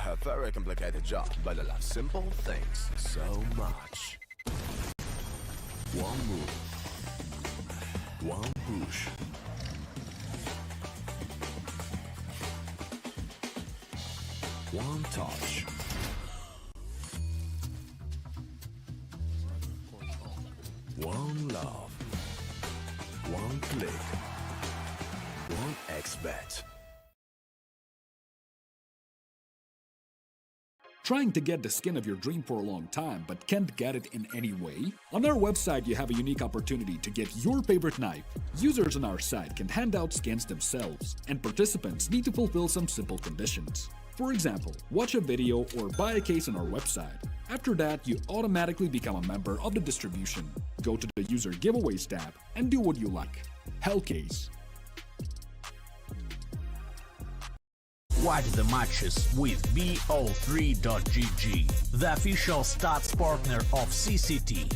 A very complicated job, but I love simple things so much. One move. One push. One touch. One love. One click. One X-Bet. Trying to get the skin of your dream for a long time but can't get it in any way? On our website you have a unique opportunity to get your favorite knife. Users on our site can hand out skins themselves, and participants need to fulfill some simple conditions. For example, watch a video or buy a case on our website. After that, you automatically become a member of the distribution. Go to the user giveaways tab and do what you like. Hellcase. Watch the matches with BO3.GG, the official stats partner of CCT.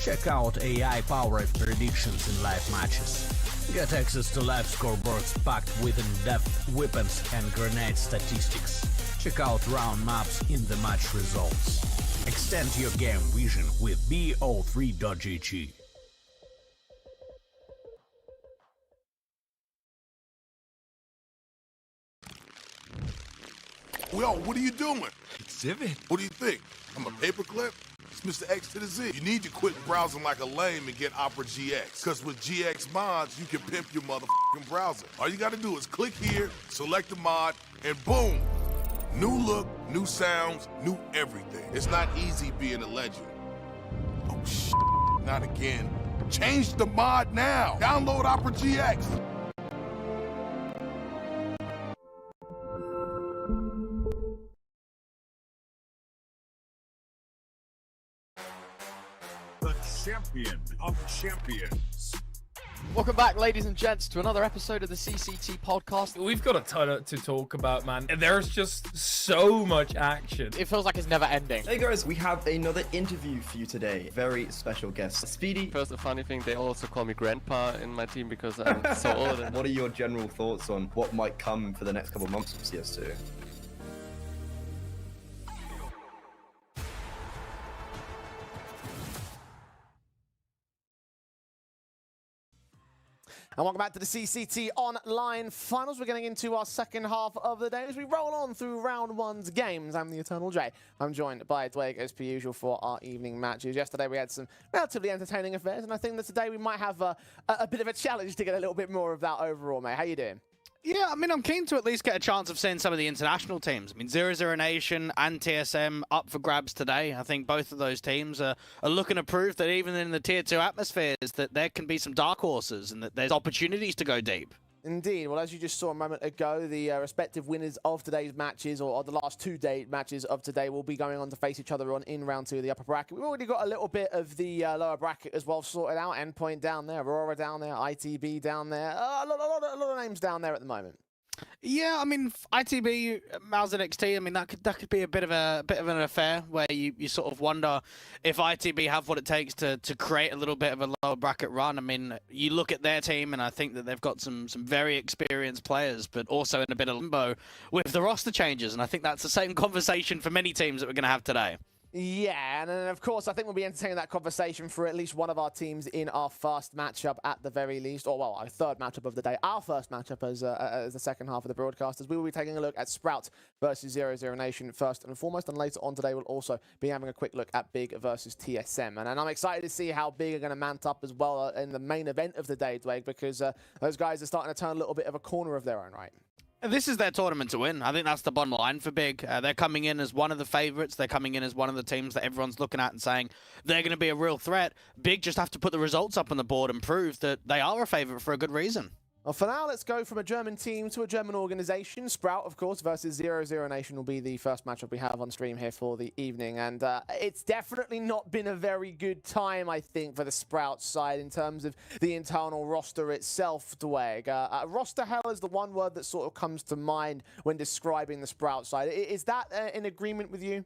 Check out AI-powered predictions in live matches. Get access to live scoreboards packed with in-depth weapons and grenade statistics. Check out round maps in the match results. Extend your game vision with BO3.GG. Yo, what are you doing? Exhibit. What do you think? I'm a paperclip? It's Mr. X to the Z. You need to quit browsing like a lame and get Opera GX. Because with GX mods, you can pimp your motherfucking browser. All you gotta do is click here, select the mod, and boom! New look, new sounds, new everything. It's not easy being a legend. Oh, shit. Not again. Change the mod now. Download Opera GX. The champion of champions. Welcome back, ladies and gents, to another episode of the CCT podcast. We've got a ton to talk about, man. There's just so much action. It feels like it's never ending. Hey guys, we have another interview for you today. Very special guest, Speedy. First, a funny thing, they also call me Grandpa in my team because I'm so old. What are your general thoughts on what might come for the next couple of months of CS2? And welcome back to the CCT Online Finals. We're getting into our second half of the day as we roll on through round one's games. I'm the Eternal J. I'm joined by Dwayne as per usual for our evening matches. Yesterday we had some relatively entertaining affairs, and I think that today we might have a bit of a challenge to get a little bit more of that overall, mate. How you doing? Yeah, I mean, I'm keen to at least get a chance of seeing some of the international teams. I mean, 0-0 Nation and TSM up for grabs today. I think both of those teams are looking to prove that even in the Tier 2 atmospheres that there can be some dark horses and that there's opportunities to go deep. Indeed. Well, as you just saw a moment ago, the respective winners of today's matches, or the last 2 day matches of today, will be going on to face each other in round 2 of the upper bracket. We've already got a little bit of the lower bracket as well sorted out. Endpoint down there, Aurora down there, ITB down there. A lot of names down there at the moment. Yeah, I mean, ITB, Mouse NXT, I mean, that could be a bit of an affair where you sort of wonder if ITB have what it takes to create a little bit of a lower bracket run. I mean, you look at their team and I think that they've got some very experienced players, but also in a bit of limbo with the roster changes. And I think that's the same conversation for many teams that we're going to have today. Yeah, and then of course I think we'll be entertaining that conversation for at least one of our teams in our first matchup at the very least, or well, our third matchup of the day, our first matchup as the second half of the broadcast, as we will be taking a look at Sprout versus 0-0 Nation first and foremost, and later on today we'll also be having a quick look at Big versus TSM, and I'm excited to see how Big are going to mount up as well in the main event of the day, Dwayne, because those guys are starting to turn a little bit of a corner of their own right. This is their tournament to win. I think that's the bottom line for Big. They're coming in as one of the favorites. They're coming in as one of the teams that everyone's looking at and saying they're going to be a real threat. Big just have to put the results up on the board and prove that they are a favorite for a good reason. Well, for now, let's go from a German team to a German organization. Sprout, of course, versus 0-0 Nation will be the first matchup we have on stream here for the evening. And it's definitely not been a very good time, I think, for the Sprout side in terms of the internal roster itself, Dweg. Roster hell is the one word that sort of comes to mind when describing the Sprout side. Is that in agreement with you?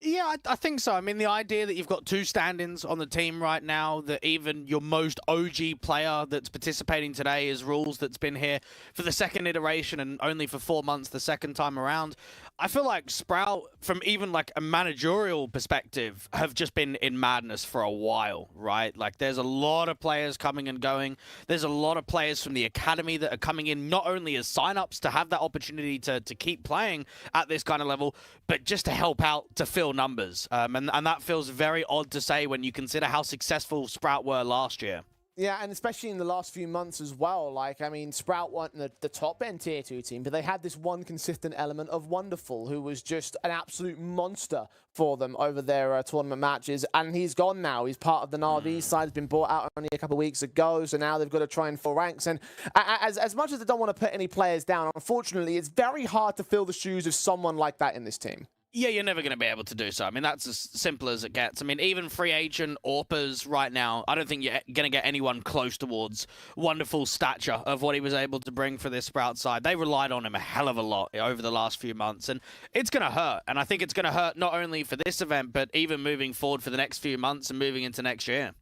Yeah, I think so. I mean, the idea that you've got 2 stand-ins on the team right now, that even your most OG player that's participating today is Rules, that's been here for the second iteration and only for 4 months the second time around. I feel like Sprout, from even like a managerial perspective, have just been in madness for a while, right? Like, there's a lot of players coming and going. There's a lot of players from the academy that are coming in not only as sign-ups to have that opportunity to keep playing at this kind of level, but just to help out to fill numbers. And that feels very odd to say when you consider how successful Sprout were last year. Yeah, and especially in the last few months as well. Like, I mean, Sprout weren't the top-end Tier 2 team, but they had this one consistent element of Wonderful, who was just an absolute monster for them over their tournament matches. And he's gone now. He's part of the Na'Vi side. He's been bought out only a couple of weeks ago, so now they've got to try and fill ranks. And as much as they don't want to put any players down, unfortunately, it's very hard to fill the shoes of someone like that in this team. Yeah, you're never going to be able to do so. I mean, that's as simple as it gets. I mean, even free agent Orpas right now, I don't think you're going to get anyone close towards Wonderful stature of what he was able to bring for this Sprout side. They relied on him a hell of a lot over the last few months, and it's going to hurt. And I think it's going to hurt not only for this event, but even moving forward for the next few months and moving into next year.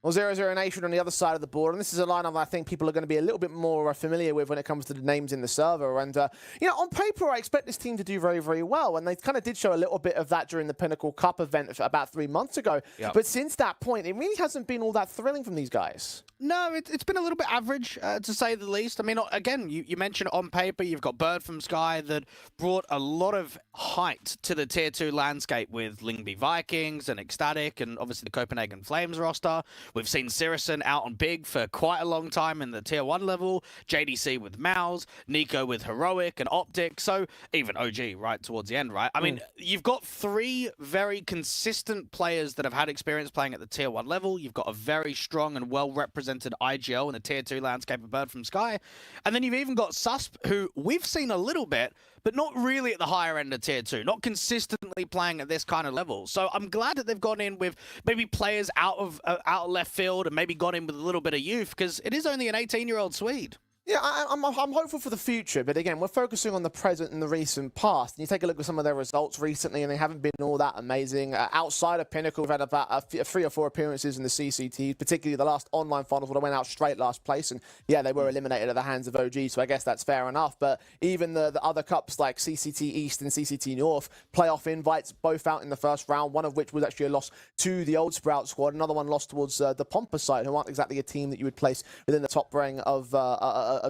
Well, 0-0 Nation on the other side of the board, and this is a lineup I think people are going to be a little bit more familiar with when it comes to the names in the server. And, you know, on paper, I expect this team to do very, very well, and they kind of did show a little bit of that during the Pinnacle Cup event about 3 months ago. Yep. But since that point, it really hasn't been all that thrilling from these guys. No, it's been a little bit average, to say the least. I mean, again, you mentioned on paper, you've got Bird from Sky that brought a lot of height to the Tier 2 landscape with Lingby Vikings and Ecstatic and obviously the Copenhagen Flames roster. We've seen Sirison out on big for quite a long time in the Tier 1 level, JDC with Mouse, Nico with Heroic and Optic, so even OG right towards the end, right? I mean, you've got 3 very consistent players that have had experience playing at the Tier 1 level. You've got a very strong and well-represented IGL in the Tier 2 landscape of Bird from Sky. And then you've even got Susp, who we've seen a little bit, but not really at the higher end of Tier 2, not consistently playing at this kind of level. So I'm glad that they've gone in with maybe players out of left field and maybe gone in with a little bit of youth, because it is only an 18-year-old Swede. Yeah, I'm hopeful for the future, but again, we're focusing on the present and the recent past. And you take a look at some of their results recently, and they haven't been all that amazing. Outside of Pinnacle, we've had about 3 or 4 appearances in the CCT, particularly the last online finals where they went out straight last place. And yeah, they were eliminated at the hands of OG, so I guess that's fair enough. But even the other cups like CCT East and CCT North, playoff invites, both out in the first round, one of which was actually a loss to the old Sprout squad. Another one lost towards the Pompous side, who aren't exactly a team that you would place within the top ring of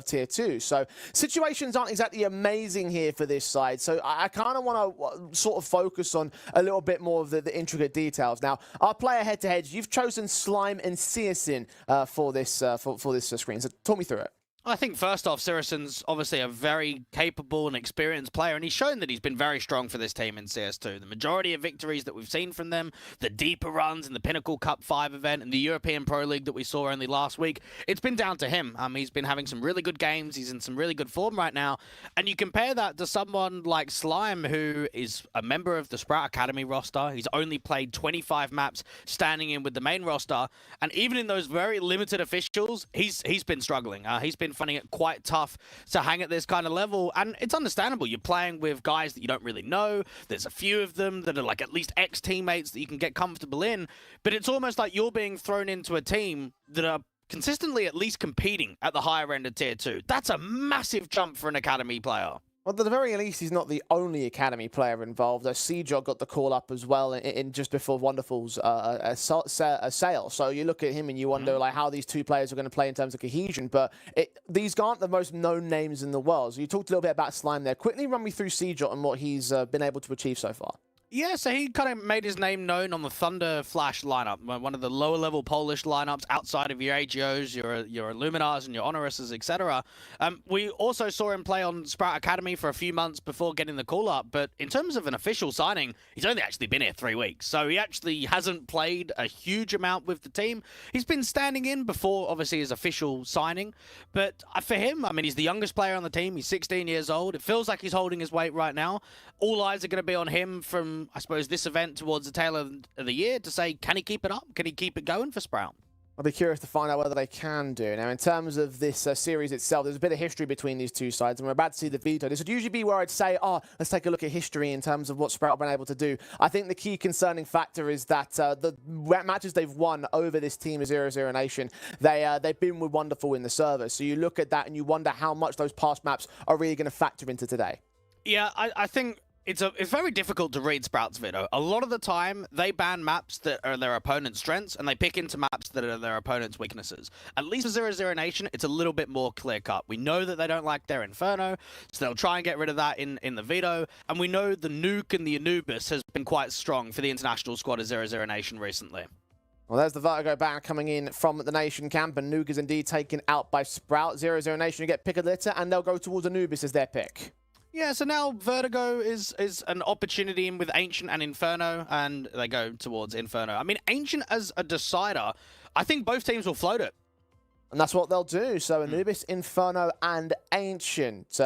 Tier 2. So situations aren't exactly amazing here for this side. So I kind of want to sort of focus on a little bit more of the intricate details. Now, our player head-to-heads, you've chosen Slime and Searson for this screen. So talk me through it. I think first off, Sirison's obviously a very capable and experienced player, and he's shown that he's been very strong for this team in CS2. The majority of victories that we've seen from them, the deeper runs in the Pinnacle Cup 5 event and the European Pro League that we saw only last week, it's been down to him. He's been having some really good games. He's in some really good form right now. And you compare that to someone like Slime, who is a member of the Sprout Academy roster. He's only played 25 maps standing in with the main roster. And even in those very limited officials, he's been struggling. He's been finding it quite tough to hang at this kind of level, and it's understandable. You're playing with guys that you don't really know. There's a few of them that are like at least ex-teammates that you can get comfortable in, but it's almost like you're being thrown into a team that are consistently at least competing at the higher end of Tier 2. That's a massive jump for an Academy player. Well, at the very least, he's not the only Academy player involved. Seajog got the call up as well in just before Wonderful's sale. So you look at him and you wonder like how these 2 players are going to play in terms of cohesion. But these aren't the most known names in the world. So you talked a little bit about Slime there. Quickly run me through Seajog and what he's been able to achieve so far. Yeah, so he kind of made his name known on the Thunder Flash lineup, one of the lower-level Polish lineups outside of your AGOs, your Illuminars and your Honoruses, etc. We also saw him play on Sprout Academy for a few months before getting the call-up, but in terms of an official signing, he's only actually been here 3 weeks, so he actually hasn't played a huge amount with the team. He's been standing in before, obviously, his official signing, but for him, I mean, he's the youngest player on the team. He's 16 years old. It feels like he's holding his weight right now. All eyes are going to be on him from, I suppose, this event towards the tail of the year to say, can he keep it up? Can he keep it going for Sprout? I'll be curious to find out whether they can do. Now, in terms of this series itself, there's a bit of history between these two sides, and we're about to see the Veto. This would usually be where I'd say, oh, let's take a look at history in terms of what Sprout have been able to do. I think the key concerning factor is that the matches they've won over this team of 0-0 Nation, they've been wonderful in the servers. So you look at that and you wonder how much those past maps are really going to factor into today. Yeah, I think it's very difficult to read Sprout's Veto. A lot of the time, they ban maps that are their opponent's strengths, and they pick into maps that are their opponent's weaknesses. At least for 0-0 Nation, it's a little bit more clear-cut. We know that they don't like their Inferno, so they'll try and get rid of that in the Veto, and we know the Nuke and the Anubis has been quite strong for the international squad of 0-0 Nation recently. Well, there's the Vertigo ban coming in from the Nation camp, and Nuke is indeed taken out by Sprout. 0-0 Nation get pick a litter, and they'll go towards Anubis as their pick. Yeah, so now Vertigo is an opportunity in with Ancient and Inferno, and they go towards Inferno. I mean, Ancient as a decider, I think both teams will float it. And that's what they'll do. So Anubis, Inferno, and Ancient.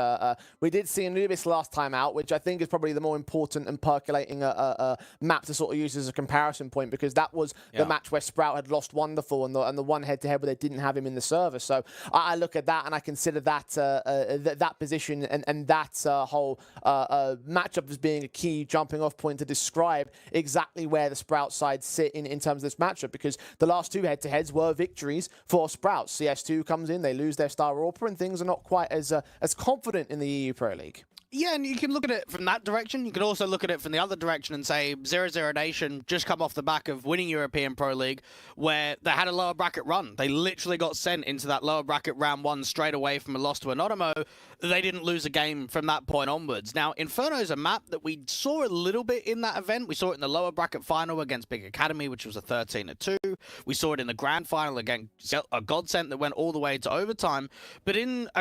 We did see Anubis last time out, which I think is probably the more important and percolating map to sort of use as a comparison point, because that was the match where Sprout had lost Wonderful and the one head-to-head where they didn't have him in the server. So I look at that and I consider that that position and that whole matchup as being a key jumping-off point to describe exactly where the Sprout side sit in terms of this matchup, because the last two head-to-heads were victories for Sprout. CS2 comes in, they lose their Star Orper, and things are not quite as confident in the EU Pro League. Yeah, and you can look at it from that direction. You can also look at it from the other direction and say 0-0 Nation just come off the back of winning European Pro League, where they had a lower bracket run. They literally got sent into that lower bracket round one straight away from a loss to Anonymous. They didn't lose a game from that point onwards. Now, Inferno is a map that we saw a little bit in that event. We saw it in the lower bracket final against Big Academy, which was a 13-2. We saw it in the grand final against a Godsent that went all the way to overtime. But in a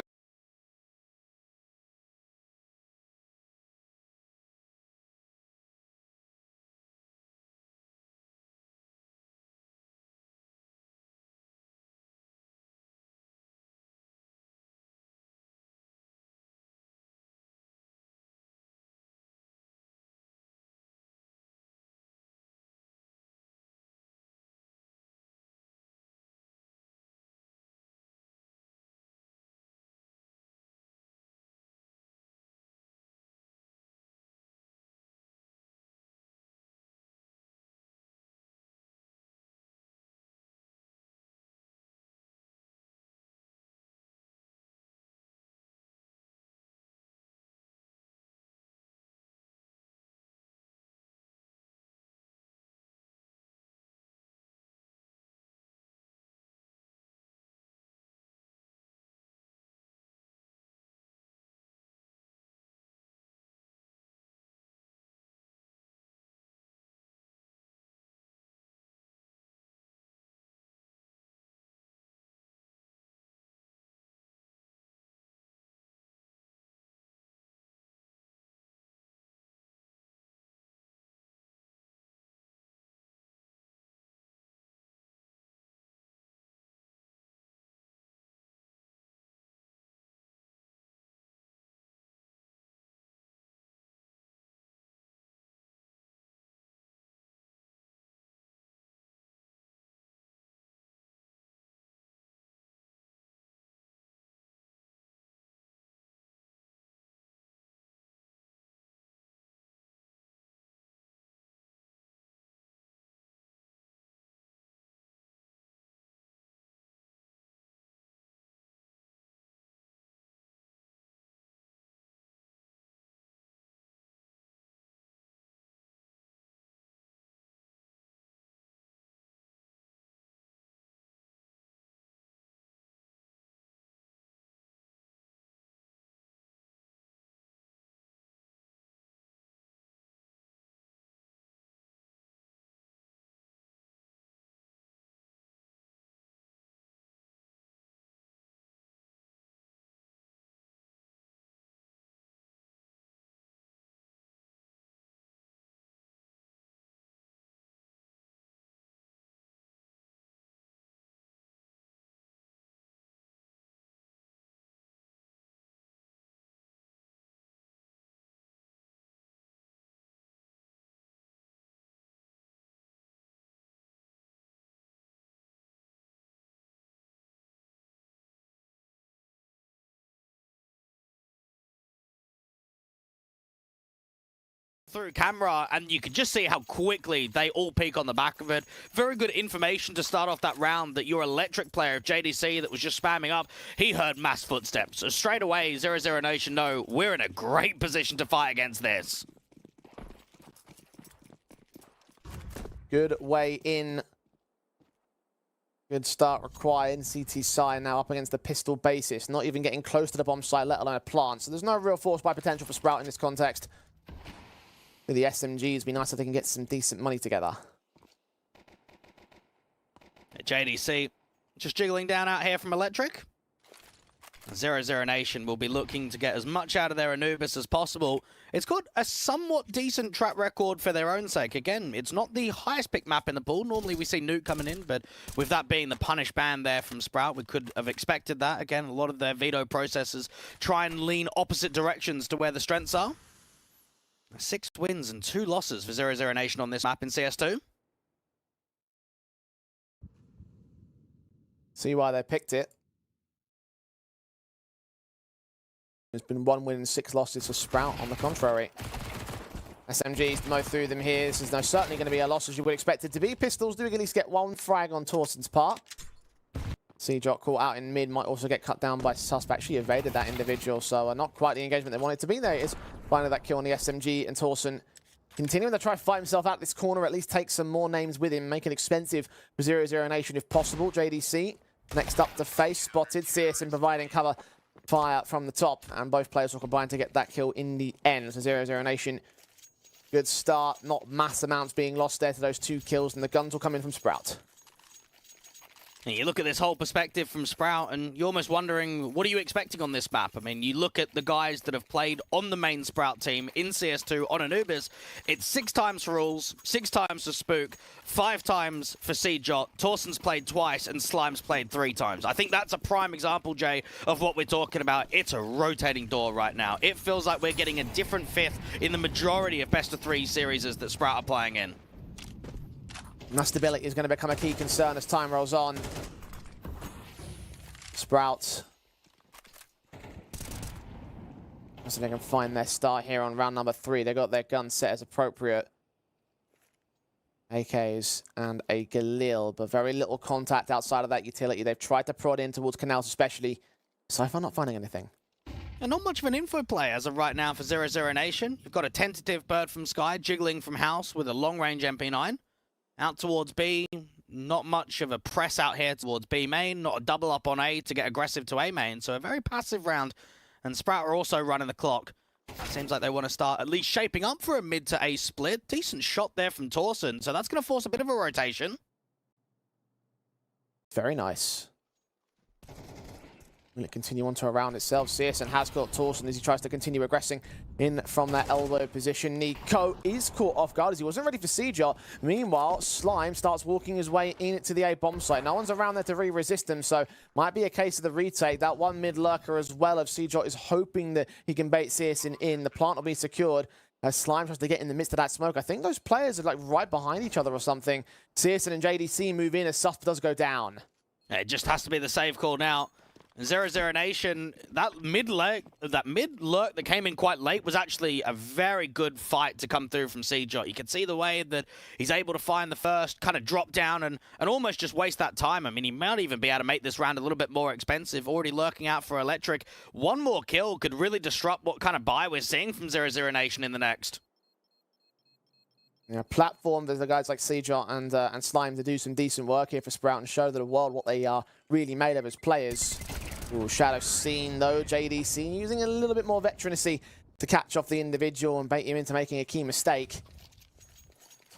through camera, and you could just see how quickly they all peek on the back of it. Very good information to start off that round that your electric player, JDC, that was just spamming up, he heard mass footsteps. So straight away, 0-0 Nation know we're in a great position to fight against this. Good way in. Good start required. CT side now up against the pistol basis. Not even getting close to the bomb site, let alone a plant. So there's no real force by potential for Sprout in this context. With the SMGs, it'd be nice if they can get some decent money together. JDC just jiggling down out here from Electric. 0-0 Nation will be looking to get as much out of their Anubis as possible. It's got a somewhat decent track record for their own sake. Again, it's not the highest pick map in the pool. Normally we see Nuke coming in, but with that being the punish ban there from Sprout, we could have expected that. Again, a lot of their Veto processes try and lean opposite directions to where the strengths are. 6 wins and 2 losses for 0-0 Nation on this map in CS2. See why they picked it. There's been 1 win and 6 losses for Sprout on the contrary. SMGs to mow through them here. This is now certainly going to be a loss as you would expect it to be. Pistols do at least get 1 frag on Torsen's part. CJot caught out in mid, might also get cut down by Susp. Actually evaded that individual, so not quite the engagement they wanted to be. There it is. Finally that kill on the SMG, and Torsen continuing to try to fight himself out this corner, at least take some more names with him, make it expensive for 0-0 Nation if possible. JDC next up to face, spotted. CSN providing cover fire from the top, and both players will combine to get that kill in the end. So 0-0 Nation, good start. Not mass amounts being lost there to those 2 kills, and the guns will come in from Sprout. And you look at this whole perspective from Sprout, and you're almost wondering, what are you expecting on this map? I mean, you look at the guys that have played on the main Sprout team in CS2 on Anubis. It's 6 times for Rules, 6 times for Spook, 5 times for CJot. Torsen's played twice, and Slime's played 3 times. I think that's a prime example, Jay, of what we're talking about. It's a rotating door right now. It feels like we're getting a different 5th in the majority of best-of-3 series that Sprout are playing in. Now stability is going to become a key concern as time rolls on. Sprouts. Let's see if they can find their start here on round number 3. They got their guns set as appropriate. AKs and a Galil, but very little contact outside of that utility. They've tried to prod in towards canals especially. So far not finding anything. And not much of an info play as of right now for 0-0 Nation. You've got a tentative bird from Sky, jiggling from house with a long-range MP9. Out towards B, not much of a press out here towards B main, not a double up on A to get aggressive to A main, so a very passive round. And Sprout are also running the clock. Seems like they want to start at least shaping up for a mid to A split. Decent shot there from Torsen, so that's going to force a bit of a rotation. Very nice. Will it continue on to a round itself? CSN has got Torsen as he tries to continue aggressing in from that elbow position. Nico is caught off guard as he wasn't ready for CJot. Meanwhile, Slime starts walking his way into the A bomb site. No one's around there to resist him, so might be a case of the retake. That 1 mid lurker as well of CJot is hoping that he can bait CSN in. The plant will be secured as Slime tries to get in the midst of that smoke. I think those players are like right behind each other or something. CSN and JDC move in as Susp does go down. It just has to be the save call now. 0-0 Nation, that mid lurk that came in quite late was actually a very good fight to come through from CJot. You can see the way that he's able to find the first, kind of drop down and almost just waste that time. I mean, he might even be able to make this round a little bit more expensive, already lurking out for Electric. 1 more kill could really disrupt what kind of buy we're seeing from 0-0 Nation in the next. Yeah, platform, there's the guys like CJot and Slime to do some decent work here for Sprout and show to the world what they are really made of as players. Ooh, Shadow seen though, JDC using a little bit more veteranacy to catch off the individual and bait him into making a key mistake.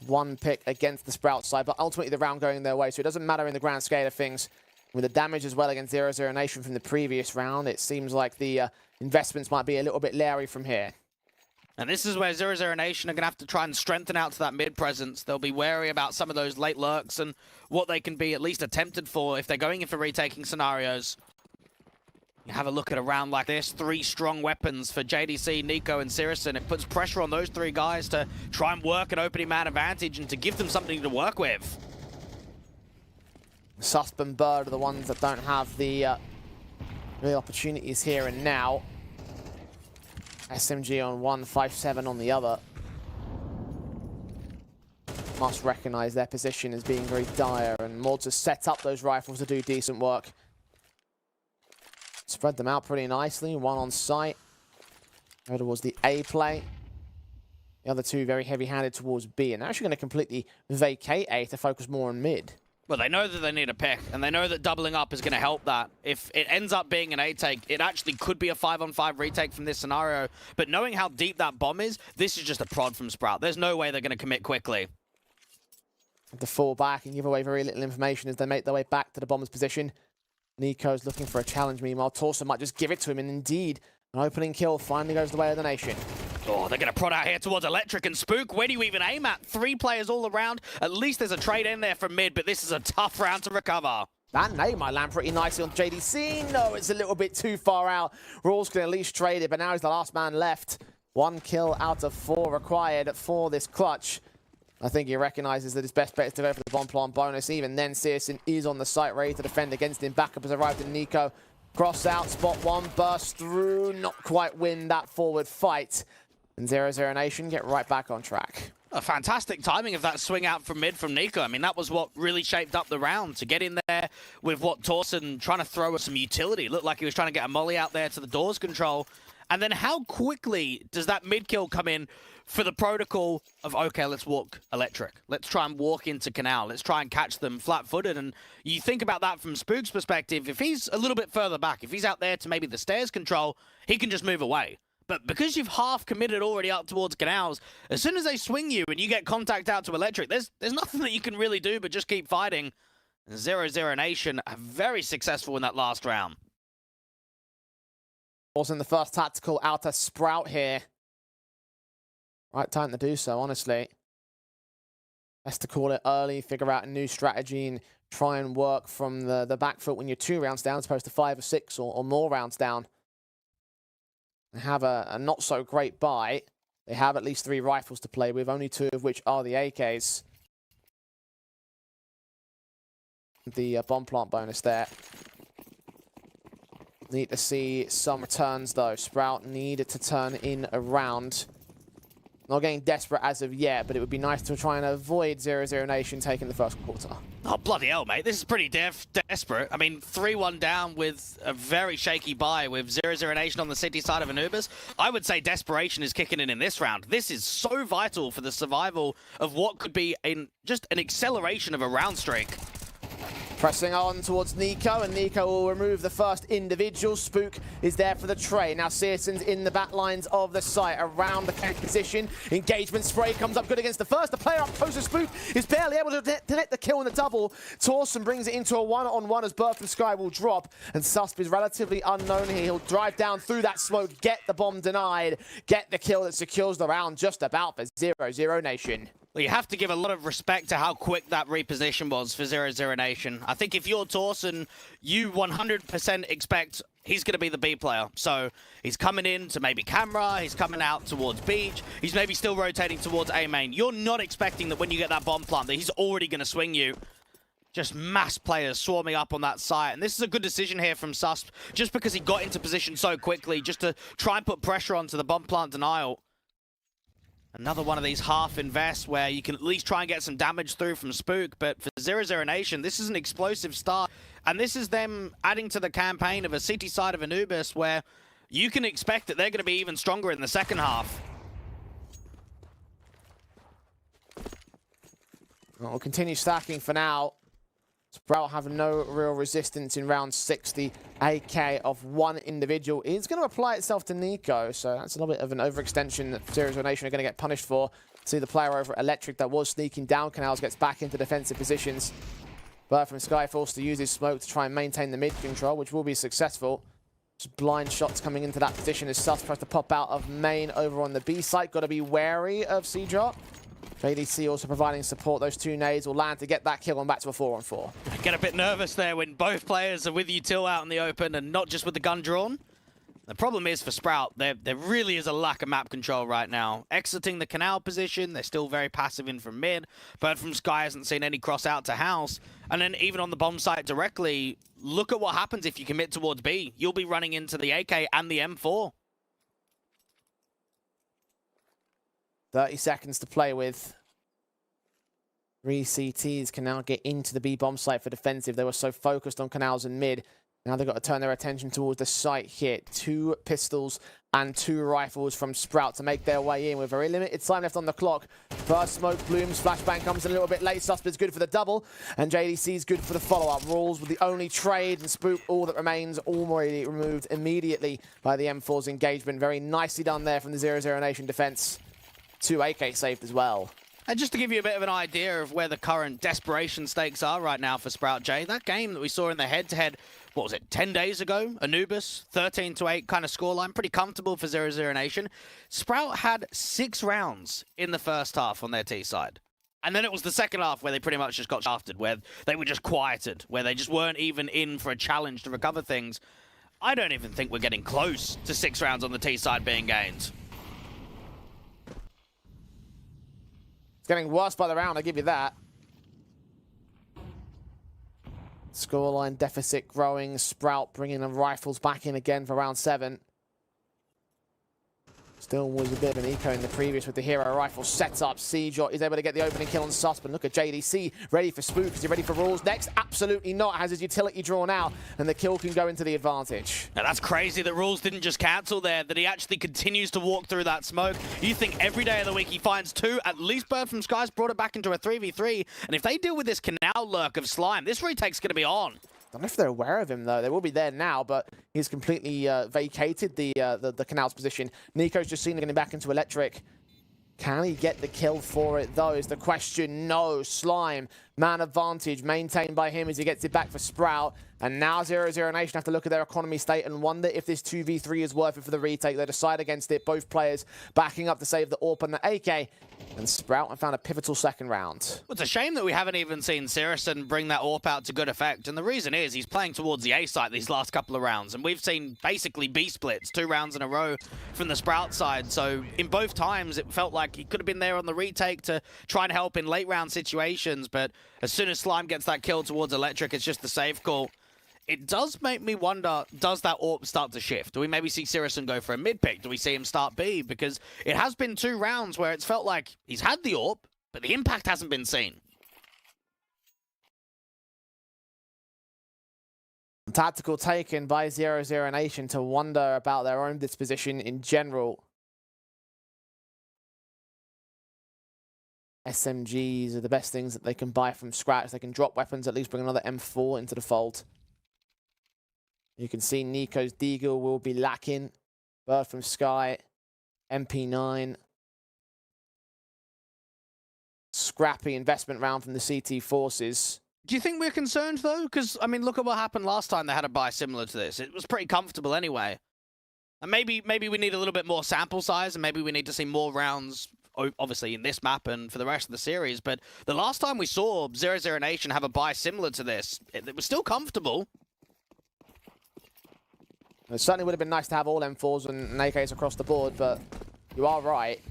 1 pick against the Sprout side, but ultimately the round going their way, so it doesn't matter in the grand scale of things. With the damage as well against 0-0 Nation from the previous round, it seems like the investments might be a little bit leery from here. And this is where 0-0 Nation are going to have to try and strengthen out to that mid presence. They'll be wary about some of those late lurks and what they can be at least attempted for if they're going in for retaking scenarios. You have a look at a round like this. 3 strong weapons for JDC, Nico, and Sirison. It puts pressure on those 3 guys to try and work an opening man advantage and to give them something to work with. Susp and Bird are the ones that don't have the real opportunities here and now. SMG on one, 5-7 on the other. must recognize their position as being very dire, and more to set up those rifles to do decent work. Spread them out pretty nicely. One on site. Go towards the A play. The other two very heavy-handed towards B, and they're actually going to completely vacate A to focus more on mid. Well, they know that they need a pick, and they know that doubling up is going to help that. If it ends up being an A take, it actually could be a 5-on-5 retake from this scenario. But knowing how deep that bomb is, this is just a prod from Sprout. There's no way they're going to commit quickly. To fall back and give away very little information as they make their way back to the bomber's position. Nico's looking for a challenge. Meanwhile, Torsen might just give it to him, and indeed, an opening kill finally goes the way of the nation. Oh, they're going to prod out here towards Electric and Spook. Where do you even aim at? 3 players all around. At least there's a trade in there from mid, but this is a tough round to recover. That nade might land pretty nicely on JDC. No, it's a little bit too far out. Rawls can at least trade it, but now he's the last man left. 1 kill out of 4 required for this clutch. I think he recognizes that his best bet is to go for the bomb plant bonus. Even then, Searson is on the site, ready to defend against him. Backup has arrived in Nico. Cross out, spot 1, burst through. Not quite win that forward fight. And 0-0 Nation get right back on track. A fantastic timing of that swing out from mid from Nico. I mean, that was what really shaped up the round. To get in there with what Torsen trying to throw some utility. Looked like he was trying to get a molly out there to the doors control. And then how quickly does that mid kill come in for the protocol of, okay, let's walk Electric. Let's try and walk into Canal. Let's try and catch them flat-footed. And you think about that from Spook's perspective. If he's a little bit further back, if he's out there to maybe the stairs control, he can just move away. But because you've half committed already up towards Canals, as soon as they swing you and you get contact out to Electric, there's nothing that you can really do but just keep fighting. 0-0 Nation are very successful in that last round. Also in the first tactical out to Sprout here. Right time to do so, honestly. Best to call it early, figure out a new strategy, and try and work from the back foot when you're 2 rounds down as opposed to 5 or 6 or more rounds down. They have a not-so-great buy. They have at least 3 rifles to play with, only 2 of which are the AKs. The bomb plant bonus there. Need to see some returns, though. Sprout needed to turn in a round. Not getting desperate as of yet, but it would be nice to try and avoid 0-0 Nation taking the first quarter. Oh, bloody hell, mate. This is pretty desperate. I mean, 3-1 down with a very shaky buy with 0-0 Nation on the city side of Anubis. I would say desperation is kicking in this round. This is so vital for the survival of what could be just an acceleration of a round streak. Pressing on towards Nico, and Nico will remove the first individual. Spook is there for the trade. Now Searson's in the back lines of the site, around the cage position. Engagement spray comes up good against the first. The player up close to Spook is barely able to connect the kill in the double. Torsen brings it into a one-on-one as Birth and Sky will drop, and Susp is relatively unknown here. He'll drive down through that smoke, get the bomb denied, get the kill that secures the round just about for 0-0 Nation. Well, you have to give a lot of respect to how quick that reposition was for 0-0 Nation. I think if you're Torsen, you 100% expect he's going to be the B player. So he's coming in to maybe camera, he's coming out towards beach, he's maybe still rotating towards A main. You're not expecting that when you get that bomb plant that he's already going to swing you. Just mass players swarming up on that site. And this is a good decision here from Susp, just because he got into position so quickly, just to try and put pressure onto the bomb plant denial. Another one of these half invests where you can at least try and get some damage through from Spook. But for 0-0 Nation, this is an explosive start. And this is them adding to the campaign of a city side of Anubis where you can expect that they're going to be even stronger in the second half. Well, we'll continue stacking for now. Sprout have no real resistance in round 6. The AK of one individual is going to apply itself to Nico, so that's a little bit of an overextension that 0-0 Nation are going to get punished for. See the player over at Electric that was sneaking down Canals gets back into defensive positions. But from Sky forced to use his smoke to try and maintain the mid control, which will be successful. Just blind shots coming into that position as Sus tries to pop out of main over on the B site. Got to be wary of C-Drop. JDC also providing support. Those 2 nades will land to get that kill on back to a 4-on-4. I get a bit nervous there when both players are with util out in the open and not just with the gun drawn. The problem is for Sprout, there really is a lack of map control right now. Exiting the Canal position, they're still very passive in from mid. Bird from Sky hasn't seen any cross out to house. And then even on the bomb site directly, look at what happens if you commit towards B. You'll be running into the AK and the M4. 30 seconds to play with. 3 CTs can now get into the B bomb site for defensive. They were so focused on canals and mid. Now they've got to turn their attention towards the site here. 2 pistols and 2 rifles from Sprout to make their way in with very limited time left on the clock. First smoke blooms, flashbang comes in a little bit late. Suspect's good for the double, and JDC's good for the follow-up. Rules with the only trade, and Spook, all that remains, already removed immediately by the M4's engagement. Very nicely done there from the 0-0 Nation defense. 2 AK saved as well. And just to give you a bit of an idea of where the current desperation stakes are right now for Sprout J, that game that we saw in the head-to-head, what was it, 10 days ago? Anubis, 13-8 kind of scoreline, pretty comfortable for 0-0 Nation. Sprout had 6 rounds in the first half on their T side. And then it was the second half where they pretty much just got shafted, where they were just quieted, where they just weren't even in for a challenge to recover things. I don't even think we're getting close to 6 rounds on the T side being gained. Getting worse by the round, I give you that. Scoreline deficit growing. Sprout bringing the rifles back in again for round 7. Still was a bit of an eco in the previous with the hero rifle set up. Seajot is able to get the opening kill on Sus, but look at JDC, ready for Spook. Is he ready for rules next? Absolutely not. Has his utility drawn out, and the kill can go into the advantage. Now that's crazy that rules didn't just cancel there, that he actually continues to walk through that smoke. You think every day of the week he finds 2, at least Bird from Skies brought it back into a 3v3, and if they deal with this canal lurk of Slime, this retake's going to be on. I don't know if they're aware of him, though. They will be there now, but he's completely vacated the canal's position. Nico's just seen him getting back into Electric. Can he get the kill for it, though, is the question. No. Slime, man advantage maintained by him as he gets it back for Sprout. And now 0-0 Nation have to look at their economy state and wonder if this 2v3 is worth it for the retake. They decide against it. Both players backing up to save the AWP and the AK. And Sprout have found a pivotal second round. Well, it's a shame that we haven't even seen Sirison bring that AWP out to good effect. And the reason is he's playing towards the A site these last couple of rounds. And we've seen basically B splits 2 rounds in a row from the Sprout side. So in both times, it felt like he could have been there on the retake to try and help in late round situations. But as soon as Slime gets that kill towards Electric, it's just the safe call. It does make me wonder, does that AWP start to shift? Do we maybe see Sirison go for a mid-pick? Do we see him start B? Because it has been 2 rounds where it's felt like he's had the AWP, but the impact hasn't been seen. Tactical taken by 0-0 Nation to wonder about their own disposition in general. SMGs are the best things that they can buy from scratch. They can drop weapons, at least bring another M4 into the fold. You can see Nico's Deagle will be lacking. Bird from Sky, MP9. Scrappy investment round from the CT forces. Do you think we're concerned, though? Because, I mean, look at what happened last time they had a buy similar to this. It was pretty comfortable anyway. And maybe we need a little bit more sample size, and maybe we need to see more rounds, obviously, in this map and for the rest of the series. But the last time we saw 0-0 Nation have a buy similar to this, it was still comfortable. It certainly would have been nice to have all M4s and AKs across the board, but you are right.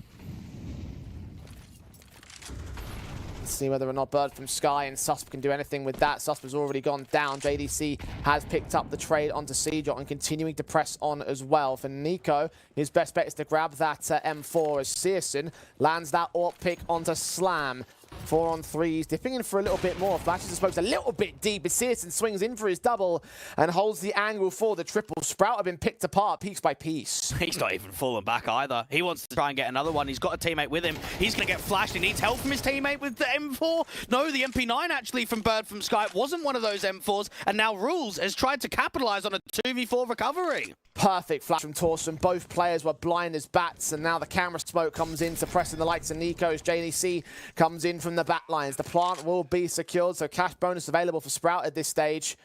Let's see whether or not Bird from Sky and Susp can do anything with that. Susp has already gone down. JDC has picked up the trade onto Seajot and continuing to press on as well. For Nico, his best bet is to grab that M4 as Searson lands that AWP pick onto Slam. 4 on 3s, dipping in for a little bit more. Flashes the smokes a little bit deep, but Searson swings in for his double and holds the angle for the triple. Sprout have been picked apart piece by piece. He's not even fallen back either. He wants to try and get another one. He's got a teammate with him. He's going to get flashed. He needs help from his teammate with the M4. No, the MP9 actually from Bird from Sky wasn't one of those M4s, and now Rules has tried to capitalize on a 2v4 recovery. Perfect flash from Torsen. Both players were blind as bats, and now the camera smoke comes in, suppressing the lights of Nico's. JDC comes in from the back lines. The plant will be secured, so cash bonus available for Sprout at this stage.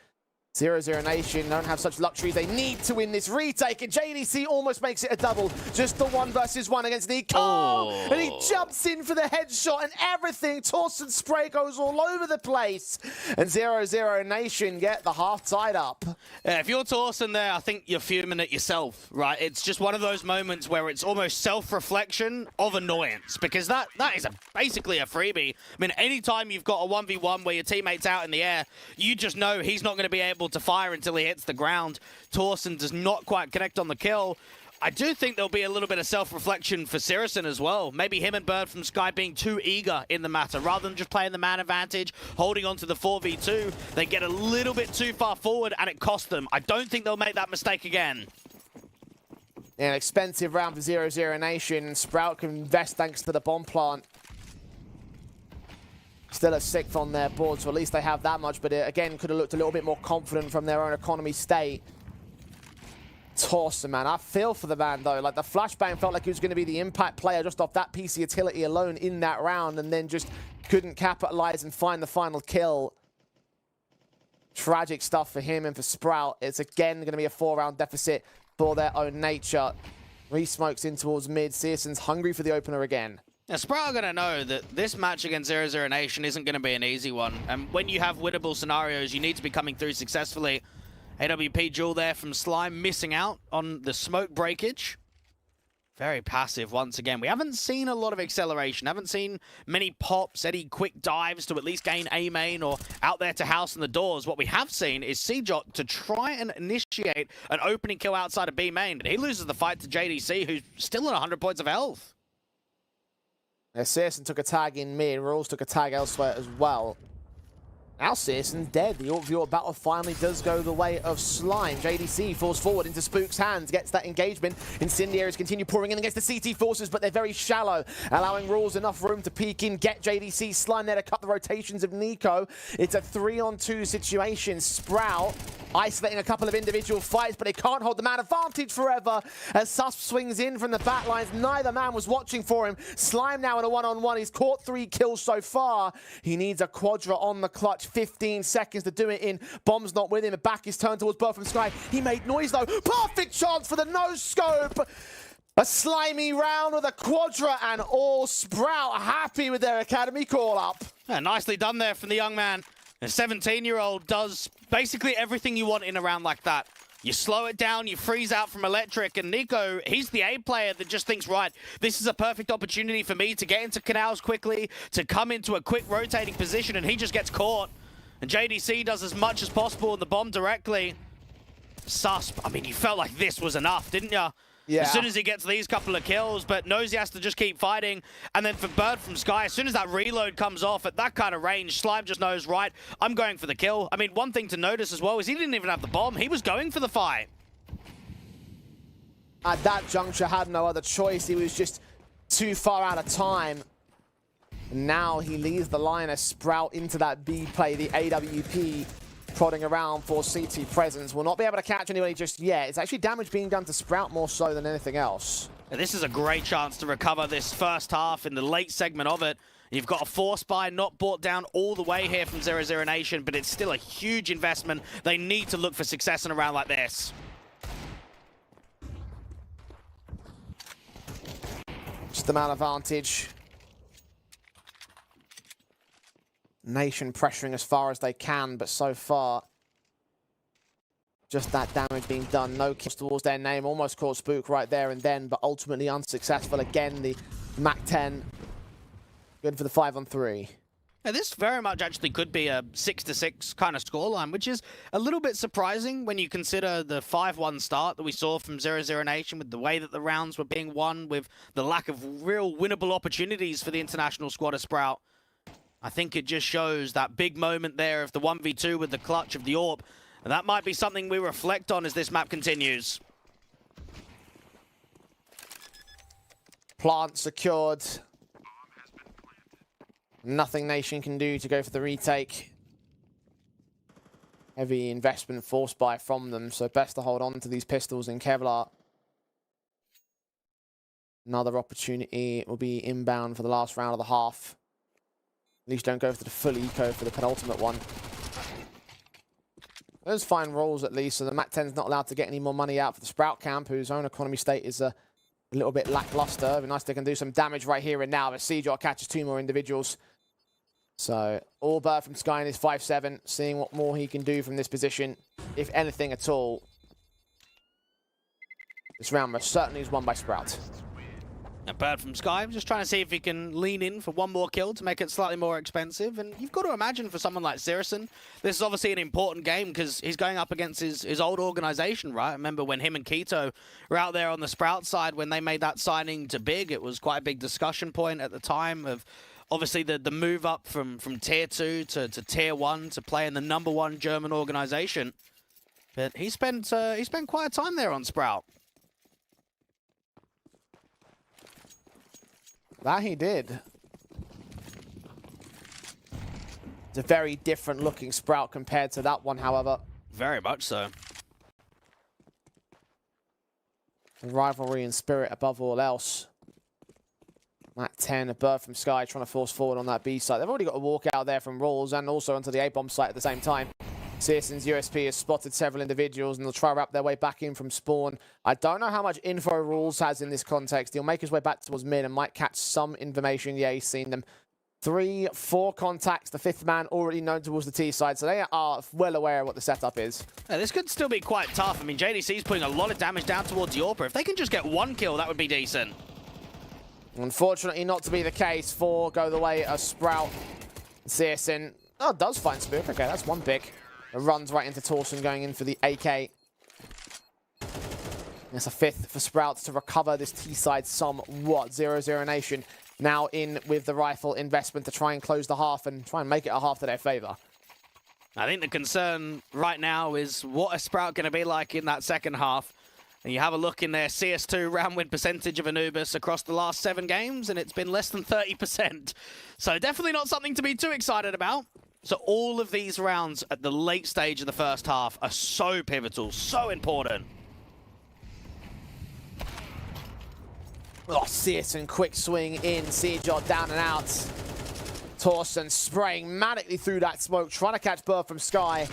0-0 Nation don't have such luxuries. They need to win this retake, and JDC almost makes it a double. Just the 1 versus 1 against Nico. Oh. And he jumps in for the headshot and everything. Torsen's spray goes all over the place. And 0-0 Nation get the half tied up. Yeah, if you're Torsen there, I think you're fuming at yourself, right? It's just one of those moments where it's almost self-reflection of annoyance, because that is basically a freebie. I mean, anytime you've got a 1v1 where your teammate's out in the air, you just know he's not going to be able to fire until he hits the ground. Torsen does not quite connect on the kill. I do think there'll be a little bit of self-reflection for Sirison as well. Maybe him and Bird from Sky being too eager in the matter. Rather than just playing the man advantage, holding on to the 4v2, they get a little bit too far forward and it costs them. I don't think they'll make that mistake again. An expensive round for 0-0 Nation. Sprout can invest thanks to the bomb plant. Still a 6th on their board, so at least they have that much, but it, again, could have looked a little bit more confident from their own economy state. Toss, man. I feel for the man, though. Like, the flashbang felt like he was going to be the impact player just off that piece of utility alone in that round, and then just couldn't capitalize and find the final kill. Tragic stuff for him and for Sprout. It's, again, going to be a 4-round deficit for their own nature. Re-smokes in towards mid. Searson's hungry for the opener again. Now, Sprout are going to know that this match against 0-0 Nation isn't going to be an easy one. And when you have winnable scenarios, you need to be coming through successfully. AWP duel there from Slime, missing out on the smoke breakage. Very passive once again. We haven't seen a lot of acceleration. Haven't seen many pops, any quick dives to at least gain A main or out there to house in the doors. What we have seen is CJOT to try and initiate an opening kill outside of B main. But he loses the fight to JDC, who's still at 100 points of health. Searson took a tag in mid. Rules took a tag elsewhere as well. Now Searson's dead. The Orc battle finally does go the way of Slime. JDC falls forward into Spook's hands, gets that engagement. Incendiaries continue pouring in against the CT forces, but they're very shallow, allowing Rules enough room to peek in, get JDC. Slime there to cut the rotations of Nico. It's a 3-on-2 situation. Sprout isolating a couple of individual fights, but they can't hold the man advantage forever as Susp swings in from the back lines. Neither man was watching for him. Slime now in a 1-on-1. He's caught 3 kills so far. He needs a quadra on the clutch. 15 seconds to do it in. Bomb's not with him. The back is turned towards Bird from Sky. He made noise though. Perfect chance for the no-scope. A slimy round with a quadra and all. Sprout happy with their academy call-up. Yeah, nicely done there from the young man. A 17-year-old does basically everything you want in a round like that. You slow it down, you freeze out from Electric, and Nico, he's the A player that just thinks, right, this is a perfect opportunity for me to get into canals quickly, to come into a quick rotating position, and he just gets caught. And JDC does as much as possible in the bomb directly. Susp, I mean, you felt like this was enough, didn't you? Yeah. As soon as he gets these couple of kills, but knows he has to just keep fighting. And then for Bird from Sky, as soon as that reload comes off at that kind of range, Slime just knows, right, I'm going for the kill. I mean, one thing to notice as well is he didn't even have the bomb. He was going for the fight. At that juncture, had no other choice. He was just too far out of time. Now he leaves the line as Sprout into that B play, the AWP. Prodding around for CT presence. Will not be able to catch anybody just yet. It's actually damage being done to Sprout more so than anything else. And this is a great chance to recover this first half in the late segment of it. You've got a force buy not brought down all the way here from 0-0 Nation, but it's still a huge investment. They need to look for success in a round like this. Just the man advantage. Nation pressuring as far as they can, but so far, just that damage being done. No kills towards their name. Almost caught Spook right there and then, but ultimately unsuccessful. Again, the MAC-10 good for the 5-on-3. Now, this very much actually could be a 6-6 kind of scoreline, which is a little bit surprising when you consider the 5-1 start that we saw from 0-0 Nation, with the way that the rounds were being won, with the lack of real winnable opportunities for the international squad of Sprout. I think it just shows that big moment there of the 1v2 with the clutch of the AWP. And that might be something we reflect on as this map continues. Plant secured. Nothing Nation can do to go for the retake. Heavy investment force buy from them, so best to hold on to these pistols in Kevlar. Another opportunity will be inbound for the last round of the half. At least don't go for the full eco for the penultimate one. Those fine rolls at least, so the MAC-10's not allowed to get any more money out for the Sprout camp, whose own economy state is a little bit lackluster. It'd be nice they can do some damage right here and now, but CJOT catches 2 more individuals. So, all Bird from Sky in his 5-7, seeing what more he can do from this position, if anything at all. This round most certainly is won by Sprout. A bird from Sky, just trying to see if he can lean in for one more kill to make it slightly more expensive. And you've got to imagine for someone like Sirison, this is obviously an important game because he's going up against his old organization, right? Remember when him and Keto were out there on the Sprout side when they made that signing to Big, it was quite a big discussion point at the time of obviously the move up from Tier 2 to Tier 1 to play in the #1 German organization. But he spent quite a time there on Sprout. That he did. It's a very different looking Sprout compared to that one, however. Very much so. Rivalry and spirit above all else. Mat 10, a bird from Sky trying to force forward on that B site. They've already got a walk out there from Rawls and also onto the A-bomb site at the same time. Searson's USP has spotted several individuals and they'll try to wrap their way back in from spawn. I don't know how much info Rawls has in this context. He'll make his way back towards mid and might catch some information. Yeah, he's seen them. 3, 4 contacts. The 5th man already known towards the T side, so they are well aware of what the setup is. Yeah, this could still be quite tough. I mean, JDC's putting a lot of damage down towards Yorpa. If they can just get 1 kill, that would be decent. Unfortunately, not to be the case for go the way of Sprout. Searson does find Spook. Okay, that's 1 pick. It runs right into Torsen going in for the AK. That's a 5th for Sprouts to recover this T-side somewhat. 0-0 Nation now in with the rifle investment to try and close the half and try and make it a half to their favor. I think the concern right now is what is Sprout going to be like in that second half. And you have a look in their CS2 round win percentage of Anubis across the last 7 games, and it's been less than 30%. So definitely not something to be too excited about. So all of these rounds at the late stage of the first half are so pivotal, so important. Oh, Searson, quick swing in. Searson down and out. Torsen spraying manically through that smoke, trying to catch Bird from Sky.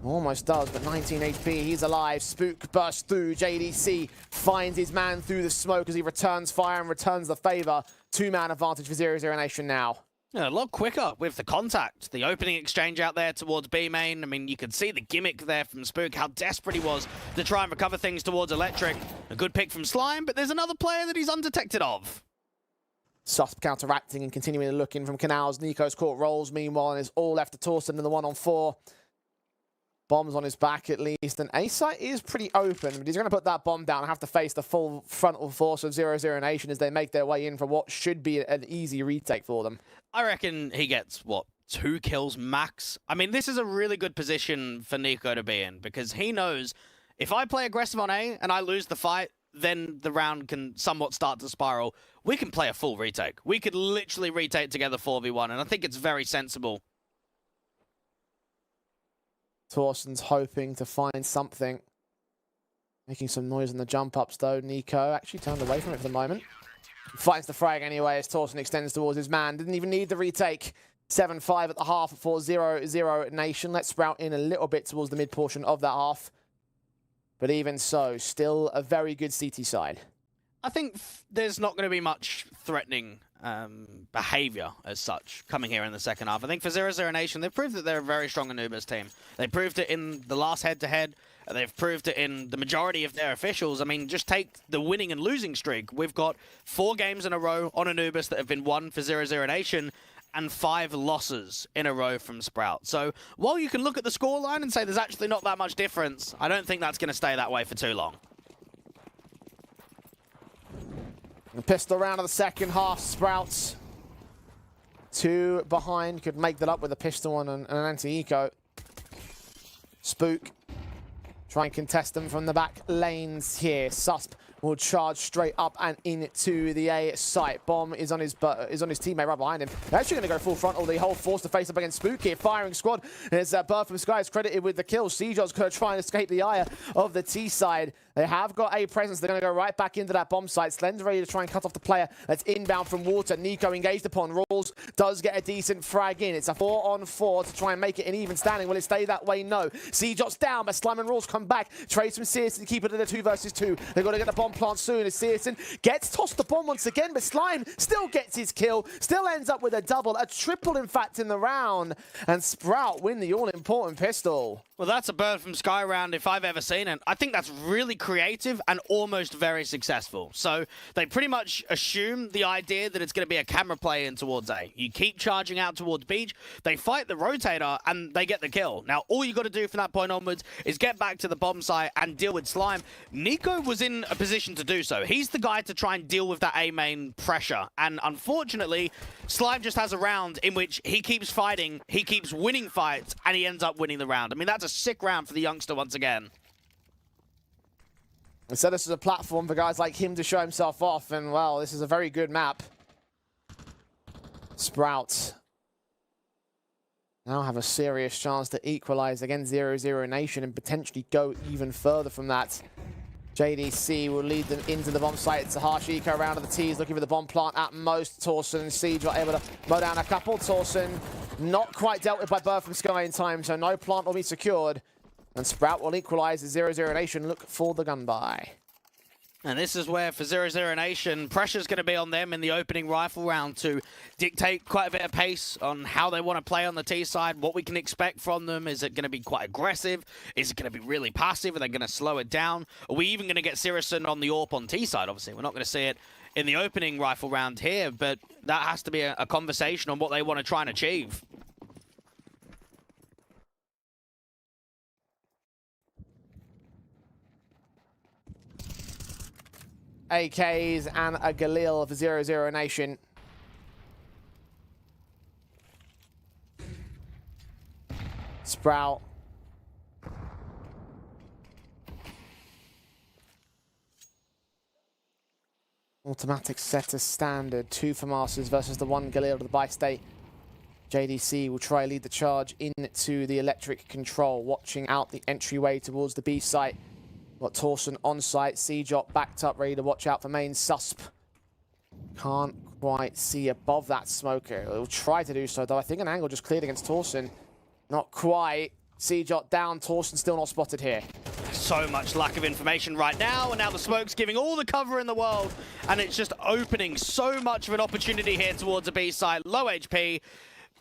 Almost does, but 19 HP, he's alive. Spook bursts through. JDC finds his man through the smoke as he returns fire and returns the favor. 2-man advantage for 0-0 Nation now. Yeah, a lot quicker with the contact. The opening exchange out there towards B main. I mean, you could see the gimmick there from Spook, how desperate he was to try and recover things towards Electric. A good pick from Slime, but there's another player that he's undetected of. Susp counteracting and continuing to look in from Canals. Nico's caught rolls, meanwhile, and it's all left to Torsen in the 1-on-4. Bombs on his back, at least. And A-site is pretty open, but he's going to put that bomb down and have to face the full frontal force of 0-0 Nation as they make their way in for what should be an easy retake for them. I reckon he gets, what, 2 kills max? I mean, this is a really good position for Nico to be in because he knows if I play aggressive on A and I lose the fight, then the round can somewhat start to spiral. We can play a full retake. We could literally retake together 4v1, and I think it's very sensible. Torsen's hoping to find something. Making some noise in the jump-ups, though. Nico actually turned away from it for the moment. Finds the frag anyway as Torsen extends towards his man. Didn't even need the retake. 7-5 at the half for 0-0 Nation. Let's Sprout in a little bit towards the mid-portion of that half. But even so, still a very good CT side. I think there's not going to be much threatening behavior as such coming here in the second half. I think for 0-0 Nation, they've proved that they're a very strong Anubis team. They proved it in the last head-to-head. They've proved it in the majority of their officials. I mean, just take the winning and losing streak. We've got 4 games in a row on Anubis that have been won for 0-0 Nation and 5 losses in a row from Sprout. So while you can look at the scoreline and say there's actually not that much difference, I don't think that's going to stay that way for too long. The pistol round of the second half, Sprouts. 2 behind, could make that up with a pistol and an anti-eco. Spook. Try and contest them from the back lanes here. Susp will charge straight up and into the A site. Bomb is on his teammate right behind him. They're actually going to go full frontal. The whole force to face up against Spook here. Firing squad. As Bird from Sky is credited with the kill. Seajo's going to try and escape the ire of the T side. They have got a presence. They're going to go right back into that bomb site. Slen's ready to try and cut off the player that's inbound from water. Nico engaged upon. Rawls does get a decent frag in. It's a 4-on-4 to try and make it an even standing. Will it stay that way? No. Seajo's down, but Slime and Rawls come back. Trades from Searson to keep it at a 2 versus 2. They've got to get the bomb plant soon as Searson gets tossed the bomb once again, but Slime still gets his kill. Still ends up with a double, a triple in fact in the round. And Sprout win the all-important pistol. Well, that's a bird from Sky round if I've ever seen it. I think that's really creative and almost very successful. So they pretty much assume the idea that it's going to be a camera play in towards A. You keep charging out towards Beach, they fight the rotator, and they get the kill. Now, all you got to do from that point onwards is get back to the bomb site and deal with Slime. Nico was in a position to do so. He's the guy to try and deal with that A main pressure. And unfortunately, Slime just has a round in which he keeps fighting, he keeps winning fights, and he ends up winning the round. I mean, that's a sick round for the youngster once again. So this is a platform for guys like him to show himself off, and well, this is a very good map. Sprout now have a serious chance to equalize against 0-0 Nation and potentially go even further from that. JDC will lead them into the bomb site. It's a harsh eco round of the T's, looking for the bomb plant at most. Torsen and Siege are able to mow down a couple. Torsen not quite dealt with by Bird from Sky in time, so no plant will be secured. And Sprout will equalize as 0-0 Nation look for the gun buy. And this is where, for 0-0 Nation, pressure's going to be on them in the opening rifle round to dictate quite a bit of pace on how they want to play on the T side, what we can expect from them. Is it going to be quite aggressive? Is it going to be really passive? Are they going to slow it down? Are we even going to get Sirison on the AWP on T side? Obviously, we're not going to see it in the opening rifle round here, but that has to be a conversation on what they want to try and achieve. AKs and a Galil for 0-0 Nation. Sprout. Automatic set as standard. 2 for Masters versus the 1 Galil to the by-state. JDC will try lead the charge into the electric control, watching out the entryway towards the B site. Got Torsen on site, Seajot backed up, ready to watch out for main susp. Can't quite see above that smoker. He'll try to do so, though. I think an angle just cleared against Torsen. Not quite. Seajot down, Torsen still not spotted here. So much lack of information right now, and now the smoke's giving all the cover in the world, and it's just opening so much of an opportunity here towards a B site. Low HP.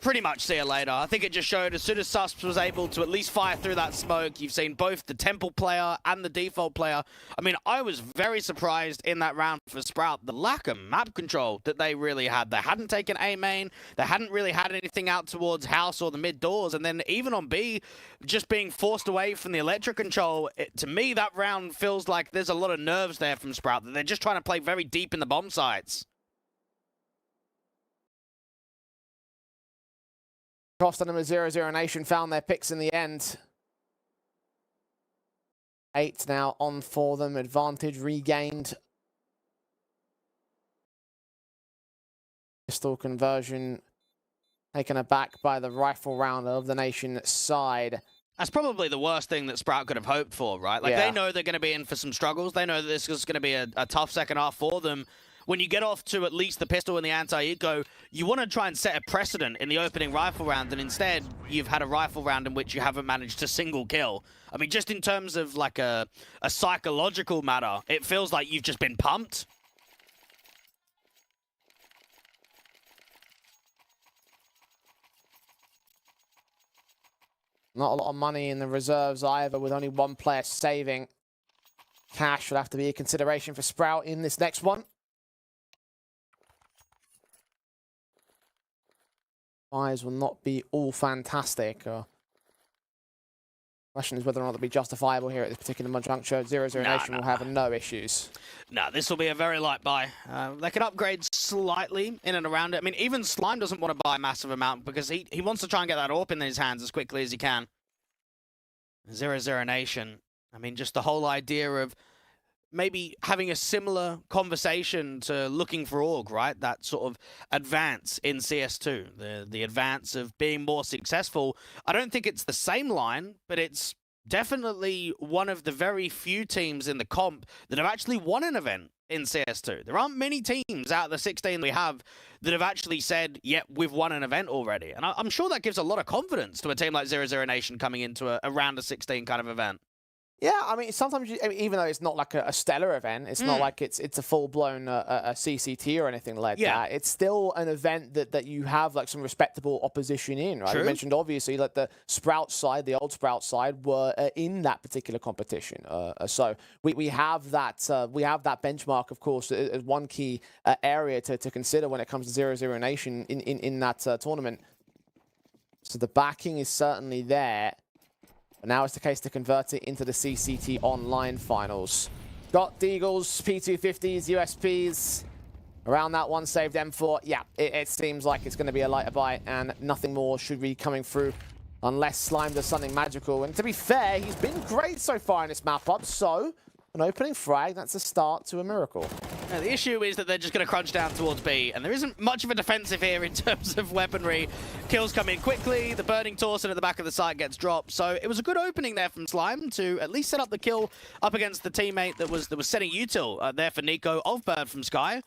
Pretty much see you later. I think it just showed as soon as Susps was able to at least fire through that smoke, you've seen both the Temple player and the default player. I mean, I was very surprised in that round for Sprout, the lack of map control that they really had. They hadn't taken A main, they hadn't really had anything out towards house or the mid doors, and then even on B, just being forced away from the electric control, to me that round feels like there's a lot of nerves there from Sprout, that they're just trying to play very deep in the bomb sites. Cost on them as 0-0 Nation found their picks in the end. 8 now on for them. Advantage regained. Pistol conversion taken aback by the rifle round of the Nation side. That's probably the worst thing that Sprout could have hoped for, right? Like, they know they're going to be in for some struggles. They know that this is going to be a tough second half for them. When you get off to at least the pistol and the anti-eco, you want to try and set a precedent in the opening rifle round, and instead you've had a rifle round in which you haven't managed to single kill. I mean, just in terms of like a psychological matter, it feels like you've just been pumped. Not a lot of money in the reserves either, with only 1 player saving. Cash will have to be a consideration for Sprout in this next one. Buys will not be all fantastic. Question is whether or not they'll be justifiable here at this particular juncture. 0-0 Nation will have no issues. No, this will be a very light buy. They can upgrade slightly in and around it. I mean, even Slime doesn't want to buy a massive amount because he wants to try and get that AWP in his hands as quickly as he can. 0-0 Nation. I mean, just the whole idea of maybe having a similar conversation to looking for AUG, right? That sort of advance in CS2, the advance of being more successful. I don't think it's the same line, but it's definitely one of the very few teams in the comp that have actually won an event in CS2. There aren't many teams out of the 16 we have that have actually said, yep, we've won an event already. And I'm sure that gives a lot of confidence to a team like 0-0 Nation coming into a round of 16 kind of event. Yeah, I mean, sometimes even though it's not like a stellar event, it's not like it's a full-blown a CCT or anything like that. It's still an event that you have like some respectable opposition in, right? You mentioned obviously like the Sprout side, the old Sprout side, were in that particular competition. So we have that benchmark, of course, as one key area to consider when it comes to 0-0 Nation in that tournament. So the backing is certainly there. But now it's the case to convert it into the CCT Online finals. Got Deagles, P250s, USPs. Around that one saved M4. Yeah, it seems like it's going to be a lighter bite, and nothing more should be coming through unless Slime does something magical. And to be fair, he's been great so far in this map up, so an opening frag, that's a start to a miracle. Now, the issue is that they're just going to crunch down towards B, and there isn't much of a defensive here in terms of weaponry. Kills come in quickly, the burning Torsen at the back of the site gets dropped, so it was a good opening there from Slime to at least set up the kill up against the teammate that was setting util there for Nico of Bird from Sky.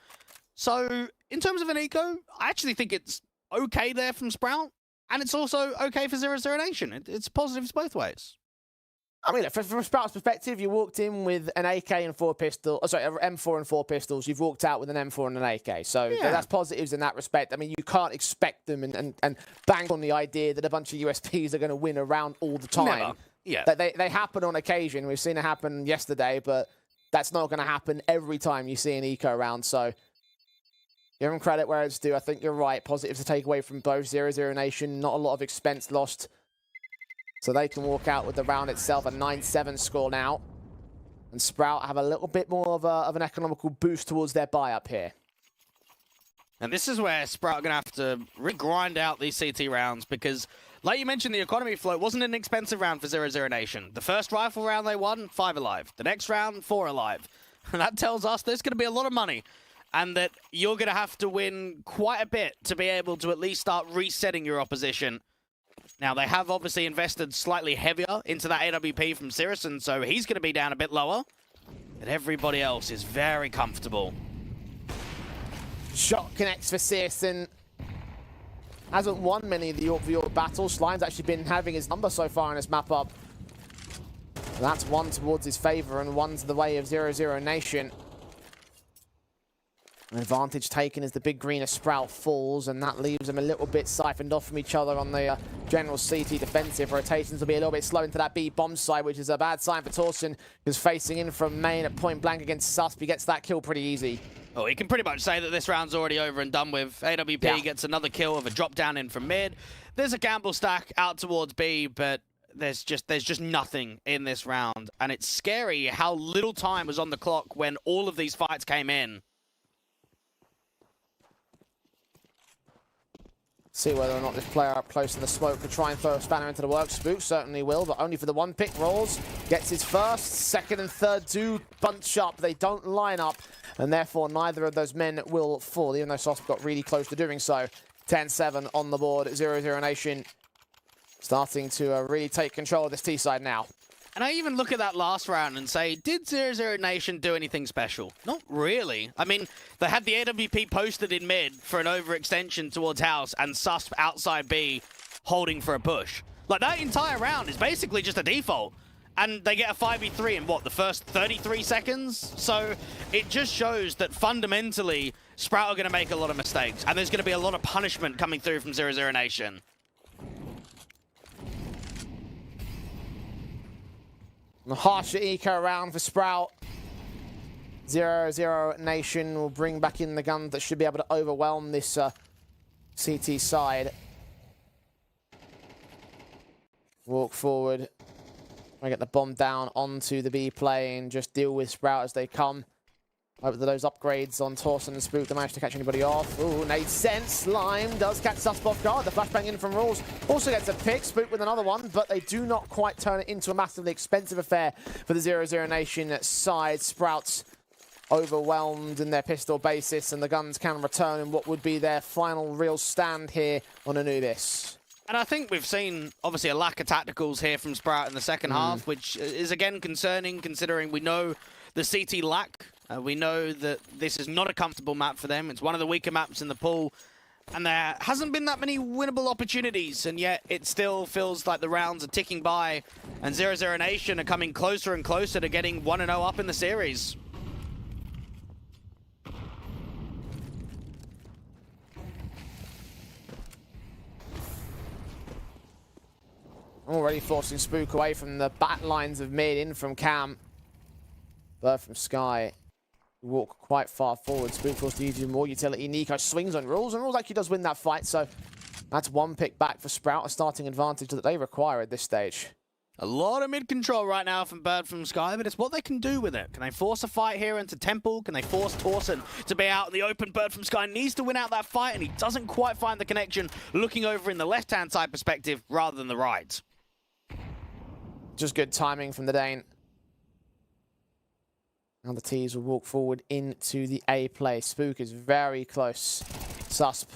So, in terms of an eco, I actually think it's okay there from Sprout, and it's also okay for 0-0 Nation. It's positives both ways. I mean, from Sprout's perspective, you walked in with an AK and 4 pistols. Oh, sorry, M4 and 4 pistols. You've walked out with an M4 and an AK. So that's positives in that respect. I mean, you can't expect them and bank on the idea that a bunch of USPs are going to win around all the time. Never. Yeah. They happen on occasion. We've seen it happen yesterday, but that's not going to happen every time you see an eco around. So give them credit where it's due. I think you're right. Positives to take away from both 0-0 Nation. Not a lot of expense lost. So they can walk out with the round itself, a 9-7 score now. And Sprout have a little bit more of an economical boost towards their buy up here. And this is where Sprout are going to have to grind out these CT rounds because, like you mentioned, the economy float wasn't an expensive round for 0-0 Nation. The first rifle round they won, 5 alive. The next round, 4 alive. And that tells us there's going to be a lot of money and that you're going to have to win quite a bit to be able to at least start resetting your opposition. Now, they have obviously invested slightly heavier into that AWP from Sirison, so he's going to be down a bit lower. But everybody else is very comfortable. Shot connects for Sirison. Hasn't won many of the York battles. Slime's actually been having his number so far in this map up. That's one towards his favor and one to the way of 0-0 Nation. An advantage taken as the big greener Sprout falls, and that leaves them a little bit siphoned off from each other on the general CT defensive. Rotations will be a little bit slow into that B bomb side, which is a bad sign for Torsen, who's facing in from main at point blank against Susp. He gets that kill pretty easy. Oh, he can pretty much say that this round's already over and done with. AWP gets another kill of a drop down in from mid. There's a gamble stack out towards B, but there's just nothing in this round. And it's scary how little time was on the clock when all of these fights came in. See whether or not this player up close in the smoke could try and throw a spanner into the works. Spook certainly will, but only for the one pick. Rolls, gets his first, second and third do bunch up. They don't line up, and therefore neither of those men will fall, even though Sosp got really close to doing so. 10-7 on the board, 0-0 Nation starting to really take control of this T side now. And I even look at that last round and say, did 0-0 Nation do anything special? Not really. I mean, they had the AWP posted in mid for an overextension towards house and Susp outside B holding for a push. Like, that entire round is basically just a default. And they get a 5v3 in, what, the first 33 seconds? So it just shows that fundamentally, Sprout are going to make a lot of mistakes. And there's going to be a lot of punishment coming through from 0-0 Nation. A harsher eco round for Sprout. 0-0 Nation will bring back in the gun that should be able to overwhelm this CT side. Walk forward. I get the bomb down onto the B plane. Just deal with Sprout as they come. Hope that those upgrades on Torsen and Spook don't manage to catch anybody off. Ooh, made sense. Slime does catch Susp off guard. The flashbang in from Rules also gets a pick. Spook with another one, but they do not quite turn it into a massively expensive affair for the 0-0 Nation side. Sprouts overwhelmed in their pistol basis, and the guns can return in what would be their final real stand here on Anubis. And I think we've seen, obviously, a lack of tacticals here from Sprout in the second half, which is, again, concerning, considering we know the CT lack. We know that this is not a comfortable map for them. It's one of the weaker maps in the pool. And there hasn't been that many winnable opportunities, and yet it still feels like the rounds are ticking by, and 0-0 Nation are coming closer and closer to getting 1-0 up in the series. Already forcing Spook away from the back lines of mid, in from Cam. Bird from Sky. Walk quite far forward. Spook forced to use more utility. Nico swings on Rules, and Rules actually does win that fight, so that's one pick back for Sprout, a starting advantage that they require at this stage. A lot of mid control right now from Bird from Sky, but it's what they can do with it. Can they force a fight here into Temple? Can they force Torsen to be out in the open? Bird from Sky needs to win out that fight, and he doesn't quite find the connection, looking over in the left-hand side perspective rather than the right. Just good timing from the Dane. Now the T's will walk forward into the A play. Spook is very close. Susp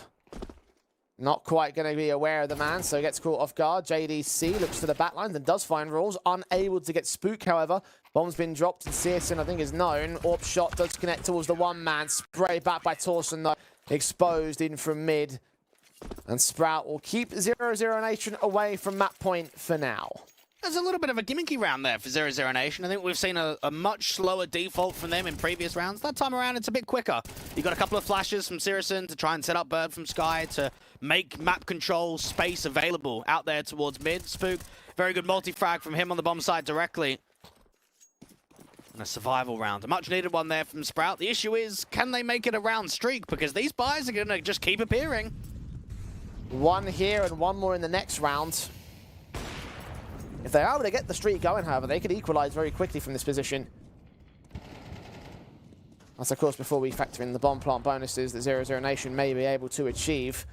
not quite going to be aware of the man, so gets caught off guard. JDC looks to the backlines and does find Rules. Unable to get Spook, however. Bomb's been dropped, and Searson, I think, is known. Orb shot does connect towards the one man. Spray back by Torsen, though. Exposed in from mid. And Sprout will keep 0-0 Nation away from map point for now. There's a little bit of a gimmicky round there for 0-0 Nation. I think we've seen a much slower default from them in previous rounds. That time around, it's a bit quicker. You got a couple of flashes from Searson to try and set up Bird from Sky to make map control space available out there towards mid. Spook, very good multi-frag from him on the bomb side directly. And a survival round. A much needed one there from Sprout. The issue is, can they make it a round streak? Because these buys are going to just keep appearing. One here and one more in the next round. If they're able to get the streak going, however, they could equalize very quickly from this position. That's, of course, before we factor in the bomb plant bonuses that 0-0 Nation may be able to achieve.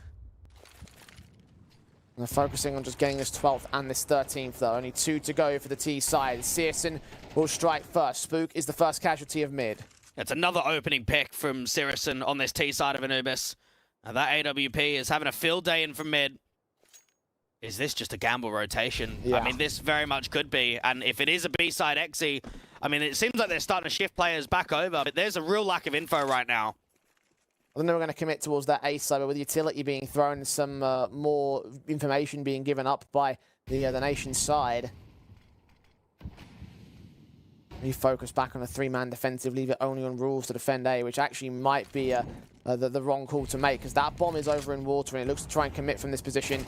And they're focusing on just getting this 12th and this 13th, though. Only 2 to go for the T side. Searson will strike first. Spook is the first casualty of mid. It's another opening pick from Searson on this T side of Anubis. And that AWP is having a field day in from mid. Is this just a gamble rotation? Yeah. I mean, this very much could be. And if it is a B-side Exy, I mean, it seems like they're starting to shift players back over, but there's a real lack of info right now. I don't know we're going to commit towards that A side, but with utility being thrown, some more information being given up by the Nation side. Refocus back on a 3-man defensive, leave it only on Rules to defend A, which actually might be the wrong call to make, because that bomb is over in water, and it looks to try and commit from this position.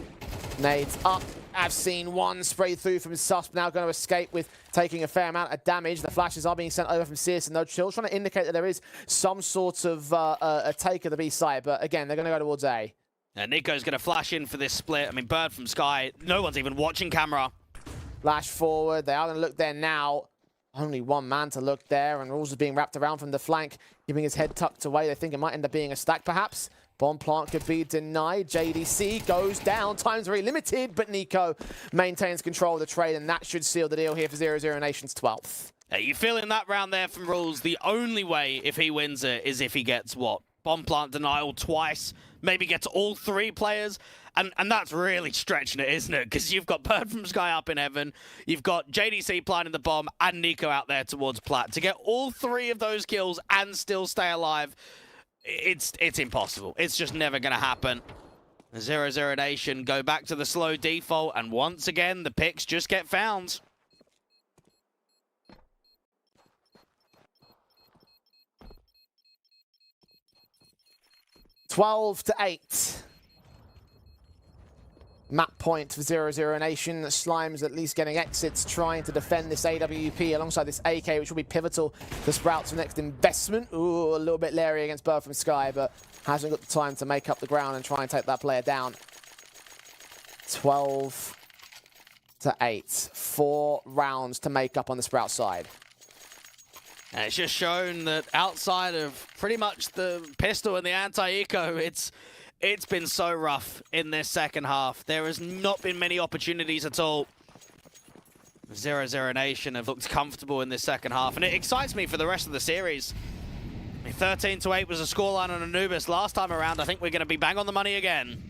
Nades up. I've seen one spray through from Susp, now going to escape with taking a fair amount of damage. The flashes are being sent over from Searson, though. Chill's trying to indicate that there is some sort of a take of the B side, but again, they're going to go towards A. And Nico's going to flash in for this split. I mean, Bird from Sky, no one's even watching camera. Flash forward. They are going to look there now. Only one man to look there, and Rules is being wrapped around from the flank, keeping his head tucked away. They think it might end up being a stack, perhaps. Bomb plant could be denied. JDC goes down. Time's very limited, but Nico maintains control of the trade, and that should seal the deal here for 0-0 Nation's 12th. Hey, you feeling that round there from Rules? The only way if he wins it is if he gets what? Bomb plant denial twice, maybe gets all 3 players. And that's really stretching it, isn't it? Because you've got Bird from Sky up in heaven, you've got JDC planting the bomb, and Nico out there towards Plat. To get all 3 of those kills and still stay alive, it's impossible. It's just never going to happen. 0-0 Nation go back to the slow default, and once again, the picks just get found. (12-8). Map point for 0-0 Nation. Slime's at least getting exits, trying to defend this AWP alongside this AK, which will be pivotal to Sprout's next investment. Ooh, a little bit leery against Bird from Sky, but hasn't got the time to make up the ground and try and take that player down. 12-8. 4 rounds to make up on the Sprout side. And it's just shown that outside of pretty much the pistol and the anti-eco, it's been so rough in this second half. There has not been many opportunities at all. 0-0 Nation have looked comfortable in this second half, and it excites me for the rest of the series. I mean, 13-8 was a scoreline on Anubis last time around. I think we're going to be bang on the money again.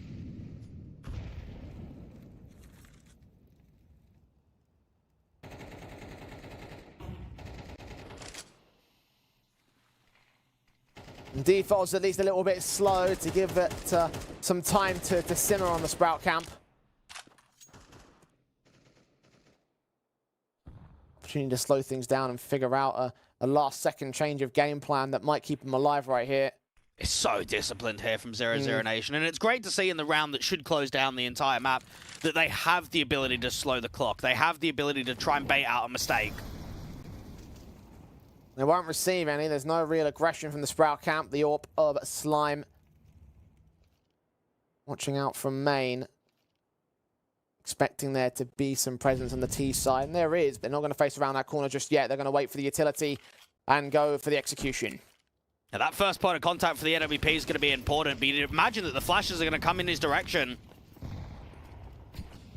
Default's at least a little bit slow to give it some time to simmer on the Sprout camp. Opportunity to slow things down and figure out a last-second change of game plan that might keep them alive right here. It's so disciplined here from 0-0 Nation, and it's great to see in the round that should close down the entire map that they have the ability to slow the clock. They have the ability to try and bait out a mistake. They won't receive any. There's no real aggression from the Sprout camp. The AWP of Slime watching out from main. Expecting there to be some presence on the T side, and there is. They're not going to face around that corner just yet. They're going to wait for the utility and go for the execution. Now that first point of contact for the AWP is going to be important, but you'd imagine that the flashes are going to come in his direction.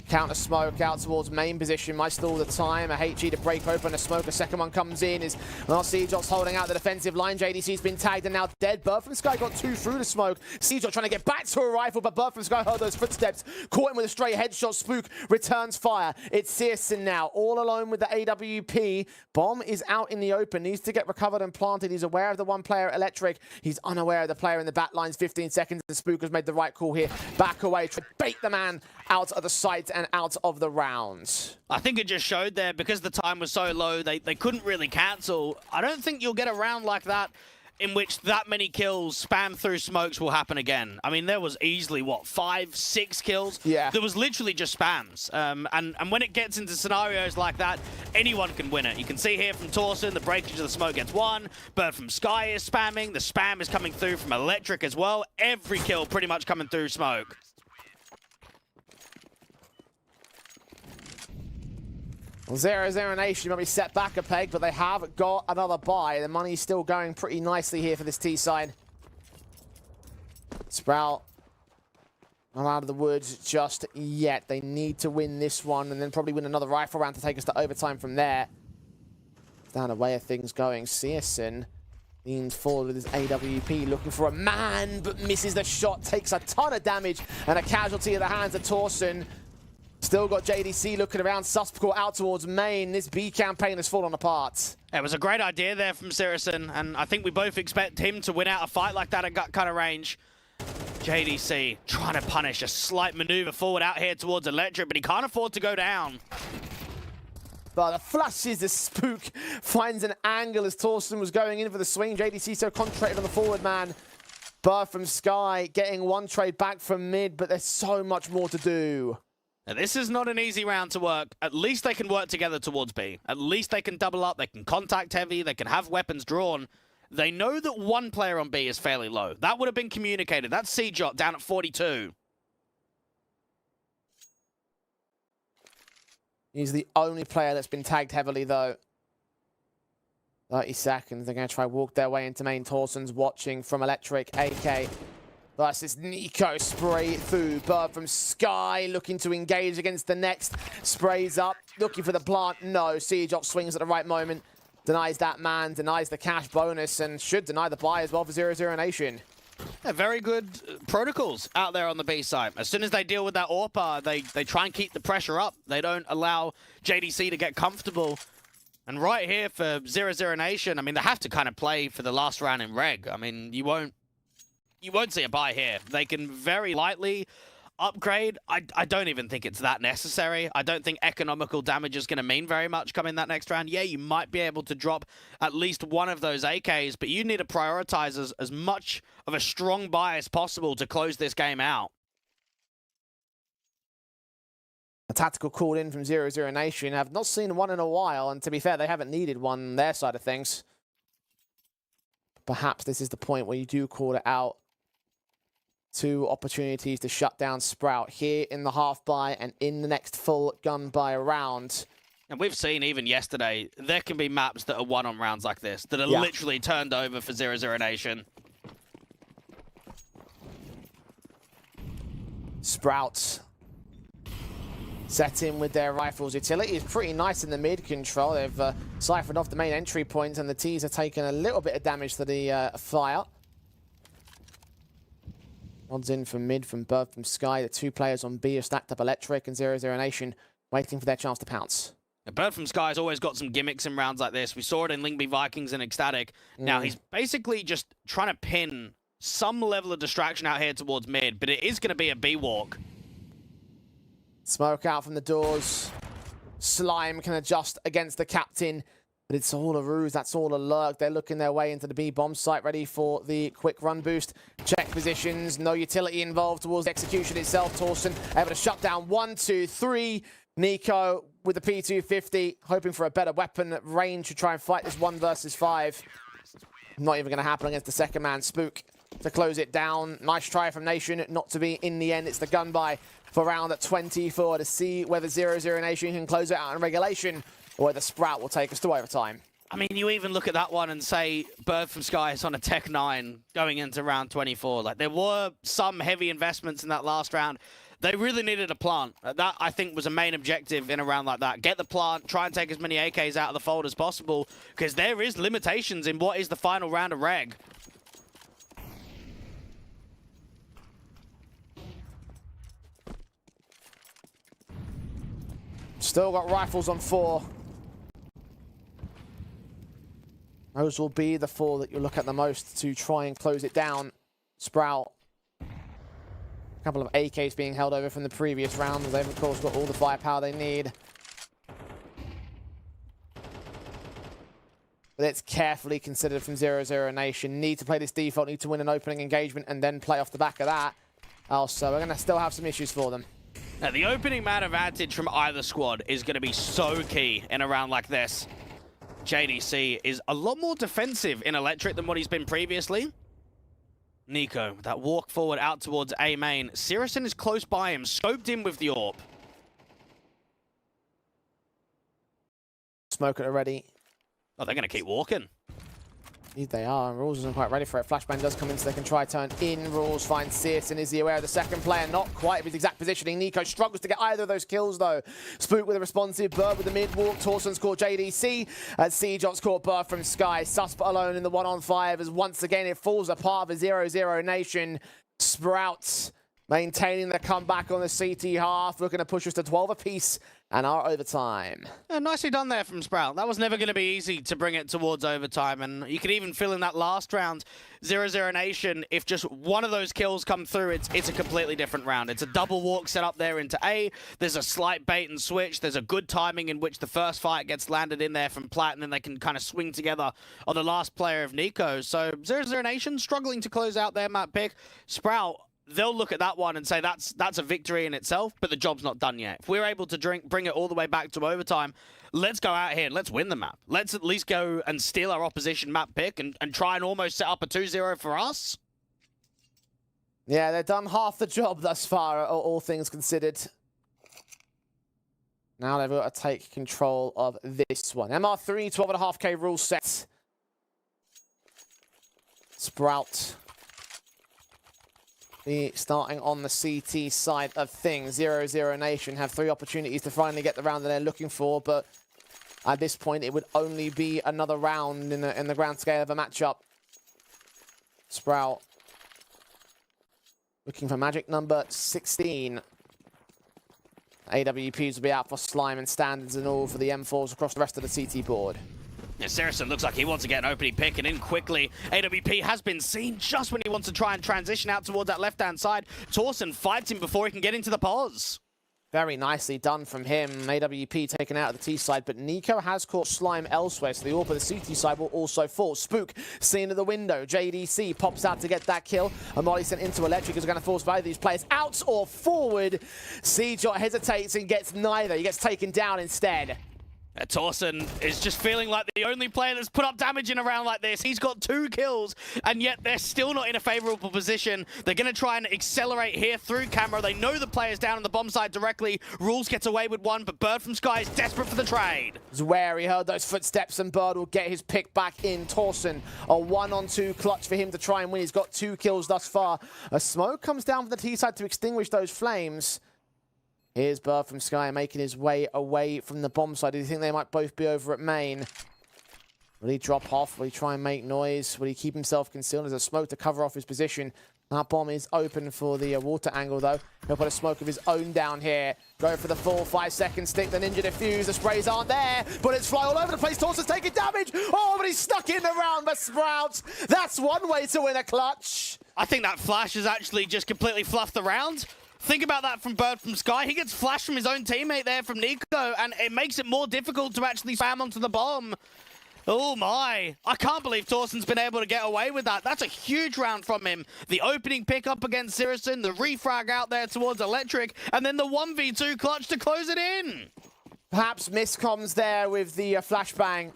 Counter smoke out towards main position. Might stall the time. A HE to break open. A smoke. A second one comes in. Is CJot's holding out the defensive line. JDC's been tagged and now dead. Bird from Sky got 2 through the smoke. CJot trying to get back to a rifle, but Bird from Sky heard those footsteps. Caught him with a straight headshot. Spook returns fire. It's Searson now, all alone with the AWP. Bomb is out in the open. Needs to get recovered and planted. He's aware of the one player Electric. He's unaware of the player in the back lines. 15 seconds. And Spook has made the right call here. Back away. Try to bait the man out of the sight and out of the round. I think it just showed there, because the time was so low, they couldn't really cancel. I don't think you'll get a round like that in which that many kills spam through smokes will happen again. I mean, there was easily, what, 5, 6 kills? Yeah. There was literally just spams. And when it gets into scenarios like that, anyone can win it. You can see here from Torsen, the breakage of the smoke gets 1. Bird from Sky is spamming. The spam is coming through from Electric as well. Every kill pretty much coming through smoke. Well, 0-0 Nation might be set back a peg, but they have got another buy. The money's still going pretty nicely here for this T side. Sprout not out of the woods just yet. They need to win this one and then probably win another rifle round to take us to overtime from there. Down the way of things going. Searson leans forward with his AWP, looking for a man, but misses the shot. Takes a ton of damage and a casualty at the hands of Torsen. Still got JDC looking around. Subscore out towards main. This B campaign has fallen apart. It was a great idea there from Searson, and I think we both expect him to win out a fight like that at gut kind of range. JDC trying to punish a slight maneuver forward out here towards Electric, but he can't afford to go down. But the flashes, the Spook finds an angle as Torsen was going in for the swing. JDC so concentrated on the forward man. Bird from Sky getting one trade back from mid, but there's so much more to do. Now, this is not an easy round to work. At least they can work together towards B. At least they can double up, they can contact heavy, they can have weapons drawn. They know that one player on B is fairly low. That would have been communicated. That's CJot down at 42. He's the only player that's been tagged heavily, though. 30 seconds. They're going to try walk their way into main. Torsen's watching from Electric. AK versus Nico. Spray through. Bird from Sky looking to engage against the next. Sprays up. Looking for the plant. No. CJot swings at the right moment. Denies that man. Denies the cash bonus. And should deny the buy as well for 0-0 Nation. Yeah, very good protocols out there on the B side. As soon as they deal with that AWP, they try and keep the pressure up. They don't allow JDC to get comfortable. And right here for 0-0 Nation, I mean, they have to kind of play for the last round in reg. I mean, you won't see a buy here. They can very lightly upgrade. I don't even think it's that necessary. I don't think economical damage is going to mean very much coming that next round. Yeah, you might be able to drop at least one of those AKs, but you need to prioritize as much of a strong buy as possible to close this game out. A tactical call in from 0-0 Nation. I've not seen one in a while, and to be fair, they haven't needed one on their side of things. Perhaps this is the point where you do call it out. 2 opportunities to shut down Sprout here in the half buy and in the next full gun buy round. And we've seen even yesterday, there can be maps that are won on rounds like this, that are literally turned over for 0-0 Nation. Sprout set in with their rifles. Utility is pretty nice in the mid control. They've siphoned off the main entry point, and the T's have taken a little bit of damage to the fire. Odds in from mid from Bird from Sky. The 2 players on B are stacked up Electric, and 0-0 Nation waiting for their chance to pounce. Bird from Sky's always got some gimmicks in rounds like this. We saw it in Lingby Vikings and Ecstatic. Now he's basically just trying to pin some level of distraction out here towards mid, but it is going to be a B-walk. Smoke out from the doors. Slime can adjust against the captain, but it's all a ruse. That's all a lurk. They're looking their way into the B-bomb site, ready for the quick run boost. Check positions. No utility involved towards the execution itself. Torsen able to shut down 1, 2, 3. Nico with the P250, hoping for a better weapon range to try and fight this 1 versus 5. Not even going to happen against the second man. Spook to close it down. Nice try from Nation, not to be in the end. It's the gun buy for round 24 to see whether 0-0 Nation can close it out in regulation or whether Sprout will take us to overtime. I mean, you even look at that one and say Bird from Sky is on a Tech 9 going into round 24. Like, there were some heavy investments in that last round. They really needed a plant. That, I think, was a main objective in a round like that. Get the plant, try and take as many AKs out of the fold as possible, because there is limitations in what is the final round of Reg. Still got rifles on 4. Those will be the 4 that you look at the most to try and close it down. Sprout. A couple of AKs being held over from the previous round. They've, of course, got all the firepower they need. But it's carefully considered from 0-0 Nation. Need to play this default, need to win an opening engagement, and then play off the back of that. Also, we're going to still have some issues for them. Now, the opening man advantage from either squad is going to be so key in a round like this. JDC is a lot more defensive in Electric than what he's been previously. Nico, that walk forward out towards A main. Sirison is close by him, scoped in with the AWP. Smoke it already. Oh, they're going to keep walking. Indeed they are, and Rules isn't quite ready for it. Flashbang does come in so they can try turn in. Rules finds Searson. Is he aware of the second player? Not quite with his exact positioning. Nico struggles to get either of those kills though. Spook with a responsive, Bird with the mid walk. Torsen's caught JDC. As Seajot's caught Bird from Sky. Suspect alone in the 1-on-5 as once again it falls apart of a 0-0 Nation. Sprouts maintaining the comeback on the CT half, looking to push us to 12 apiece and our overtime. Yeah, nicely done there from Sprout. That was never going to be easy to bring it towards overtime, and you could even feel in that last round, 0-0 Nation, if just one of those kills come through, it's a completely different round. It's a double walk set up there into A. There's a slight bait and switch. There's a good timing in which the first fight gets landed in there from Plat, and then they can kind of swing together on the last player of Nico. So 0-0 Nation struggling to close out their map pick. Sprout, they'll look at that one and say that's a victory in itself, but the job's not done yet. If we're able to bring it all the way back to overtime, let's go out here and let's win the map. Let's at least go and steal our opposition map pick and try and almost set up a 2-0 for us. Yeah, they've done half the job thus far, all things considered. Now they've got to take control of this one. MR3, 12.5k rule set. Sprout. Starting on the CT side of things. 0-0 Nation have 3 opportunities to finally get the round that they're looking for, but at this point it would only be another round in the grand scale of a matchup. Sprout looking for magic number 16. AWPs will be out for Slime and Standards and all for the M4s across the rest of the CT board. Yeah, Sirison looks like he wants to get an opening pick and in quickly. AWP has been seen just when he wants to try and transition out towards that left-hand side. Torsen fights him before he can get into the pause. Very nicely done from him. AWP taken out of the T side, but Nico has caught Slime elsewhere, so the AWP of the CT side will also fall. Spook seen at the window. JDC pops out to get that kill. A molly sent into Electric is going to force both of these players out or forward. Seajot hesitates and gets neither. He gets taken down instead. Torsen is just feeling like the only player that's put up damage in a round like this. He's got 2 kills, and yet they're still not in a favorable position. They're going to try and accelerate here through camera. They know the player's down on the bomb side directly. Rules gets away with one, but Bird from Sky is desperate for the trade. He's wary, heard those footsteps, and Bird will get his pick back in. Torsen, a 1-on-2 clutch for him to try and win. He's got 2 kills thus far. A smoke comes down from the T side to extinguish those flames. Here's Bird from Sky making his way away from the bomb side. Do you think they might both be over at main? Will he drop off? Will he try and make noise? Will he keep himself concealed? There's a smoke to cover off his position. That bomb is open for the water angle, though. He'll put a smoke of his own down here. Go for the full 5-second stick. The Ninja defuse. The sprays aren't there. Bullets fly all over the place. Torsen's taking damage. Oh, but he's stuck in the round by Sprout. That's one way to win a clutch. I think that flash has actually just completely fluffed the round. Think about that from Bird from Sky. He gets flashed from his own teammate there from Nico, and it makes it more difficult to actually spam onto the bomb. Oh my. I can't believe Torsen's been able to get away with that. That's a huge round from him. The opening pickup against Sirison, the refrag out there towards Electric, and then the 1v2 clutch to close it in. Perhaps miscoms there with the flashbang.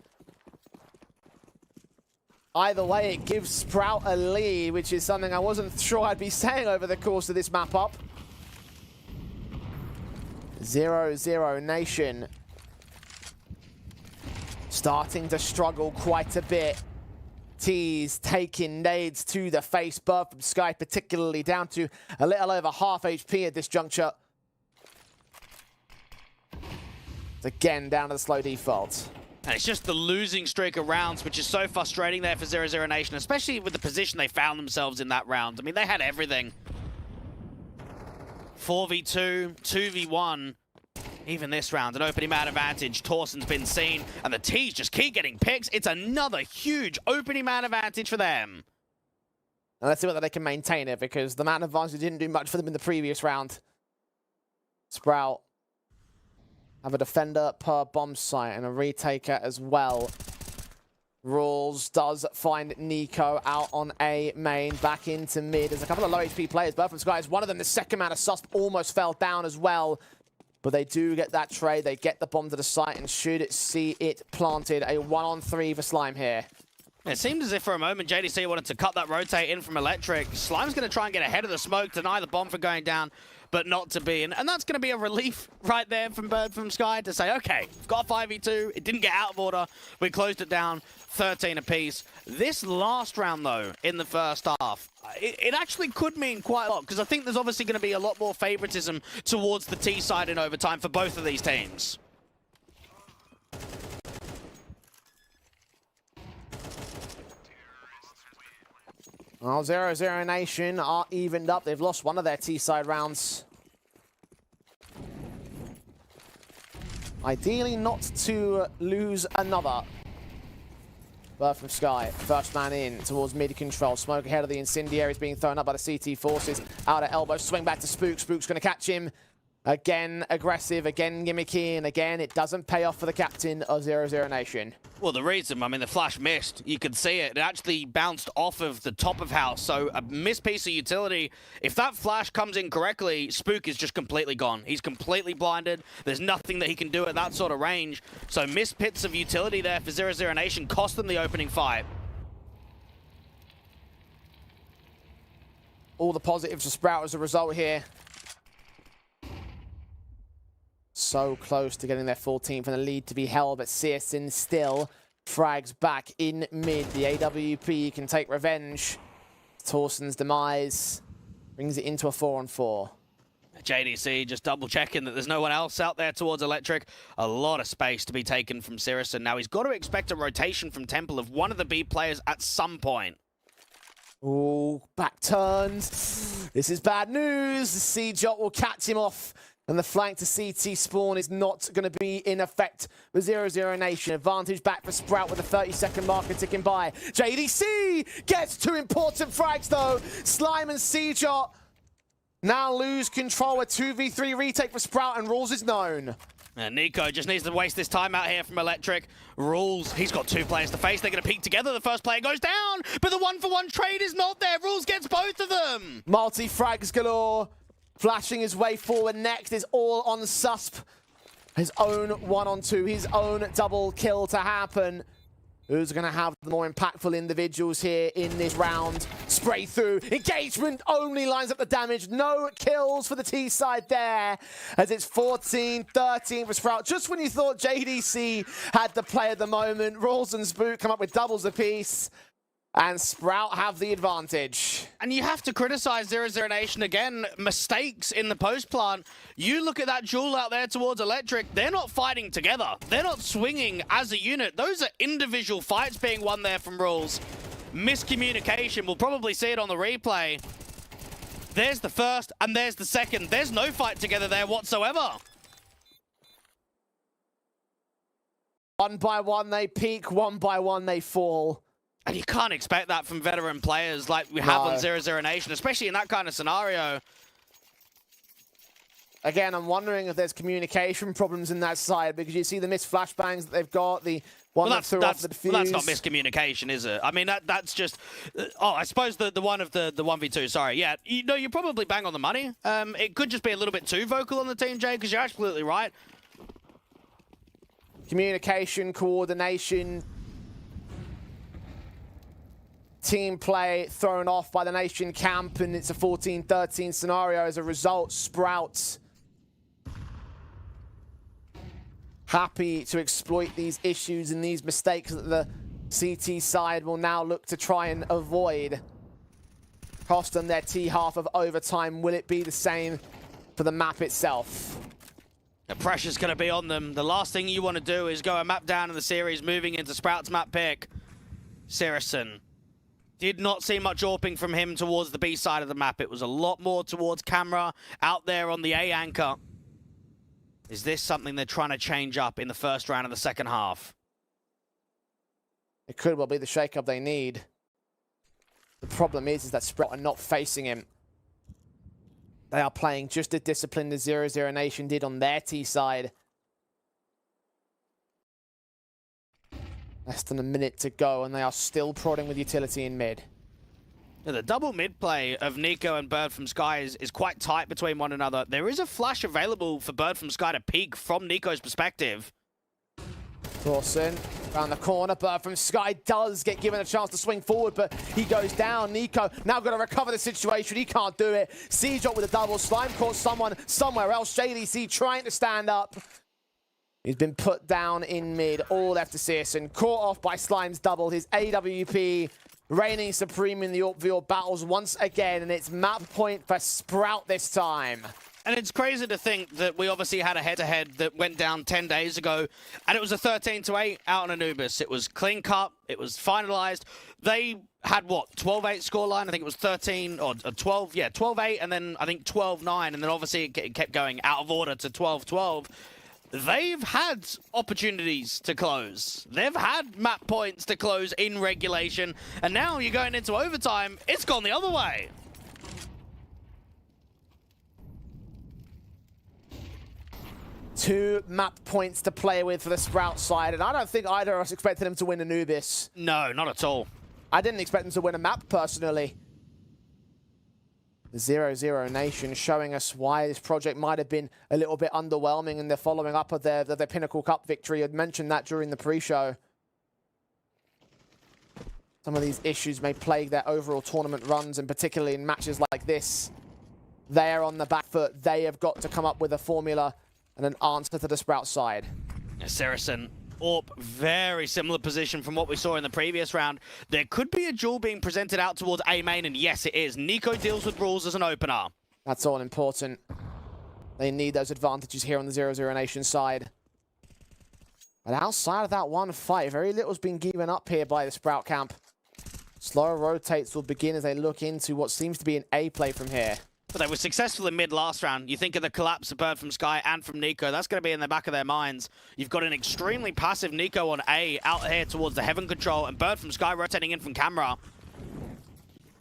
Either way, it gives Sprout a lead, which is something I wasn't sure I'd be saying over the course of this map up. 0-0 Nation. Starting to struggle quite a bit. T's taking nades to the face. Bird from Sky particularly down to a little over half HP at this juncture. It's again down to the slow default. And it's just the losing streak of rounds, which is so frustrating there for 0-0 Nation, especially with the position they found themselves in that round. I mean, they had everything. 4v2, 2v1. Even this round, an opening man advantage. Torsen's been seen, and the T's just keep getting picks. It's another huge opening man advantage for them. And let's see whether they can maintain it, because the man advantage didn't do much for them in the previous round. Sprout have a defender per bomb site and a retaker as well. Rules does find Nico out on A main, back into mid. There's a couple of low HP players. Bird from Sky is one of them. The second man of Susp almost fell down as well. But they do get that trade. They get the bomb to the site and should see it planted. A 1-on-3 for Slime here. It seemed as if for a moment JDC wanted to cut that rotate in from Electric. Slime's going to try and get ahead of the smoke, deny the bomb from going down, but not to be. And that's going to be a relief right there from Bird from Sky to say, okay, we've got a 5v2. It didn't get out of order. We closed it down, 13 apiece. This last round, though, in the first half, it actually could mean quite a lot, because I think there's obviously going to be a lot more favoritism towards the T side in overtime for both of these teams. Well, 0-0 Nation are evened up. They've lost one of their T-side rounds. Ideally not to lose another. Bird from Sky, first man in towards mid control. Smoke ahead of the incendiary is being thrown up by the CT forces. Out at elbow, swing back to Spook. Spook's going to catch him. Again, aggressive, again, gimmicky, and again, it doesn't pay off for the captain of 0-0 Nation. Well, the reason, I mean, the flash missed. You could see it. It actually bounced off of the top of house. So a missed piece of utility. If that flash comes in correctly, Spook is just completely gone. He's completely blinded. There's nothing that he can do at that sort of range. So missed bits of utility there for 0-0 Nation cost them the opening fight. All the positives for Sprout as a result here. So close to getting their 14th and the lead to be held, but Searson still frags back in mid. The AWP can take revenge. Torsen's demise brings it into a 4-on-4. JDC just double checking that there's no one else out there towards Electric. A lot of space to be taken from Sirison. Now he's got to expect a rotation from Temple of one of the B players at some point. Ooh, back turns. This is bad news. The C-Jot will catch him off. And the flank to CT spawn is not going to be in effect with 0-0 Nation. Advantage back for Sprout with a 30-second marker ticking by. JDC gets two important frags, though. Slime and C-Jot now lose control. A 2v3 retake for Sprout, and Rules is known. And Nico just needs to waste this time out here from Electric. Rules, he's got two players to face. They're going to peek together. The first player goes down, but the one-for-one trade is not there. Rules gets both of them. Multi-frags galore. Flashing his way forward next is all on Susp. His own 1-on-2, his own double kill to happen. Who's going to have the more impactful individuals here in this round? Spray through. Engagement only lines up the damage. No kills for the T side there, as it's 14-13 for Sprout. Just when you thought JDC had the play at the moment, Rawls and Spook come up with doubles apiece. And Sprout have the advantage. And you have to criticize 0-0 Nation again. Mistakes in the post plant. You look at that duel out there towards Electric. They're not fighting together. They're not swinging as a unit. Those are individual fights being won there from Rules. Miscommunication. We'll probably see it on the replay. There's the first, and there's the second. There's no fight together there whatsoever. One by one they peak, one by one they fall. And you can't expect that from veteran players like we have on 0-0 Nation, especially in that kind of scenario. Again, I'm wondering if there's communication problems in that side, because you see the missed flashbangs that they've got, the one that threw off the defuse. Well, that's not miscommunication, is it? I mean, that's just... I suppose the one of the 1v2, sorry. Yeah, you're probably bang on the money. It could just be a little bit too vocal on the team, Jay, because you're absolutely right. Communication, coordination, team play thrown off by the Nation camp, and it's a 14-13 scenario as a result. Sprouts happy to exploit these issues and these mistakes that the CT side will now look to try and avoid. Cost them their T half of overtime. Will it be the same for the map itself? The pressure's going to be on them. The last thing you want to do is go a map down in the series, moving into Sprout's map pick. Sirison. Did not see much AWPing from him towards the B side of the map. It was a lot more towards camera out there on the A anchor. Is this something they're trying to change up in the first round of the second half? It could well be the shake-up they need. The problem is that Sprout are not facing him. They are playing just as disciplined as 0-0 Nation did on their T side. Less than a minute to go, and they are still prodding with utility in mid. The double mid play of Nico and Bird from Sky is quite tight between one another. There is a flash available for Bird from Sky to peek from Nico's perspective. Dawson around the corner. Bird from Sky does get given a chance to swing forward, but he goes down. Nico now got to recover the situation. He can't do it. Cjot with a double. Slime caught someone somewhere else. JDC trying to stand up. He's been put down in mid. All left to Searson. Caught off by Slime's double. His AWP reigning supreme in the AWP battles once again, and it's map point for Sprout this time. And it's crazy to think that we obviously had a head-to-head that went down 10 days ago, and it was a 13-8 out on Anubis. It was clean cut. It was finalized. They had, what, 12-8 scoreline? I think it was 13 or 12. Yeah, 12-8, and then I think 12-9, and then obviously it kept going out of order to 12-12. They've had opportunities to close. They've had map points to close in regulation, and now you're going into overtime. It's gone the other way. Two map points to play with for the Sprout side, and I don't think either of us expected them to win Anubis. No, not at all. I didn't expect them to win a map, personally. The 0-0 Nation showing us why this project might have been a little bit underwhelming in the following up of their Pinnacle Cup victory. I'd mentioned that during the pre-show. Some of these issues may plague their overall tournament runs, and particularly in matches like this. They're on the back foot. They have got to come up with a formula and an answer to the Sprout side. Saracen, AWP, very similar position from what we saw in the previous round. There could be a duel being presented out towards A main, and yes, it is. Nico deals with rules as an opener. That's all important. They need those advantages here on the 0-0 Nation side. But outside of that one fight, very little's been given up here by the Sprout camp. Slower rotates will begin as they look into what seems to be an A play from here. But they were successful in mid last round. You think of the collapse of Bird from Sky and from Nico. That's going to be in the back of their minds. You've got an extremely passive Nico on A out here towards the Heaven control, and Bird from Sky rotating in from camera.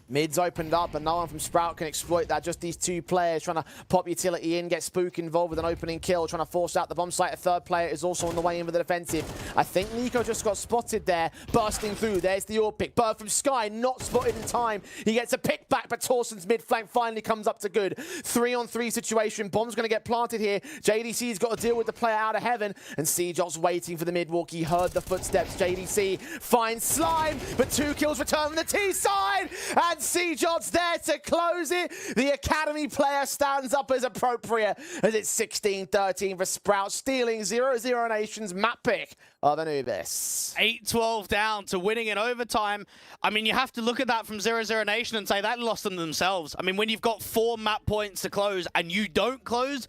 Mid's opened up, and no one from Sprout can exploit that. Just these two players trying to pop utility in, get Spook involved with an opening kill, trying to force out the bomb site. A third player is also on the way in with the defensive. I think Nico just got spotted there, bursting through. There's the AWP pick. Bird from Sky not spotted in time. He gets a pick back, but Torsen's mid flank finally comes up to good. 3-on-3 situation. Bomb's going to get planted here. JDC's got to deal with the player out of Heaven, and Cjot's waiting for the mid walk. He heard the footsteps. JDC finds Slime, but 2 kills return from the T side, and Cjot's there to close it. The Academy player stands up as appropriate as it's 16-13 for Sprout, stealing 0-0 Nation's map pick of Anubis. 8-12 down to winning in overtime. I mean, you have to look at that from 0-0 Nation and say that lost them themselves. I mean, when you've got 4 map points to close and you don't close,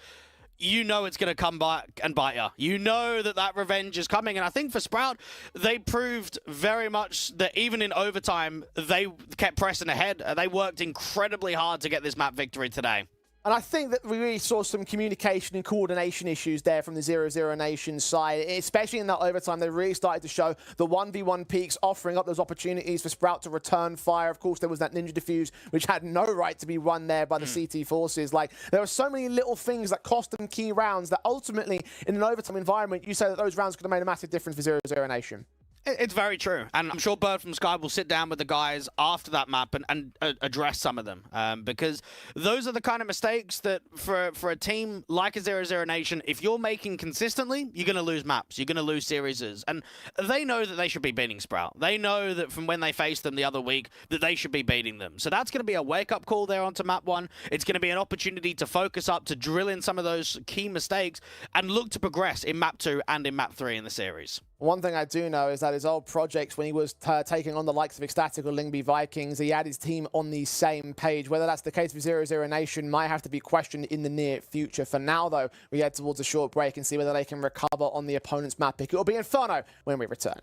you know it's going to come back and bite you. You know that revenge is coming. And I think for Sprout, they proved very much that even in overtime, they kept pressing ahead. They worked incredibly hard to get this map victory today. And I think that we really saw some communication and coordination issues there from the 0-0 Nation side, especially in that overtime. They really started to show the 1v1 peaks, offering up those opportunities for Sprout to return fire. Of course, there was that Ninja Defuse, which had no right to be won there by the CT forces. Like, there were so many little things that cost them key rounds that ultimately, in an overtime environment, you say that those rounds could have made a massive difference for 0-0 Nation. It's very true. And I'm sure Bird from Sky will sit down with the guys after that map and address some of them. Because those are the kind of mistakes that for a team like a 0-0 Nation, if you're making consistently, you're going to lose maps. You're going to lose series. And they know that they should be beating Sprout. They know that from when they faced them the other week that they should be beating them. So that's going to be a wake-up call there onto map 1. It's going to be an opportunity to focus up, to drill in some of those key mistakes and look to progress in map 2 and in map 3 in the series. One thing I do know is that his old projects, when he was taking on the likes of Ecstatic or Lingby Vikings, he had his team on the same page. Whether that's the case for 0-0 Nation might have to be questioned in the near future. For now, though, we head towards a short break and see whether they can recover on the opponent's map pick. It will be Inferno when we return.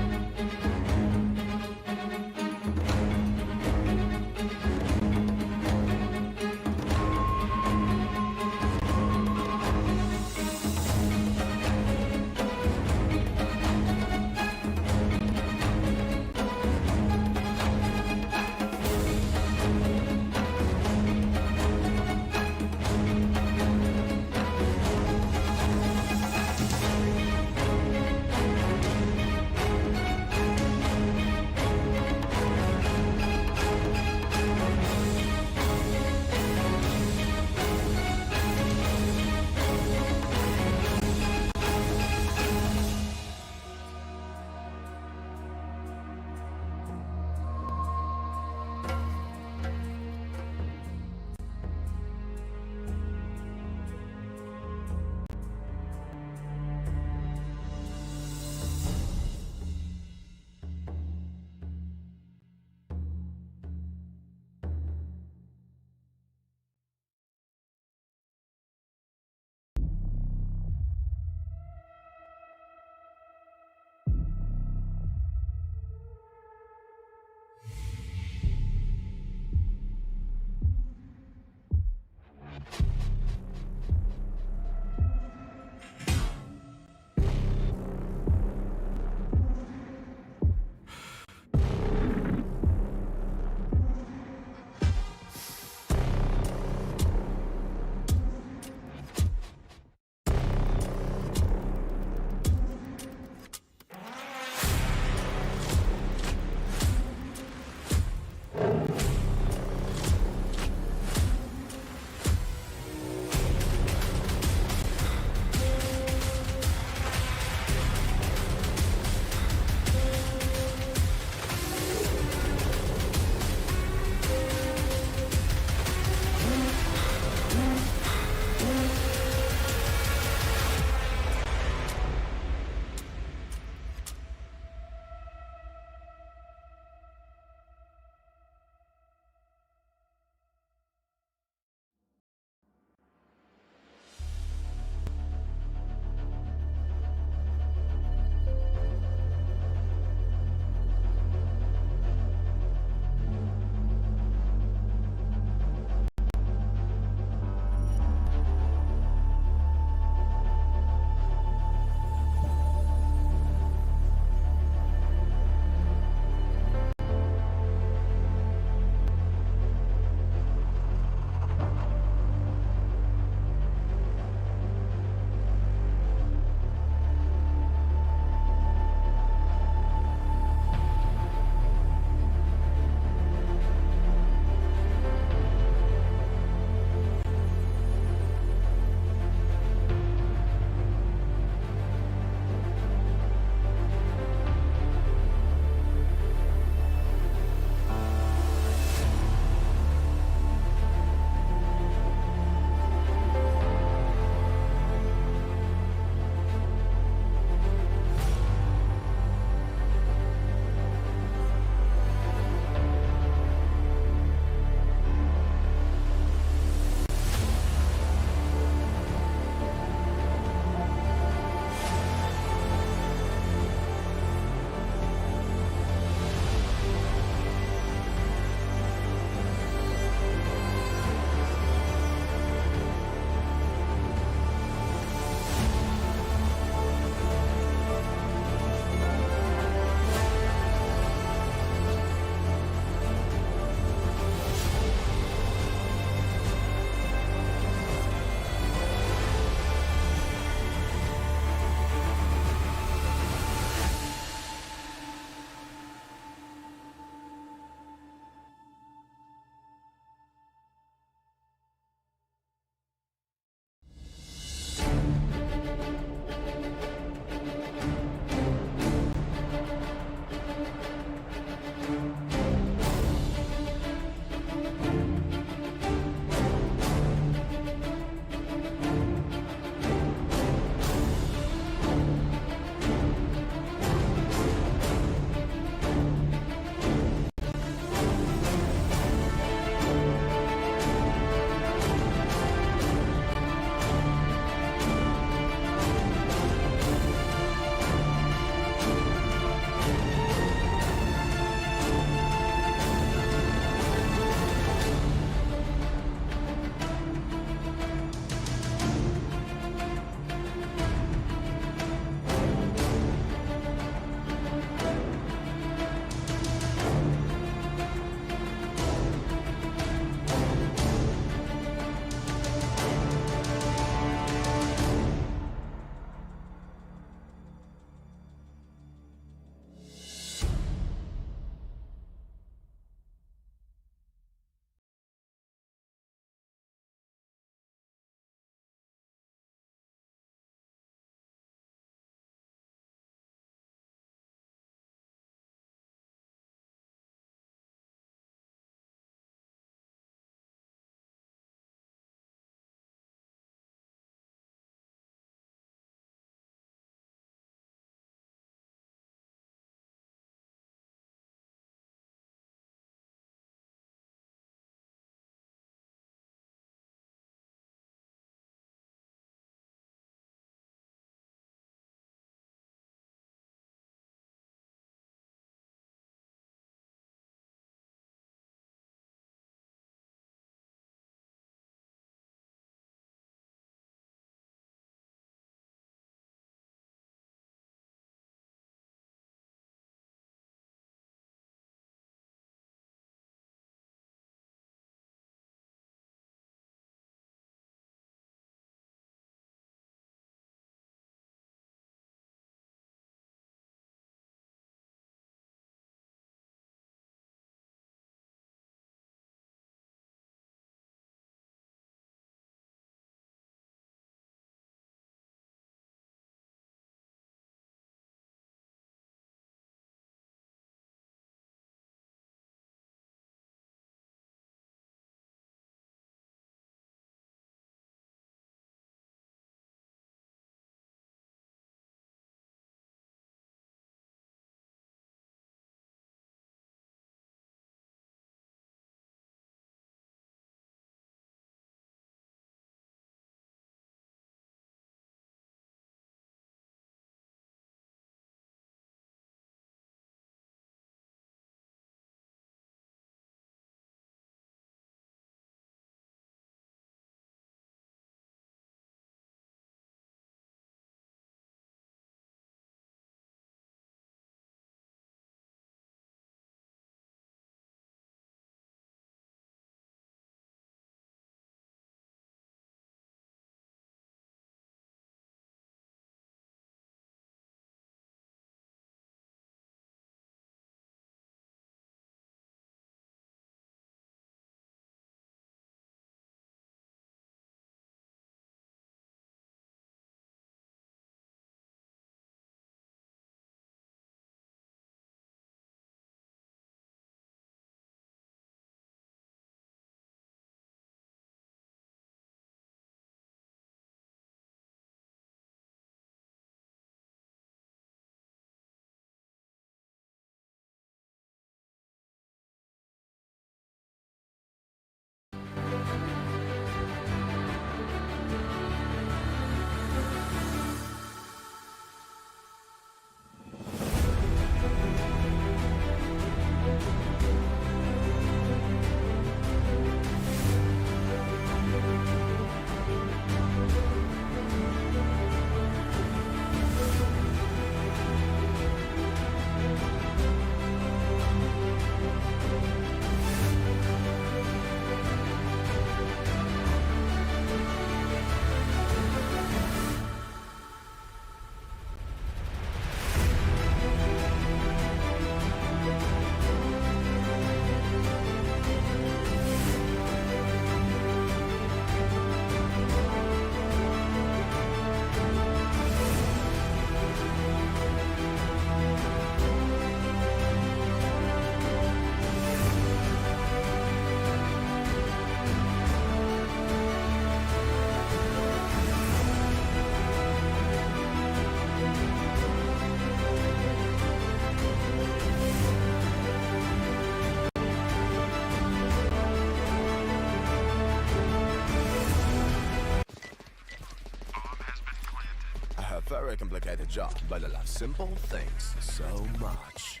very complicated job, but I love simple things so much.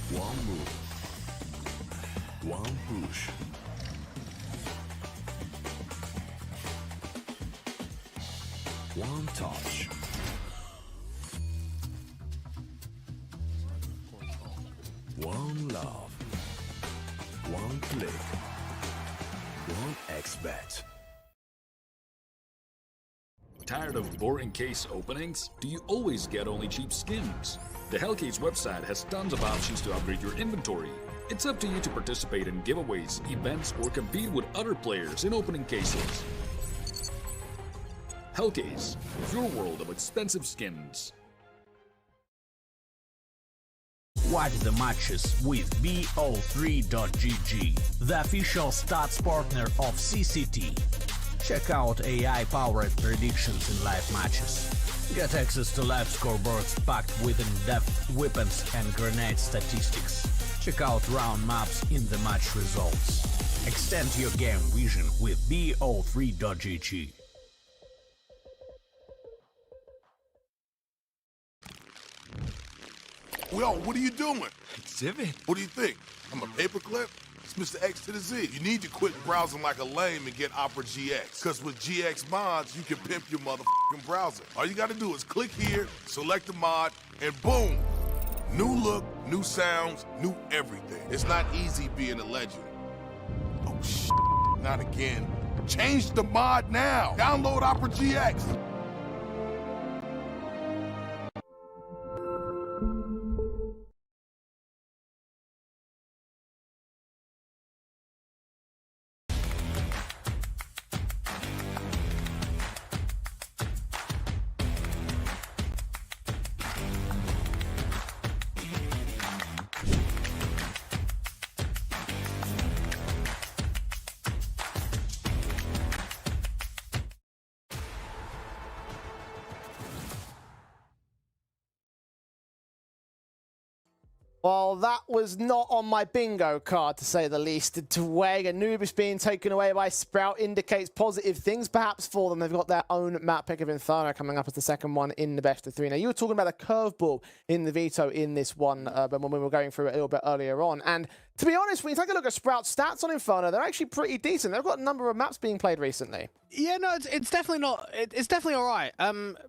One move. One push. One touch. One love. One click. One X-bet. Tired of boring case openings? Do you always get only cheap skins? The Hellcase website has tons of options to upgrade your inventory. It's up to you to participate in giveaways, events, or compete with other players in opening cases. Hellcase, your world of expensive skins. Watch the matches with BO3.GG, the official stats partner of CCT. Check out AI-powered predictions in live matches. Get access to live scoreboards packed with in-depth weapons and grenade statistics. Check out round maps in the match results. Extend your game vision with BO3.GG. Yo, what are you doing? Exhibit. What do you think? I'm a paperclip? It's Mr. X to the Z. You need to quit browsing like a lame and get Opera GX. Because with GX mods, you can pimp your motherfucking browser. All you gotta do is click here, select the mod, and boom! New look, new sounds, new everything. It's not easy being a legend. Oh, shit. Not again. Change the mod now. Download Opera GX. Well, that was not on my bingo card, to say the least. To Way, Anubis being taken away by Sprout indicates positive things, perhaps, for them. They've got their own map pick of Inferno coming up as the second one in the best of three. Now, you were talking about a curveball in the Veto in this one, when we were going through it a little bit earlier on. And to be honest, when you take a look at Sprout's stats on Inferno, they're actually pretty decent. They've got a number of maps being played recently. Yeah, no, it's definitely not. It's definitely all right.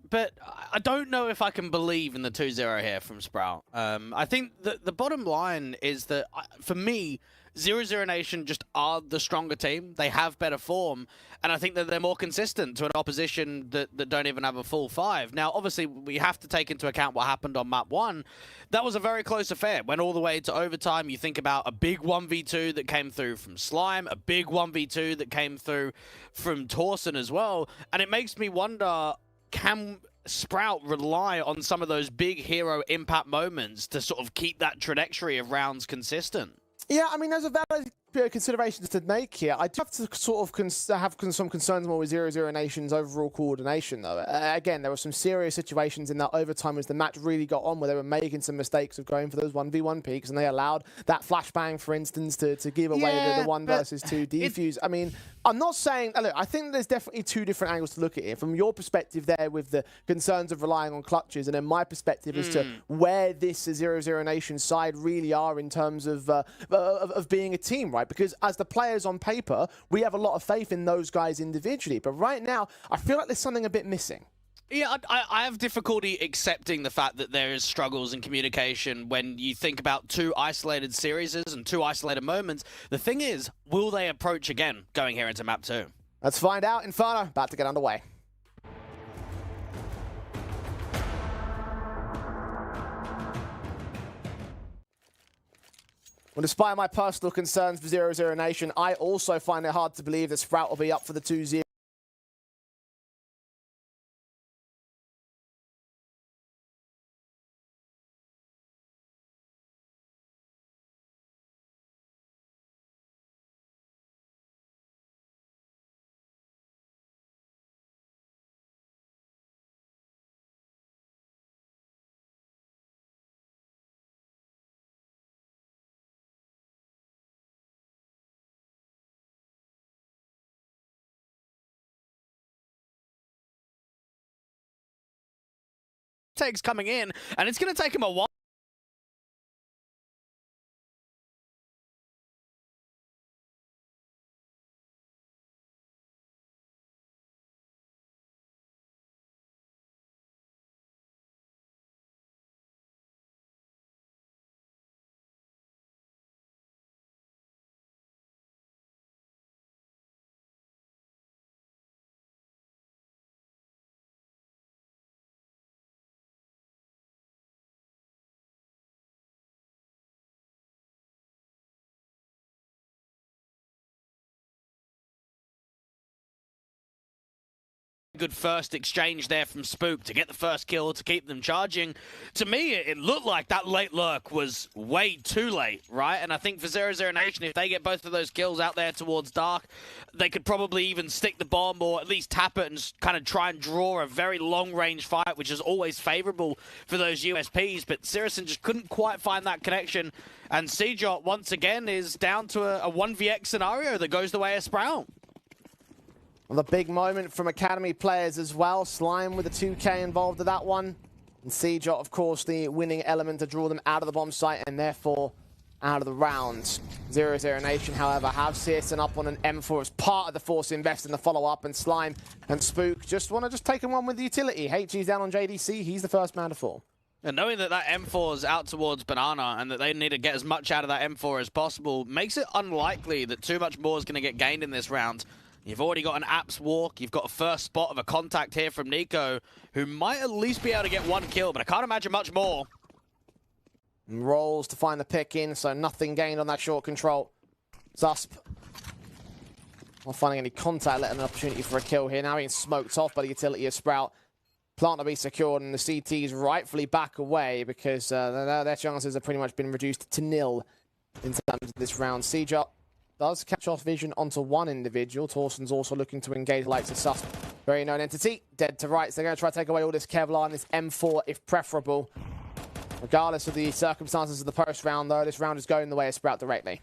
But I don't know if I can believe in the 2-0 here from Sprout. I think the bottom line is that for me, 0-0 Nation just are the stronger team. They have better form, and I think that they're more consistent to an opposition that don't even have a full 5. Now, obviously, we have to take into account what happened on map 1. That was a very close affair. Went all the way to overtime. You think about a big 1v2 that came through from Slime, a big 1v2 that came through from Torsen as well, and it makes me wonder, can Sprout rely on some of those big hero impact moments to sort of keep that trajectory of rounds consistent? Yeah, I mean, there's a valid considerations to make here. I do have to sort of have some concerns more with 0-0 Nation's overall coordination, though. Again, there were some serious situations in that overtime as the match really got on, where they were making some mistakes of going for those 1v1 peaks, and they allowed that flashbang, for instance, to give away the 1 versus 2 defuse. I mean, I'm not saying... Look, I think there's definitely two different angles to look at it. From your perspective there with the concerns of relying on clutches, and then my perspective as to where this 0-0 Nation side really are in terms of being a team, right? Because as the players on paper, we have a lot of faith in those guys individually. But right now, I feel like there's something a bit missing. Yeah, I have difficulty accepting the fact that there is struggles in communication when you think about 2 isolated series and 2 isolated moments. The thing is, will they approach again going here into map 2? Let's find out. Inferno about to get underway. Well, despite my personal concerns for 0-0 Nation, I also find it hard to believe that Sprout will be up for the 2-0. takes coming in, and it's going to take him a while. Good first exchange there from Spook to get the first kill, to keep them charging. To me, it looked like that late lurk was way too late, right? And I think for 00 Nation, if they get both of those kills out there towards Dark, they could probably even stick the bomb or at least tap it and kind of try and draw a very long-range fight, which is always favorable for those USPs. But Sirison just couldn't quite find that connection. And Seajot, once again, is down to a 1vx scenario that goes the way of Sprout. Well, the big moment from Academy players as well. Slime with a 2K involved in that one. And Seajot, of course, the winning element to draw them out of the bomb site and therefore out of the round. 00 Nation, however, have Searson up on an M4 as part of the Force Invest in the follow-up. And Slime and Spook just want to take him one with the utility. HG's down on JDC. He's the first man to fall. And knowing that that M4 is out towards Banana and that they need to get as much out of that M4 as possible makes it unlikely that too much more is going to get gained in this round. You've already got an Apps walk. You've got a first spot of a contact here from Nico, who might at least be able to get one kill, but I can't imagine much more. And rolls to find the pick in, so nothing gained on that short control. Zusp not finding any contact, letting an opportunity for a kill here. Now being smoked off by the utility of Sprout. Plant to be secured, and the CTs rightfully back away because their chances have pretty much been reduced to nil in terms of this round. Seajot does catch off vision onto one individual. Torsten's also looking to engage likes of Sus. Very known entity. Dead to rights. They're going to try to take away all this Kevlar and this M4 if preferable. Regardless of the circumstances of the post round, though, this round is going the way of Sprout directly.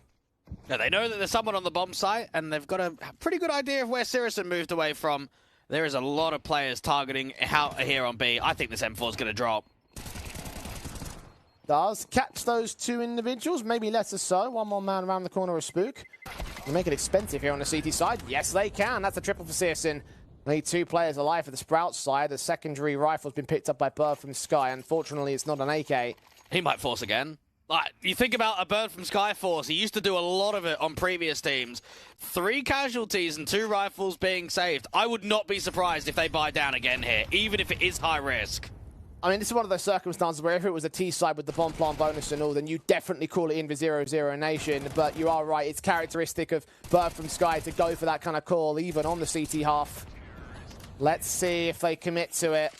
Now, they know that there's someone on the bomb site, and they've got a pretty good idea of where Sirison moved away from. There is a lot of players targeting out here on B. I think this M4 is going to drop. Does catch those two individuals, maybe less so. One more man around the corner of Spook. They make it expensive here on the CT side. Yes, they can. That's a triple for Sirson. Need two players alive for the Sprout side. The secondary rifle's been picked up by Bird from Sky. Unfortunately, it's not an AK. He might force again. Like, you think about a Bird from Sky Force, he used to do a lot of it on previous teams. 3 casualties and 2 rifles being saved. I would not be surprised if they buy down again here, even if it is high risk. I mean, this is one of those circumstances where if it was a T-side with the bomb plant bonus and all, then you definitely call it in for 00 Nation. But you are right, it's characteristic of Bird from Sky to go for that kind of call, even on the CT half. Let's see if they commit to it.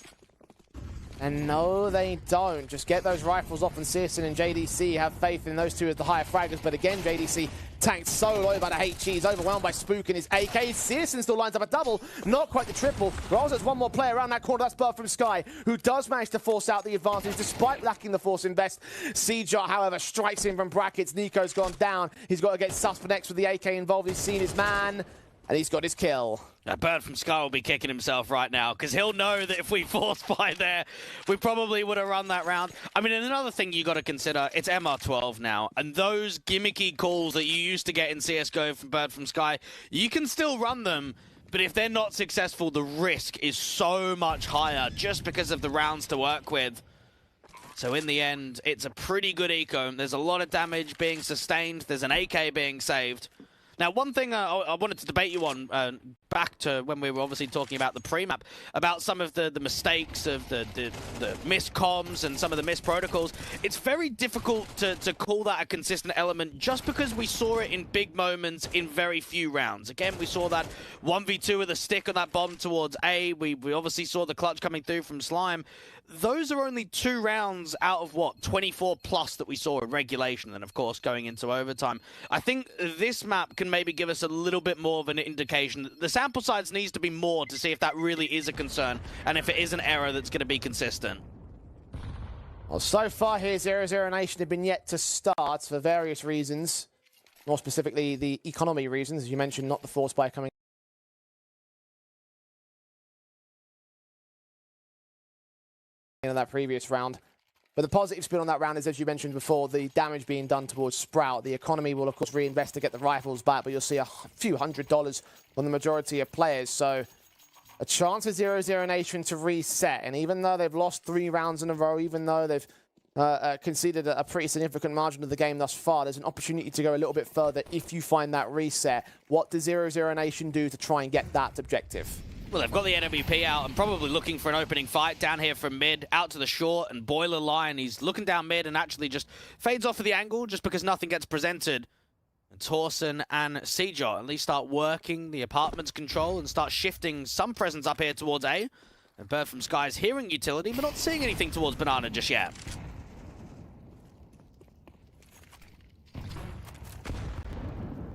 And no, they don't. Just get those rifles off, and Sirson and JDC have faith in those two as the higher fraggers. But again, JDC tanked so low by the HE. He's overwhelmed by Spook and his AK. Sirson still lines up a double, not quite the triple. Rolls has one more player around that corner. That's Bird from Sky, who does manage to force out the advantage despite lacking the Force Invest. Seajot, however, strikes in from brackets. Nico's gone down. He's got to get sus for next with the AK involved. He's seen his man, and he's got his kill. Now, Bird from Sky will be kicking himself right now because he'll know that if we force by there, we probably would have run that round. I mean, and another thing you got to consider, it's MR12 now, and those gimmicky calls that you used to get in CSGO from Bird from Sky, you can still run them, but if they're not successful, the risk is so much higher just because of the rounds to work with. So in the end, it's a pretty good eco. There's a lot of damage being sustained. There's an AK being saved. Now, one thing I wanted to debate you on, back to when we were obviously talking about the pre-map, about some of the mistakes of the missed comms and some of the missed protocols. It's very difficult to call that a consistent element just because we saw it in big moments in very few rounds. Again, we saw that 1v2 with a stick on that bomb towards A. We obviously saw the clutch coming through from Slime. Those are only 2 rounds out of, what, 24 plus that we saw in regulation, and of course going into overtime. I think this map can maybe give us a little bit more of an indication. The sample size needs to be more to see if that really is a concern, and if it is an error that's going to be consistent. Well, so far here, 00 Nation have been yet to start for various reasons. More specifically, the economy reasons, as you mentioned, not the force buy coming in that previous round. But the positive spin on that round is, as you mentioned before, the damage being done towards Sprout. The economy will, of course, reinvest to get the rifles back, but you'll see a few $100s on the majority of players. So a chance for 0-0 Nation to reset. And even though they've lost 3 rounds in a row, even though they've conceded a pretty significant margin of the game thus far, there's an opportunity to go a little bit further if you find that reset. What does 0-0 Nation do to try and get that objective? Well, they've got the NWP out and probably looking for an opening fight down here from mid, out to the short, and Boiler line. He's looking down mid and actually just fades off of the angle just because nothing gets presented. And Torsen and Seejot at least start working the apartment's control and start shifting some presence up here towards A. And Bird from Sky is hearing utility, but not seeing anything towards Banana just yet.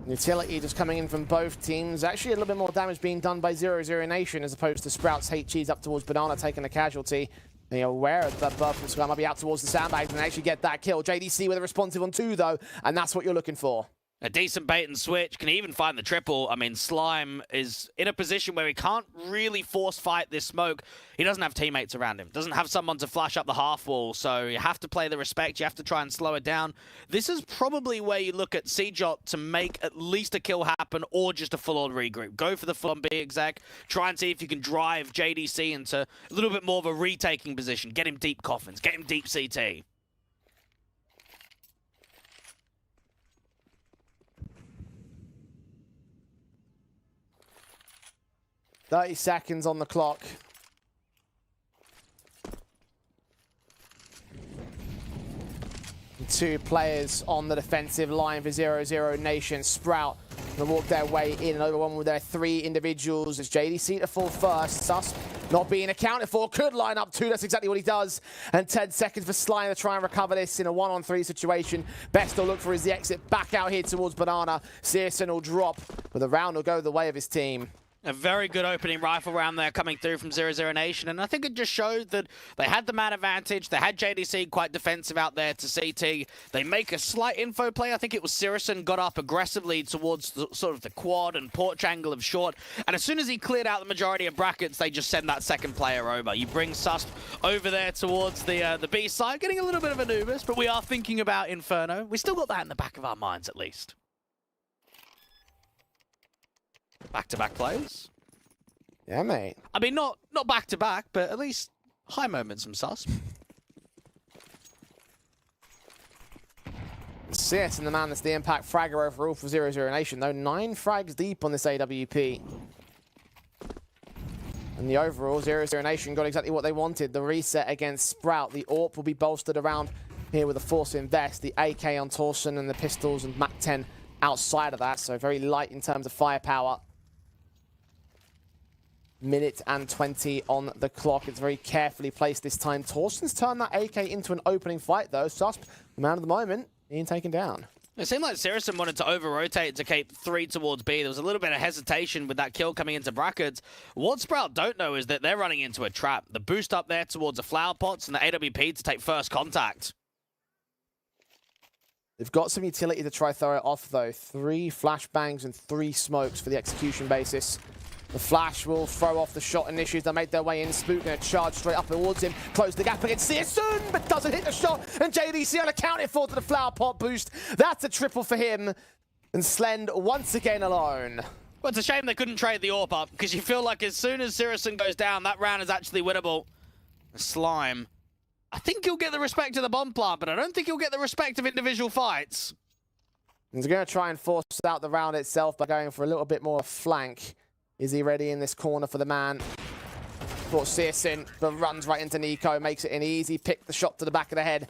Utility just coming in from both teams. Actually, a little bit more damage being done by 0-0 Nation as opposed to Sprout's HGs up towards Banana taking a casualty. They're aware that Bird from Sky might be out towards the sandbags and actually get that kill. JDC with a responsive on 2, though, and that's what you're looking for. A decent bait and switch, can even find the triple. I mean, Slime is in a position where he can't really force fight this smoke. He doesn't have teammates around him, doesn't have someone to flash up the half wall, so you have to play the respect, you have to try and slow it down. This is probably where you look at Seejot to make at least a kill happen or just a full-on regroup. Go for the full-on B exec, try and see if you can drive JDC into a little bit more of a retaking position, get him deep coffins, get him deep CT. 30 seconds on the clock. Two players on the defensive line for 0-0 Nation. Sprout going to walk their way in and over one with their 3 individuals. It's JDC to fall first. Sus not being accounted for. Could line up 2. That's exactly what he does. And 10 seconds for Slime to try and recover this in a 1-on-3 situation. Best to look for is the exit back out here towards Banana. Searson will drop, but the round will go the way of his team. A very good opening rifle round there coming through from 0-0 Nation, and I think it just showed that they had the man advantage. They had JDC quite defensive out there to CT. They make a slight info play. I think it was Searson got up aggressively towards the, sort of the quad and porch angle of short, and as soon as he cleared out the majority of brackets, they just send that second player over. You bring Sus over there towards the B side, getting a little bit of Anubis, but we are thinking about Inferno. We still got that in the back of our minds at least. Back-to-back plays. Yeah, mate. I mean, not back-to-back, but at least high moments from Sus. Sis and the man that's the impact fragger overall for 0-0 Nation, though. 9 frags deep on this AWP. And the overall 0-0 Nation got exactly what they wanted. The reset against Sprout. The AWP will be bolstered around here with a force invest. The AK on Torsen and the pistols and MAC-10 outside of that. So very light in terms of firepower. Minute and 20 on the clock. It's very carefully placed this time. Torsen's turned that AK into an opening fight, though. Susp, the man of the moment, being taken down. It seemed like Searson wanted to over-rotate to keep 3 towards B. There was a little bit of hesitation with that kill coming into brackets. What Sprout don't know is that they're running into a trap. The boost up there towards the flower pots and the AWP to take first contact. They've got some utility to try throw it off, though. 3 flashbangs and 3 smokes for the execution basis. The flash will throw off the shot initiatives. They make their way in. Spook going to charge straight up towards him. Close the gap against Searson, but doesn't hit the shot. And JDC unaccounted for to the flower pot boost. That's a triple for him. And Slend once again alone. Well, it's a shame they couldn't trade the AWP up, because you feel like as soon as Searson goes down, that round is actually winnable. Slime. I think he'll get the respect of the bomb plant, but I don't think he'll get the respect of individual fights. He's going to try and force out the round itself by going for a little bit more flank. Is he ready in this corner for the man? For Searson, but runs right into Nico, makes it an easy pick, the shot to the back of the head.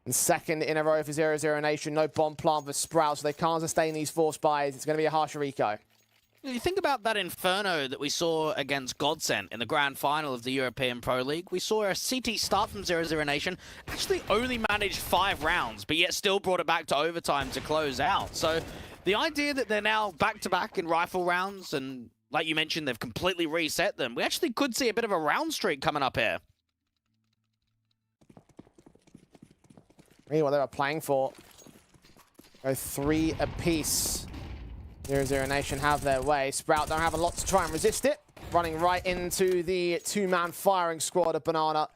And second in a row for 0-0 Nation. No bomb plant for Sprout, so they can't sustain these force buys. It's going to be a harsher eco. You think about that Inferno that we saw against Godsent in the grand final of the European Pro League. We saw a CT start from 0-0 Nation, actually only managed 5 rounds, but yet still brought it back to overtime to close out. So the idea that they're now back-to-back in rifle rounds, and like you mentioned, they've completely reset them, we actually could see a bit of a round streak coming up here. Really what they were playing for. Go 3 apiece. 0-0 Nation have their way. Sprout don't have a lot to try and resist it. Running right into the 2-man firing squad of Banana.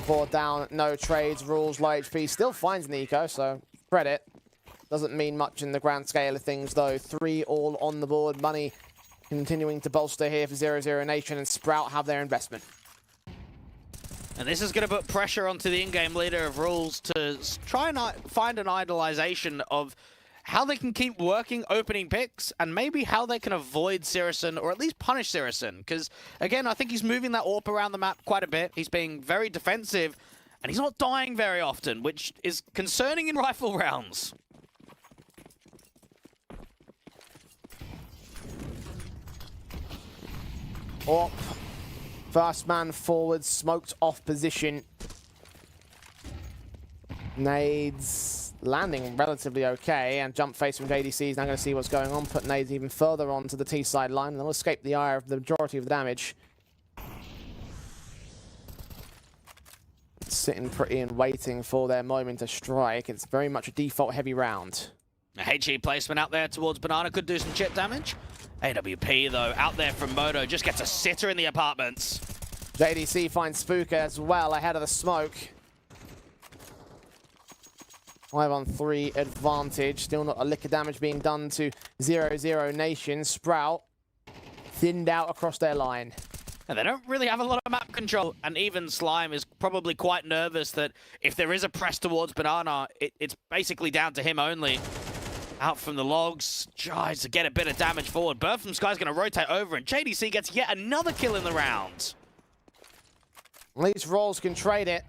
4 down, no trades, rules, low HP. Still finds Nico, so credit. Doesn't mean much in the grand scale of things, though. 3 all on the board. Money continuing to bolster here for 0-0 Nation, and Sprout have their investment. And this is going to put pressure onto the in-game leader of rules to try and find an idealization of how they can keep working opening picks and maybe how they can avoid Sirison or at least punish Sirison. Because, again, I think he's moving that AWP around the map quite a bit. He's being very defensive and he's not dying very often, which is concerning in rifle rounds. AWP. First man forward, smoked off position. Nades landing relatively okay, and jump face from JDC is now going to see what's going on, put nades even further onto the T side line, and they'll escape the eye of the majority of the damage. Sitting pretty and waiting for their moment to strike. It's very much a default heavy round. A HE placement out there towards Banana could do some chip damage. AWP, though, out there from Moto, just gets a sitter in the apartments. JDC finds Spooker as well ahead of the smoke. 5-on-3 advantage. Still not a lick of damage being done to 0-0 Nation. Sprout thinned out across their line. And they don't really have a lot of map control, and even Slime is probably quite nervous that if there is a press towards Banana, it's basically down to him only. Out from the logs, tries to get a bit of damage forward. Bird from Sky's going to rotate over, and JDC gets yet another kill in the round. At least Rolls can trade it.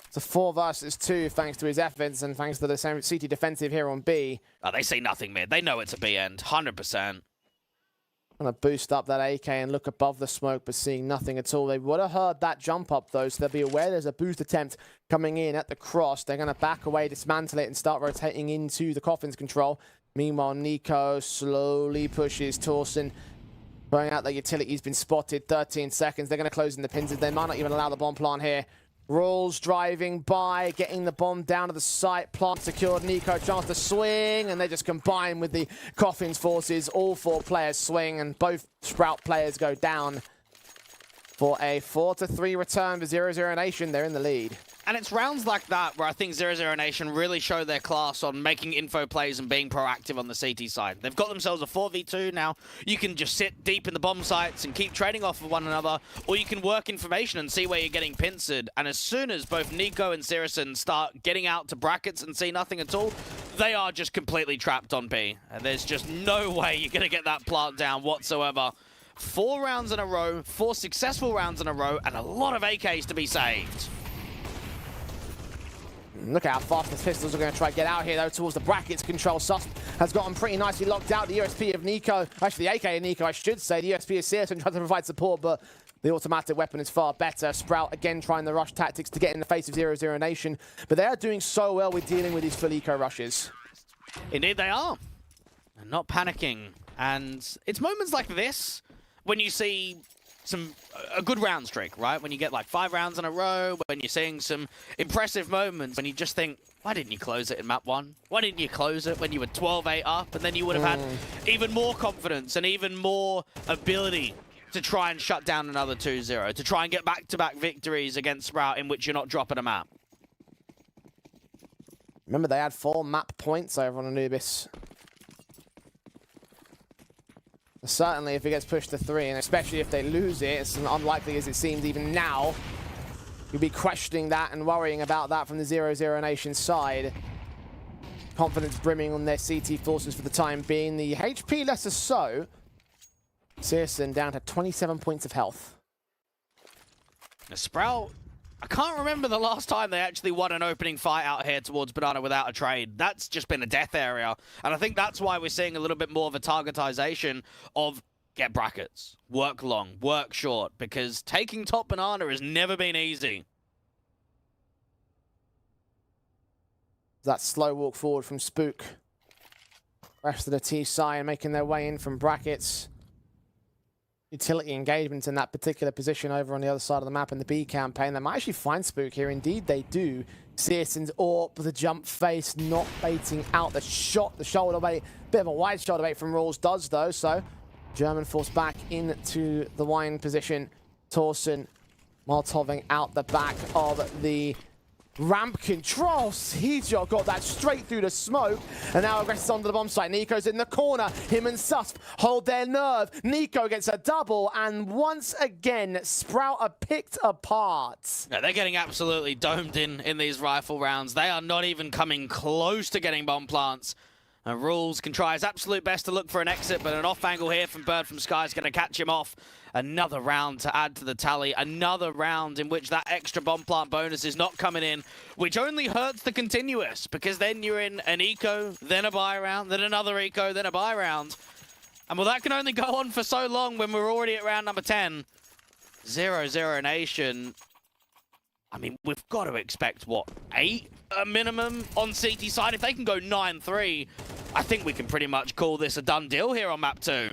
It's a 4 versus 2 thanks to his efforts and thanks to the CT defensive here on B. Oh, they see nothing mid. They know it's a B end, 100%. Gonna boost up that AK and look above the smoke, but seeing nothing at all. They would have heard that jump up, though, so they'll be aware there's a boost attempt coming in at the cross. They're gonna back away, dismantle it, and start rotating into the coffin's control. Meanwhile, Nico slowly pushes Torsen, throwing out the utility. He's been spotted. 13 seconds. They're gonna close in the pins. They might not even allow the bomb plant here. Rolls driving by, getting the bomb down to the site. Plant secured. Nico chance to swing, and they just combine with the Coffin's forces. All 4 players swing, and both Sprout players go down for a 4-3 return for 0-0 Nation. They're in the lead. And it's rounds like that where I think 0-0 Nation really show their class on making info plays and being proactive on the CT side. They've got themselves a 4v2 now. You can just sit deep in the bomb sites and keep trading off of one another, or you can work information and see where you're getting pincered. And as soon as both Nico and Sirison start getting out to brackets and see nothing at all, they are just completely trapped on B. And there's just no way you're going to get that plant down whatsoever. 4 rounds in a row, 4 successful rounds in a row, and a lot of AKs to be saved. Look at how fast the pistols are going to try to get out here, though, towards the brackets. Control Sus has gotten pretty nicely locked out. The USP of Nico, actually the AK of Nico, I should say. The USP is Searson trying to provide support, but the automatic weapon is far better. Sprout again trying the rush tactics to get in the face of 0-0 Nation, but they are doing so well with dealing with these full eco rushes. Indeed they are. And not panicking. And it's moments like this when you see a good round streak, right? When you get like 5 rounds in a row, when you're seeing some impressive moments, when you just think, why didn't you close it in map 1? Why didn't you close it when you were 12-8 up? And then you would have had even more confidence and even more ability to try and shut down another 2-0, to try and get back-to-back victories against Sprout in which you're not dropping a map. Remember, they had 4 map points over on Anubis. Certainly, if it gets pushed to 3, and especially if they lose it, it's unlikely as it seems even now. You'll be questioning that and worrying about that from the 0-0 Nation side. Confidence brimming on their CT forces for the time being. The HP lesser so. Searson down to 27 points of health. Now, Sprout, I can't remember the last time they actually won an opening fight out here towards Banana without a trade. That's just been a death area. And I think that's why we're seeing a little bit more of a targetization of get brackets, work long, work short, because taking top Banana has never been easy. That slow walk forward from Spook. Rest of the T side making their way in from brackets. Utility engagement in that particular position over on the other side of the map in the B campaign. They might actually find Spook here. Indeed, they do. Searson's AWP, the jump face, not baiting out the shot, the shoulder bait. Bit of a wide shoulder bait from Rules does, though. So, German forced back into the wine position. Torsen Molotoving out the back of the ramp control. Sejo got that straight through the smoke, and now aggresses onto the bomb site. Nico's in the corner. Him and Susp hold their nerve. Nico gets a double, and once again, Sprout are picked apart. Yeah, they're getting absolutely domed in these rifle rounds. They are not even coming close to getting bomb plants. And Rules can try his absolute best to look for an exit, but an off angle here from Bird from Sky is going to catch him off. Another round to add to the tally. Another round in which that extra bomb plant bonus is not coming in, which only hurts the continuous, because then you're in an eco, then a buy round, then another eco, then a buy round. And well, that can only go on for so long when we're already at round number 10. 0-0 Nation. I mean, we've got to expect, what, 8 a minimum on CT side? If they can go 9-3, I think we can pretty much call this a done deal here on map 2.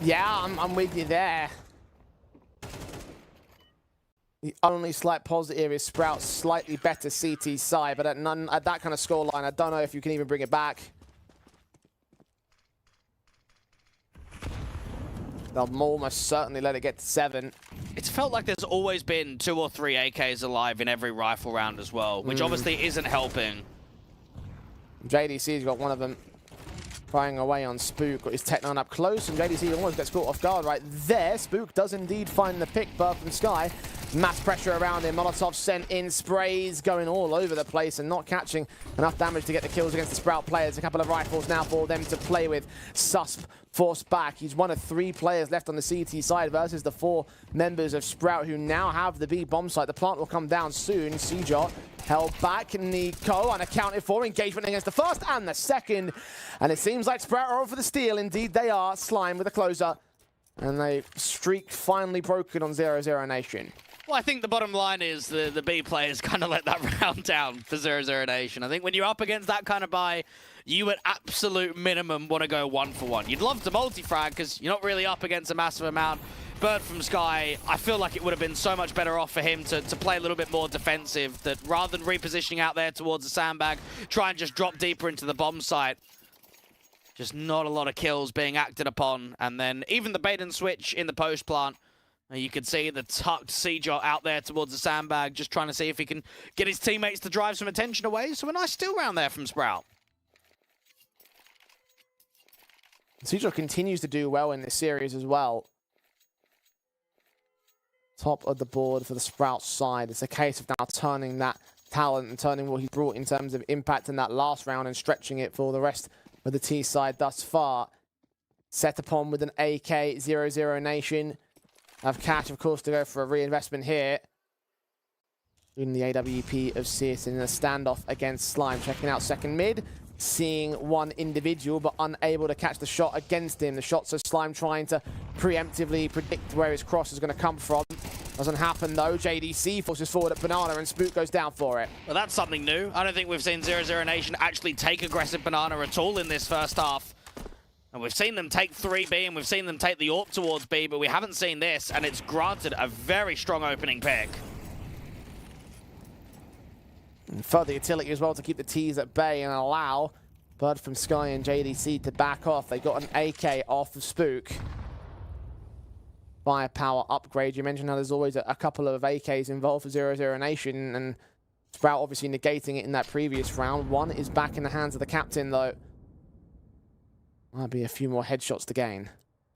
Yeah, I'm with you there. The only slight positive is Sprout's slightly better CT side, but at that kind of scoreline, I don't know if you can even bring it back. They'll almost certainly let it get to 7. It's felt like there's always been 2 or 3 AKs alive in every rifle round as well, which obviously isn't helping. JDC's got one of them firing away on Spook. Got his Tech 9 up close, and JDC almost gets caught off guard right there. Spook does indeed find the pick. Bird from Sky. Mass pressure around him. Molotov sent in, sprays going all over the place and not catching enough damage to get the kills against the Sprout players. A couple of rifles now for them to play with. Susp forced back. He's one of 3 players left on the CT side versus the 4 members of Sprout who now have the B bomb site. The plant will come down soon. Sejo held back. Nico unaccounted for. Engagement against the first and the second. And it seems like Sprout are over the steal. Indeed they are. Slime with a closer. And they streak finally broken on 0-0 Nation. Well, I think the bottom line is the B players kind of let that round down for 0-0 Nation. I think when you're up against that kind of buy, you at absolute minimum want to go 1-for-1. You'd love to multi-frag because you're not really up against a massive amount. Bird from Sky, I feel like it would have been so much better off for him to play a little bit more defensive, that rather than repositioning out there towards the sandbag, try and just drop deeper into the bomb site. Just not a lot of kills being acted upon. And then even the bait and switch in the post plant, you could see the tucked Sejo out there towards the sandbag, just trying to see if he can get his teammates to drive some attention away. So a nice steal round there from Sprout. Sejo continues to do well in this series as well. Top of the board for the Sprout side. It's a case of now turning that talent and turning what he's brought in terms of impact in that last round and stretching it for the rest of the T side thus far. Set upon with an AK, 0-0 Nation. Have cash, of course, to go for a reinvestment here. In the AWP of Sears in a standoff against Slime. Checking out second mid. Seeing one individual, but unable to catch the shot against him. The shots of Slime trying to preemptively predict where his cross is going to come from. Doesn't happen, though. JDC forces forward at Banana, and Spook goes down for it. Well, that's something new. I don't think we've seen 0-0 Nation actually take aggressive Banana at all in this first half. And we've seen them take 3B, and we've seen them take the AWP towards B, but we haven't seen this, and it's granted a very strong opening pick. And further utility as well to keep the T's at bay and allow Bird from Sky and JDC to back off. They got an AK off of Spook. Firepower upgrade. You mentioned how there's always a couple of AKs involved for 0-0 Nation, and Sprout obviously negating it in that previous round. One is back in the hands of the captain, though. Might be a few more headshots to gain.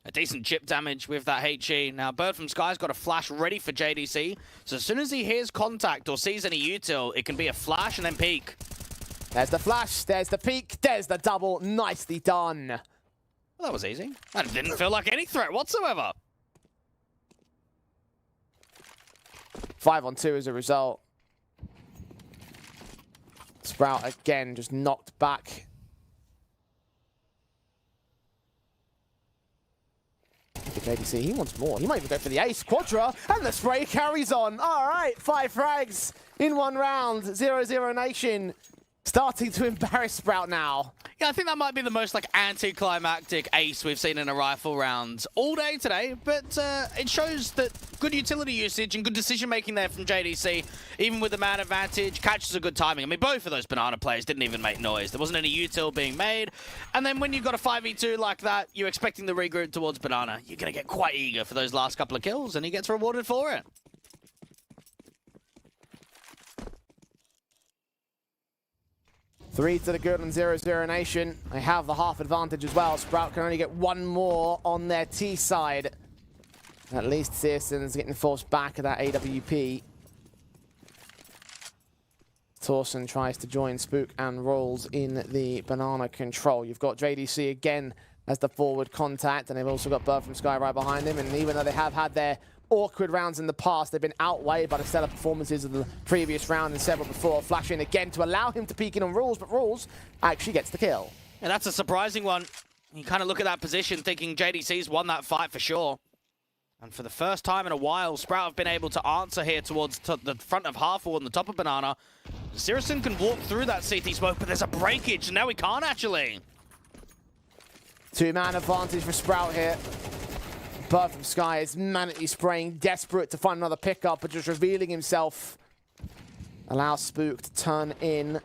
A decent chip damage with that HE. Now, Bird from Sky's got a flash ready for JDC. So as soon as he hears contact or sees any util, it can be a flash and then peek. There's the flash, there's the peek, there's the double. Nicely done. Well, that was easy. That didn't feel like any threat whatsoever. 5-on-2 as a result. Sprout again just knocked back. JDC, he wants more. He might even go for the ace. Quadra, and the spray carries on. All right, 5 frags in one round. 0-0 Nation starting to embarrass Sprout now. Yeah, I think that might be the most like anticlimactic ace we've seen in a rifle round all day today, but it shows that good utility usage and good decision making there from JDC, even with the man advantage, catches a good timing. I mean, both of those banana plays didn't even make noise. There wasn't any util being made, and then when you've got a 5v2 like that, you're expecting the regroup towards banana. You're going to get quite eager for those last couple of kills, and he gets rewarded for it. 3 to the good on 0-0 Nation. They have the half advantage as well. Sprout can only get one more on their T side. At least Searson's getting forced back at that AWP. Torsen tries to join Spook and Rolls in the banana control. You've got JDC again as the forward contact, and they've also got Bird from Sky right behind him. And even though they have had their awkward rounds in the past, they've been outweighed by the stellar performances of the previous round and several before. Flashing again to allow him to peek in on Rules, but Rules actually gets the kill. And that's a surprising one. You kind of look at that position thinking JDC's won that fight for sure. And for the first time in a while, Sprout have been able to answer here towards the front of half wall and the top of banana. Searson can walk through that CT smoke, but there's a breakage, and now he can't actually. Two-man advantage for Sprout here. Bird from Sky is manically spraying, desperate to find another pickup, but just revealing himself. Allows Spook to turn in.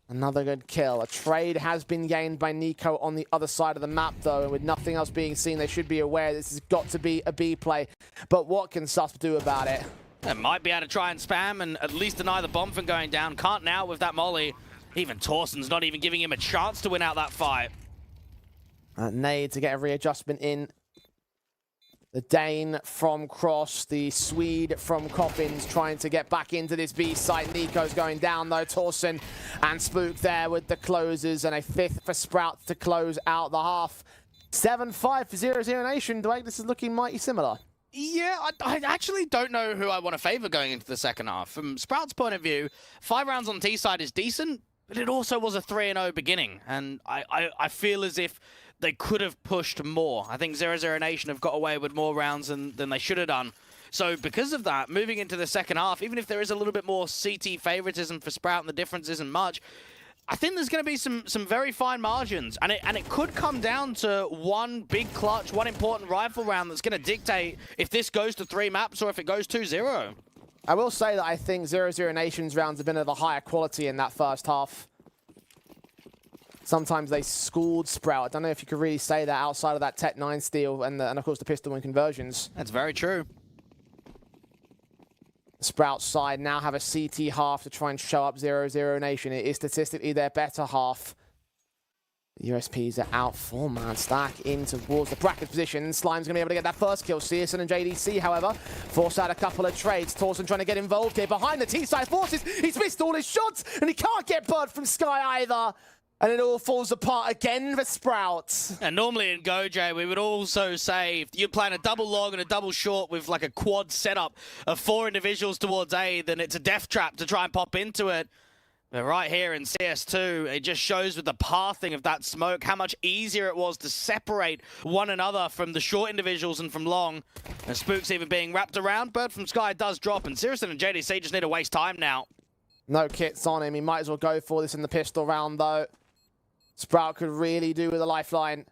Another good kill. A trade has been gained by Nico on the other side of the map, though, and with nothing else being seen, they should be aware this has got to be a B play. But what can Sus do about it? They might be able to try and spam and at least deny the bomb from going down. Can't now with that molly. Even Torsen's not even giving him a chance to win out that fight. Nade to get a readjustment in. The Dane from Cross, the Swede from Coffins trying to get back into this B site. Nico's going down though. Torsen and Spook there with the closers, and a fifth for Sprout to close out the half. 7-5 for 0-0 Nation. Dwayne, this is looking mighty similar. Yeah, I actually don't know who I want to favor going into the second half. From Sprout's point of view, 5 rounds on T side is decent, but it also was a 3-0 beginning, and I feel as if they could have pushed more. I think 0-0 Nation have got away with more rounds than they should have done. So because of that, moving into the second half, even if there is a little bit more CT favoritism for Sprout and the difference isn't much, I think there's going to be some very fine margins. And it could come down to one big clutch, one important rifle round that's going to dictate if this goes to 3 maps or if it goes 2-0. I will say that I think 0-0 Nation's rounds have been of a higher quality in that first half. Sometimes they schooled Sprout. I don't know if you could really say that outside of that Tech 9 steal and of course, the pistol win conversions. That's very true. Sprout side now have a CT half to try and show up 0-0 Nation. It is statistically their better half. The USPs are out 4-man stack in towards the bracket position. Slime's going to be able to get that first kill. Searson and JDC, however, force out a couple of trades. Torsen trying to get involved here behind the T-side forces. He's missed all his shots, and he can't get Bird from Sky either. And it all falls apart again for Sprout. And normally in GoJ, we would also say if you're playing a double long and a double short with like a quad setup of 4 individuals towards A, then it's a death trap to try and pop into it. But right here in CS2, it just shows with the pathing of that smoke how much easier it was to separate one another from the short individuals and from long. And Spook's even being wrapped around. Bird from Sky does drop, and Searson and JDC just need to waste time now. No kits on him. He might as well go for this in the pistol round, though. Sprout could really do with a lifeline.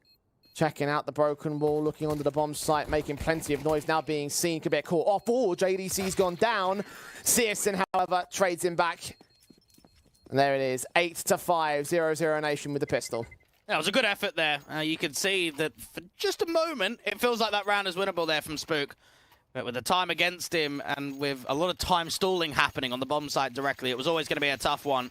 Checking out the broken wall, looking onto the bomb site, making plenty of noise, now being seen. Could get caught off ball. JDC's gone down. Searson, however, trades him back. And there it is, 8-5, 0-0 Nation with the pistol. That was a good effort there. You could see that for just a moment, it feels like that round is winnable there from Spook. But with the time against him and with a lot of time stalling happening on the bomb site directly, it was always going to be a tough one.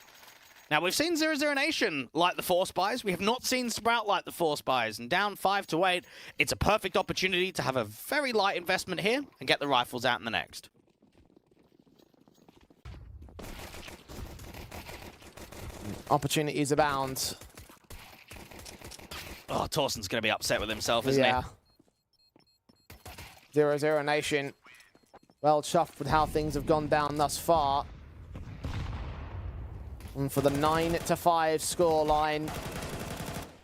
Now, we've seen 0-0 Nation light the Force buys. We have not seen Sprout light the Force buys. And down 5-8, it's a perfect opportunity to have a very light investment here and get the rifles out in the next. Opportunities abound. Oh, Torsen's going to be upset with himself, isn't he? 0-0 Nation. Well chuffed with how things have gone down thus far. And for the 9-5 scoreline,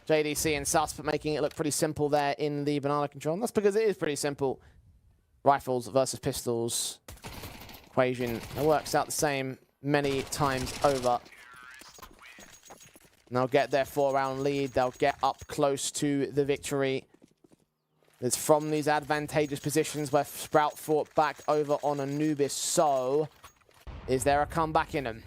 JDC and Suspect making it look pretty simple there in the banana control. And that's because it is pretty simple. Rifles versus pistols equation. It works out the same many times over. And they'll get their 4-round lead. They'll get up close to the victory. It's from these advantageous positions where Sprout fought back over on Anubis. So, is there a comeback in them?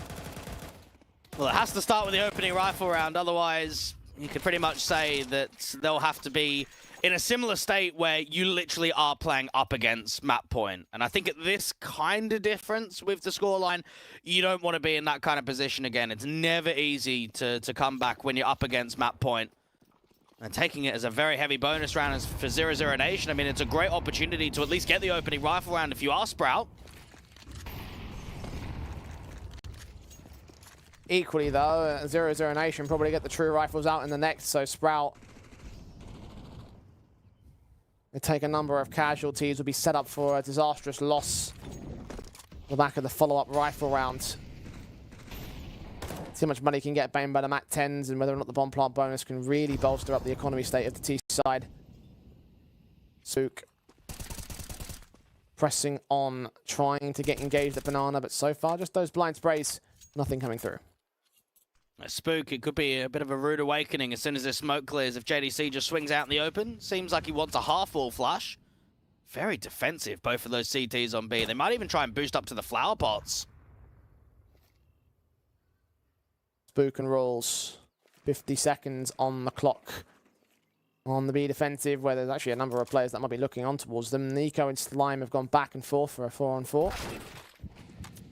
Well, it has to start with the opening rifle round. Otherwise, you could pretty much say that they'll have to be in a similar state where you literally are playing up against map point. And I think at this kind of difference with the scoreline, you don't want to be in that kind of position again. It's never easy to come back when you're up against map point. And taking it as a very heavy bonus round as for 0-0 Nation, I mean, it's a great opportunity to at least get the opening rifle round if you are Sprout. Equally, though, 0-0 Nation probably get the true rifles out in the next, so Sprout, they take a number of casualties, will be set up for a disastrous loss on the back of the follow-up rifle round. See how much money can get banged by the MAC 10s and whether or not the bomb plant bonus can really bolster up the economy state of the T side. Sook pressing on, trying to get engaged at Banana, but so far just those blind sprays, nothing coming through. Spook, it could be a bit of a rude awakening as soon as this smoke clears. If JDC just swings out in the open, seems like he wants a half-wall flash. Very defensive, both of those CTs on B. They might even try and boost up to the flower pots. Spook and rolls. 50 seconds on the clock. On the B defensive, where there's actually a number of players that might be looking on towards them. Nico and Slime have gone back and forth for a 4-on-4.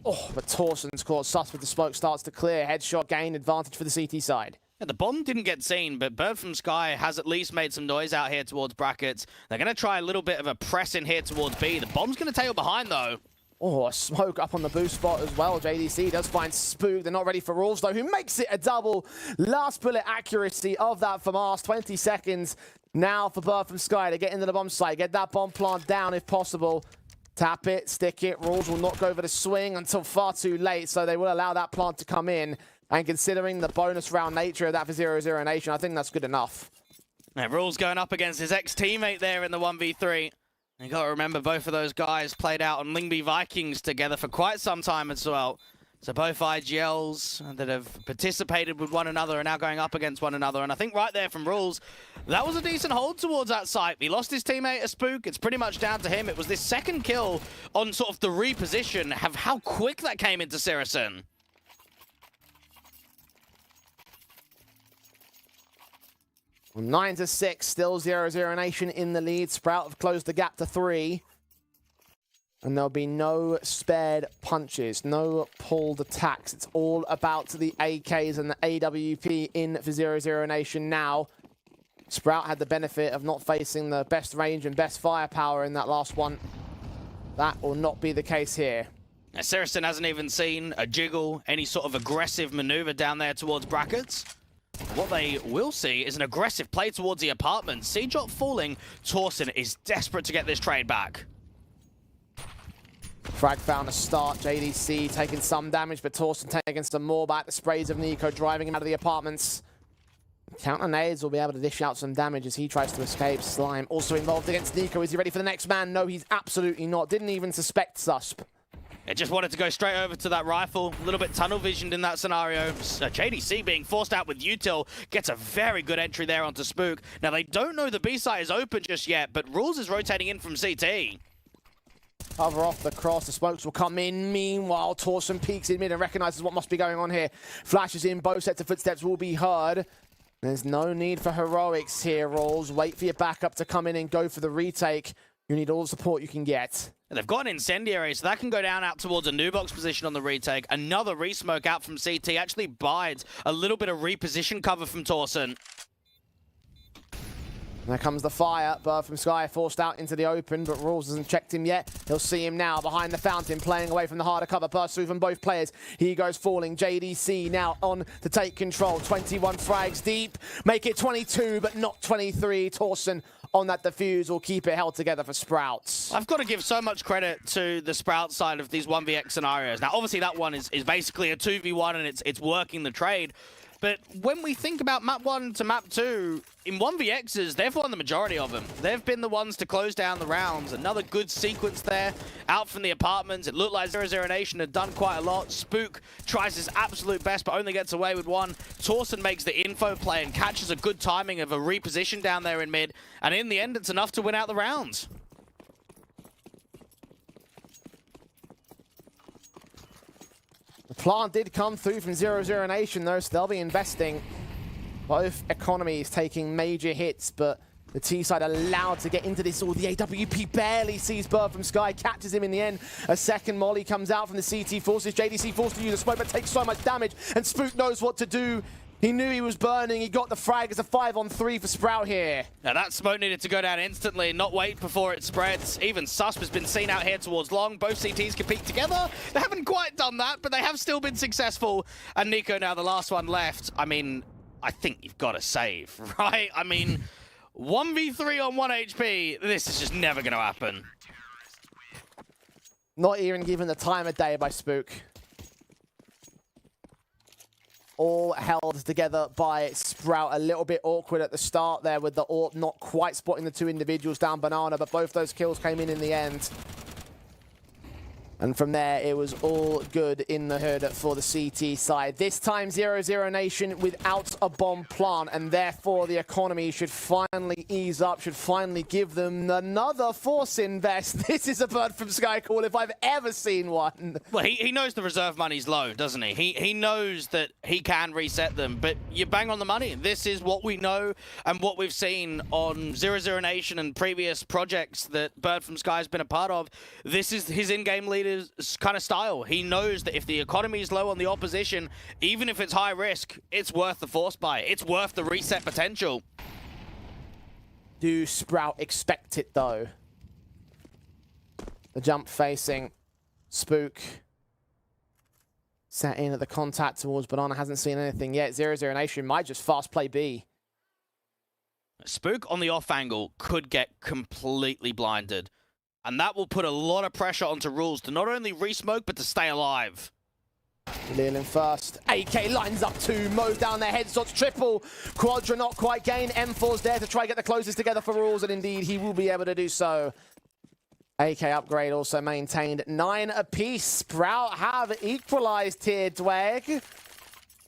Oh, but Torson's caught sus with the smoke, starts to clear. Headshot gain, advantage for the CT side. Yeah, the bomb didn't get seen, but Bird from Sky has at least made some noise out here towards brackets. They're going to try a little bit of a press in here towards B. The bomb's going to tail behind, though. Oh, a smoke up on the boost spot as well. JDC does find Spook. They're not ready for rules, though, who makes it a double. Last bullet accuracy of that for Mars. 20 seconds now for Bird from Sky to get into the bomb site. Get that bomb plant down if possible. Tap it, stick it. Rules will not go over the swing until far too late, so they will allow that plant to come in. And considering the bonus round nature of that for 0-0 Nation, I think that's good enough. Yeah, Rules going up against his ex-teammate there in the 1v3. You got to remember, both of those guys played out on Lingby Vikings together for quite some time as well. So both IGLs that have participated with one another are now going up against one another. And I think right there from Rules, that was a decent hold towards that site. He lost his teammate, a Spook. It's pretty much down to him. It was this second kill on sort of the reposition. How quick that came into Sirison. Well, 9-6, still 0-0 Nation in the lead. Sprout have closed the gap to 3. And there'll be no spared punches, no pulled attacks. It's all about the AKs and the AWP in for 0-0 Nation now. Sprout had the benefit of not facing the best range and best firepower in that last one. That will not be the case here. Now, Sirison hasn't even seen a jiggle, any sort of aggressive maneuver down there towards brackets. What they will see is an aggressive play towards the apartment. C-Drop falling. Torson is desperate to get this trade back. Frag found a start. JDC taking some damage, but Torson taking some more back. The sprays of Nico driving him out of the apartments. Counter nades will be able to dish out some damage as he tries to escape. Slime also involved against Nico. Is he ready for the next man? No, he's absolutely not. Didn't even suspect Susp. It just wanted to go straight over to that rifle. A little bit tunnel visioned in that scenario. JDC being forced out with Util gets a very good entry there onto Spook. Now, they don't know the B site is open just yet, but Rules is rotating in from CT. Cover off the cross, the smokes will come in. Meanwhile, Torson peeks in mid and recognizes what must be going on here. Flashes in, both sets of footsteps will be heard. There's no need for heroics here, Rolls. Wait for your backup to come in and go for the retake. You need all the support you can get. And they've got an incendiary, so that can go down out towards a new box position on the retake. Another resmoke out from CT actually bides a little bit of reposition cover from Torson. There comes the fire. Bird from Sky forced out into the open, but Rules hasn't checked him yet. He'll see him now behind the fountain, playing away from the harder cover. Burst through from both players. He goes falling. JDC now on to take control. 21 frags deep. Make it 22, but not 23. Torson on that defuse will keep it held together for Sprouts. I've got to give so much credit to the Sprout side of these 1vx scenarios. Now, obviously, that one is basically a 2v1 and it's working the trade. But when we think about map 1 to map 2, in 1vx's, they've won the majority of them. They've been the ones to close down the rounds. Another good sequence there, out from the apartments. It looked like 00 Nation had done quite a lot. Spook tries his absolute best, but only gets away with one. Torsen makes the info play and catches a good timing of a reposition down there in mid. And in the end, it's enough to win out the rounds. The plant did come through from 00 Nation, though, so they'll be investing. Both economies taking major hits, but the T side allowed to get into this. All the AWP barely sees Bird from Sky, catches him in the end. A second molly comes out from the CT forces. JDC forced to use a smoke, but takes so much damage, and Spook knows what to do. He knew he was burning. He got the frag. It's a 5-on-3 for Sprout here. Now that smoke needed to go down instantly, not wait before it spreads. Even Susp has been seen out here towards long. Both CTs compete together. They haven't quite done that, but they have still been successful. And Nico now the last one left. I mean, I think you've got to save, right? I mean, 1v3 on 1 HP. This is just never going to happen. Not even given the time of day by Spook. All held together by Sprout. A little bit awkward at the start there with the AWP not quite spotting the two individuals down Banana, but both those kills came in the end. And from there, it was all good in the hood for the CT side. This time, 00 Nation without a bomb plant, and therefore the economy should finally ease up, should finally give them another force invest. This is a Bird from Sky call if I've ever seen one. Well, he knows the reserve money's low, doesn't he? He knows that he can reset them, but you bang on the money. This is what we know and what we've seen on 00 Nation and previous projects that Bird from Sky has been a part of. This is his in-game leader's kind of style. He knows that if the economy is low on the opposition, even if it's high risk, it's worth the force buy. It's worth the reset potential. Do Sprout expect it, though? The jump facing Spook. Set in at the contact towards Banana. Hasn't seen anything yet. 00 Nation might just fast play B. Spook on the off angle could get completely blinded. And that will put a lot of pressure onto Rules to not only re-smoke, but to stay alive. Leland first. AK lines up two, mows down their headshots, triple. Quadra not quite gain. M4's there to try and get the closest together for Rules, and indeed he will be able to do so. AK upgrade also maintained. 9 apiece. Sprout have equalized here, Dweg.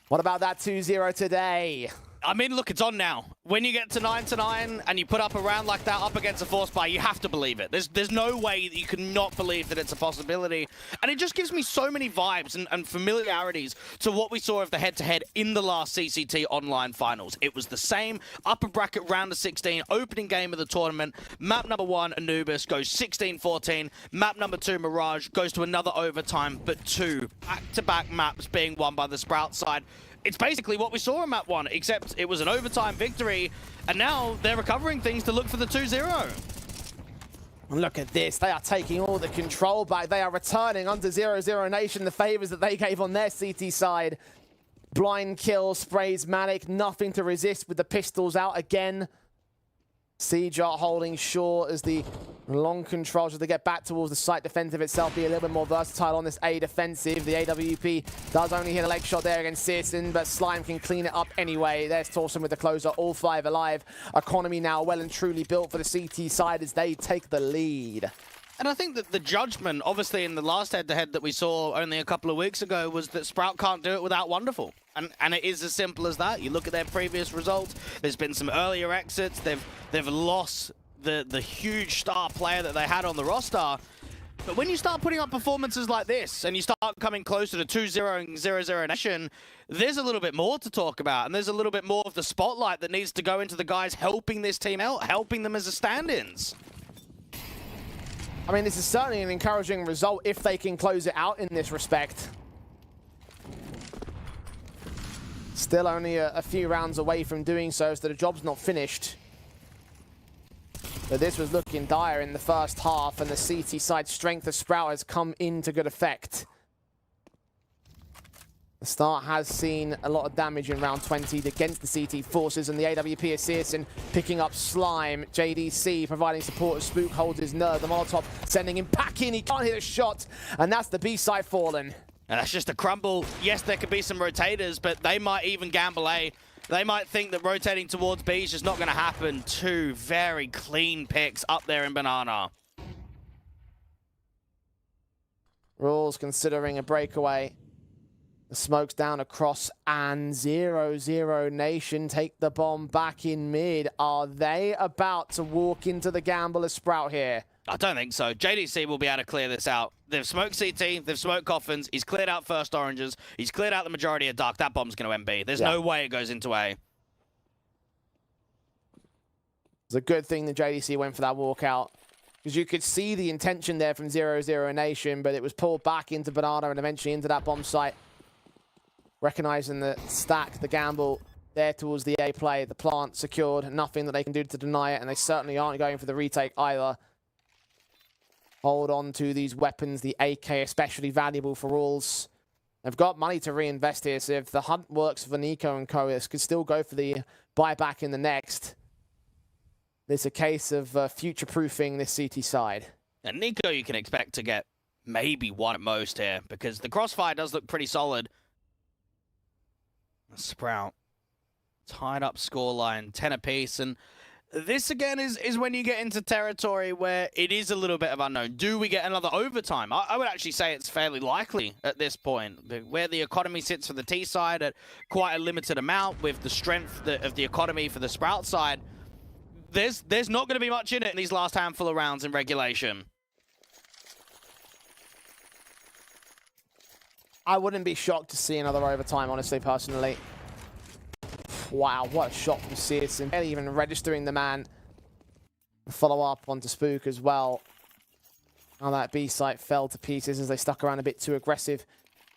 What about that 2-0 today? I mean, look, it's on now. When you get to 9-9 and you put up a round like that up against a force buy, you have to believe it. There's no way that you cannot believe that it's a possibility. And it just gives me so many vibes and familiarities to what we saw of the head-to-head in the last CCT online finals. It was the same upper bracket round of 16, opening game of the tournament. Map number 1, Anubis, goes 16-14. Map number 2, Mirage, goes to another overtime, but 2 back-to-back maps being won by the Sprout side. It's basically what we saw in map 1, except it was an overtime victory, and now they're recovering things to look for the 2-0. Look at this. They are taking all the control back. They are returning under 00 Nation the favors that they gave on their CT side. Blind kill, sprays Manic, nothing to resist with the pistols out again. Seajart holding short as the long controls as they get back towards the site defensive itself, be a little bit more versatile on this A defensive. The AWP does only hit a leg shot there against Searson, but Slime can clean it up anyway. There's Torsen with the closer, all 5 alive. Economy now well and truly built for the CT side as they take the lead. And I think that the judgment, obviously, in the last head-to-head that we saw only a couple of weeks ago was that Sprout can't do it without Wonderful. And it is as simple as that. You look at their previous results, there's been some earlier exits, they've lost the huge star player that they had on the roster. But when you start putting up performances like this, and you start coming closer to 2-0 and 0-0 Nation, there's a little bit more to talk about, and there's a little bit more of the spotlight that needs to go into the guys helping this team out, helping them as a stand-ins. I mean, this is certainly an encouraging result if they can close it out in this respect. Still only a few rounds away from doing so the job's not finished. But this was looking dire in the first half, and the CT side strength of Sprout has come into good effect. The start has seen a lot of damage in round 20 against the CT forces, and the AWP assassin picking up Slime. JDC providing support as Spook holds his nerve. The Molotov sending him back in. He can't hit a shot, and that's the B side fallen. And that's just a crumble. Yes, there could be some rotators, but they might even gamble A. They might think that rotating towards B is just not going to happen. Two very clean picks up there in Banana. Rules considering a breakaway. The smoke's down across, and 0-0 Nation take the bomb back in mid. Are they about to walk into the gamble of Sprout here? I don't think so. JDC will be able to clear this out. They've smoked CT, they've smoked Coffins, he's cleared out first oranges, he's cleared out the majority of Dark. That bomb's going to MB. There's no way it goes into A. It's a good thing that JDC went for that walkout, because you could see the intention there from 0-0 Nation, but it was pulled back into Banana and eventually into that bomb site. Recognizing the stack, the gamble there towards the A play, the plant secured, nothing that they can do to deny it, and they certainly aren't going for the retake either. Hold on to these weapons, the AK especially valuable for Rules. They've got money to reinvest here, so if the hunt works for Nico and co, this could still go for the buyback in the next. It's a case of future-proofing this CT side. And Nico you can expect to get maybe one at most here, because the crossfire does look pretty solid. Sprout, tied up scoreline, 10 apiece, and this again is when you get into territory where it is a little bit of unknown. Do we get another overtime? I would actually say it's fairly likely at this point, where the economy sits for the T side at quite a limited amount with the strength of the economy for the Sprout side. There's not going to be much in it in these last handful of rounds in regulation. I wouldn't be shocked to see another overtime, honestly, personally. Wow, what a shot from Searson. Barely even registering the man. Follow up onto Spook as well. Now that B site fell to pieces as they stuck around a bit too aggressive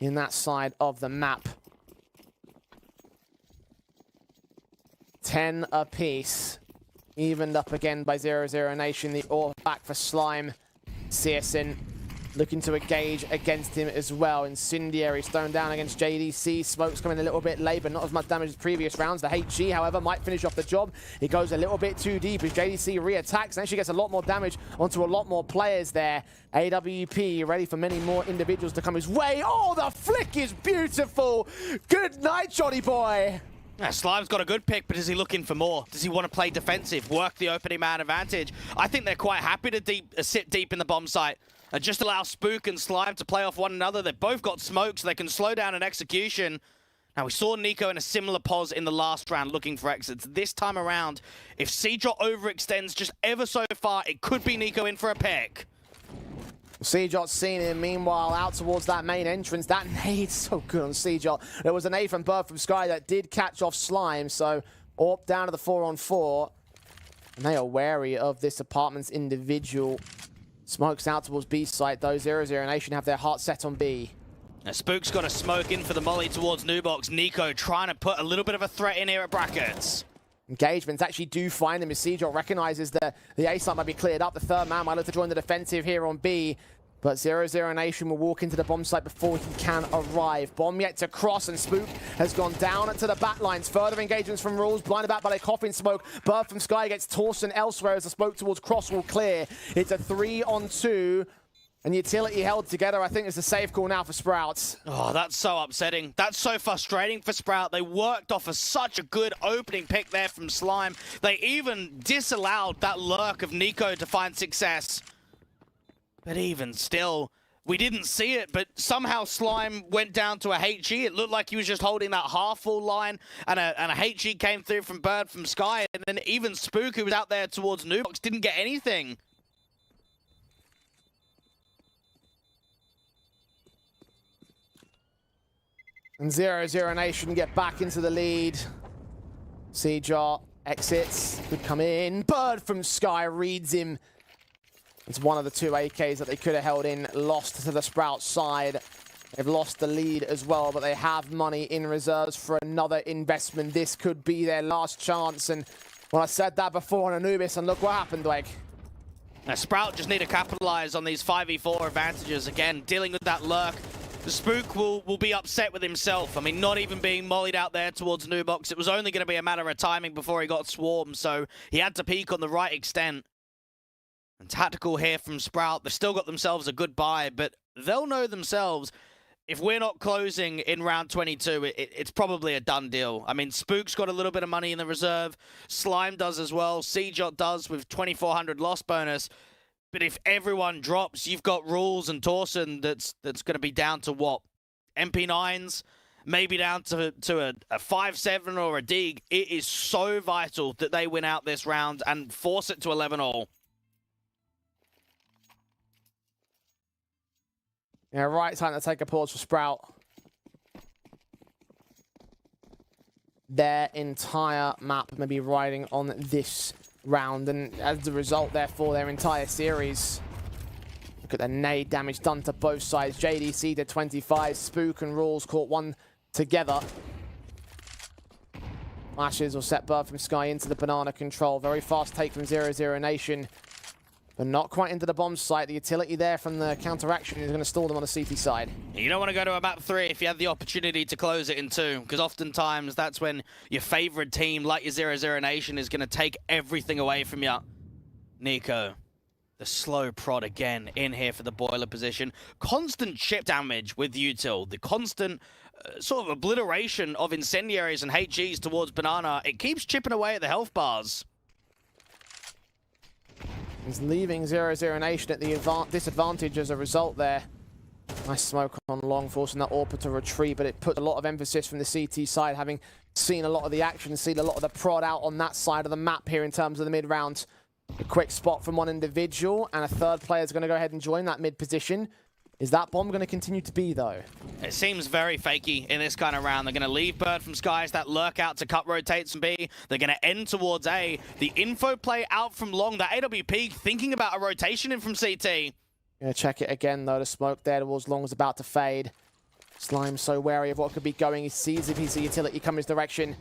in that side of the map. 10 apiece. Evened up again by 0-0 Nation. The AWP back for Slime. Searson looking to engage against him as well. Incendiary's thrown down against JDC. Smoke's coming a little bit late, but not as much damage as previous rounds. The HG, however, might finish off the job. He goes a little bit too deep as JDC re-attacks and actually gets a lot more damage onto a lot more players there. AWP ready for many more individuals to come his way. Oh, the flick is beautiful. Good night, Johnny boy. Yeah, Slime's got a good pick, but is he looking for more? Does he want to play defensive, work the opening man advantage? I think they're quite happy to sit deep in the bomb site and just allow Spook and Slime to play off one another. They've both got smoke, so they can slow down an execution. Now, we saw Nico in a similar pause in the last round looking for exits. This time around, if Seajot overextends just ever so far, it could be Nico in for a pick. Seajot's seen him, meanwhile, out towards that main entrance. That nade so good on Seajot. There was a nade from Bird from Sky that did catch off Slime, so AWP down to the 4-on-4. And they are wary of this apartment's individual. Smokes out towards B site, though. 0-0 Nation have their heart set on B. Now, Spook's got a smoke in for the molly towards Nubox. Nico trying to put a little bit of a threat in here at brackets. Engagements actually do find him as Seajot recognizes that the A site might be cleared up. The third man might look to join the defensive here on B. But 0-0 Nation will walk into the bomb site before he can arrive. Bomb yet to cross, and Spook has gone down to the back lines. Further engagements from Rules, blinded back by the coffin smoke. Bird from Sky gets Torsen elsewhere as the smoke towards Cross will clear. It's a 3-on-2. And Utility held together, I think, is a safe call now for Sprouts. Oh, that's so upsetting. That's so frustrating for Sprout. They worked off of such a good opening pick there from Slime. They even disallowed that lurk of Nico to find success. But even still, we didn't see it, but somehow Slime went down to a HE. It looked like he was just holding that half-full line, and a HE came through from Bird from Sky, and then even Spook, who was out there towards Nubox, didn't get anything. And 0-0 Nation get back into the lead. Seajot exits, could come in. Bird from Sky reads him. It's one of the two AKs that they could have held in, lost to the Sprout side. They've lost the lead as well, but they have money in reserves for another investment. This could be their last chance. And when I said that before on Anubis, and look what happened, Blake. Now, Sprout just need to capitalize on these 5v4 advantages. Again, dealing with that lurk. The Spook will be upset with himself. I mean, not even being mollied out there towards Nubox. It was only going to be a matter of timing before he got swarmed, so he had to peak on the right extent. And tactical here from Sprout. They've still got themselves a good buy, but they'll know themselves if we're not closing in round 22, it's probably a done deal. I mean, Spook's got a little bit of money in the reserve. Slime does as well. CJot does with 2,400 loss bonus. But if everyone drops, you've got Rules and Torsen that's going to be down to what? MP9s? Maybe down to a 5-7 or a dig. It is so vital that they win out this round and force it to 11-all. Yeah, right time to take a pause for Sprout. Their entire map may be riding on this round, and as a result, therefore, their entire series. Look at the nade damage done to both sides. JDC did 25. Spook and Rules caught one together. Flashes will set Bird from Sky into the banana control. Very fast take from 0-0 Nation. But not quite into the bomb site. The utility there from the counteraction is going to stall them on the CT side. You don't want to go to a map 3 if you have the opportunity to close it in 2, because oftentimes that's when your favorite team, like your 0-0 Nation, is going to take everything away from you. Nico, the slow prod again in here for the boiler position. Constant chip damage with util. The constant sort of obliteration of incendiaries and HGs towards banana. It keeps chipping away at the health bars. He's leaving 0-0 Nation at the disadvantage as a result there. Nice smoke on long, forcing that AWP to retreat, but it put a lot of emphasis from the CT side, having seen a lot of the action, seen a lot of the prod out on that side of the map here in terms of the mid-round. A quick spot from one individual, and a third player is going to go ahead and join that mid position. Is that bomb going to continue to be, though? It seems very fakey in this kind of round. They're going to leave Bird from Skies, that lurk out to cut rotates from B. They're going to end towards A. The info play out from long. That AWP thinking about a rotation in from CT. Going to check it again, though. The smoke there towards long is about to fade. Slime so wary of what could be going. He sees the PC utility come his direction.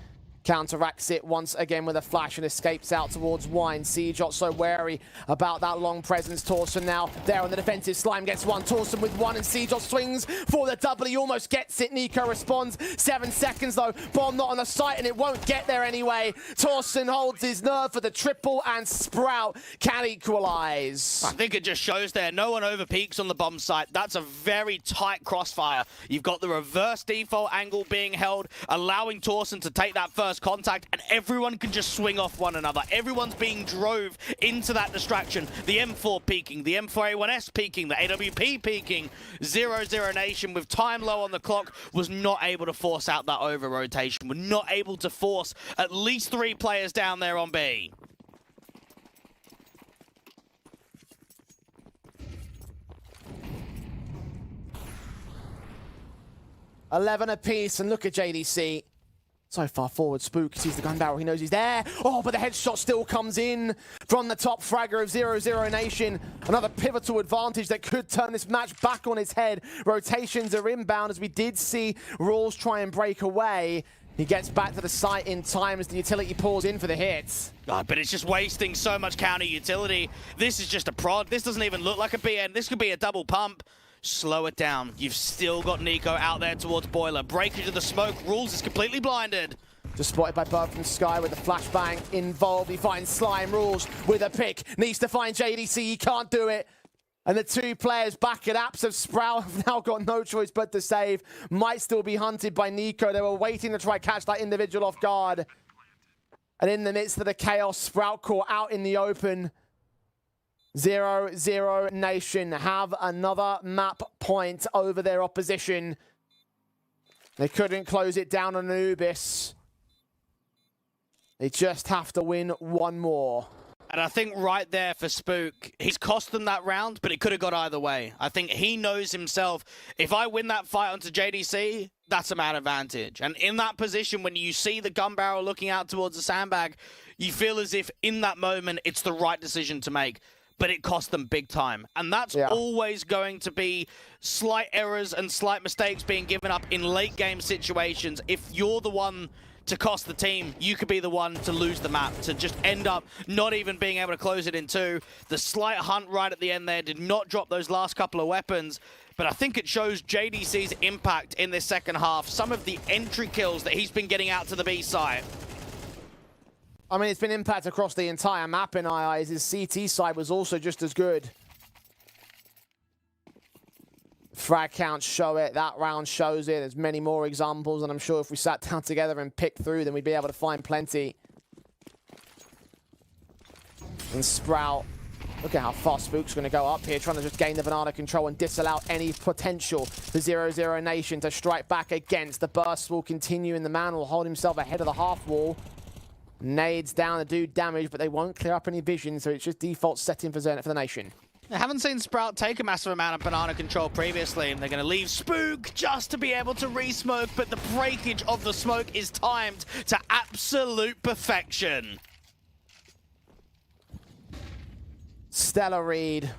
Counteracts it once again with a flash and escapes out towards Wine. CJot so wary about that long presence. Torsen now there on the defensive. Slime gets one. Torsen with one, and CJot swings for the double. He almost gets it. Nico responds. 7 seconds though. Bomb not on the site, and it won't get there anyway. Torsen holds his nerve for the triple, and Sprout can equalize. I think it just shows there. No one over peaks on the bomb site. That's a very tight crossfire. You've got the reverse default angle being held, allowing Torsen to take that first contact, and everyone can just swing off one another. Everyone's being drove into that distraction. The M4 peaking, the M4A1S peaking, the AWP peaking. 0-0 Nation with time low on the clock was not able to force out that over rotation. We're not able to force at least 3 players down there on B. $11 apiece, and look at JDC. So far forward, Spook sees the gun barrel, he knows he's there. Oh, but the headshot still comes in from the top fragger of 0-0 Nation. Another pivotal advantage that could turn this match back on its head. Rotations are inbound, as we did see Rules try and break away. He gets back to the site in time as the utility pours in for the hits. Oh, but it's just wasting so much counter utility. This is just a prod. This doesn't even look like a BN. This could be a double pump. Slow it down. You've still got Nico out there towards Boiler. Break into the smoke. Rules is completely blinded. Just spotted by Bird from Sky with the flashbang involved. He finds Slime. Rules with a pick. Needs to find JDC. He can't do it. And the 2 players back at Apps of Sprout have now got no choice but to save. Might still be hunted by Nico. They were waiting to try catch that individual off guard. And in the midst of the chaos, Sprout caught out in the open. 0-0 Nation have another map point over their opposition. They couldn't close it down on Anubis. They just have to win one more. And I think right there for Spook, he's cost them that round, but it could have got either way. I think he knows himself, if I win that fight onto JDC, that's a man advantage. And in that position, when you see the gun barrel looking out towards the sandbag, you feel as if in that moment, it's the right decision to make. But it cost them big time. And that's always going to be slight errors and slight mistakes being given up in late game situations. If you're the one to cost the team, you could be the one to lose the map, to just end up not even being able to close it in 2. The slight hunt right at the end there did not drop those last couple of weapons, but I think it shows JDC's impact in this second half. Some of the entry kills that he's been getting out to the B side. I mean, it's been impact across the entire map in my eyes. His CT side was also just as good. Frag counts show it, that round shows it. There's many more examples, and I'm sure if we sat down together and picked through, then we'd be able to find plenty. And Sprout, look at how fast Spook's going to go up here, trying to just gain the banana control and disallow any potential for 0-0 Nation to strike back against. The burst will continue, and the man will hold himself ahead of the half wall. Nades down to do damage, but they won't clear up any vision, so it's just default setting for the Nation. I haven't seen Sprout take a massive amount of banana control previously, and they're going to leave Spook just to be able to re-smoke, but the breakage of the smoke is timed to absolute perfection. Stellar read.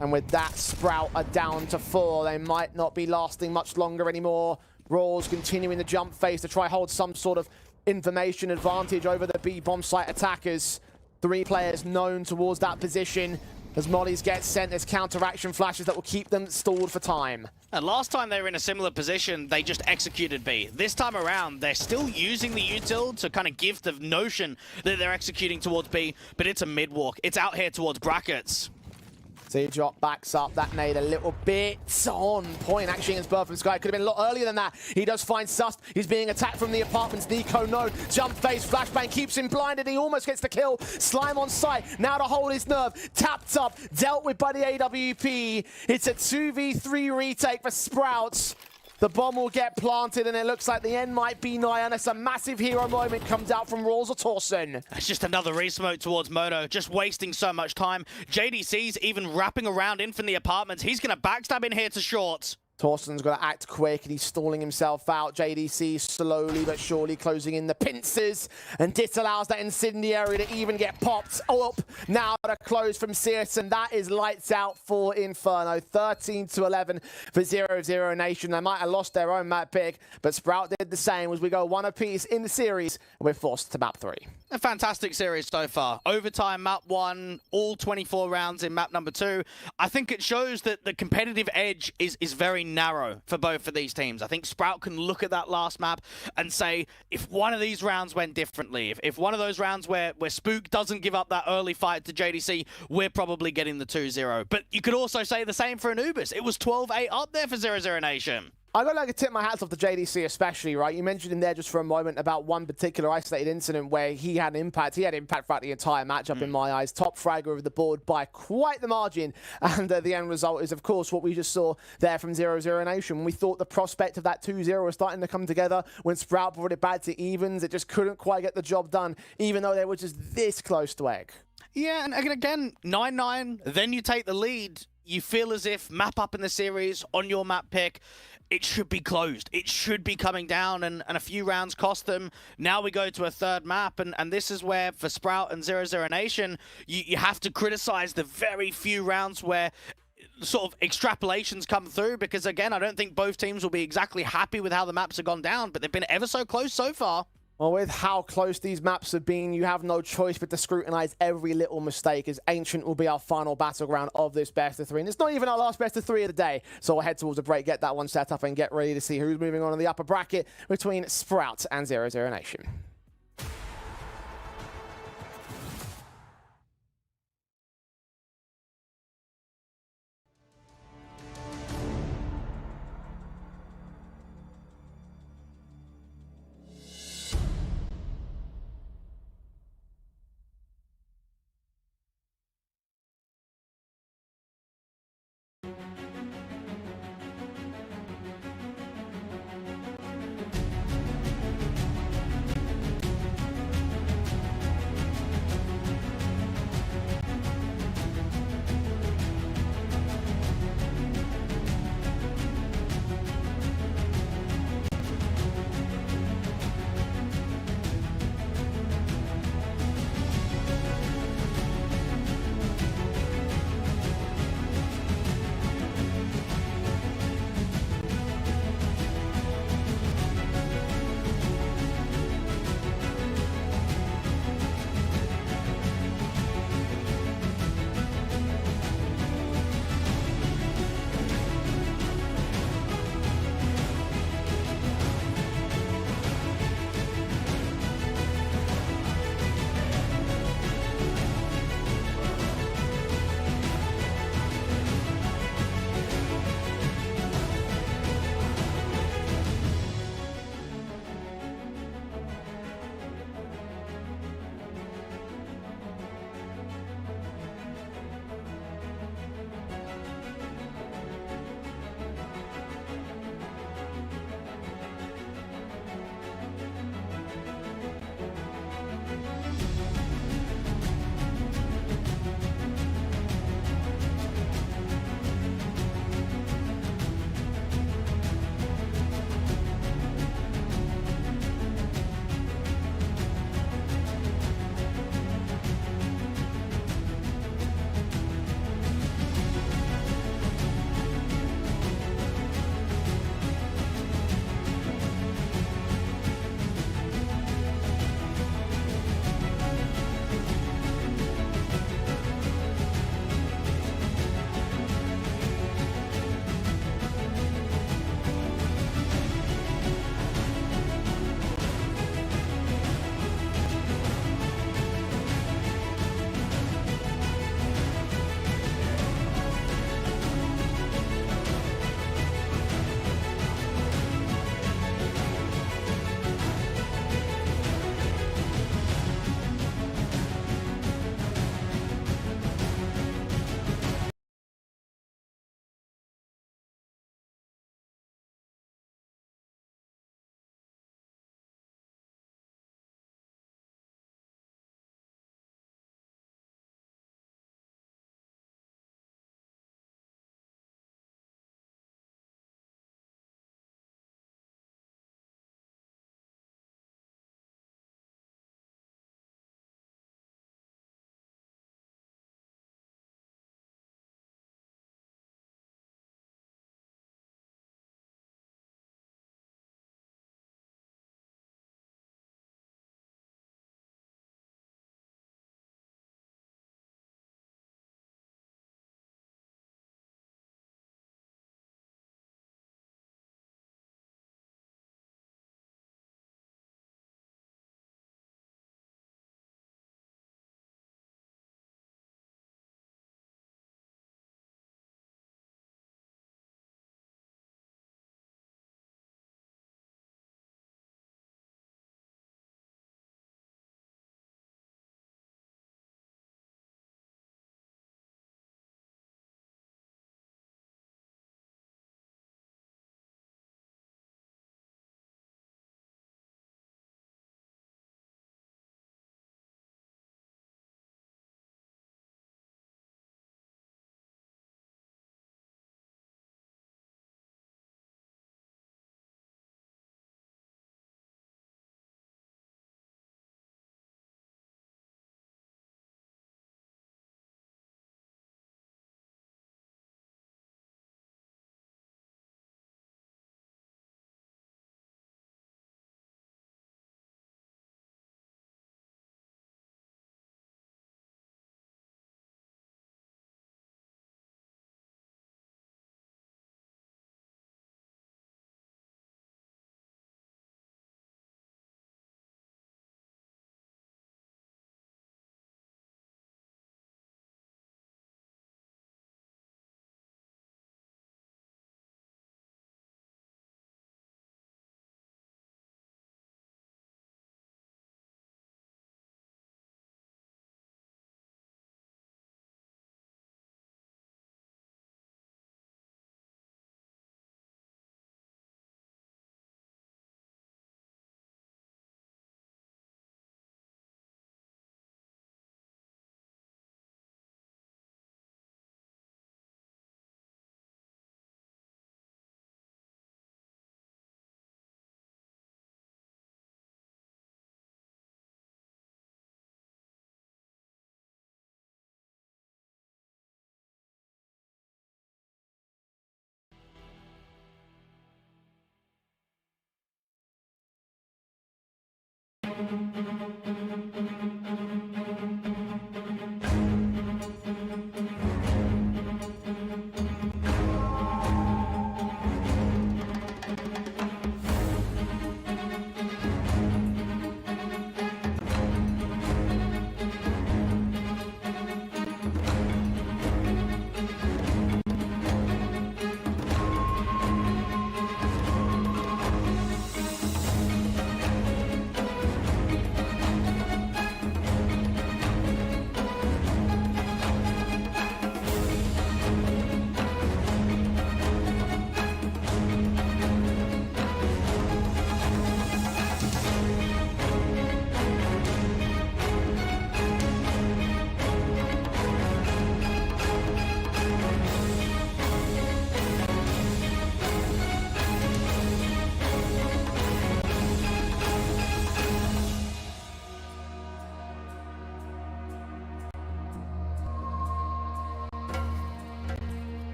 And with that, Sprout are down to 4. They might not be lasting much longer anymore. Rawls continuing the jump phase to try hold some sort of information advantage over the B-bomb site attackers. 3 players known towards that position. As mollies get sent, there's counteraction flashes that will keep them stalled for time. And last time they were in a similar position, they just executed B. This time around, they're still using the util to kind of give the notion that they're executing towards B, but it's a mid-walk. It's out here towards brackets. Drop backs up that nade a little bit on point. Actually, against Birth from Sky, could have been a lot earlier than that. He does find Sus. He's being attacked from the apartments. Nico, no. Jump phase, flashbang keeps him blinded. He almost gets the kill. Slime on site. Now to hold his nerve. Tapped up, dealt with by the AWP. It's a 2v3 retake for Sprouts. The bomb will get planted, and it looks like the end might be nigh, unless a massive hero moment comes out from Rawls or Torsen. It's just another re-smoke towards Moto, just wasting so much time. JDC's even wrapping around in from the apartments. He's going to backstab in here to short. Torsen's got to act quick, and he's stalling himself out. JDC slowly but surely closing in the pincers, and disallows that incendiary to even get popped up. Now to close from Sears, and that is lights out for Inferno. 13-11 for 0-0 Nation. They might have lost their own map pick, but Sprout did the same as we go 1 apiece in the series, and we're forced to map 3. A fantastic series so far. Overtime map 1, all 24 rounds in map number 2. I think it shows that the competitive edge is very narrow for both of these teams. I think Sprout can look at that last map and say, if one of these rounds went differently, if one of those rounds where Spook doesn't give up that early fight to JDC, we're probably getting the 2-0. But you could also say the same for Anubis. It was 12-8 up there for 0-0 Nation. I got to tip my hats off to JDC especially, right? You mentioned in there just for a moment about one particular isolated incident where he had impact. He had impact throughout the entire matchup in my eyes. Top fragger of the board by quite the margin. And the end result is, of course, what we just saw there from 0-0 Nation. When we thought the prospect of that 2-0 was starting to come together, when Sprout brought it back to evens, it just couldn't quite get the job done, even though they were just this close to egg. Yeah, and again, 9-9, then you take the lead. You feel as if map up in the series on your map pick, it should be closed. It should be coming down, and a few rounds cost them. Now we go to a third map, and this is where, for Sprout and 0-0 Nation, you have to criticize the very few rounds where sort of extrapolations come through, because, again, I don't think both teams will be exactly happy with how the maps have gone down, but they've been ever so close so far. Well, with how close these maps have been, you have no choice but to scrutinize every little mistake, as Ancient will be our final battleground of this best of 3. And it's not even our last best of 3 of the day. So we'll head towards a break, get that one set up, and get ready to see who's moving on in the upper bracket between Sprout and 0-0 Nation.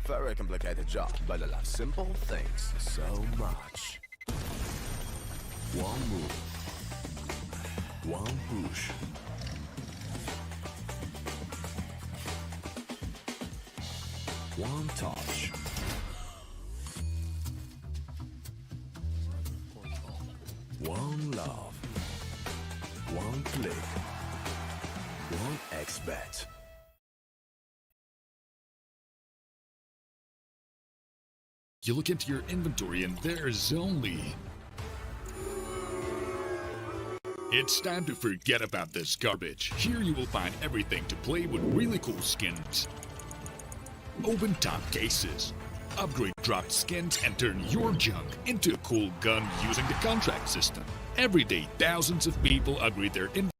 very complicated job, but I love simple things so much. One move. One push. One touch. One love. One click. One X-bet. You look into your inventory and there's only... It's time to forget about this garbage. Here you will find everything to play with really cool skins. Open top cases. Upgrade dropped skins and turn your junk into a cool gun using the contract system. Every day, thousands of people upgrade their inventory.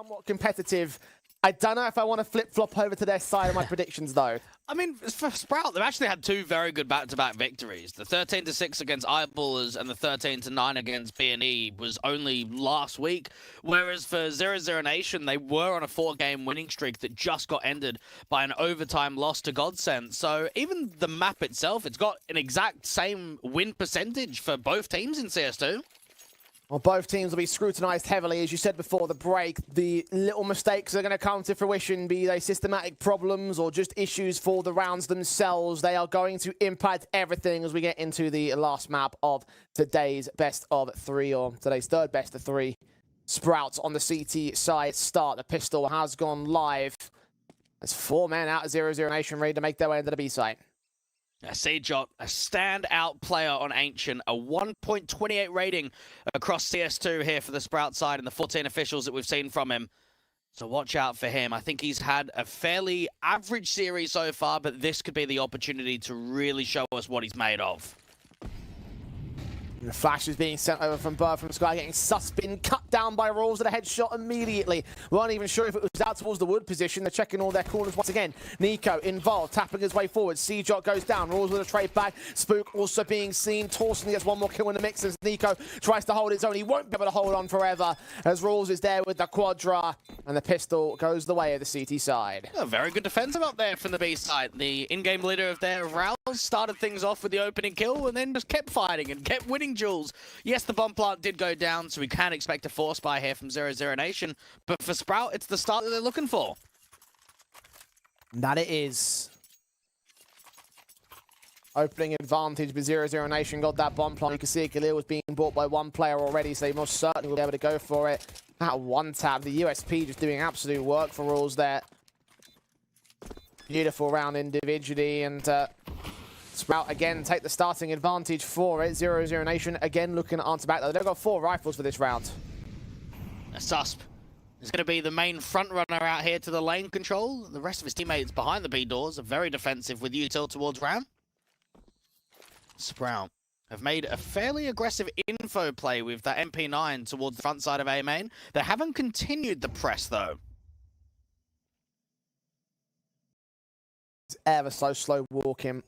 Somewhat competitive. I don't know if I want to flip-flop over to their side of my predictions, though. I mean, for Sprout, they've actually had two very good back-to-back victories. The 13-6 against Eyeballers and the 13-9 against B&E was only last week. Whereas for 0-0 Nation, they were on a 4-game winning streak that just got ended by an overtime loss to Godsend. So even the map itself, it's got an exact same win percentage for both teams in CS2. Well, both teams will be scrutinized heavily. As you said before the break, the little mistakes are going to come to fruition, be they systematic problems or just issues for the rounds themselves. They are going to impact everything as we get into the last map of today's best of three, or today's third best of three. Sprouts on the CT side start. The pistol has gone live. There's 4 men out of 0-0 Nation ready to make their way into the B site. Sejot, a standout player on Ancient, a 1.28 rating across CS2 here for the Sprout side and the 14 officials that we've seen from him. So watch out for him. I think he's had a fairly average series so far, but this could be the opportunity to really show us what he's made of. The flash is being sent over from Bird from Sky, getting Suspin cut down by Rolls with a headshot immediately. Weren't even sure if it was out towards the wood position. They're checking all their corners once again. Nico involved, tapping his way forward. Seajot goes down. Rolls with a trade back. Spook also being seen. Torsten gets one more kill in the mix as Nico tries to hold his own. He won't be able to hold on forever as Rolls is there with the Quadra. And the pistol goes the way of the CT side. A very good defensive up there from the B side. The in-game leader of their rounds started things off with the opening kill and then just kept fighting and kept winning duels. Yes, the bomb plant did go down, so we can expect a force buy here from 0-0 Nation. But for Sprout, it's the start that they're looking for. That it is. Opening advantage, but 0-0 Nation got that bomb plant. You can see Galil was being bought by one player already, so they most certainly will be able to go for it. That one tap, the USP just doing absolute work for Rules there. Beautiful round individually, and Sprout again take the starting advantage for it. 0-0 Nation again looking to answer back. They've got 4 rifles for this round. Susp is going to be the main front runner out here to the lane control. The rest of his teammates behind the B doors are very defensive with util towards Ram. Sprout have made a fairly aggressive info play with that MP9 towards the front side of A main. They haven't continued the press though. It's ever so slow walking.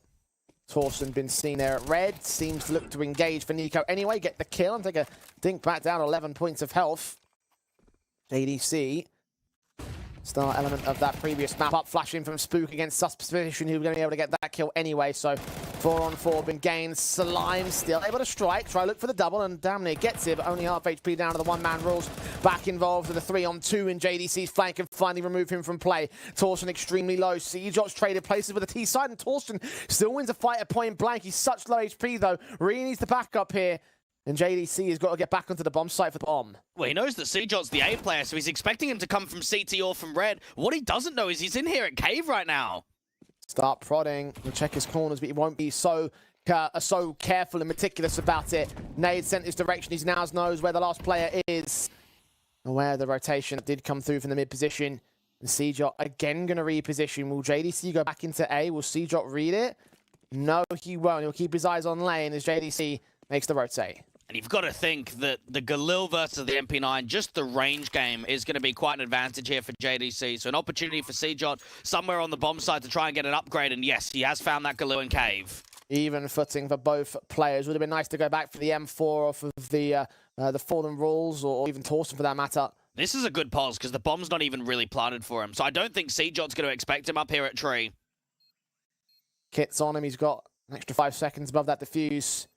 Torsten been seen there at red. Seems to look to engage for Nico anyway. Get the kill and take a dink back down 11 points of health. JDC. Star element of that previous map up. Flashing from Spook against Suspicion, who were going to be able to get that kill anyway. So 4-on-4 been gained. Slime still able to strike. Try look for the double and damn near gets it, but only half HP down to the one-man Rules. Back involved with a 3-on-2 in JDC's flank and finally remove him from play. Torsten extremely low. Seajot's traded places with the T side and Torsten still wins a fight at point blank. He's such low HP though. Really needs the backup here. And JDC has got to get back onto the bomb site for the bomb. Well, he knows that Seajot's the A player, so he's expecting him to come from CT or from red. What he doesn't know is he's in here at cave right now. Start prodding. He'll check his corners, but he won't be so careful and meticulous about it. Nade sent his direction. He now knows where the last player is. Aware of the rotation that did come through from the mid position. And Seajot again going to reposition. Will JDC go back into A? Will Seajot read it? No, he won't. He'll keep his eyes on lane as JDC makes the rotate. And you've got to think that the Galil versus the MP9, just the range game, is going to be quite an advantage here for JDC. So an opportunity for Seajot somewhere on the bomb side to try and get an upgrade. And yes, he has found that Galil in cave. Even footing for both players. Would have been nice to go back for the M4 off of the Fallen Rules, or even Torsten for that matter. This is a good pause because the bomb's not even really planted for him. So I don't think Seajot's going to expect him up here at tree. Kit's on him. He's got an extra 5 seconds above that defuse.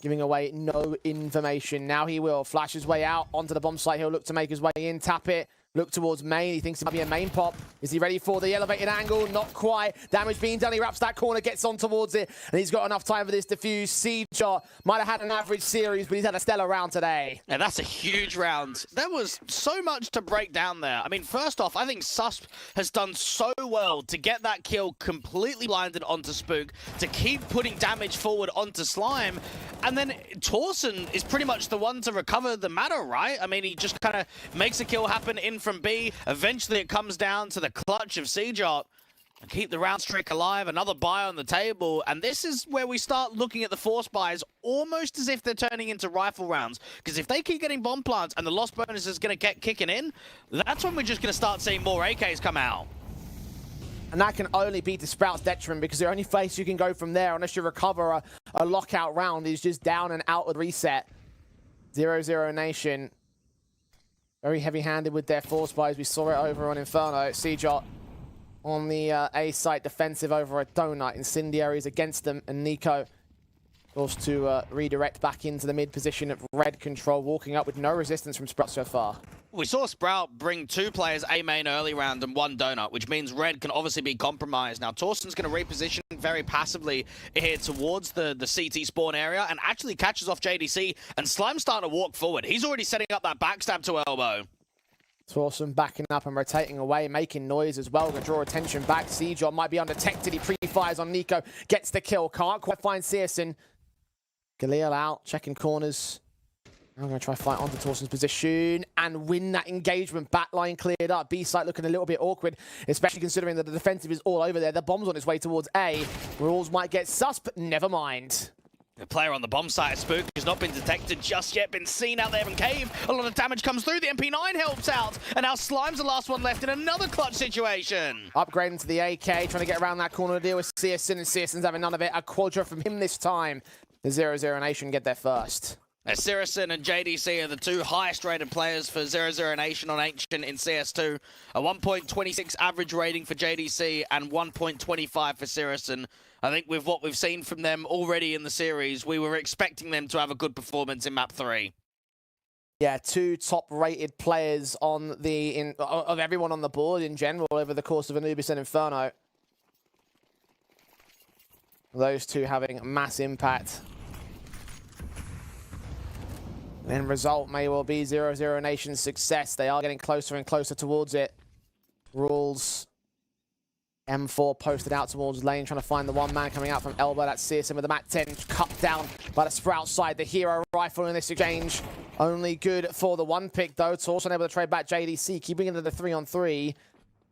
Giving away no information. Now he will flash his way out onto the bomb site. He'll look to make his way in, tap it, look towards main. He thinks it might be a main pop. Is he ready for the elevated angle? Not quite. Damage being done. He wraps that corner, gets on towards it, and he's got enough time for this defuse. Seajot might have had an average series, but he's had a stellar round today. Yeah, that's a huge round. There was so much to break down there. I mean, first off, I think Susp has done so well to get that kill completely blinded onto Spook, to keep putting damage forward onto Slime, and then Torsten is pretty much the one to recover the matter, right? I mean, he just kind of makes a kill happen in from B. Eventually, it comes down to the clutch of Seajot and keep the round streak alive. Another buy on the table, and this is where we start looking at the force buys almost as if they're turning into rifle rounds. Because if they keep getting bomb plants and the lost bonus is going to get kicking in, that's when we're just going to start seeing more AKs come out. And that can only be to Sprout's detriment, because the only place you can go from there, unless you recover a lockout round, is just down and out with reset. 0-0 Nation. Very heavy-handed with their force buys. We saw it over on Inferno. Seajot on the A site, defensive over a donut. Incendiaries against them, and Nico forced to redirect back into the mid position of red control, walking up with no resistance from Sprout so far. We saw Sprout bring 2 players A main early round and 1 donut, which means red can obviously be compromised. Now, Torsten's going to reposition very passively here towards the CT spawn area and actually catches off JDC, and Slime's starting to walk forward. He's already setting up that backstab to elbow. Torsten backing up and rotating away, making noise as well. Going to draw attention back. Seajot might be undetected. He pre-fires on Nico, gets the kill. Can't quite find Searson. Galil out, checking corners. I'm going to try fight onto Torsen's position and win that engagement. Backline cleared up. B site looking a little bit awkward, especially considering that the defensive is all over there. The bomb's on its way towards A. Rules might get sus, but never mind. The player on the bomb site, Spook, has not been detected just yet, been seen out there from Cave. A lot of damage comes through. The MP9 helps out. And now Slime's the last one left in another clutch situation. Upgrading to the AK, trying to get around that corner to deal with CSN, and CSN's having none of it. A quadra from him this time. The 0-0 Nation get there first. Sirison and JDC are the two highest rated players for 0-0 Nation on Ancient in CS2. A 1.26 average rating for JDC and 1.25 for Sirison. I think with what we've seen from them already in the series, we were expecting them to have a good performance in map 3. Yeah, two top-rated players on the of everyone on the board in general over the course of Anubis and Inferno. Those two having mass impact. The end result may well be 0-0 Nation's success. They are getting closer and closer towards it. Rules. M4 posted out towards lane, trying to find the one man coming out from elbow. That's CSM with the Mat 10 cut down by the Sprout side. The hero rifle in this exchange. Only good for the one pick, though. Torsen able to trade back JDC, keeping it at the 3-on-3.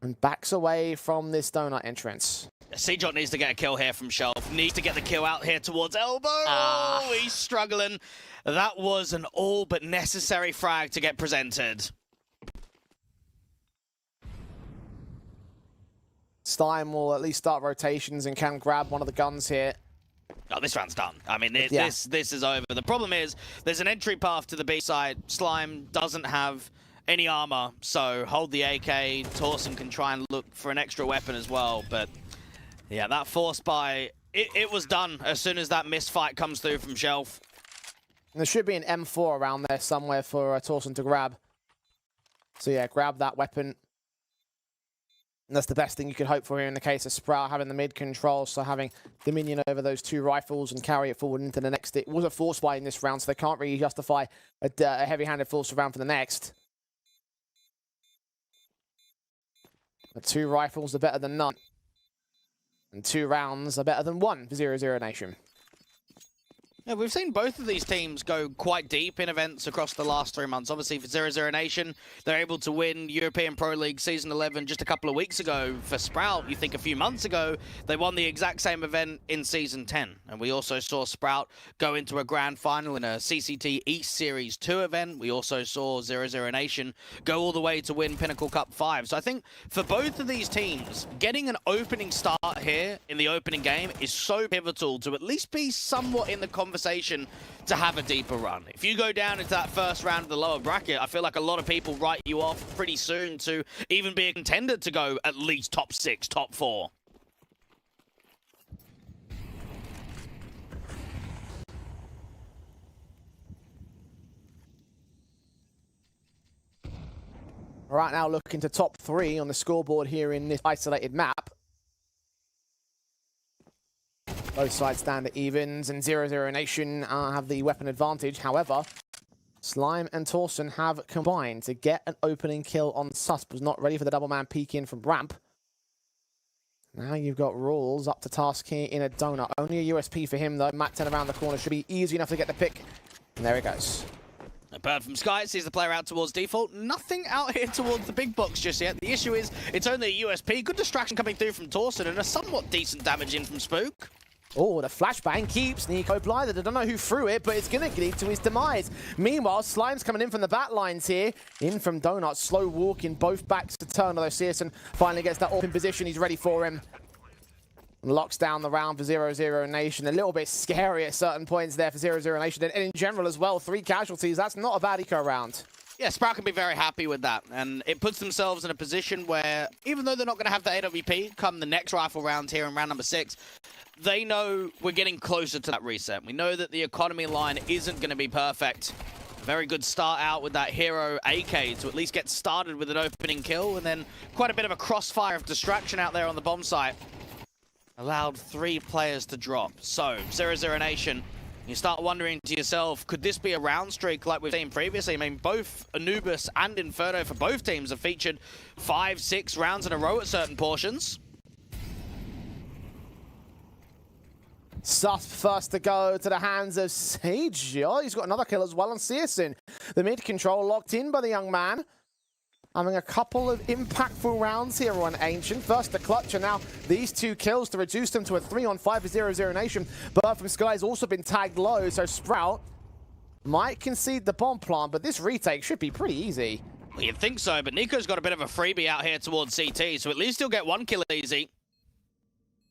And backs away from this donut entrance. Seajot needs to get a kill here from Shelf. Needs to get the kill out here towards elbow. Oh, he's struggling. That was an all but necessary frag to get presented. Stein will at least start rotations and can grab one of the guns here. Oh, this round's done. I mean, this is over. The problem is there's an entry path to the B side. Slime doesn't have any armor, so hold the AK. Torsen can try and look for an extra weapon as well, but yeah, that force buy, it was done as soon as that misfight comes through from Shelf. And there should be an M4 around there somewhere for Torsen to grab. So yeah, grab that weapon. And that's the best thing you could hope for here in the case of Sprout, having the mid control, so having dominion over those two rifles and carry it forward into the next. It was a force buy in this round, so they can't really justify a heavy-handed force round for the next. But two rifles are better than none. And 2 rounds are better than 1 for 0-0 Nation. Yeah, we've seen both of these teams go quite deep in events across the last 3 months. Obviously, for 0-0 Nation, they're able to win European Pro League Season 11 just a couple of weeks ago. For Sprout, you think a few months ago, they won the exact same event in Season 10. And we also saw Sprout go into a grand final in a CCT East Series 2 event. We also saw 0-0 Nation go all the way to win Pinnacle Cup 5. So I think for both of these teams, getting an opening start here in the opening game is so pivotal to at least be somewhat in the conversation to have a deeper run. If you go down into that first round of the lower bracket, I feel like a lot of people write you off pretty soon to even be a contender to go at least top 6, top 4. Right now looking to top 3 on the scoreboard here in this isolated map. Both sides stand at evens, and 0-0 Nation have the weapon advantage. However, Slime and Torsen have combined to get an opening kill on Susp. Was not ready for the double man peek in from ramp. Now you've got Rules up to task here in a donut. Only a USP for him, though. Mat 10 around the corner should be easy enough to get the pick. And there he goes. A bird from Sky sees the player out towards default. Nothing out here towards the big box just yet. The issue is it's only a USP. Good distraction coming through from Torsen and a somewhat decent damage in from Spook. Oh, the flashbang keeps Nico blinded. I don't know who threw it, but it's going to lead to his demise. Meanwhile, Slime's coming in from the back lines here. In from Donut, slow walking, both backs to turn. Although Searson finally gets that open position. He's ready for him. And locks down the round for 0-0 Nation. A little bit scary at certain points there for 0-0 Nation. And in general as well, 3 casualties. That's not a bad eco round. Yeah, Sprout can be very happy with that. And it puts themselves in a position where, even though they're not going to have the AWP come the next rifle round here in round number 6, they know we're getting closer to that reset. We know that the economy line isn't going to be perfect. Very good start out with that hero AK to at least get started with an opening kill, and then quite a bit of a crossfire of distraction out there on the bomb site. Allowed 3 players to drop. So, 0-0 Nation, you start wondering to yourself, could this be a round streak like we've seen previously? I mean, both Anubis and Inferno for both teams have featured 5, 6 rounds in a row at certain portions. Sus first to go to the hands of Sage. Oh, he's got another kill as well on Searson. The mid control locked in by the young man. Having a couple of impactful rounds here on Ancient. First the clutch, and now these 2 kills to reduce them to a 3-on-5 for 0-0 Nation. Bird from Sky has also been tagged low, so Sprout might concede the bomb plant, but this retake should be pretty easy. Well, you'd think so, but Nico's got a bit of a freebie out here towards CT, so at least he'll get 1 kill easy.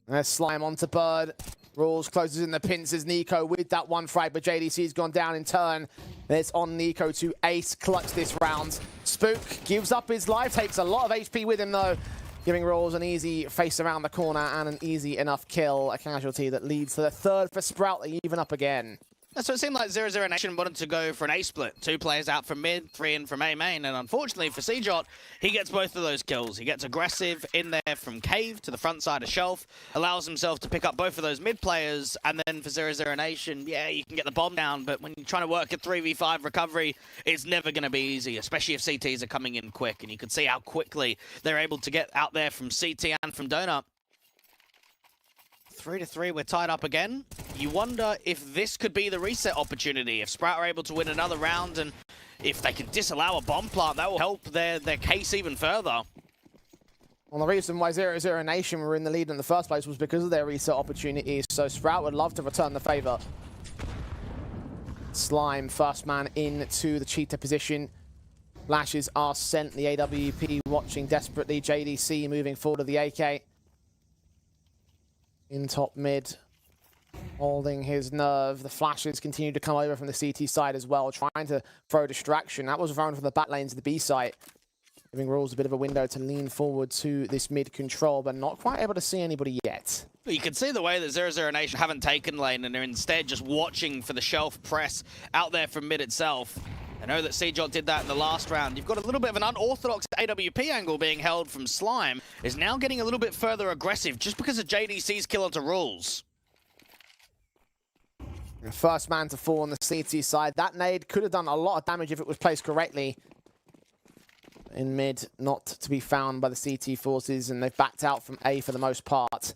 There's Slime onto Bird. Rules closes in the pincers. Nico with that 1 frag, but JDC's gone down in turn. It's on Nico to ace clutch this round. Spook gives up his life, takes a lot of HP with him though, giving Rules an easy face around the corner and an easy enough kill. A casualty that leads to the 3rd for Sprout. They even up again. So it seemed like 0-0 Nation wanted to go for an A split. 2 players out from mid, 3 in from A main, and unfortunately for CJot, he gets both of those kills. He gets aggressive in there from Cave to the front side of Shelf, allows himself to pick up both of those mid players, and then for 0-0 Nation, yeah, you can get the bomb down, but when you're trying to work a 3v5 recovery, it's never going to be easy, especially if CTs are coming in quick, and you can see how quickly they're able to get out there from CT and from Donut. 3-3, we're tied up again. You wonder if this could be the reset opportunity. If Sprout are able to win another round, and if they can disallow a bomb plant, that will help their case even further. Well, the reason why 0-0 Nation were in the lead in the first place was because of their reset opportunities, so Sprout would love to return the favor. Slime, first man into the cheater position. Flashes are sent, the AWP watching desperately. JDC moving forward to the AK. In top mid, holding his nerve. The flashes continue to come over from the CT side as well, trying to throw distraction. That was thrown from the back lanes to the B site, giving Rules a bit of a window to lean forward to this mid control, but not quite able to see anybody yet. You can see the way that 0-0 Nation haven't taken lane and are instead just watching for the Shelf press out there from mid itself. I know that CJot did that in the last round. You've got a little bit of an unorthodox AWP angle being held from Slime. Is now getting a little bit further aggressive just because of JDC's kill onto Rules. First man to fall on the CT side. That nade could have done a lot of damage if it was placed correctly. In mid, not to be found by the CT forces, and they've backed out from A for the most part.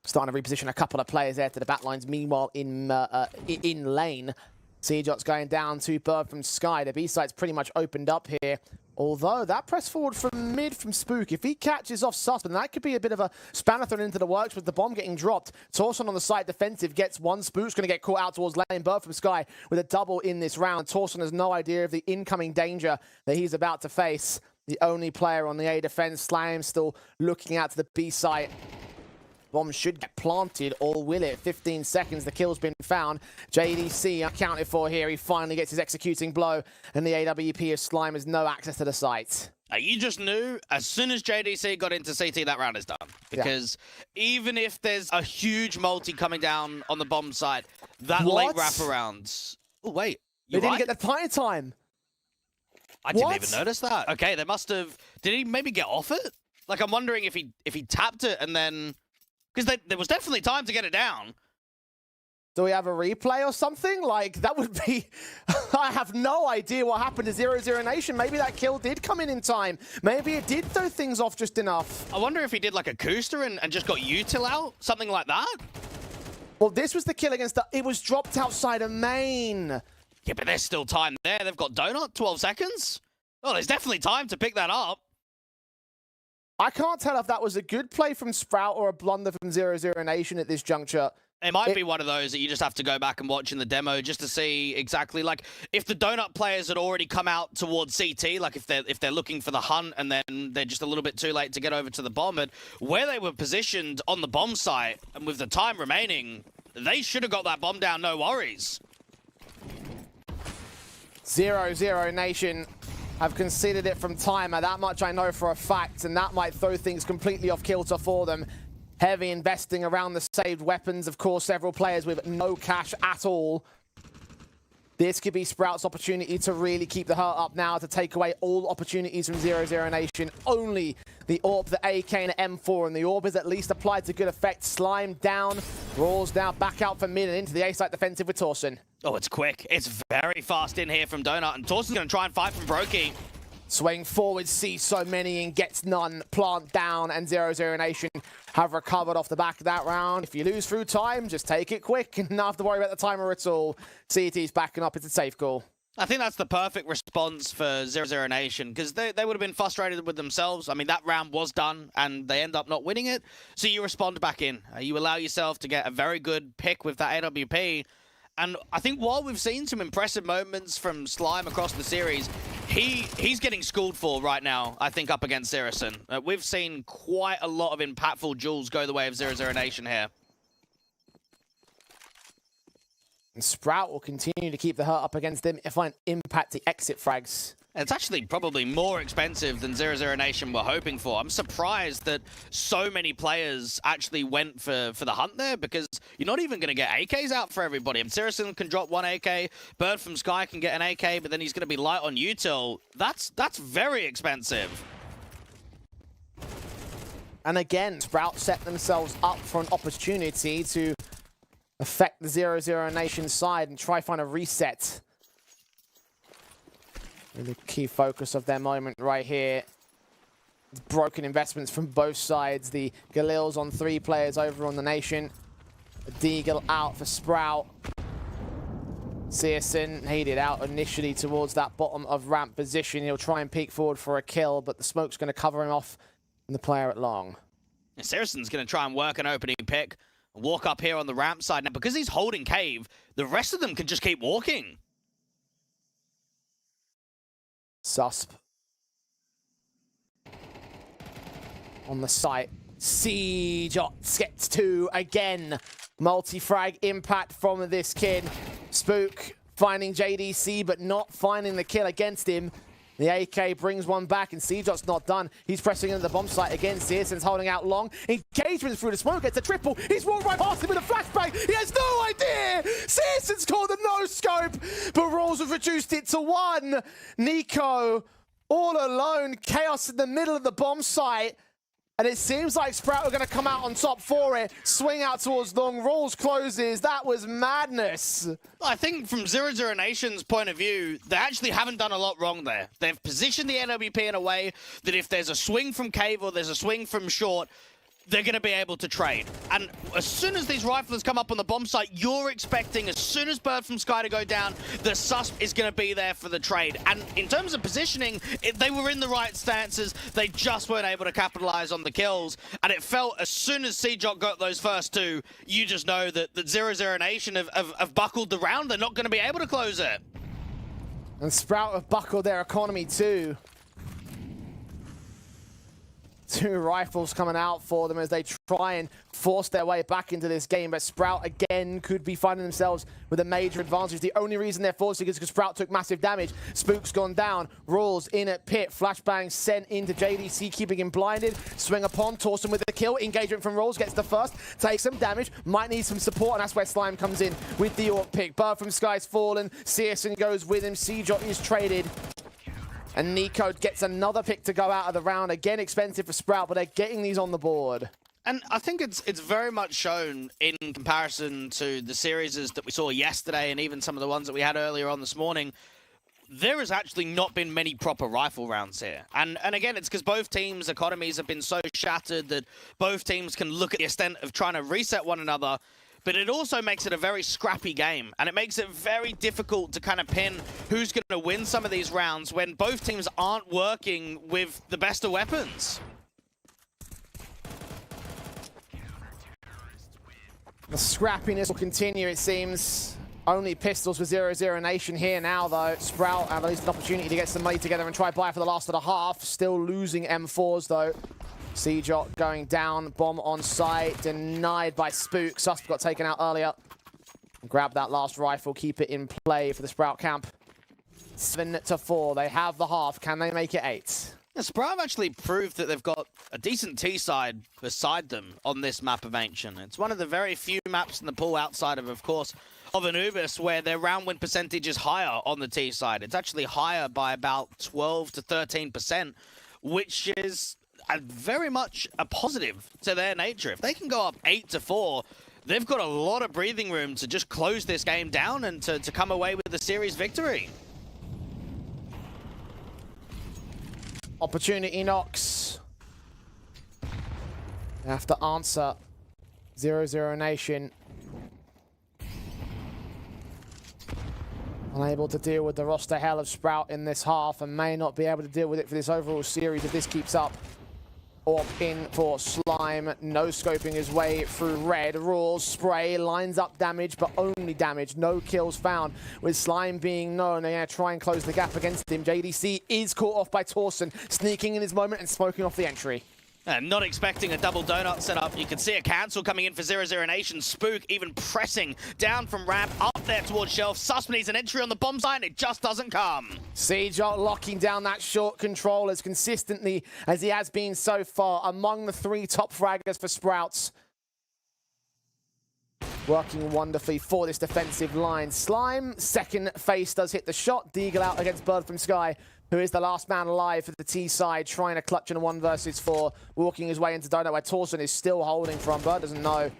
Starting to reposition a couple of players there to the back lines. Meanwhile, in lane, CJot's going down to Bird from Sky. The B site's pretty much opened up here. Although that press forward from mid from Spook, if he catches off Sus, then that could be a bit of a spanner thrown into the works with the bomb getting dropped. Torson on the side defensive gets 1. Spook's going to get caught out towards lane. Bird from Sky with a double in this round. Torson has no idea of the incoming danger that he's about to face. The only player on the A defense. Slime still looking out to the B site. Bomb should get planted, or will it? 15 seconds, the kill's been found. JDC accounted for here. He finally gets his executing blow, and the AWP of Slime has no access to the site. You just knew as soon as JDC got into CT, that round is done. Because even if there's a huge multi coming down on the bomb side, that late wraparound. Oh, wait. They didn't get the fight time. I didn't even notice that. Okay, they must have... Did he maybe get off it? Like, I'm wondering if he tapped it and then... Because there was definitely time to get it down. Do we have a replay or something? Like, that would be... I have no idea what happened to 0-0 Nation. Maybe that kill did come in time. Maybe it did throw things off just enough. I wonder if he did like a Kooster and just got util out? Something like that? Well, this was the kill against the... It was dropped outside of main. Yeah, but there's still time there. They've got Donut, 12 seconds. Oh, there's definitely time to pick that up. I can't tell if that was a good play from Sprout or a blunder from 0-0 Nation at this juncture. It might be one of those that you just have to go back and watch in the demo just to see exactly, like, if the Donut players had already come out towards CT, like if they're looking for the hunt and then they're just a little bit too late to get over to the bomb, and where they were positioned on the bomb site and with the time remaining, they should have got that bomb down, no worries. 0-0 Nation have conceded it from timer. That much I know for a fact, and that might throw things completely off kilter for them. Heavy investing around the saved weapons. Of course, several players with no cash at all. This could be Sprout's opportunity to really keep the hurt up now, to take away all opportunities from 0-0 Nation. Only the AWP, the AK, and the M4, and the AWP is at least applied to good effect. Slime down, Rawls down, back out for mid and into the A-site defensive with Torson. Oh, it's quick. It's very fast in here from Donut, and Torson's going to try and fight from Brokey. Swing forward, sees so many and gets none. Plant down, and 0-0 Nation have recovered off the back of that round. If you lose through time, just take it quick and not have to worry about the timer at all. CCT's backing up. It's a safe call. I think that's the perfect response for 0-0 Nation, because they would have been frustrated with themselves. I mean, that round was done, and they end up not winning it. So you respond back in. You allow yourself to get a very good pick with that AWP. And I think while we've seen some impressive moments from Slime across the series, he's getting schooled for right now, I think, up against Sirison. We've seen quite a lot of impactful duels go the way of 0-0 Nation here. And Sprout will continue to keep the hurt up against them if I impact the exit frags. It's actually probably more expensive than 0-0 Nation were hoping for. I'm surprised that so many players actually went for the hunt there, because you're not even going to get AKs out for everybody. If Sirison can drop one AK, Bird from Sky can get an AK, but then he's going to be light on util. That's very expensive. And again, Sprout set themselves up for an opportunity to affect the 0-0 Nation side and try find a reset. The key focus of their moment right here. Broken investments from both sides. The Galil's on 3 players over on the Nation. A Deagle out for Sprout. Searson headed out initially towards that bottom of ramp position. He'll try and peek forward for a kill, but the smoke's going to cover him off and the player at long. Sarison's going to try and work an opening pick. Walk up here on the ramp side. Now, because he's holding cave, the rest of them can just keep walking. Susp on the site. CCT gets 2 again. Multi-frag impact from this kid. Spook finding JDC, but not finding the kill against him. The AK brings one back, and CCT's not done. He's pressing into the bomb site again. Searson's holding out long. Engagement through the smoke. Gets a triple. He's walked right past him with a flashbang. He has no idea. Searson's called a no-scope, but Rolls have reduced it to 1. Nico all alone. Chaos in the middle of the bomb site. And it seems like Sprout are going to come out on top for it. Swing out towards long. Rolls closes. That was madness. I think from 0-0 Nation's point of view, they actually haven't done a lot wrong there. They've positioned the NWP in a way that if there's a swing from cave or there's a swing from short, they're going to be able to trade. And as soon as these riflers come up on the bomb site, you're expecting, as soon as Bird from Sky to go down, the susp is going to be there for the trade. And in terms of positioning, they were in the right stances. They just weren't able to capitalize on the kills. And it felt, as soon as CCT got those first 2, you just know that 0-0 Nation have buckled the round. They're not going to be able to close it. And Sprout have buckled their economy too. 2 rifles coming out for them as they try and force their way back into this game. But Sprout, again, could be finding themselves with a major advantage. The only reason they're forcing is because Sprout took massive damage. Spook's gone down. Rules in at pit. Flashbang sent into JDC, keeping him blinded. Swing upon. Torsen with the kill. Engagement from Rules. Gets the first. Takes some damage. Might need some support, and that's where Slime comes in with the AWP pick. Bird from Sky's fallen. Searson goes with him. CCT is traded. And Nico gets another pick to go out of the round. Again, expensive for Sprout, but they're getting these on the board. And I think it's very much shown in comparison to the series that we saw yesterday and even some of the ones that we had earlier on this morning. There has actually not been many proper rifle rounds here. And again, it's because both teams' economies have been so shattered that both teams can look at the extent of trying to reset one another. But it also makes it a very scrappy game, and it makes it very difficult to kind of pin who's going to win some of these rounds when both teams aren't working with the best of weapons. The scrappiness will continue, it seems. Only pistols for 0-0 Nation here now, though. Sprout have at least an opportunity to get some money together and try buy for the last of the half. Still losing M4s, though. CCT going down, bomb on site, denied by Spook. Susp got taken out earlier. Grab that last rifle, keep it in play for the Sprout camp. 7-4, they have the half. Can they make it 8? Yeah, Sprout actually proved that they've got a decent T-side beside them on this map of Ancient. It's one of the very few maps in the pool outside of course, of Anubis, where their round win percentage is higher on the T-side. It's actually higher by about 12 to 13%, which is very much a positive to their nature. If they can go up 8-4, they've got a lot of breathing room to just close this game down and to come away with the series victory. Opportunity knocks. They have to answer. 0-0 Nation. Unable to deal with the roster hell of Sprout in this half and may not be able to deal with it for this overall series if this keeps up. Orp in for Slime, no scoping his way through red. Rules, spray, lines up damage, but only damage. No kills found. With Slime being known, they're going to try and close the gap against him. JDC is caught off by Torsen, sneaking in his moment and smoking off the entry. Not expecting a double donut setup. You can see a cancel coming in for 0-0 Nation. Spook even pressing down from ramp up there towards shelf. Susman needs an entry on the bomb site and it just doesn't come. Siege locking down that short control as consistently as he has been so far among the 3 top fraggers for Sprouts. Working wonderfully for this defensive line. Slime, second face does hit the shot. Deagle out against Bird from Sky, who is the last man alive for the T side, trying to clutch in a 1 versus 4, walking his way into Donut where Torsen is still holding from. Bird doesn't know.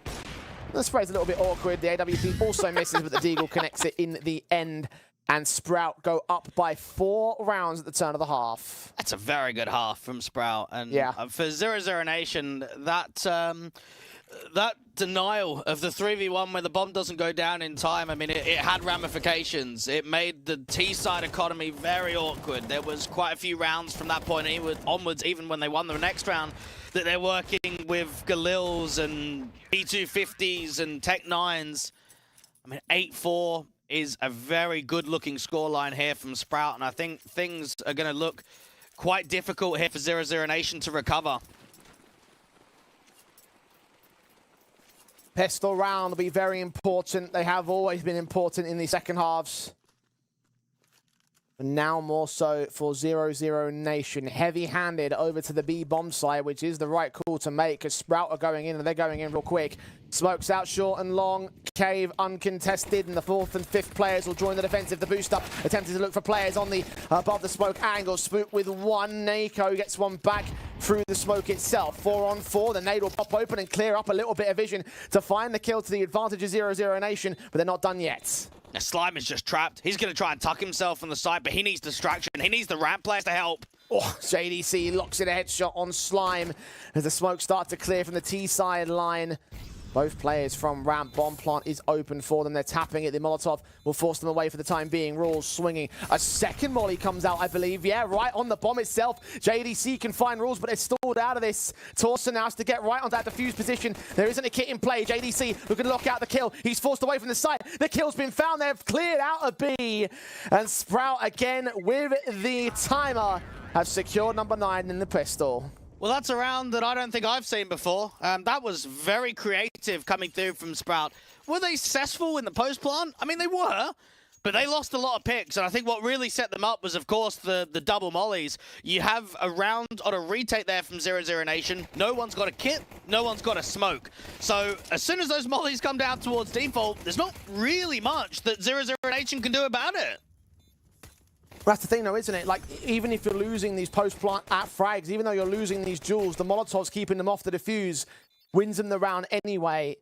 The spray's a little bit awkward. The AWP also misses, but the Deagle connects it in the end. And Sprout go up by 4 rounds at the turn of the half. That's a very good half from Sprout. And yeah, for 0-0 Nation, that denial of the 3v1 where the bomb doesn't go down in time, I mean, it had ramifications. It made the T-side economy very awkward. There was quite a few rounds from that point onwards, even when they won the next round, that they're working with Galils and P250s and Tech 9s. I mean, 8-4 is a very good-looking scoreline here from Sprout, and I think things are going to look quite difficult here for 0-0 Nation to recover. Pistol round will be very important. They have always been important in the second halves. But now more so for 0-0 Nation. Heavy-handed over to the B bomb side, which is the right call to make because Sprout are going in and they're going in real quick. Smokes out short and long. Cave uncontested, and the 4th and 5th players will join the defensive. The boost up, attempting to look for players on the above the smoke angle. Spook with 1. Nako gets 1 back through the smoke itself. 4 on 4. The nade will pop open and clear up a little bit of vision to find the kill to the advantage of 0-0 Nation, but they're not done yet. Now, Slime is just trapped. He's going to try and tuck himself on the side, but he needs distraction. He needs the ramp players to help. Oh, JDC locks in a headshot on Slime as the smoke starts to clear from the T-side line. Both players from ramp. Bomb plant is open for them. They're tapping it. The Molotov will force them away for the time being. Rules swinging. A second molly comes out, I believe. Yeah, right on the bomb itself. JDC can find Rules, but they're stalled out of this. Torsen now has to get right on that defuse position. There isn't a kit in play. JDC who can lock out the kill. He's forced away from the site. The kill's been found. They've cleared out a B. And Sprout again with the timer have secured number 9 in the pistol. Well, that's a round that I don't think I've seen before. That was very creative coming through from Sprout. Were they successful in the post plant? I mean, they were, but they lost a lot of picks. And I think what really set them up was, of course, the double mollies. You have a round on a retake there from 0-0 Nation. No one's got a kit. No one's got a smoke. So as soon as those mollies come down towards default, there's not really much that 0-0 Nation can do about it. That's the thing though, isn't it? Like, even if you're losing these post-plant at frags, even though you're losing these duels, the Molotov's keeping them off the defuse, wins them the round anyway.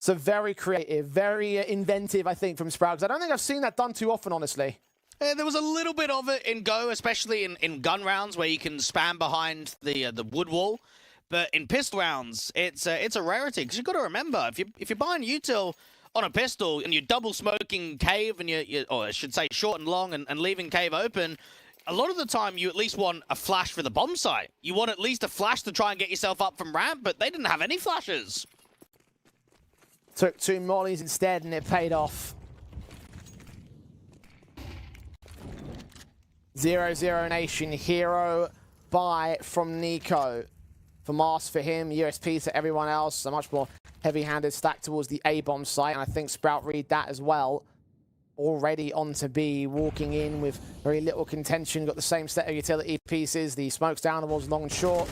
So very creative, very inventive, I think, from Sprout, because I don't think I've seen that done too often, honestly. There was a little bit of it in Go, especially in gun rounds, where you can spam behind the wood wall. But in pistol rounds, it's a rarity, because you've got to remember, if you're buying util on a pistol and you're double smoking cave and or I should say short and long and leaving cave open, a lot of the time you at least want a flash for the bomb site. You want at least a flash to try and get yourself up from ramp, but they didn't have any flashes. Took 2 mollies instead and it paid off. 0-0 Nation, hero buy from Nico. For Mars for him, USP to everyone else. A much more heavy-handed stack towards the A-bomb site, and I think Sprout read that as well. Already on to B, walking in with very little contention. Got the same set of utility pieces. The smokes down towards long and short.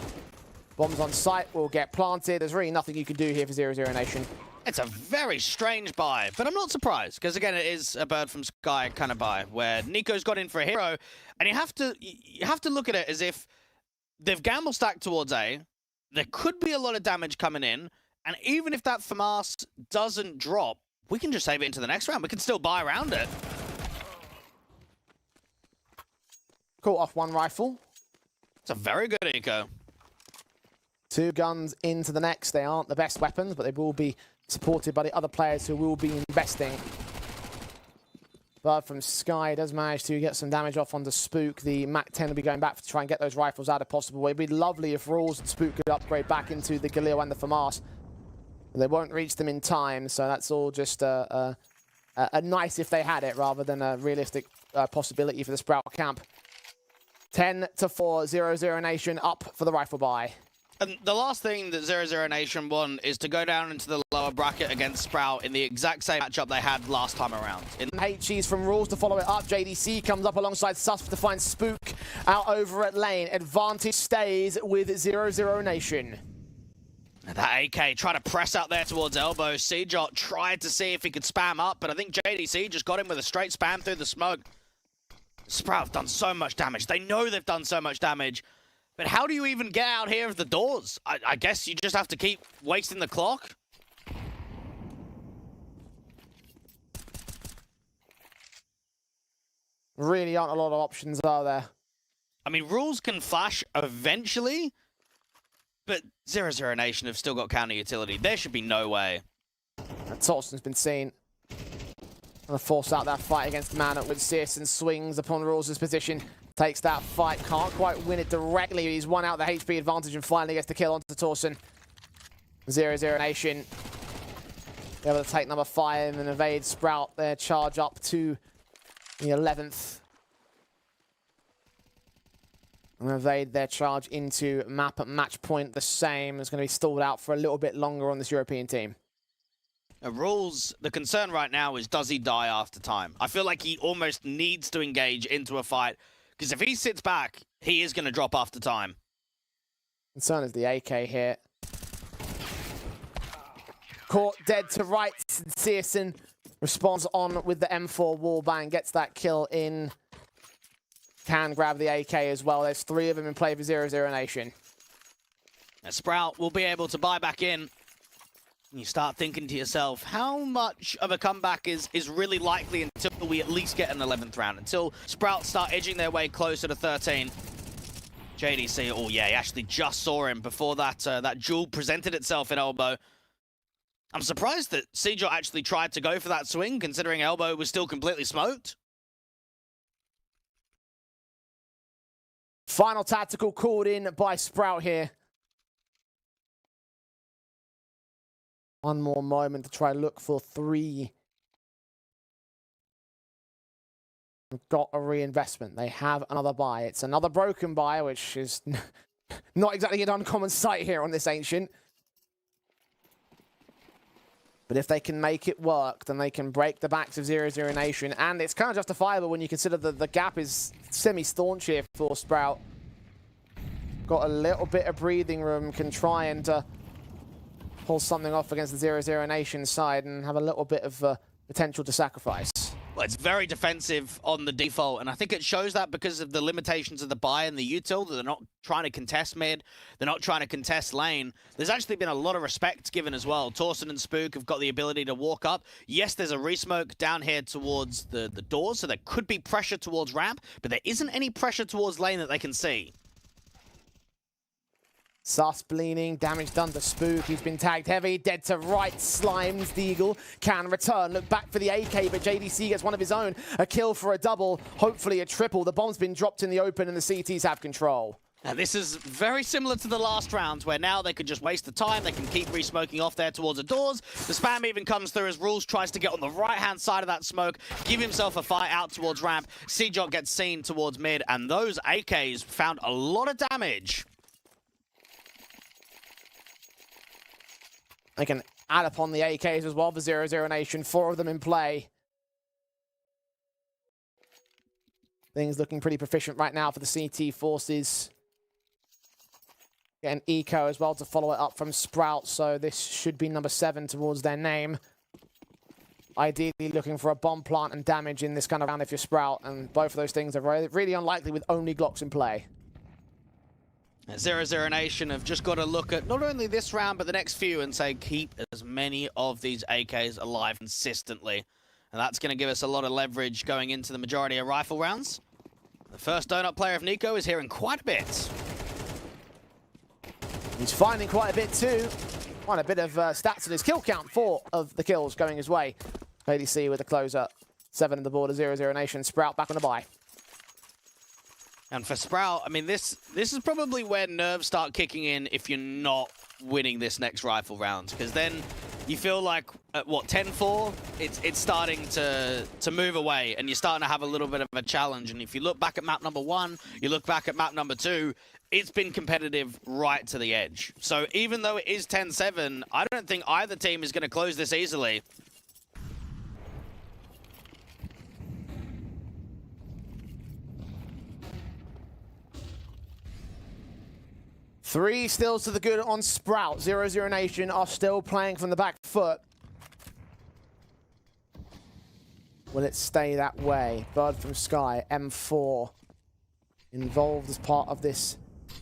Bombs on site will get planted. There's really nothing you can do here for 0-0 Nation. It's a very strange buy, but I'm not surprised, because again, it is a Bird from Sky kind of buy, where Nico's got in for a hero, and you have to look at it as if they've gamble stacked towards A. There could be a lot of damage coming in, and even if that FAMAS doesn't drop, we can just save it into the next round. We can still buy around it. Caught off 1 rifle. It's a very good eco. 2 guns into the next. They aren't the best weapons, but they will be supported by the other players who will be investing. Bird from Sky does manage to get some damage off onto Spook. The MAC-10 will be going back to try and get those rifles out if possible. It'd be lovely if Rules and Spook could upgrade back into the Galil and the FAMAS. They won't reach them in time, so that's all just a nice if they had it, rather than a realistic possibility for the Sprout camp. 10-4, 0-0 Nation up for the rifle buy. And the last thing that 0-0 Nation want is to go down into the lower bracket against Sprout in the exact same matchup they had last time around. HG's from Rules to follow it up. JDC comes up alongside Susp to find Spook out over at lane. Advantage stays with 0-0 Nation. And that AK tried to press out there towards Elbow. Cjot tried to see if he could spam up, but I think JDC just got him with a straight spam through the smoke. Sprout have done so much damage. They know they've done so much damage. But how do you even get out here of the doors? I guess you just have to keep wasting the clock. Really aren't a lot of options, are there? I mean, Rules can flash eventually, but 0-0 Nation have still got counter utility. There should be no way. Tolson's been seen. Gonna force out that fight against Man at which Searson swings upon Rules' position. Takes that fight, can't quite win it directly. He's won out the HP advantage and finally gets the kill onto Torsen. 0-0 Nation. Able to take number 5 and evade Sprout their charge up to the 11th. And evade their charge into map at match point the same. It's going to be stalled out for a little bit longer on this European team. Rules, the concern right now is, does he die after time? I feel like he almost needs to engage into a fight, because if he sits back, he is going to drop after time. Concern is the AK here. Caught dead to right. Searson responds on with the M4 wallbang, gets that kill in. Can grab the AK as well. There's 3 of them in play for 0-0 Nation. Now, Sprout will be able to buy back in. And you start thinking to yourself, how much of a comeback is really likely until we at least get an 11th round, until Sprout start edging their way closer to 13. JDC, oh yeah, he actually just saw him before that that duel presented itself in Elbow. I'm surprised that Cjot actually tried to go for that swing, considering Elbow was still completely smoked. Final tactical called in by Sprout here. One more moment to try to look for 3. We've got a reinvestment. They have another buy. It's another broken buy, which is not exactly an uncommon sight here on this Ancient. But if they can make it work, then they can break the backs of 0-0 Nation. And it's kind of justifiable when you consider that the gap is semi-staunch here for Sprout. Got a little bit of breathing room, can try and pull something off against the 0-0 Nation side and have a little bit of potential to sacrifice. Well, it's very defensive on the default, and I think it shows that because of the limitations of the buy and the util, that they're not trying to contest mid, they're not trying to contest lane. There's actually been a lot of respect given as well. Torsen and Spook have got the ability to walk up. Yes, there's a resmoke down here towards the doors, so there could be pressure towards ramp, but there isn't any pressure towards lane that they can see. Sus bleeding, damage done to Spook. He's been tagged heavy, dead to right. Slimes, Deagle can return. Look back for the AK, but JDC gets one of his own. A kill for a double, hopefully a triple. The bomb's been dropped in the open and the CTs have control. And this is very similar to the last round, where now they could just waste the time. They can keep resmoking off there towards the doors. The spam even comes through as Rules tries to get on the right-hand side of that smoke, give himself a fight out towards ramp. Cjot gets seen towards mid, and those AKs found a lot of damage. They can add upon the AKs as well for 0-0 Nation. 4 of them in play. Things looking pretty proficient right now for the CT forces. Get an eco as well to follow it up from Sprout, so this should be number 7 towards their name. Ideally looking for a bomb plant and damage in this kind of round if you're Sprout, and both of those things are really unlikely with only Glocks in play. 0-0 Nation have just got to look at not only this round, but the next few and say, keep as many of these AKs alive consistently. And that's going to give us a lot of leverage going into the majority of rifle rounds. The first donut player of Nico is here in quite a bit. He's finding quite a bit too. Quite a bit of stats on his kill count. 4 of the kills going his way. ADC with the closer. 7 in the border, 0-0 Nation. Sprout back on the buy. And for Sprout, I mean, this is probably where nerves start kicking in if you're not winning this next rifle round. Because then you feel like, at what, 10-4? It's starting to move away, and you're starting to have a little bit of a challenge. And if you look back at map number 1, you look back at map number 2, it's been competitive right to the edge. So even though it is 10-7, I don't think either team is going to close this easily. Three stills to the good on Sprout. 0-0 Nation are still playing from the back foot. Will it stay that way? Bird from Sky, M4. Involved as part of this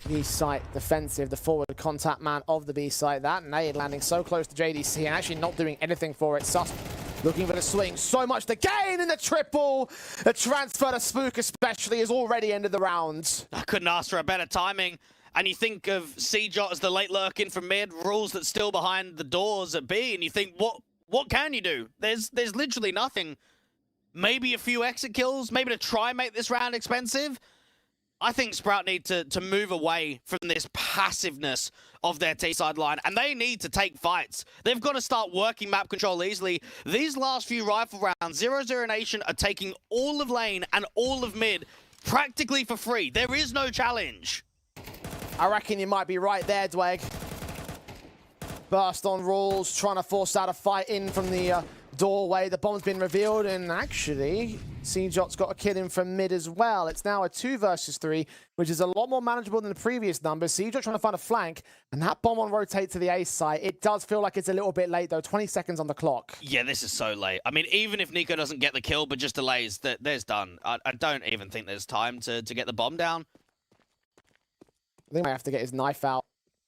B site defensive, the forward contact man of the B site. That nade landing so close to JDC and actually not doing anything for it. Sus looking for the swing. So much to gain in the triple. The transfer to Spook especially has already ended the round. I couldn't ask for a better timing. And you think of CJot as the late lurking from mid, rules that's still behind the doors at B, and you think, what can you do? There's literally nothing. Maybe a few exit kills, maybe to try and make this round expensive. I think Sprout need to move away from this passiveness of their T-side line, and they need to take fights. They've got to start working map control easily. These last few rifle rounds, 0-0 Nation are taking all of lane and all of mid practically for free. There is no challenge. I reckon you might be right there, Dweg. Burst on rules, trying to force out a fight in from the doorway. The bomb's been revealed, and actually, CJot's got a kill in from mid as well. It's now a 2 versus 3, which is a lot more manageable than the previous numbers. CJot trying to find a flank, and that bomb on rotate to the A site. It does feel like it's a little bit late, though. 20 seconds on the clock. Yeah, this is so late. I mean, even if Nico doesn't get the kill, but just delays, there's done. I don't even think there's time to get the bomb down. I think he might have to get his knife out.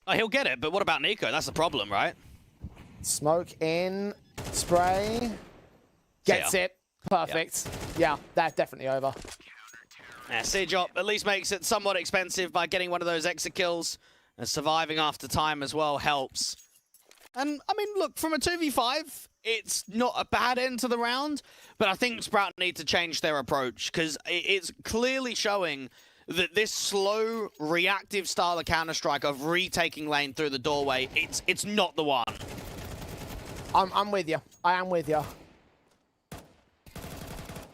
Oh, he'll get it, but what about Nico? That's the problem, right? Smoke in, spray, gets it. Perfect. Yeah, that's definitely over. Yeah, CJot at least makes it somewhat expensive by getting one of those exit kills, and surviving after time as well helps. And, I mean, look, from a 2v5, it's not a bad end to the round, but I think Sprout need to change their approach, because it's clearly showing that this slow, reactive style of Counter-Strike of retaking lane through the doorway, it's not the one. I'm with you. I am with you.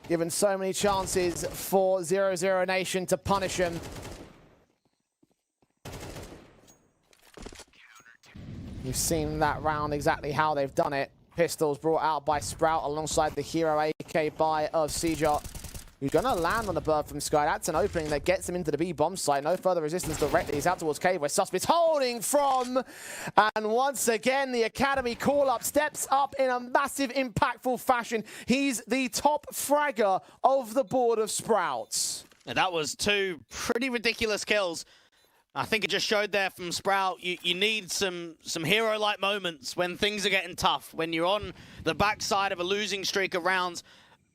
Given so many chances for 0-0 Nation to punish him. You've seen that round exactly how they've done it. Pistols brought out by Sprout alongside the hero AK buy of CJot. Who's going to land on the bird from Sky. That's an opening that gets him into the B bomb site. No further resistance directly. He's out towards cave where Susp is holding from. And once again, the Academy call-up steps up in a massive, impactful fashion. He's the top fragger of the board of Sprouts. And that was 2 pretty ridiculous kills. I think it just showed there from Sprout, you need some hero-like moments when things are getting tough. When you're on the backside of a losing streak of rounds,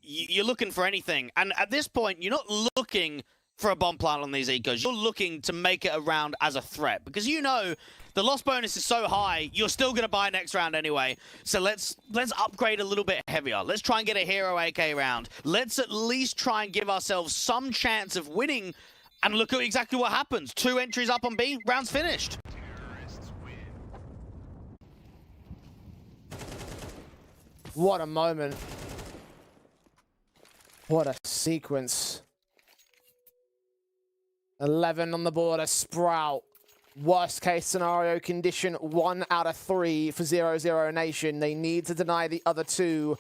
you're looking for anything. And at this point, you're not looking for a bomb plant on these ecos. You're looking to make it around as a threat. Because you know the loss bonus is so high, you're still going to buy next round anyway. So let's upgrade a little bit heavier. Let's try and get a hero AK round. Let's at least try and give ourselves some chance of winning. And look at exactly what happens. 2 entries up on B, round's finished. What a moment. What a sequence. 11 on the board, a Sprout. Worst case scenario condition, 1 out of 3 for 0-0 Nation. They need to deny the other 2.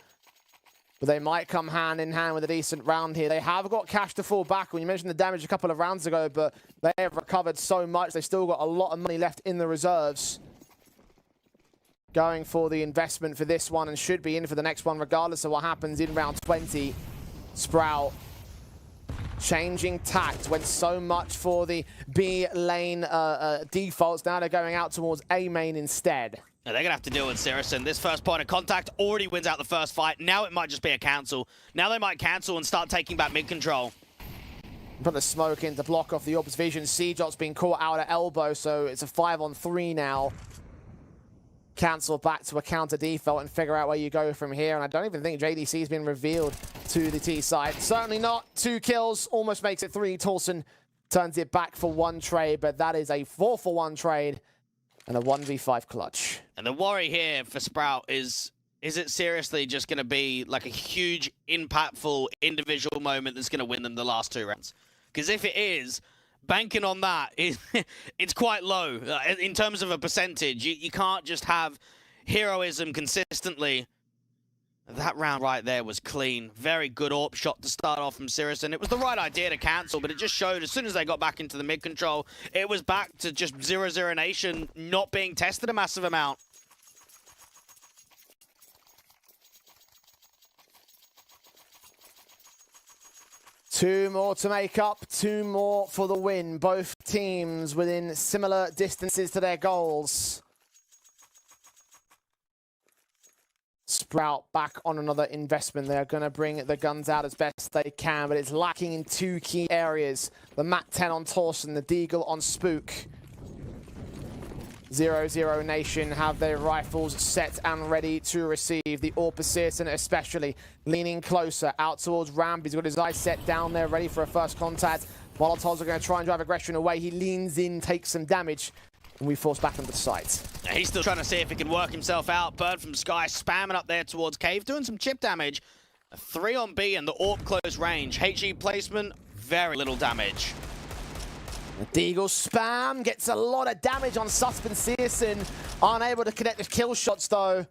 But they might come hand in hand with a decent round here. They have got cash to fall back on. You mentioned the damage a couple of rounds ago, but they have recovered so much. They've still got a lot of money left in the reserves. Going for the investment for this one and should be in for the next one regardless of what happens in round 20. Sprout changing tact, went so much for the B lane defaults. Now they're going out towards A main instead. Now they're going to have to deal with Sirison. This first point of contact already wins out the first fight. Now it might just be a cancel. Now they might cancel and start taking back mid control. Put the smoke in to block off the Orb's vision. CJot's been caught out at elbow, so it's a 5-on-3 now. Cancel back to a counter default and figure out where you go from here. And I don't even think JDC's been revealed to the T side. Certainly not. 2 kills, almost makes it 3. Torsen turns it back for 1 trade, but that is a 4-for-1 trade and a 1v5 clutch. And the worry here for Sprout is it seriously just going to be like a huge, impactful individual moment that's going to win them the last 2 rounds? Because if it is, banking on that, it's quite low in terms of a percentage. You can't just have heroism consistently. That round right there was clean. Very good AWP shot to start off from Sirius, and it was the right idea to cancel, but it just showed as soon as they got back into the mid control, it was back to just 0-0 Nation not being tested a massive amount. Two more to make up, 2 more for the win. Both teams within similar distances to their goals. Sprout back on another investment. They're going to bring the guns out as best they can, but it's lacking in 2 key areas. The MAC-10 on Torsen, the Deagle on Spook. 0-0 Nation have their rifles set and ready to receive. The AWP assassin especially leaning closer out towards Ramp. He's got his eyes set down there, ready for a first contact. Molotovs are going to try and drive aggression away. He leans in, takes some damage, and we force back onto the site. He's still trying to see if he can work himself out. Bird from Sky spamming up there towards Cave, doing some chip damage. A 3 on B and the AWP close range. HE placement, very little damage. The Deagle spam gets a lot of damage on Susp and Searson. Unable to connect the kill shots though.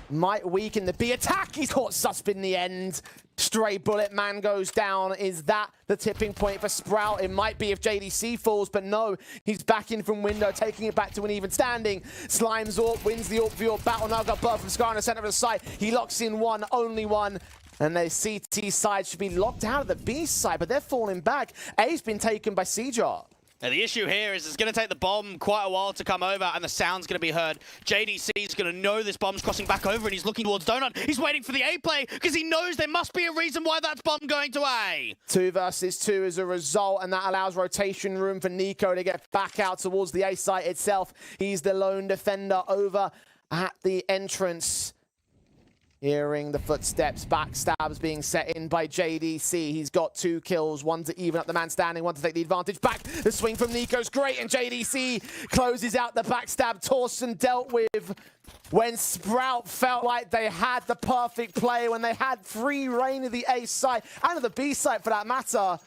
Might weaken the B attack. He's caught Susp in the end. Stray bullet, man goes down. Is that the tipping point for Sprout? It might be if JDC falls, but no. He's back in from window, taking it back to an even standing. Slime's AWP wins the AWP v AWP battle. Now got Bird from Sky in the center of the site. He locks in one, only one. And the CT side should be locked out of the B side, but they're falling back. A's been taken by CJot. Now the issue here is it's going to take the bomb quite a while to come over, and the sound's going to be heard. JDC is going to know this bomb's crossing back over, and he's looking towards Donut. He's waiting for the A play, because he knows there must be a reason why that's bomb going to A. 2 versus 2 as a result, and that allows rotation room for Nico to get back out towards the A site itself. He's the lone defender over at the entrance. Hearing the footsteps, backstabs being set in by JDC. He's got 2 kills, 1 to even up the man standing, 1 to take the advantage. Back, the swing from Nico's great, and JDC closes out the backstab. Torsen dealt with when Sprout felt like they had the perfect play, when they had free reign of the A side, and of the B side for that matter.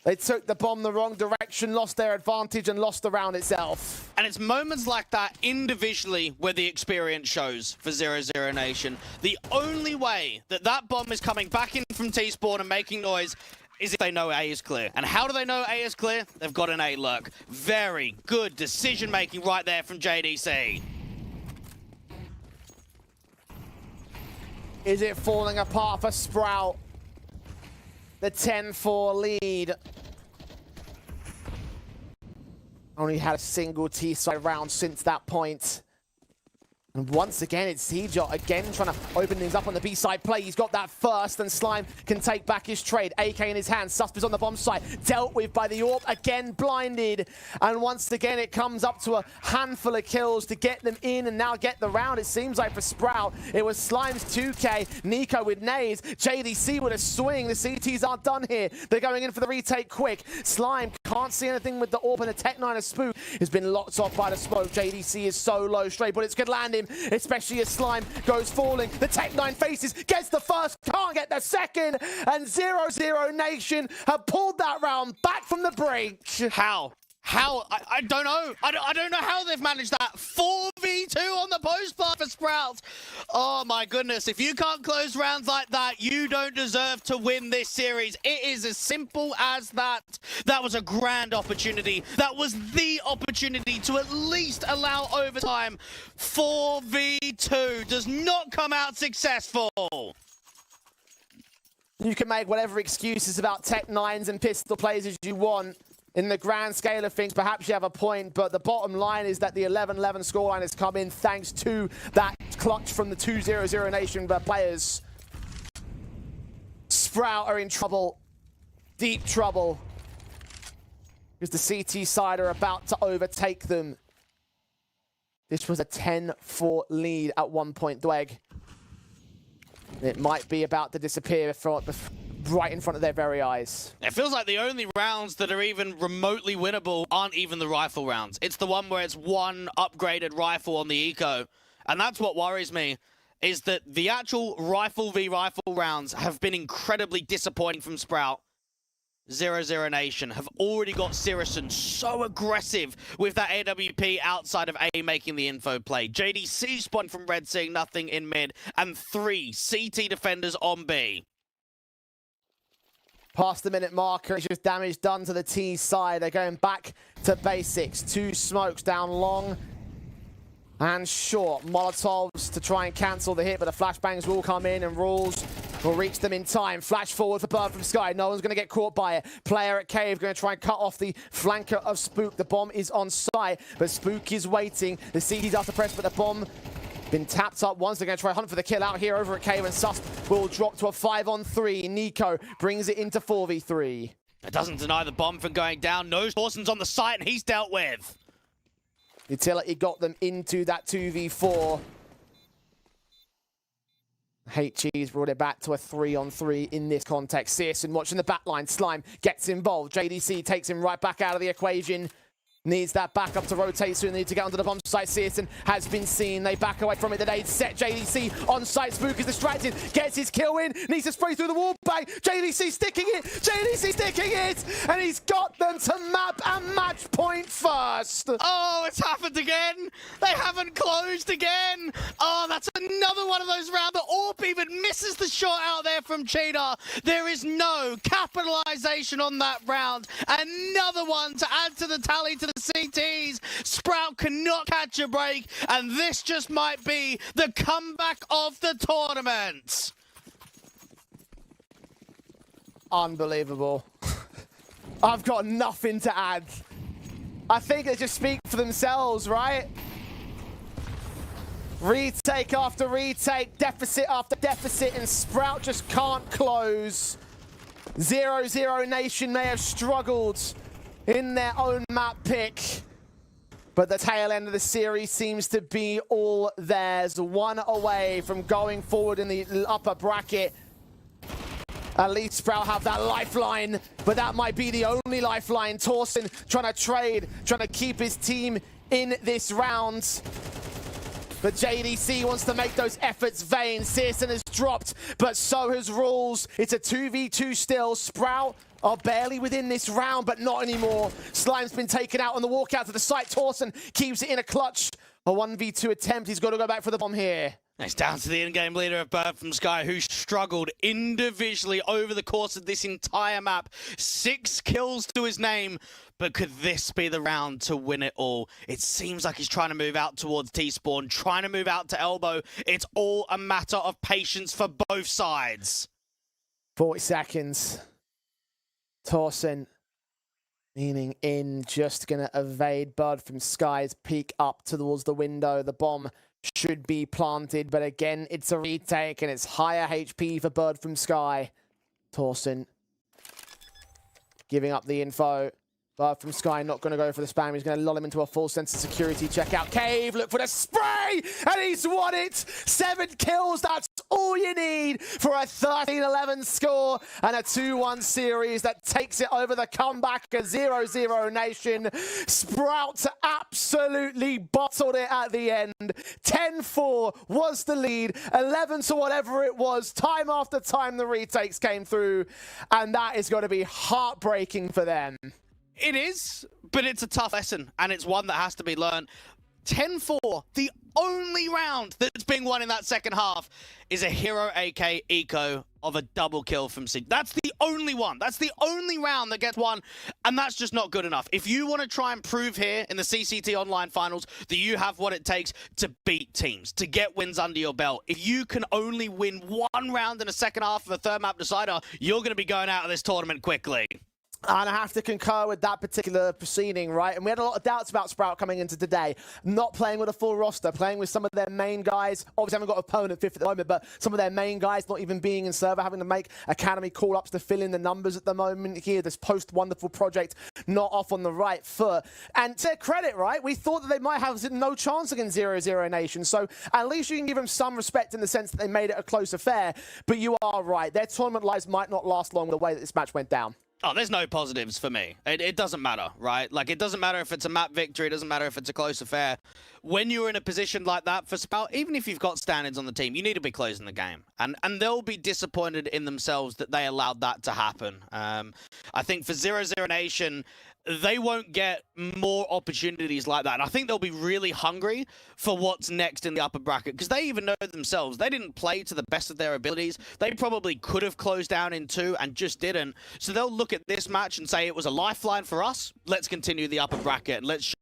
They took the bomb the wrong direction, lost their advantage, and lost the round itself. And it's moments like that individually where the experience shows for 0-0 Nation. The only way that that bomb is coming back in from T-Spawn and making noise is if they know A is clear. And how do they know A is clear? They've got an A lurk. Very good decision-making right there from JDC. Is it falling apart for Sprout? The 10-4 lead. Only had a single T-side round since that point. And once again, it's CJot again trying to open things up on the B-side play. He's got that first, and Slime can take back his trade. AK in his hand, Susp is on the bomb site. Dealt with by the AWP, again blinded. And once again, it comes up to a handful of kills to get them in and now get the round. It seems like for Sprout, it was Slime's 2K, Nico with nades, JDC with a swing. The CTs aren't done here. They're going in for the retake quick. Slime can't see anything with the AWP, and the Tech-9 of Spook has been locked off by the smoke. JDC is so low, stray bullets could land him, especially as Slime goes falling. The Tech-9 faces, gets the first, can't get the second, and 0-0 Nation have pulled that round back from the brink. How? I don't know. I don't know how they've managed that. 4v2 on the post bar for Sprouts. Oh my goodness. If you can't close rounds like that, you don't deserve to win this series. It is as simple as that. That was a grand opportunity. That was the opportunity to at least allow overtime. 4v2 does not come out successful. You can make whatever excuses about Tech-9s and pistol plays as you want. In the grand scale of things, perhaps you have a point, but the bottom line is that the 11-11 scoreline has come in thanks to that clutch from the 2-0 Nation players. Sprout are in trouble. deep trouble. Because the CT side are about to overtake them. This was a 10-4 lead at one point, Dweg. It might be about to disappear right in front of their very eyes. It feels like the only rounds that are even remotely winnable aren't even the rifle rounds. It's the one where it's one upgraded rifle on the eco. And that's what worries me, is that the actual rifle v rifle rounds have been incredibly disappointing from Sprout. 0-0 Nation have already got Sirison so aggressive with that AWP outside of A making the info play. JDC spawned from Red seeing nothing in mid, and 3 CT defenders on B. Past the minute marker, it's just damage done to the T side. They're going back to basics. 2 smokes down long and short. Molotovs to try and cancel the hit, but the flashbangs will come in and rules will reach them in time. Flash forward for Bird from Sky. No one's going to get caught by it. Player at Cave going to try and cut off the flanker of Spook. The bomb is on site, but Spook is waiting. The CT's after press, but the bomb been tapped up once. They're going to try hunt for the kill out here over at Cave, and Sus will drop to a 5-on-3. Nico brings it into 4v3. It doesn't deny the bomb from going down. Knows Dawson's on the site, and he's dealt with. Utility got them into that 2v4. HG's brought it back to a 3-on-3 in this context. Searson watching the backline. Slime gets involved. JDC takes him right back out of the equation. Needs that backup to rotate soon. They need to get onto the bomb site. Searson has been seen. They back away from it. They set JDC on site. Spook is distracted. Gets his kill in. Needs to spray through the wall bang. JDC sticking it. JDC sticking it. And he's got them to map and match point first. Oh, it's happened again. They haven't closed again. Oh, that's another one of those rounds. The AWP even misses the shot out there from Cheetah. There is no capitalization on that round. Another one to add to the tally to the CTs. Sprout cannot catch a break, and this just might be the comeback of the tournament. Unbelievable. I've got nothing to add. I think they just speak for themselves, right? Retake after retake, deficit after deficit, and Sprout just can't close. 0-0 Nation may have struggled in their own map pick, but the tail end of the series seems to be all theirs. One away from going forward in the upper bracket. At least Sprout have that lifeline, but that might be the only lifeline. Torsen trying to trade, trying to keep his team in this round. But JDC wants to make those efforts vain. Searson has dropped, but so has Rules. It's a 2v2 still. Sprout are barely within this round, but not anymore. Slime's been taken out on the walkout to the site. Torsen keeps it in a clutch. A 1v2 attempt. He's got to go back for the bomb here. It's down to the in-game leader of Bird from Sky, who struggled individually over the course of this entire map. 6 kills to his name, but could this be the round to win it all? It seems like he's trying to move out towards T-Spawn, trying to move out to Elbow. It's all a matter of patience for both sides. 40 seconds. Torsen leaning in, just going to evade Bird from Sky's peek up towards the window. The bomb should be planted, but again, it's a retake, and it's higher HP for Bird from Sky. Torsen giving up the info. Bird from Sky not going to go for the spam. He's going to lull him into a full sense of security. Check out Cave. Look for the spray. And he's won it. 7 kills. That's all you need for a 13-11 score and a 2-1 series that takes it over the comeback. A 0-0 Nation. Sprout absolutely bottled it at the end. 10-4 was the lead. 11 to whatever it was. Time after time, the retakes came through. And that is going to be heartbreaking for them. It is, but it's a tough lesson, and it's one that has to be learned. 10-4, the only round that's being won in that second half is a Hero AK Eco of a double kill from C. That's the only one. That's the only round that gets won, and that's just not good enough. If you want to try and prove here in the CCT Online Finals that you have what it takes to beat teams, to get wins under your belt, if you can only win one round in a second half of a third map decider, you're going to be going out of this tournament quickly. And I have to concur with that particular proceeding, right? And we had a lot of doubts about Sprout coming into today. Not playing with a full roster, playing with some of their main guys. Obviously, haven't got opponent fifth at the moment, but some of their main guys not even being in server, having to make Academy call-ups to fill in the numbers at the moment here. This post-wonderful project not off on the right foot. And to their credit, right, we thought that they might have no chance against 0-0 Nation. So at least you can give them some respect in the sense that they made it a close affair. But you are right. Their tournament lives might not last long the way that this match went down. Oh, there's no positives for me. It doesn't matter, right? Like, it doesn't matter if it's a map victory. It doesn't matter if it's a close affair. When you're in a position like that for Sprout, even if you've got standards on the team, you need to be closing the game. And they'll be disappointed in themselves that they allowed that to happen. I think for 0-0 Nation, they won't get more opportunities like that. And I think they'll be really hungry for what's next in the upper bracket, because they even know themselves. They didn't play to the best of their abilities. They probably could have closed down in 2 and just didn't. So they'll look at this match and say, it was a lifeline for us. Let's continue the upper bracket. Let's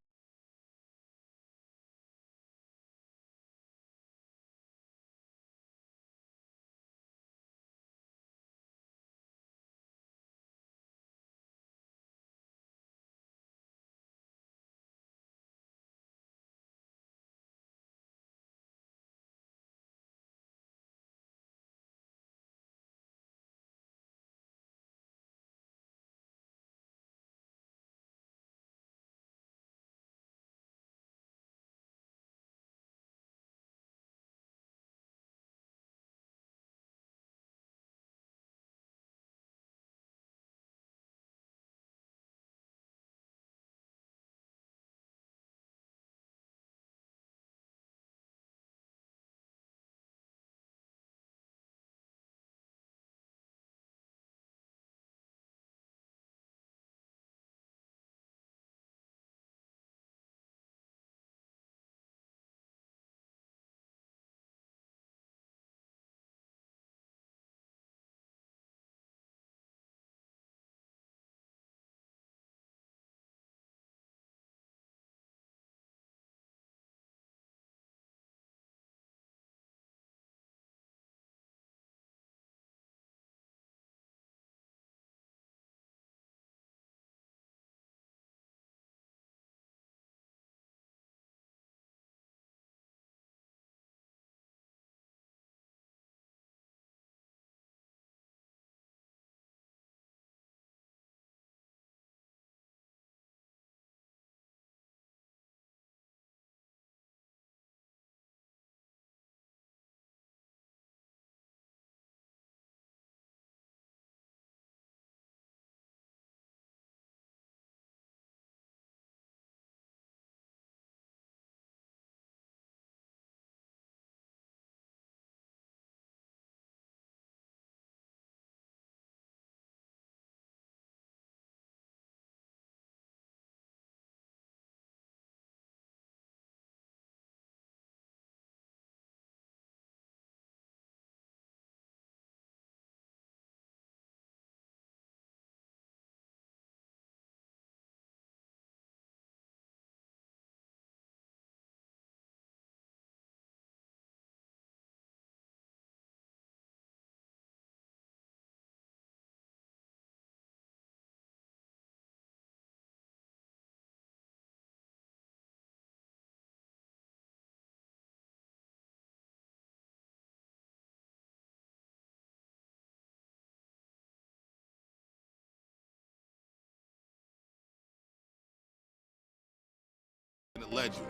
Legend.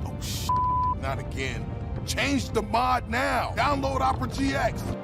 Oh, not again. Change the mod now. Download Opera GX.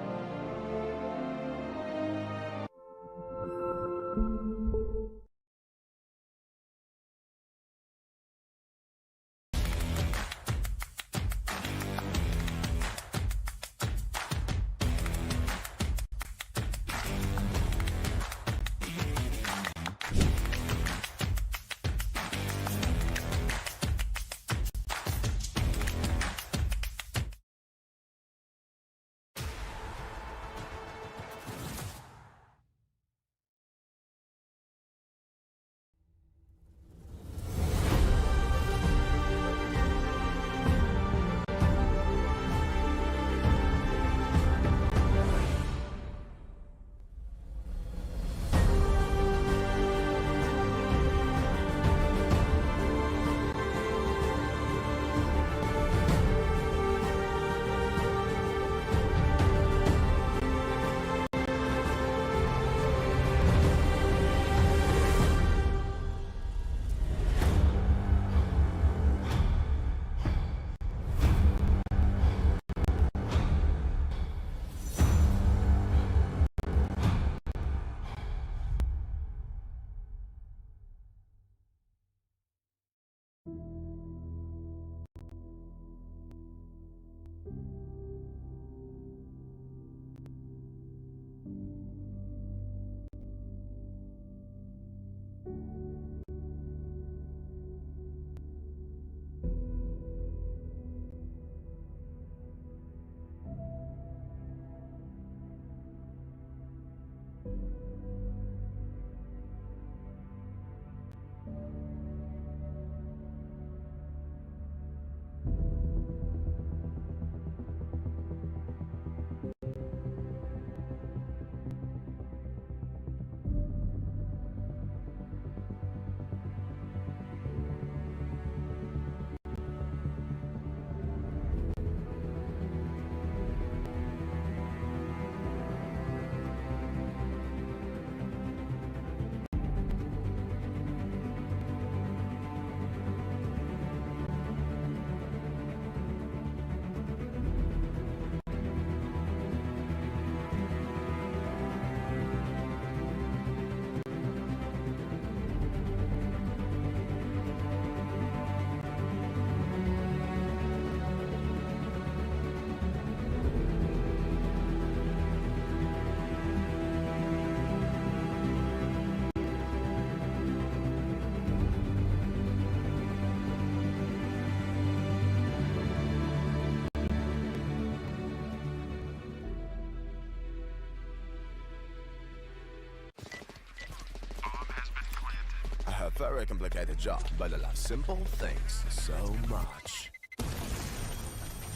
Very complicated job, but I love simple things so much.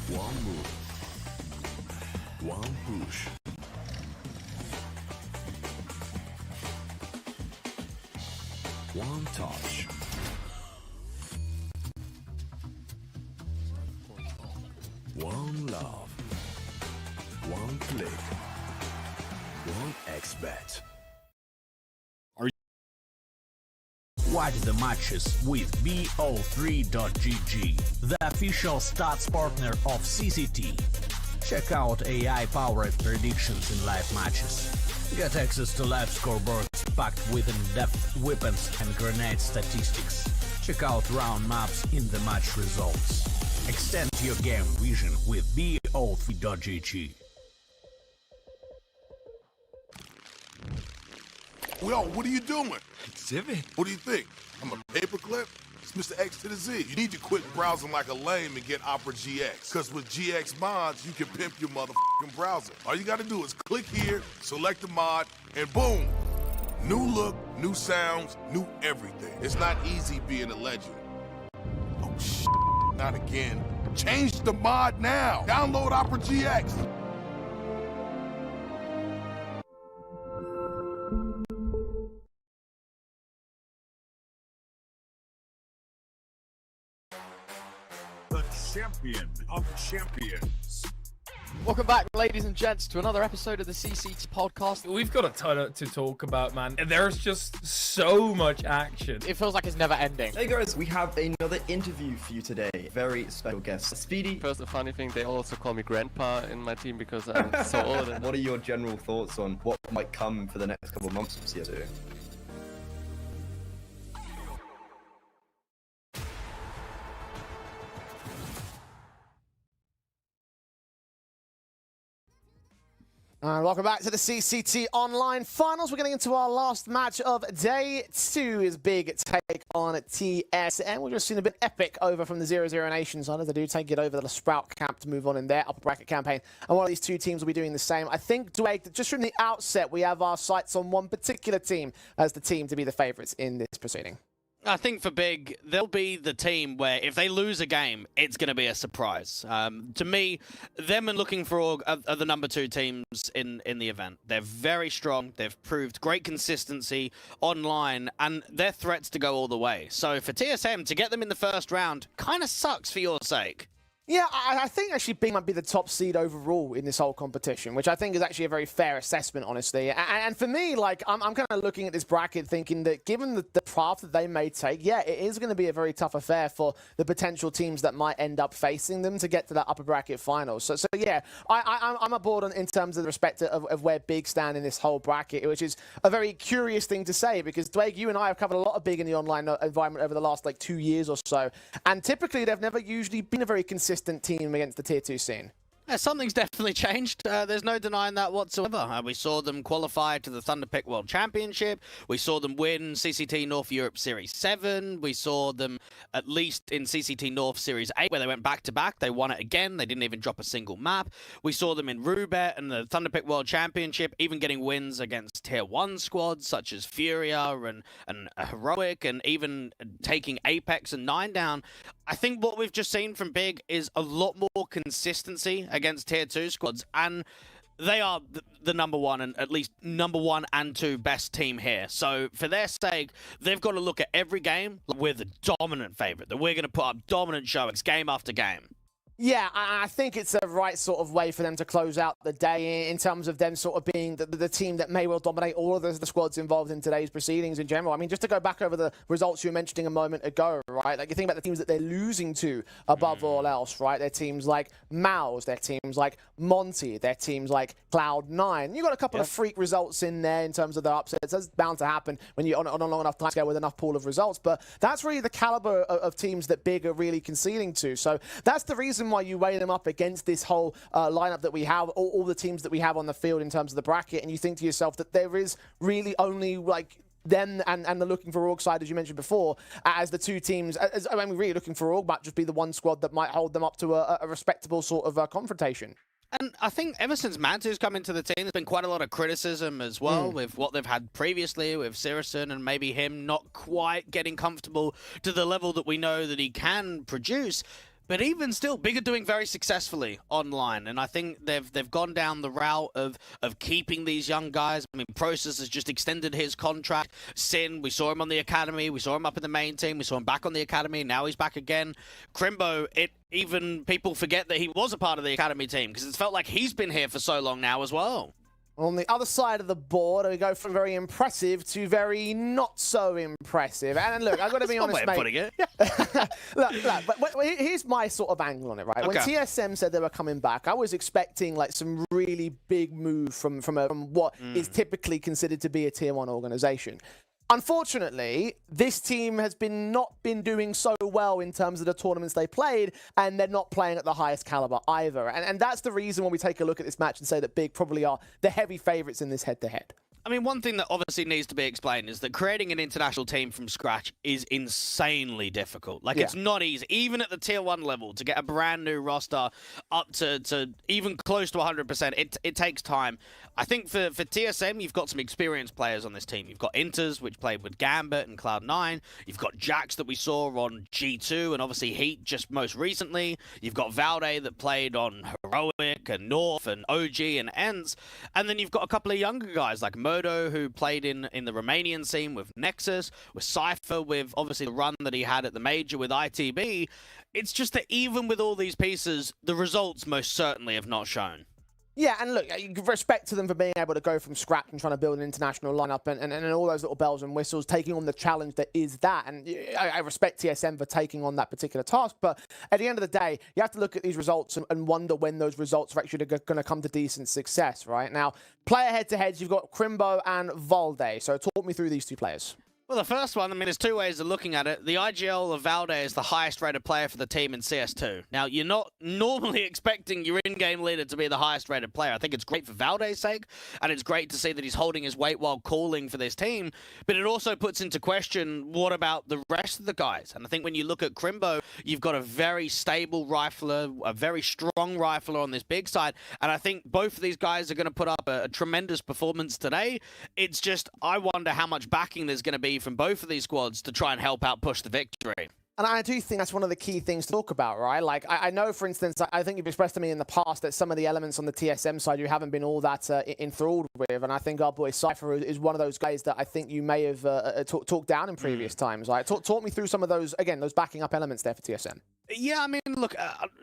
One move. One push. One touch. One love. One click. One XBet. Watch the matches with BO3.GG, the official stats partner of CCT. Check out AI-powered predictions in live matches. Get access to live scoreboards packed with in-depth weapons and grenade statistics. Check out round maps in the match results. Extend your game vision with BO3.GG. Yo, what are you doing? Exhibit. What do you think? I'm a paperclip? It's Mr. X to the Z. You need to quit browsing like a lame and get Opera GX. Because with GX mods, you can pimp your motherfucking browser. All you gotta do is click here, select the mod, and boom! New look, new sounds, new everything. It's not easy being a legend. Oh, shit. Not again. Change the mod now. Download Opera GX. The champion of champions. Welcome back, ladies and gents, to another episode of the CCT podcast. We've got a ton to talk about, man. There's just so much action. It feels like it's never ending. Hey guys, we have another interview for you today. Very special guest, Speedy. First, a funny thing, they also call me grandpa in my team because I'm so old. What are your general thoughts on what might come for the next couple of months of CSO? And welcome back to the CCT Online Finals. We're getting into our last match of day 2. Is big take on TSM. We've just seen a bit epic over from the 0-0 Nation side as they do take it over the Sprout camp to move on in their upper bracket campaign. And one of these two teams will be doing the same. I think, Dwayne, that just from the outset, we have our sights on one particular team as the team to be the favourites in this proceeding. I think for Big, they'll be the team where if they lose a game, it's going to be a surprise. To me, them and Looking for Org are the number 2 teams in the event. They're very strong. They've proved great consistency online, and they're threats to go all the way. So for TSM, to get them in the first round kind of sucks for your sake. Yeah, I think actually Bing might be the top seed overall in this whole competition, which I think is actually a very fair assessment, honestly. And for me, like, I'm kind of looking at this bracket thinking that given the path that they may take, yeah, it is going to be a very tough affair for the potential teams that might end up facing them to get to that upper bracket final. So yeah, I'm aboard in terms of the respect of where Big stand in this whole bracket, which is a very curious thing to say because, Dwayne, you and I have covered a lot of Big in the online environment over the last, like, 2 years or so. And typically, they've never usually been a very consistent team against the tier 2 scene. Yeah, something's definitely changed. There's no denying that whatsoever. We saw them qualify to the Thunderpick World Championship. We saw them win CCT North Europe Series 7. We saw them at least in CCT North Series 8, where they went back-to-back. They won it again. They didn't even drop a single map. We saw them in Rubet and the Thunderpick World Championship, even getting wins against Tier 1 squads, such as Furia and Heroic, and even taking Apex and 9 down. I think what we've just seen from Big is a lot more consistency against Tier 2 squads, and they are the number 1 and at least number 1 and 2 best team here. So for their sake, they've got to look at every game like we're the dominant favorite, that we're going to put up dominant showings game after game. Yeah, I think it's the right sort of way for them to close out the day in terms of them sort of being the team that may well dominate all of the squads involved in today's proceedings in general. I mean, just to go back over the results you were mentioning a moment ago, right? Like, you think about the teams that they're losing to above all else, right? They're teams like Mouse, they're teams like Monty, they're teams like Cloud9. You've got a couple of freak results in there in terms of the upsets. That's bound to happen when you're on a long enough time scale with enough pool of results. But that's really the caliber of teams that Big are really conceding to. So that's the reason why you weigh them up against this whole lineup that we have, all the teams that we have on the field in terms of the bracket, and you think to yourself that there is really only, like, them and the Looking for Org side, as you mentioned before, as the two teams. I mean, really Looking for Org might just be the one squad that might hold them up to a respectable sort of confrontation. And I think ever since Mantu's come into the team, there's been quite a lot of criticism as well with what they've had previously with Sirison and maybe him not quite getting comfortable to the level that we know that he can produce. But even still, Big are doing very successfully online, and I think they've gone down the route of keeping these young guys. I mean, Process has just extended his contract. Sin, we saw him on the academy, we saw him up in the main team, we saw him back on the academy, now he's back again. Crimbo, even people forget that he was a part of the academy team because it's felt like he's been here for so long now as well. On the other side of the board, we go from very impressive to very not so impressive. And look, I've got to be honest, mate. Putting it. But here's my sort of angle on it, right? Okay. When TSM said they were coming back, I was expecting like some really big move from what is typically considered to be a tier 1 organization. Unfortunately, this team has not been doing so well in terms of the tournaments they played, and they're not playing at the highest caliber either. And that's the reason when we take a look at this match and say that Big probably are the heavy favorites in this head-to-head. I mean, one thing that obviously needs to be explained is that creating an international team from scratch is insanely difficult. Like, it's not easy, even at the tier 1 level, to get a brand new roster up to even close to 100%. It takes time. I think for TSM, you've got some experienced players on this team. You've got Inters, which played with Gambit and Cloud9. You've got Jax that we saw on G2 and obviously Heat just most recently. You've got Valde that played on Heroic and North and OG and ENCE. And then you've got a couple of younger guys like Modo, who played in the Romanian scene with Nexus, with Cypher, with obviously the run that he had at the Major with ITB. It's just that even with all these pieces, the results most certainly have not shown. Yeah, and look, respect to them for being able to go from scratch and trying to build an international lineup and all those little bells and whistles, taking on the challenge that is that. And I respect TSM for taking on that particular task. But at the end of the day, you have to look at these results and wonder when those results are actually going to come to decent success, right? Now, player head-to-heads, you've got Crimbo and Valde. So talk me through these two players. Well, the first one, I mean, there's two ways of looking at it. The IGL of Valde is the highest-rated player for the team in CS2. Now, you're not normally expecting your in-game leader to be the highest-rated player. I think it's great for Valde's sake, and it's great to see that he's holding his weight while calling for this team, but it also puts into question, what about the rest of the guys? And I think when you look at Crimbo, you've got a very stable rifler, a very strong rifler on this big side, and I think both of these guys are going to put up a tremendous performance today. It's just, I wonder how much backing there's going to be from both of these squads to try and help out push the victory. And I do think that's one of the key things to talk about, right? Like, I know, for instance, I think you've expressed to me in the past that some of the elements on the TSM side you haven't been all that enthralled with. And I think our boy Cypher is one of those guys that I think you may have talked down in previous times. Right? Talk me through some of those, again, those backing up elements there for TSM. Yeah, I mean, look,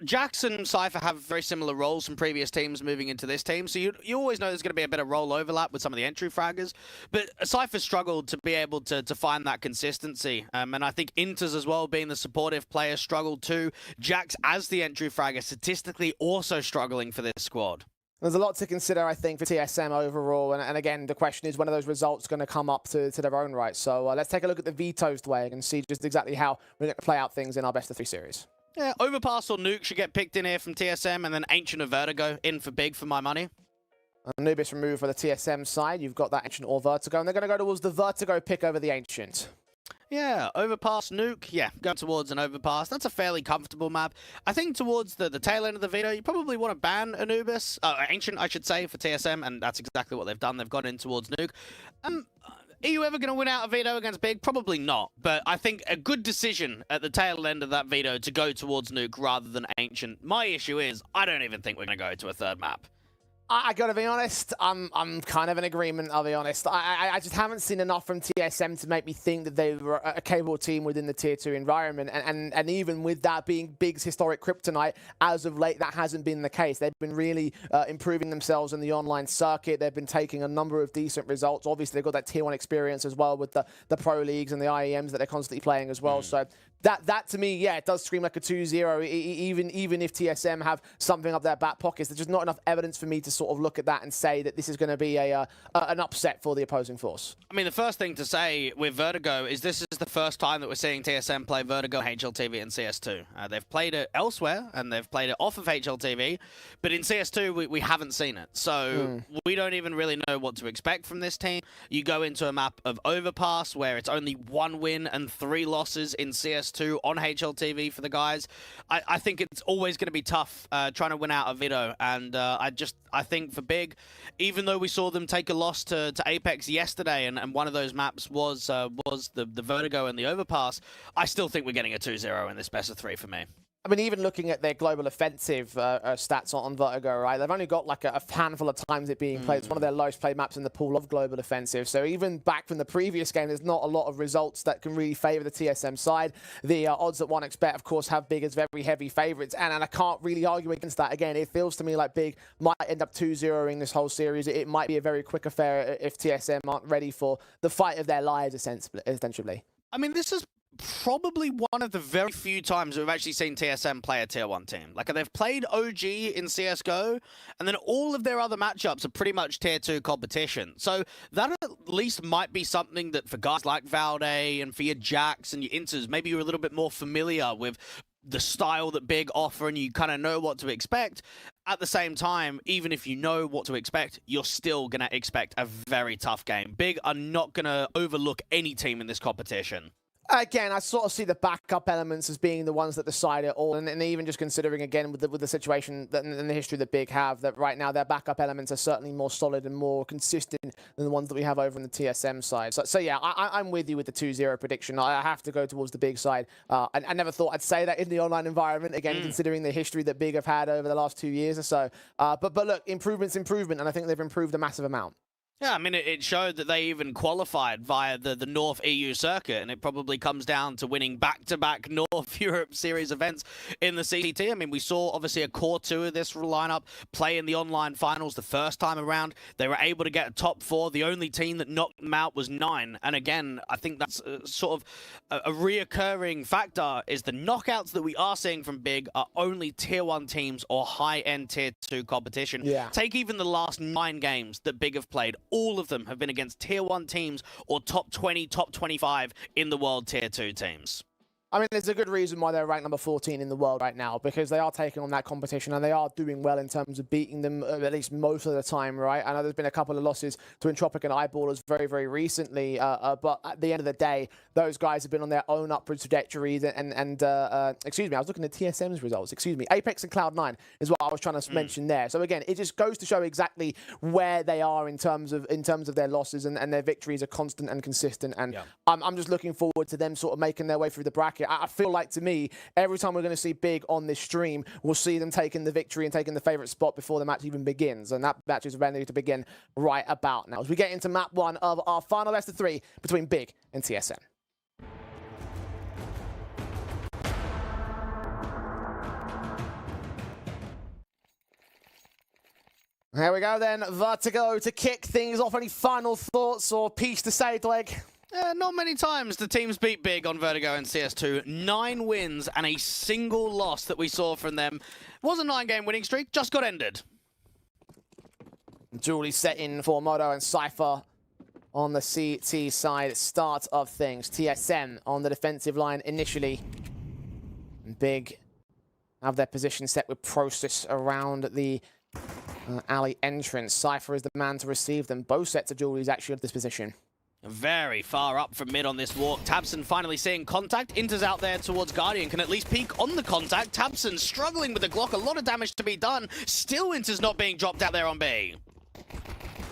Jax and Cypher have very similar roles from previous teams moving into this team, so you always know there's going to be a bit of role overlap with some of the entry fraggers, but Cypher struggled to be able to find that consistency, and I think Inters as well, being the supportive player, struggled too. Jax, as the entry fragger, statistically also struggling for this squad. There's a lot to consider, I think, for TSM overall. And again, the question is, when are those results going to come up to their own right? So let's take a look at the Veto's way and see just exactly how we're going to play out things in our best of 3 series. Yeah, Overpass or Nuke should get picked in here from TSM, and then Ancient or Vertigo in for Big for my money. Anubis removed for the TSM side. You've got that Ancient or Vertigo, and they're going to go towards the Vertigo pick over the Ancient. Yeah, Overpass, Nuke, yeah, go towards an Overpass. That's a fairly comfortable map. I think towards the tail end of the Veto, you probably want to ban Anubis, Ancient, I should say, for TSM, and that's exactly what they've done. They've gone in towards Nuke. Are you ever going to win out a Veto against Big? Probably not, but I think a good decision at the tail end of that Veto to go towards Nuke rather than Ancient. My issue is, I don't even think we're going to go to a third map. I gotta be honest, I'm kind of in agreement, I'll be honest. I just haven't seen enough from TSM to make me think that they were a capable team within the Tier 2 environment. And even with that being Big's historic kryptonite, as of late, that hasn't been the case. They've been really improving themselves in the online circuit. They've been taking a number of decent results. Obviously, they've got that Tier 1 experience as well with the Pro Leagues and the IEMs that they're constantly playing as well. So that to me, yeah, it does scream like a 2-0. Even if TSM have something up their back pockets, there's just not enough evidence for me to sort of look at that and say that this is going to be an upset for the opposing force. I mean, the first thing to say with Vertigo is this is is the first time that we're seeing TSM play Vertigo, HLTV, and CS2. They've played it elsewhere, and they've played it off of HLTV, but in CS2, we haven't seen it. So we don't even really know what to expect from this team. You go into a map of Overpass, where it's only 1 win and 3 losses in CS2 on HLTV for the guys. I think it's always going to be tough trying to win out of Veto, and I think for Big, even though we saw them take a loss to Apex yesterday, and one of those maps was the Vertigo and the Overpass, I still think we're getting a 2-0 in this best of 3 for me. I mean, even looking at their global offensive stats on Vertigo, right? They've only got like a handful of times it being played. It's one of their lowest played maps in the pool of global offensive. So even back from the previous game, there's not a lot of results that can really favour the TSM side. The odds that 1xBet, of course, have Big as very heavy favourites. And I can't really argue against that. Again, it feels to me like Big might end up 2-0ing this whole series. It might be a very quick affair if TSM aren't ready for the fight of their lives, essentially. I mean, this is probably one of the very few times we've actually seen TSM play a Tier 1 team. Like, they've played OG in CSGO, and then all of their other matchups are pretty much Tier 2 competition. So that at least might be something that for guys like Valde and for your Jacks and your Inters, maybe you're a little bit more familiar with the style that Big offer and you kind of know what to expect. At the same time, even if you know what to expect, you're still going to expect a very tough game. Big are not going to overlook any team in this competition. Again, I sort of see the backup elements as being the ones that decide it all, and even just considering again with the situation that in the history that Big have, that right now their backup elements are certainly more solid and more consistent than the ones that we have over on the TSM side. So yeah, I'm with you with the 2-0 prediction. I have to go towards the Big side. I never thought I'd say that in the online environment, again, considering the history that Big have had over the last 2 years or so. But look, improvement's improvement, and I think they've improved a massive amount. Yeah, I mean, it showed that they even qualified via the North EU circuit, and it probably comes down to winning back-to-back North Europe Series events in the CCT. I mean, we saw, obviously, a core 2 of this lineup play in the online finals the first time around. They were able to get a top 4. The only team that knocked them out was 9. And again, I think that's sort of a reoccurring factor, is the knockouts that we are seeing from Big are only Tier 1 teams or high-end Tier 2 competition. Yeah. Take even the last 9 games that Big have played. All of them have been against Tier 1 teams or top 20, top 25 in the world Tier 2 teams. I mean, there's a good reason why they're ranked number 14 in the world right now, because they are taking on that competition and they are doing well in terms of beating them at least most of the time, right? I know there's been a couple of losses to Entropic and Eyeballers very, very recently, but at the end of the day, those guys have been on their own upward trajectories excuse me, I was looking at TSM's results, excuse me, Apex and Cloud9 is what I was trying to mention there. So again, it just goes to show exactly where they are in terms of their losses, and their victories are constant and consistent, and I'm just looking forward to them sort of making their way through the bracket. I feel like, to me, every time we're going to see Big on this stream, we'll see them taking the victory and taking the favourite spot before the match even begins. And that match is ready to begin right about now, as we get into map 1 of our final best of 3 between Big and TSM. Here we go then, Vertigo to kick things off. Any final thoughts or piece to say, Dweg? Not many times the teams beat Big on Vertigo and CS2. 9 wins and a single loss that we saw from them. It was a 9-game winning streak, just got ended. Julie set in for Moto and Cypher on the CT side, start of things. TSM on the defensive line initially. Big have their position set with Process around the alley entrance. Cypher is the man to receive them. Both sets of Julie's actually at this position. Very far up from mid on this walk. Tabson finally seeing contact. Inter's out there towards Guardian. Can at least peek on the contact. Tabson struggling with the Glock. A lot of damage to be done. Still Inter's not being dropped out there on B.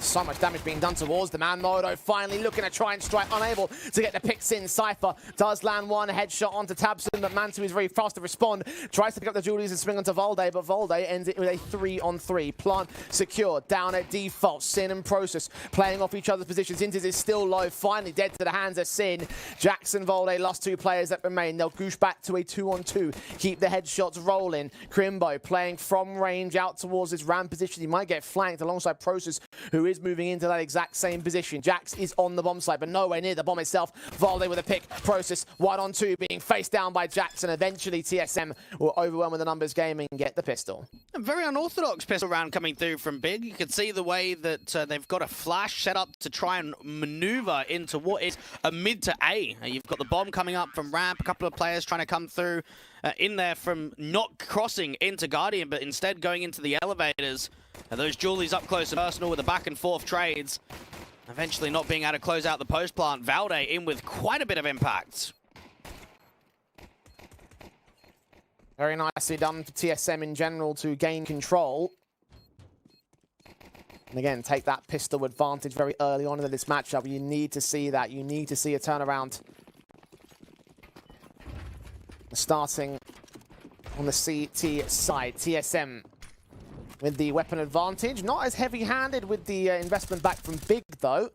So much damage being done towards the man. Moto finally looking to try and strike, unable to get the picks in. Cypher does land one headshot onto Tabson, but Mantu is very fast to respond. Tries to pick up the Julies and swing onto Valde, but Valde ends it with a 3-on-3. Plant secure, down at default. Sin and Process playing off each other's positions. Inters is still low, finally dead to the hands of Sin. Jackson, Valde, last 2 players that remain. They'll goosh back to a 2-on-2. Keep the headshots rolling. Crimbo playing from range out towards his ramp position. He might get flanked alongside Process, who is moving into that exact same position. Jax is on the bomb site, but nowhere near the bomb itself. Valde with a pick. Process 1-on-2 being faced down by Jax, and eventually TSM will overwhelm with the numbers game and get the pistol. A very unorthodox pistol round coming through from Big. You can see the way that they've got a flash set up to try and maneuver into what is a mid to A. You've got the bomb coming up from ramp, a couple of players trying to come through in there from not crossing into Guardian, but instead going into the elevators. And those Julies up close and personal with the back and forth trades. Eventually not being able to close out the post plant. Valde in with quite a bit of impact. Very nicely done for TSM in general to gain control. And again, take that pistol advantage very early on in this matchup. You need to see that. You need to see a turnaround. Starting on the CT side, TSM with the weapon advantage. Not as heavy-handed with the investment back from Big, though.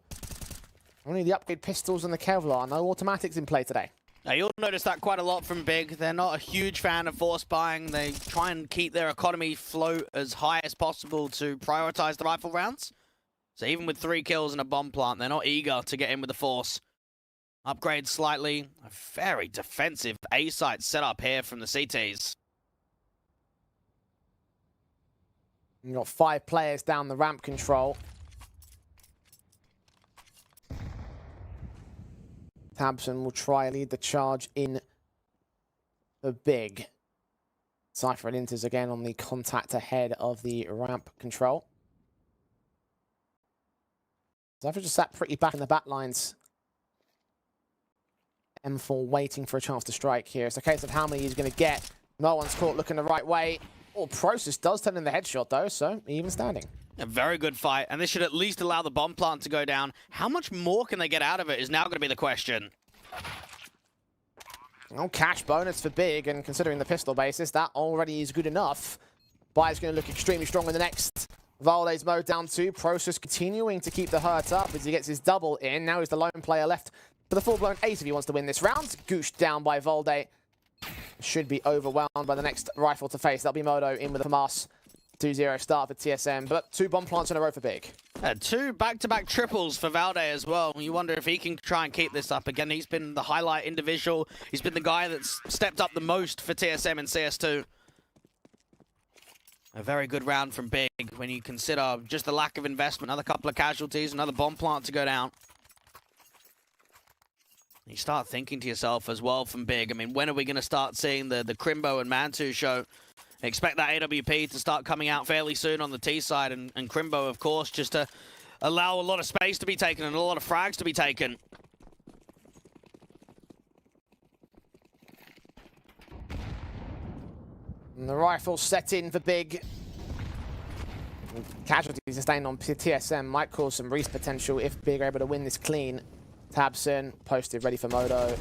Only the upgrade pistols and the Kevlar. No automatics in play today. Now, you'll notice that quite a lot from Big. They're not a huge fan of force buying. They try and keep their economy float as high as possible to prioritize the rifle rounds. So even with 3 kills and a bomb plant, they're not eager to get in with the force. Upgrade slightly. A very defensive A-site setup here from the CTs. You've got 5 players down the ramp control. Tabson will try and lead the charge in the Big. Cypher and Inters again on the contact ahead of the ramp control. Cypher just sat pretty back in the back lines. M4 waiting for a chance to strike here. It's a case of how many he's going to get. No one's caught looking the right way. Oh, Process does turn in the headshot though, so even standing. A very good fight, and this should at least allow the bomb plant to go down. How much more can they get out of it is now going to be the question. Oh, cash bonus for Big, and considering the pistol basis, that already is good enough. Bay's going to look extremely strong in the next. Valde's mowed down too. Process continuing to keep the hurt up as he gets his double in. Now he's the lone player left for the full-blown ace if he wants to win this round. Gooshed down by Valde. Should be overwhelmed by the next rifle to face. That'll be Modo in with a FAMAS. 2-0 start for TSM, but 2 bomb plants in a row for Big. 2 back-to-back triples for Valde as well. You wonder if he can try and keep this up. Again, he's been the highlight individual. He's been the guy that's stepped up the most for TSM in CS2. A very good round from Big when you consider just the lack of investment. Another couple of casualties, another bomb plant to go down. You start thinking to yourself as well from Big, I mean, when are we going to start seeing the Crimbo and Mantu show? Expect that AWP to start coming out fairly soon on the T side, and Crimbo, of course, just to allow a lot of space to be taken and a lot of frags to be taken. And the rifle set in for Big. Casualties sustained on TSM might cause some Reese potential if Big are able to win this clean. Tabson posted, ready for Modo.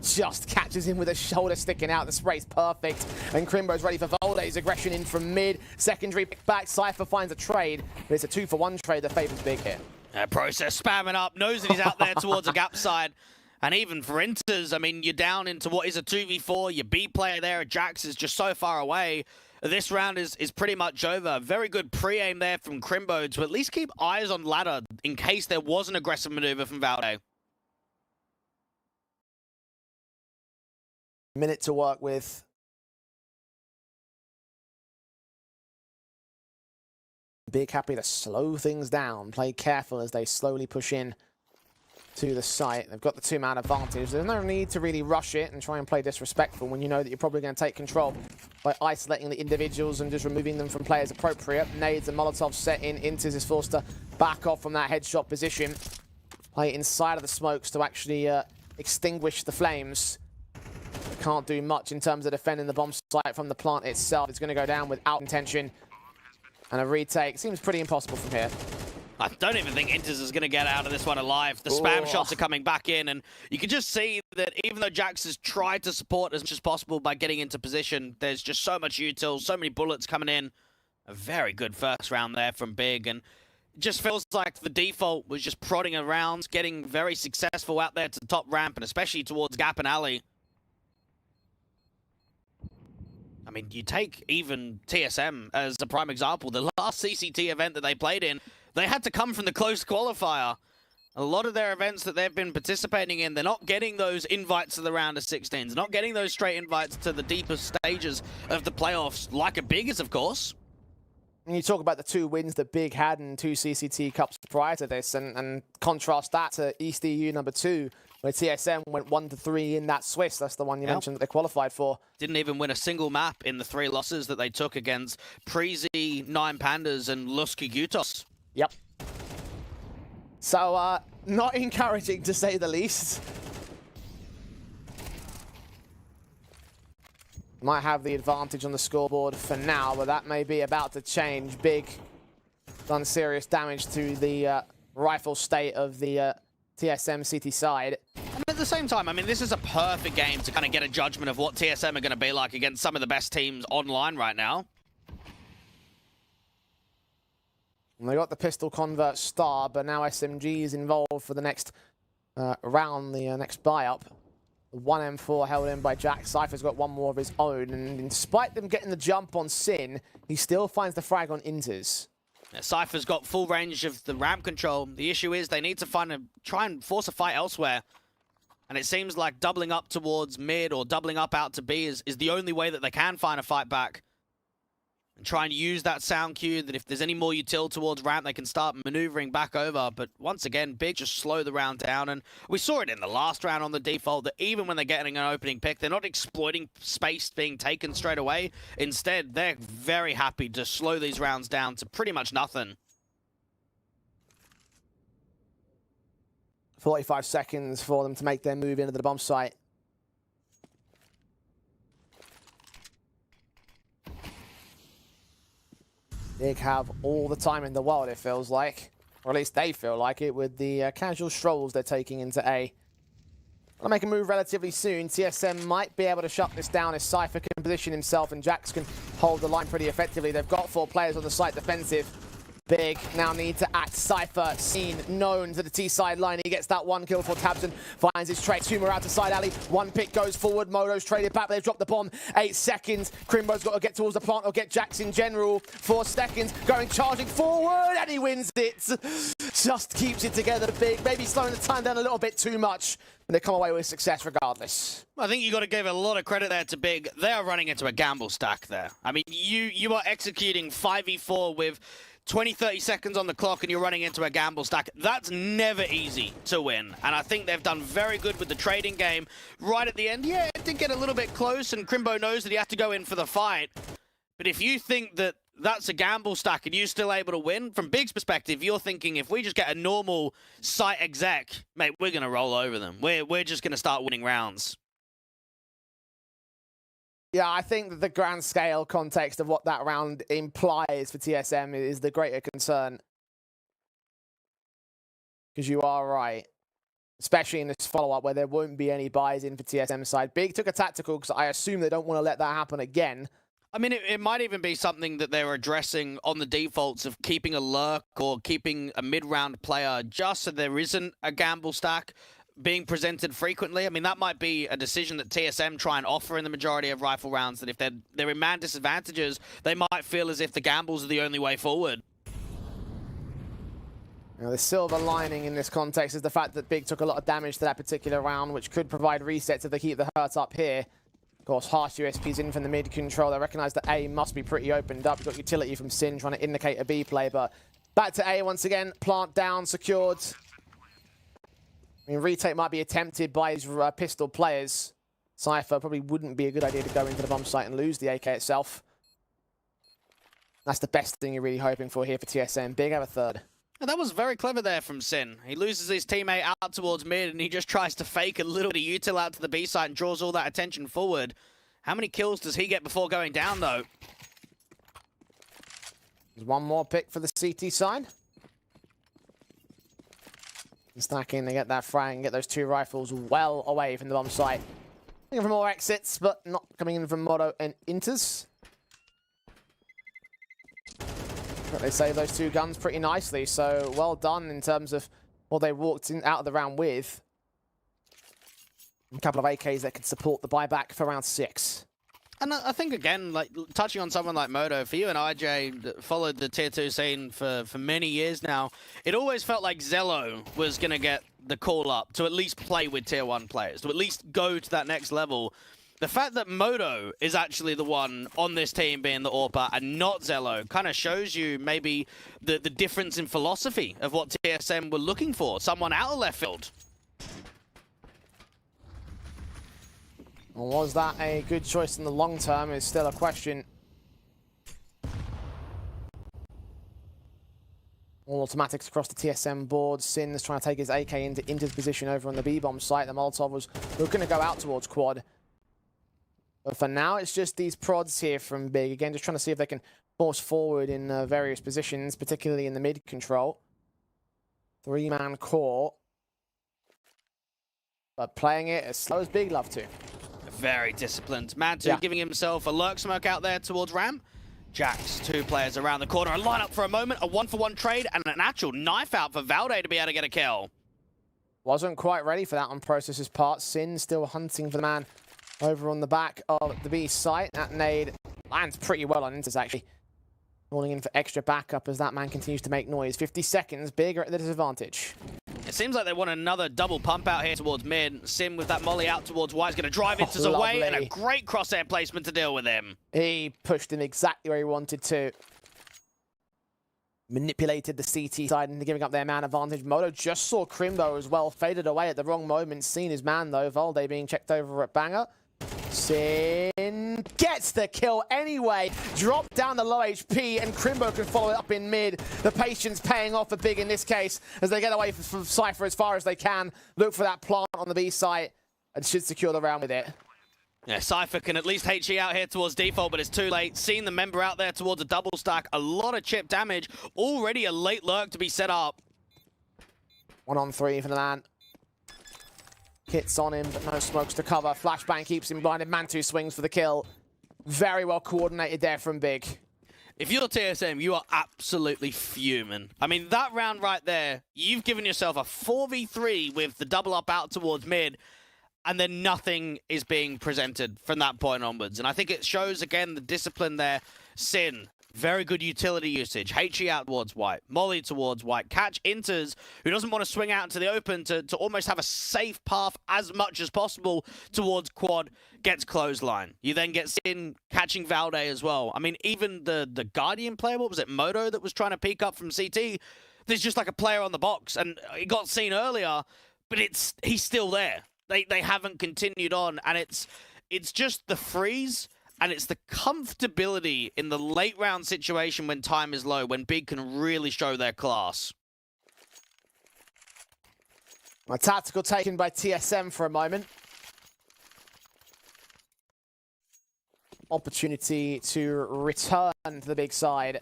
Just catches him with a shoulder sticking out. The spray's perfect. And Crimbo's ready for Valde's aggression in from mid. Secondary pick back. Cypher finds a trade. But it's a 2-for-1 trade that favors Big here. Process spamming up. Knows that he's out there towards a gap side. And even for Inters, I mean, you're down into what is a 2v4. Your B player there, Jax, is just so far away. This round is pretty much over. Very good pre-aim there from Crimbo to at least keep eyes on ladder in case there was an aggressive maneuver from Valde. Minute to work with. Big happy to slow things down. Play careful as they slowly push in to the site. They've got the 2-man advantage. There's no need to really rush it and try and play disrespectful when you know that you're probably going to take control by isolating the individuals and just removing them from players appropriate. Nades and Molotovs set in. Inters is forced to back off from that headshot position. Play inside of the smokes to actually extinguish the flames. Can't do much in terms of defending the bomb site from the plant itself. It's going to go down without intention. And a retake seems pretty impossible from here. I don't even think Inters is going to get out of this one alive. The spam shots are coming back in, and you can just see that even though Jax has tried to support as much as possible by getting into position, there's just so much util, so many bullets coming in. A very good first round there from Big, and it just feels like the default was just prodding around, getting very successful out there to the top ramp, and especially towards Gap and Alley. I mean, you take even TSM as a prime example. The last CCT event that they played in, They had to come from the closed qualifier. A lot of their events that they've been participating in, they're not getting those invites to the round of 16s, not getting those straight invites to the deeper stages of the playoffs, like a Big is, of course. And you talk about the 2 wins that Big had in 2 CCT Cups prior to this, and contrast that to East EU number 2, where TSM went 1-3 in that Swiss. That's the one you mentioned that they qualified for. Didn't even win a single map in the 3 losses that they took against Preezy, 9 Pandas, and Luski Gutos. Yep. So, not encouraging to say the least. Might have the advantage on the scoreboard for now, but that may be about to change. Big done serious damage to the rifle state of the TSM CT side. And at the same time, I mean, this is a perfect game to kind of get a judgment of what TSM are going to be like against some of the best teams online right now. And they got the pistol convert star, but now SMG is involved for the next round, the next buy-up. The 1M4 held in by Jack. Cypher's got one more of his own, and despite them getting the jump on Sin, he still finds the frag on Inters. Yeah, Cypher's got full range of the ramp control. The issue is they need to try and force a fight elsewhere. And it seems like doubling up towards mid or doubling up out to B is the only way that they can find a fight back. And try and use that sound cue that if there's any more util towards ramp, they can start maneuvering back over. But once again, Big just slow the round down. And we saw it in the last round on the default that even when they're getting an opening pick, they're not exploiting space being taken straight away. Instead, they're very happy to slow these rounds down to pretty much nothing. 45 seconds for them to make their move into the bomb site. Big have all the time in the world, it feels like. Or at least they feel like it, with the casual strolls they're taking into A. They'll make a move relatively soon. TSM might be able to shut this down if Cypher can position himself and Jax can hold the line pretty effectively. They've got 4 players on the site defensive. Big now need to act. Cypher seen, known to the T side line. He gets that 1 kill for Tabson. Finds his trade. Tumor out to side alley. 1 pick goes forward. Modo's traded back, but they've dropped the bomb. 8 seconds. Crimbo's got to get towards the plant or get Jax in general. 4 seconds. Going charging forward, and he wins it. Just keeps it together, Big. Maybe slowing the time down a little bit too much. And they come away with success regardless. I think you got to give a lot of credit there to Big. They are running into a gamble stack there. I mean, you are executing 5v4 with 20-30 seconds on the clock and you're running into a gamble stack. That's never easy to win. And I think they've done very good with the trading game. Right at the end, yeah, it did get a little bit close and Crimbo knows that he has to go in for the fight. But if you think that that's a gamble stack and you're still able to win, from Big's perspective, you're thinking if we just get a normal site exec, mate, we're going to roll over them. We're just going to start winning rounds. Yeah, I think that the grand scale context of what that round implies for TSM is the greater concern. Because you are right. Especially in this follow-up where there won't be any buys in for TSM side. Big took a tactical because I assume they don't want to let that happen again. I mean, it might even be something that they're addressing on the defaults of keeping a lurk or keeping a mid-round player just so there isn't a gamble stack being presented frequently. I mean, that might be a decision that TSM try and offer in the majority of rifle rounds, that if they're in man disadvantages, they might feel as if the gambles are the only way forward. Now, the silver lining in this context is the fact that Big took a lot of damage to that particular round, which could provide resets if they keep the hurt up here. Of course, harsh USPs in from the mid control. They recognize that A must be pretty opened up. You've got utility from Sin trying to indicate a B play, but back to A once again. Plant down, secured. I mean, retake might be attempted by his pistol players. Cypher probably wouldn't be a good idea to go into the bomb site and lose the AK itself. That's the best thing you're really hoping for here for TSM. Big have a third. And that was very clever there from Sin. He loses his teammate out towards mid and he just tries to fake a little bit of util out to the B site and draws all that attention forward. How many kills does he get before going down, though? There's one more pick for the CT side. Stacking, they get that frag and get those 2 rifles well away from the bomb site. Looking for more exits, but not coming in from Modo and Inters. But they save those 2 guns pretty nicely, so well done in terms of what they walked in out of the round with. A couple of AKs that could support the buyback for round 6. And I think, again, like touching on someone like Moto, for you and IJ that followed the Tier 2 scene for many years now, it always felt like Zello was going to get the call up to at least play with Tier 1 players, to at least go to that next level. The fact that Moto is actually the one on this team being the AWPer and not Zello kind of shows you maybe the difference in philosophy of what TSM were looking for. Someone out of left field. Was that a good choice in the long term is still a question. All automatics across the TSM board. Sin's trying to take his AK into his position over on the B-bomb site. The Molotov was going to go out towards Quad. But for now, it's just these prods here from Big. Again, just trying to see if they can force forward in various positions, particularly in the mid control. 3-man core. But playing it as slow as Big love to. Very disciplined. Mad2 giving himself a lurk smoke out there towards Ram. Jax, 2 players around the corner. A line up for a moment, a 1-for-1 trade, and an actual knife out for Valde to be able to get a kill. Wasn't quite ready for that on Process's part. Sin still hunting for the man over on the back of the B site. That nade lands pretty well on Inters, actually. Calling in for extra backup as that man continues to make noise. 50 seconds, Bigger at the disadvantage. It seems like they want another double pump out here towards mid. Sim with that molly out towards White is going to drive Inters away, and a great crosshair placement to deal with him. He pushed him exactly where he wanted to. Manipulated the CT side into giving up their man advantage. Moto just saw Crimbo as well, faded away at the wrong moment. Seen his man though, Valde being checked over at Banger. Sin gets the kill anyway. Drop down the low HP, and Crimbo can follow it up in mid. The patience paying off for Big in this case as they get away from Cypher as far as they can. Look for that plant on the B site and should secure the round with it. Yeah, Cypher can at least HE out here towards default, but it's too late. Seeing the member out there towards a double stack. A lot of chip damage. Already a late lurk to be set up. 1-on-3 for the man. Hits on him, but no smokes to cover. Flashbang keeps him blinded. Mad2 swings for the kill. Very well coordinated there from Big. If you're TSM, you are absolutely fuming. I mean, that round right there, you've given yourself a 4v3 with the double up out towards mid, and then nothing is being presented from that point onwards. And I think it shows, again, the discipline there. Sin, very good utility usage. HE out towards White. Molly towards White. Catch Inters, who doesn't want to swing out into the open to almost have a safe path as much as possible towards Quad. Gets clothesline. You then get Sin catching Valde as well. I mean, even the Guardian player, what was it, Moto, that was trying to peek up from CT, there's just like a player on the box. And it got seen earlier, but he's still there. They haven't continued on, and it's just the freeze. And it's the comfortability in the late round situation when time is low, when Big can really show their class. A tactical taken by TSM for a moment. Opportunity to return to the big side.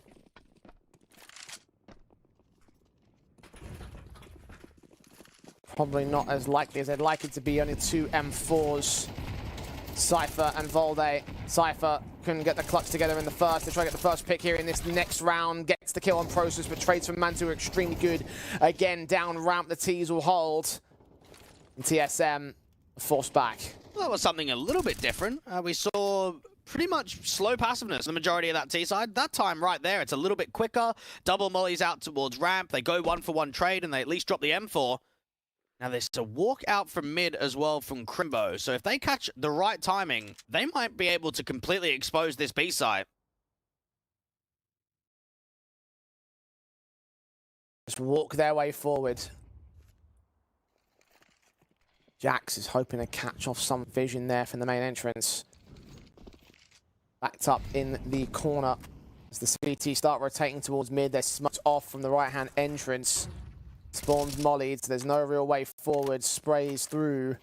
Probably not as likely as they'd like it to be. Only 2 M4s. Cypher and Valde. Cypher couldn't get the clutch together in the first. They try to get the first pick here in this next round. Gets the kill on Process, but trades from Mad2 are extremely good. Again, down ramp, the T's will hold. And TSM forced back. Well, that was something a little bit different. We saw pretty much slow passiveness the majority of that T side. That time right there, it's a little bit quicker. Double mollies out towards ramp. They go 1-for-1 trade, and they at least drop the M4. Now, there's a walk out from mid as well from Crimbo. So if they catch the right timing, they might be able to completely expose this B site. Just walk their way forward. Jax is hoping to catch off some vision there from the main entrance. Backed up in the corner as the CT start rotating towards mid. They're smoked off from the right-hand entrance. Spawns mollied, so there's no real way forward. Sprays through.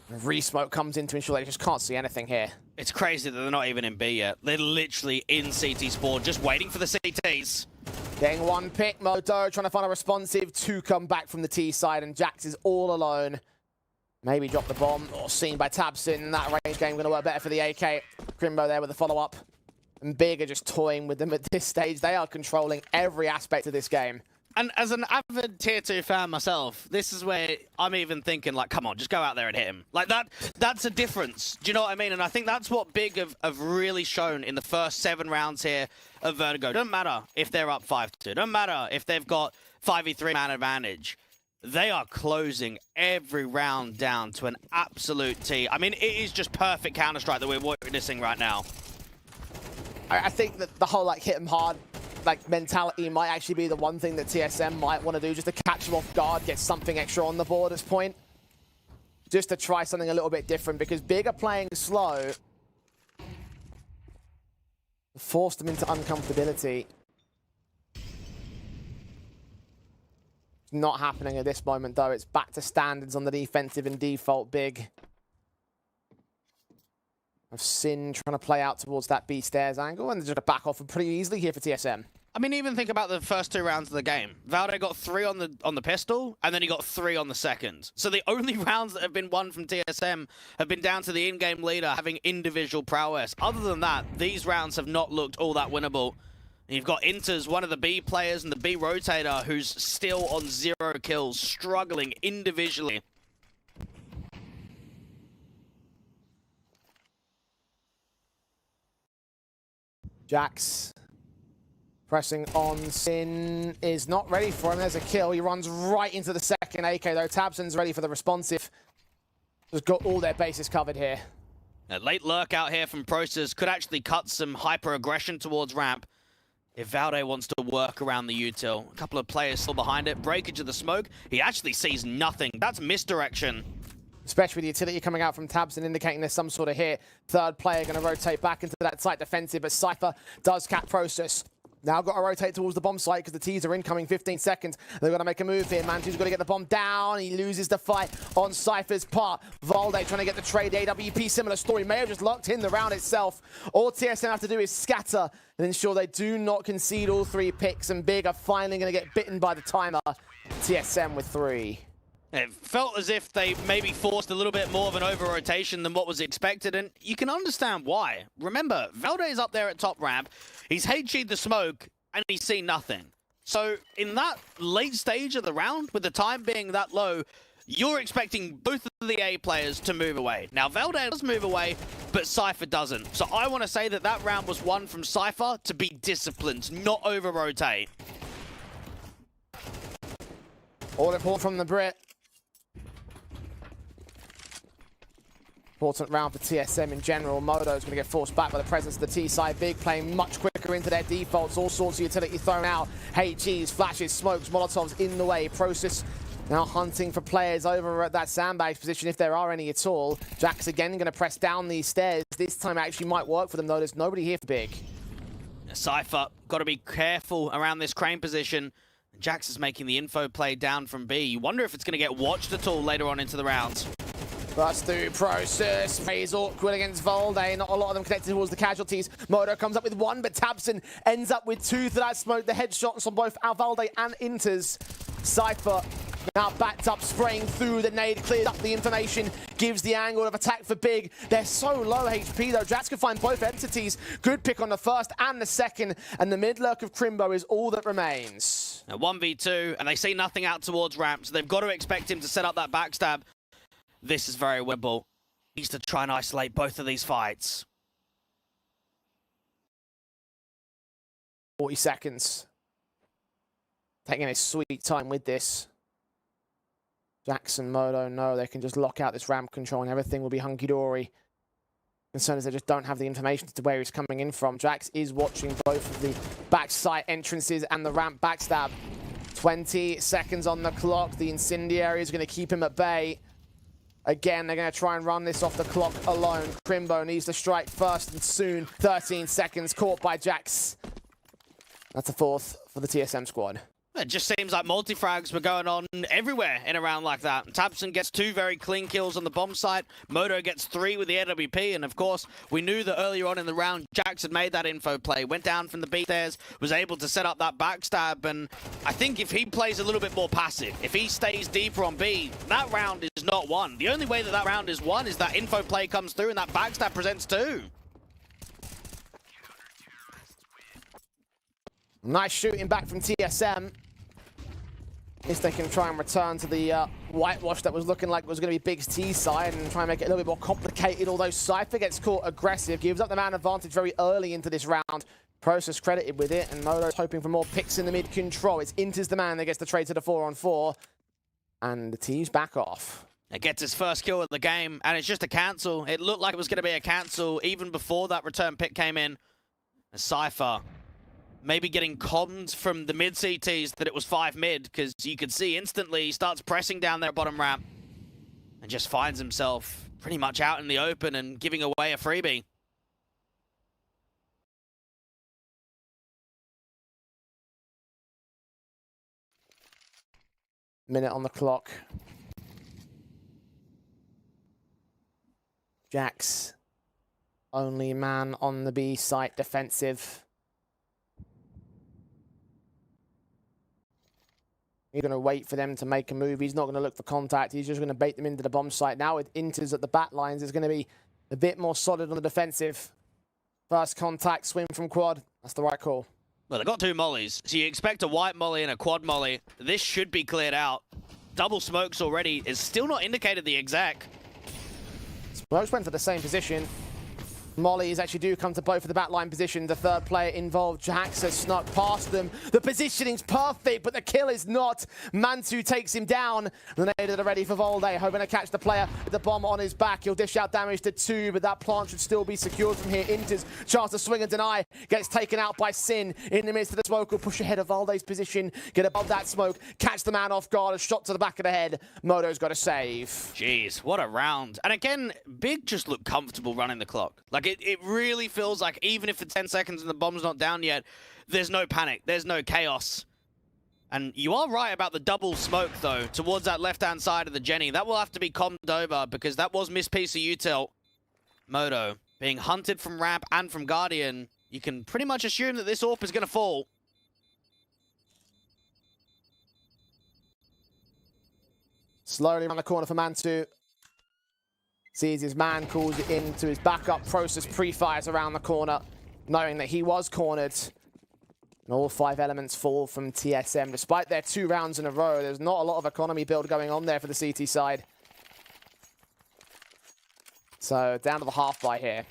Re-smoke comes in to ensure they just can't see anything here. It's crazy that they're not even in B yet. They're literally in CT spawn, just waiting for the CTs. Getting one pick, Moto trying to find a responsive to come back from the T side, and Jax is all alone. Maybe drop the bomb, or seen by Tabsin. That range game going to work better for the AK. Crimbo there with the follow-up. And Big are just toying with them at this stage. They are controlling every aspect of this game. And as an avid tier 2 fan myself, this is where I'm even thinking, like, come on, just go out there and hit him. Like, that's a difference. Do you know what I mean? And I think that's what Big have really shown in the first 7 rounds here of Vertigo. Doesn't matter if they're up 5-2. Doesn't matter if they've got 5v3 man advantage. They are closing every round down to an absolute T. I mean, it is just perfect Counter-Strike that we're witnessing right now. I think that the whole, like, hit him hard mentality might actually be the one thing that TSM might want to do, just to catch him off guard, get something extra on the board at this point. Just to try something a little bit different, because Big are playing slow. Forced them into uncomfortability. Not happening at this moment, though. It's back to standards on the defensive and default Big. Of Sin trying to play out towards that B stairs angle, and they're just going to back off pretty easily here for TSM. I mean, even think about the first 2 rounds of the game. Valde got 3 on the pistol, and then he got 3 on the second. So the only rounds that have been won from TSM have been down to the in-game leader having individual prowess. Other than that, these rounds have not looked all that winnable. And you've got Inters, one of the B players, and the B rotator, who's still on 0 kills, struggling individually. Jax pressing on Sin is not ready for him. There's a kill. He runs right into the second AK, though. Tabson's ready for the responsive. Just got all their bases covered here. A late lurk out here from Process could actually cut some hyper-aggression towards ramp if Valde wants to work around the util. A couple of players still behind it. Breakage of the smoke. He actually sees nothing. That's misdirection. Especially with the utility coming out from Tabson, indicating there's some sort of hit. Third player going to rotate back into that tight defensive, but Cypher does cap Process. Now got to rotate towards the bomb site because the T's are incoming 15 seconds. They're going to make a move here. Mantu's got to get the bomb down. He loses the fight on Cypher's part. Valde trying to get the trade. AWP, similar story. May have just locked in the round itself. All TSM have to do is scatter and ensure they do not concede all 3 picks. And Big are finally going to get bitten by the timer. TSM with 3. It felt as if they maybe forced a little bit more of an over-rotation than what was expected, and you can understand why. Remember, Valde is up there at top ramp, he's HG'd the smoke, and he's seen nothing. So, in that late stage of the round, with the time being that low, you're expecting both of the A players to move away. Now, Valde does move away, but Cypher doesn't. So I want to say that that round was won from Cypher to be disciplined, not over-rotate. All important from the Brit. Important round for TSM in general. Modo's going to get forced back by the presence of the T side. Big playing much quicker into their defaults. All sorts of utility thrown out. HGs, flashes, smokes, Molotovs in the way. Process now hunting for players over at that sandbag position, if there are any at all. Jax again going to press down these stairs. This time actually might work for them, though. There's nobody here for Big. Cypher, got to be careful around this crane position. Jax is making the info play down from B. You wonder if it's going to get watched at all later on into the rounds. Bust through Process. Plays awkward against Valde. Not a lot of them connected towards the casualties. Modo comes up with 1, but Tabson ends up with 2 to that smoke. The headshots on both Valde and Inters. Cypher now backed up, spraying through the nade, clears up the information, gives the angle of attack for Big. They're so low HP though. Jax can find both entities. Good pick on the first and the second, and the mid lurk of Crimbo is all that remains. Now 1v2, and they see nothing out towards ramp, so they've got to expect him to set up that backstab. This is very winnable. He needs to try and isolate both of these fights. 40 seconds. Taking a sweet time with this. Jackson, Modo, no, they can just lock out this ramp control and everything will be hunky-dory. Concern is they just don't have the information as to where he's coming in from. Jax is watching both of the backside entrances and the ramp backstab. 20 seconds on the clock. The incendiary is going to keep him at bay. Again, they're going to try and run this off the clock alone. Crimbo needs to strike first and soon. 13 seconds, caught by Jax. That's a 4th for the TSM squad. It just seems like multi-frags were going on everywhere in a round like that. Tabson gets 2 very clean kills on the bomb site. Modo gets 3 with the AWP. And of course, we knew that earlier on in the round, Jax had made that info play. Went down from the B stairs, was able to set up that backstab. And I think if he plays a little bit more passive, if he stays deeper on B, that round is not won. The only way that that round is won is that info play comes through and that backstab presents 2. Nice shooting back from TSM. If they can try and return to the whitewash that was looking like it was going to be Big's T side and try and make it a little bit more complicated, although Cypher gets caught aggressive, gives up the man advantage very early into this round. Process credited with it, and Modo's hoping for more picks in the mid control. It's Inter's the man that gets the trade to the 4-on-4, and the team's back off. It gets his first kill of the game, and it's just a cancel. It looked like it was going to be a cancel even before that return pick came in. And Cypher maybe getting comms from the mid CTs that it was 5 mid, because you could see instantly he starts pressing down their bottom ramp and just finds himself pretty much out in the open and giving away a freebie. Minute on the clock. Jax, only man on the B site, defensive. He's going to wait for them to make a move. He's not going to look for contact. He's just going to bait them into the bomb site. Now with Inters at the back lines, it's going to be a bit more solid on the defensive. First contact, swim from quad. That's the right call. Well, they've got 2 mollies, so you expect a white molly and a quad molly. This should be cleared out. Double smokes already is still not indicated the exec. Smokes went for the same position. Mollies actually do come to both of the backline position. The third player involved, Jax, has snuck past them. The positioning's perfect, but the kill is not. Mantu takes him down. The nades are ready for Volde, hoping to catch the player with the bomb on his back. He'll dish out damage to 2, but that plant should still be secured from here. Inter's chance to swing and deny gets taken out by Sin. In the midst of the smoke, will push ahead of Volde's position, get above that smoke, catch the man off guard, a shot to the back of the head. Modo's got a save. Jeez, what a round. And again, Big just looked comfortable running the clock. Like, it really feels like even if for 10 seconds and the bomb's not down yet, there's no panic, there's no chaos. And you are right about the double smoke, though, towards that left-hand side of the Jenny. That will have to be calmed over, because that was Miss Piece of Util. Modo being hunted from ramp and from Guardian. You can pretty much assume that this AWP is going to fall. Slowly around the corner for Mantu. Sees his man, calls it into his backup. Process pre-fires around the corner, knowing that he was cornered. And all 5 elements fall from TSM. Despite their 2 rounds in a row, there's not a lot of economy build going on there for the CT side. So down to the half by here.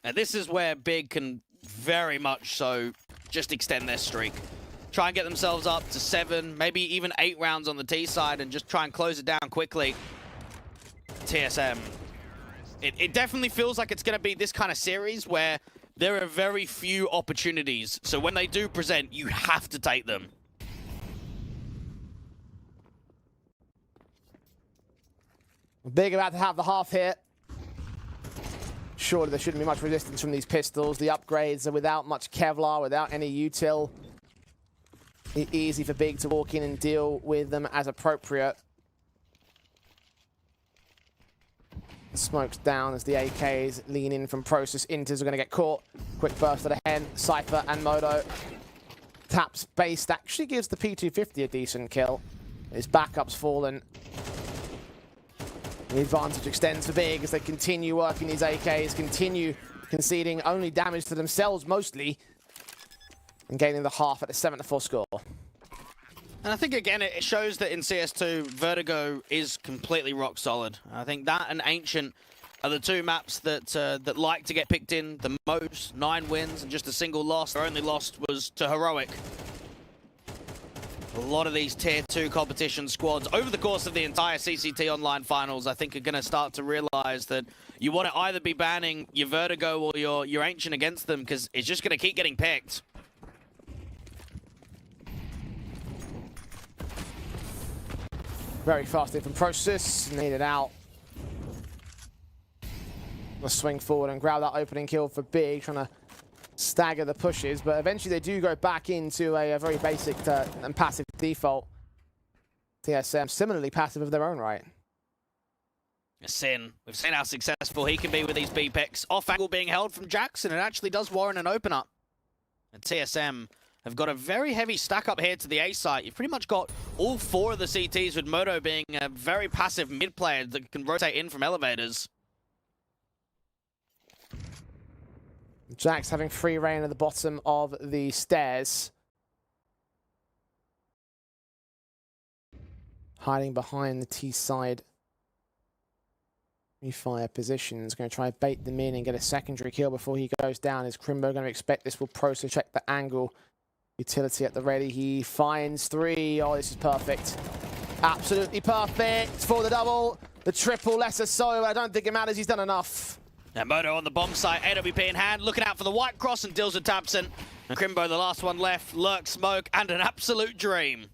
And this is where Big can very much so just extend their streak. Try and get themselves up to 7, maybe even 8 rounds on the T side and just try and close it down quickly. TSM. It definitely feels like it's going to be this kind of series where there are very few opportunities. So when they do present, you have to take them. Big about to have the half hit. Surely there shouldn't be much resistance from these pistols. The upgrades are without much Kevlar, without any util. Easy for Big to walk in and deal with them as appropriate. Smokes down as the AKs lean in from Process. Inters are going to get caught. Quick burst of the hen. Cypher and Modo. Taps base. That actually gives the P250 a decent kill. His backup's fallen. The advantage extends for Big as they continue working these AKs, continue conceding only damage to themselves mostly, and gaining the half at the 7-4 score. And I think, again, it shows that in CS2, Vertigo is completely rock solid. I think that and Ancient are the 2 maps that that like to get picked in the most. 9 wins and just a single loss. Their only loss was to Heroic. A lot of these Tier 2 competition squads, over the course of the entire CCT Online Finals, I think are going to start to realize that you want to either be banning your Vertigo or your Ancient against them, because it's just going to keep getting picked. Very fast in from Process, needed out. We'll swing forward and grab that opening kill for Big, trying to stagger the pushes, but eventually they do go back into a very basic and passive default. TSM similarly passive of their own right. Sin. We've seen how successful he can be with these B picks. Off angle being held from Jackson, it actually does warrant an open up. And TSM have got a very heavy stack up here to the A site. You've pretty much got all 4 of the CTs, with Modo being a very passive mid player that can rotate in from elevators. Jax having free reign at the bottom of the stairs. hiding behind the T side. Fire positions, going to try and bait them in and get a secondary kill before he goes down. Is Crimbo going to expect this? Will Prosa check the angle? Utility at the ready. He finds 3. Oh, this is perfect. Absolutely perfect for the double. The triple, lesser so. I don't think it matters. He's done enough. Now Moto on the bomb site, AWP in hand, looking out for the white cross and deals with Tabson. And Crimbo, the last one left, lurk, smoke, and an absolute dream.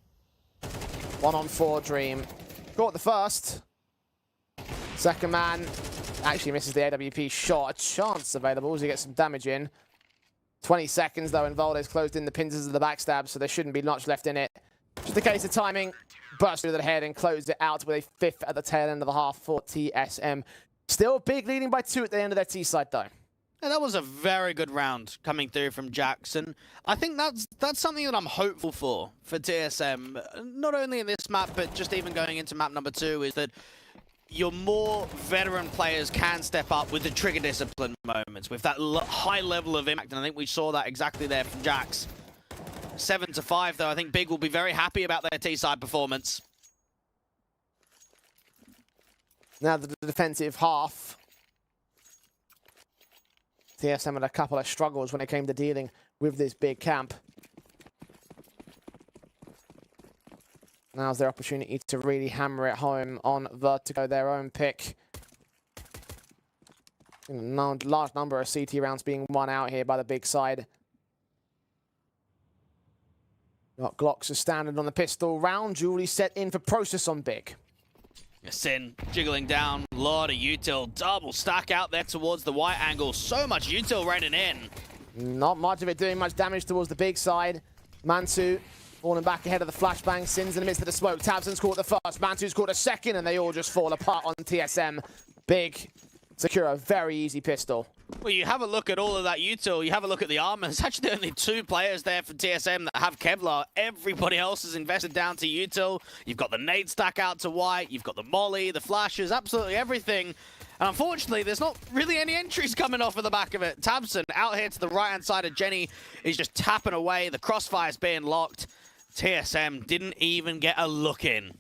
1-on-4 dream. Caught the first. Second man actually misses the AWP shot. A chance available as he gets some damage in. 20 seconds though, and Valdes closed in the pincers of the backstab, so there shouldn't be much left in it. Just a case of timing. Burst through the head and closed it out with a 5th at the tail end of the half for TSM. Still big, leading by 2 at the end of their T side though. Yeah, that was a very good round coming through from Jackson. I think that's something that I'm hopeful for TSM. Not only in this map, but just even going into map number 2, is that your more veteran players can step up with the trigger discipline moments, with that high level of impact, and I think we saw that exactly there from Jax. 7-5 though, I think Big will be very happy about their T-side performance. Now the defensive half. TSM had a couple of struggles when it came to dealing with this big camp. Now's their opportunity to really hammer it home on Vertigo, their own pick. Large number of CT rounds being won out here by the big side. Got Glocks are standing on the pistol round. Julie set in for process on Big. Sin jiggling down, lot of util, double stack out there towards the white angle. So much util raining in. Not much of it doing much damage towards the big side. Mansu falling back ahead of the flashbang. Sin's in the midst of the smoke. Tabson's caught the first. Mansu's caught a second, and they all just fall apart on TSM. Big secure a very easy pistol. Well, you have a look at all of that util, you have a look at the armor. There's actually only 2 players there for TSM that have Kevlar. Everybody else is invested down to util. You've got the nade stack out to white, you've got the molly, the flashes, absolutely everything. And unfortunately, there's not really any entries coming off of the back of it. Tabson out here to the right-hand side of Jenny is just tapping away. The crossfire's being locked. TSM didn't even get a look in.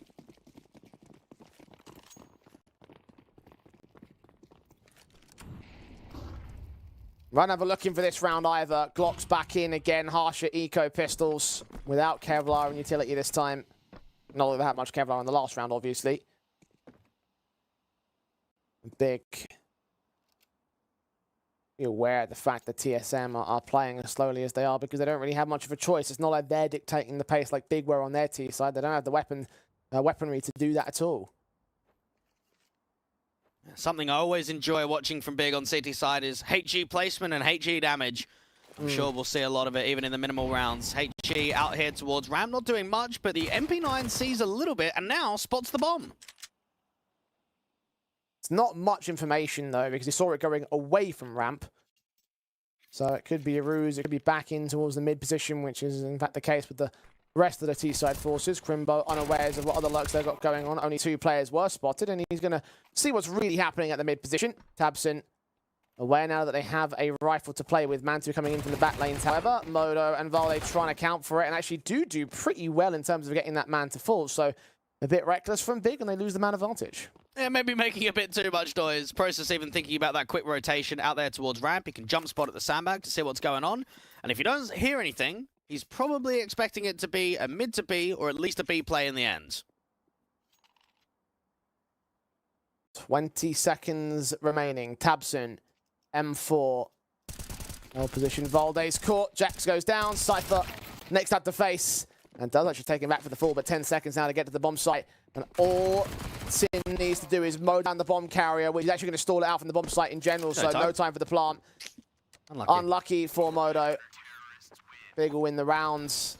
Run never looking for this round either. Glock's back in again. Harsher eco pistols without Kevlar and utility this time. Not that they had much Kevlar in the last round, obviously. Big. Be aware of the fact that TSM are playing as slowly as they are because they don't really have much of a choice. It's not like they're dictating the pace like Big were on their T side. They don't have the weaponry to do that at all. Something I always enjoy watching from Big on CT side is HE placement and HE damage. I'm sure we'll see a lot of it even in the minimal rounds. HE out here towards Ram, not doing much, but the MP9 sees a little bit and now spots the bomb. It's not much information though because he saw it going away from ramp. So it could be a ruse, it could be back in towards the mid position, which is in fact the case with the rest of the T-side forces. Crimbo unawares of what other lurks they've got going on. Only 2 players were spotted, and he's going to see what's really happening at the mid position. Tabson aware now that they have a rifle to play with. Mantu coming in from the back lanes, however. Modo and Valde trying to count for it, and actually do pretty well in terms of getting that man to fall. So a bit reckless from Big, and they lose the man advantage. Yeah, maybe making a bit too much noise. Process even thinking about that quick rotation out there towards ramp. He can jump spot at the sandbag to see what's going on. And if he doesn't hear anything, he's probably expecting it to be a mid to B or at least a B play in the end. 20 seconds remaining. Tabson, M4. No position. Valde's caught. Jax goes down. Cypher next up to face. And does actually take him back for the fall, but 10 seconds now to get to the bomb site. And all Sin needs to do is mow down the bomb carrier, which is actually going to stall it out from the bomb site in general, so no time for the plant. Unlucky for Modo. Big will win the rounds.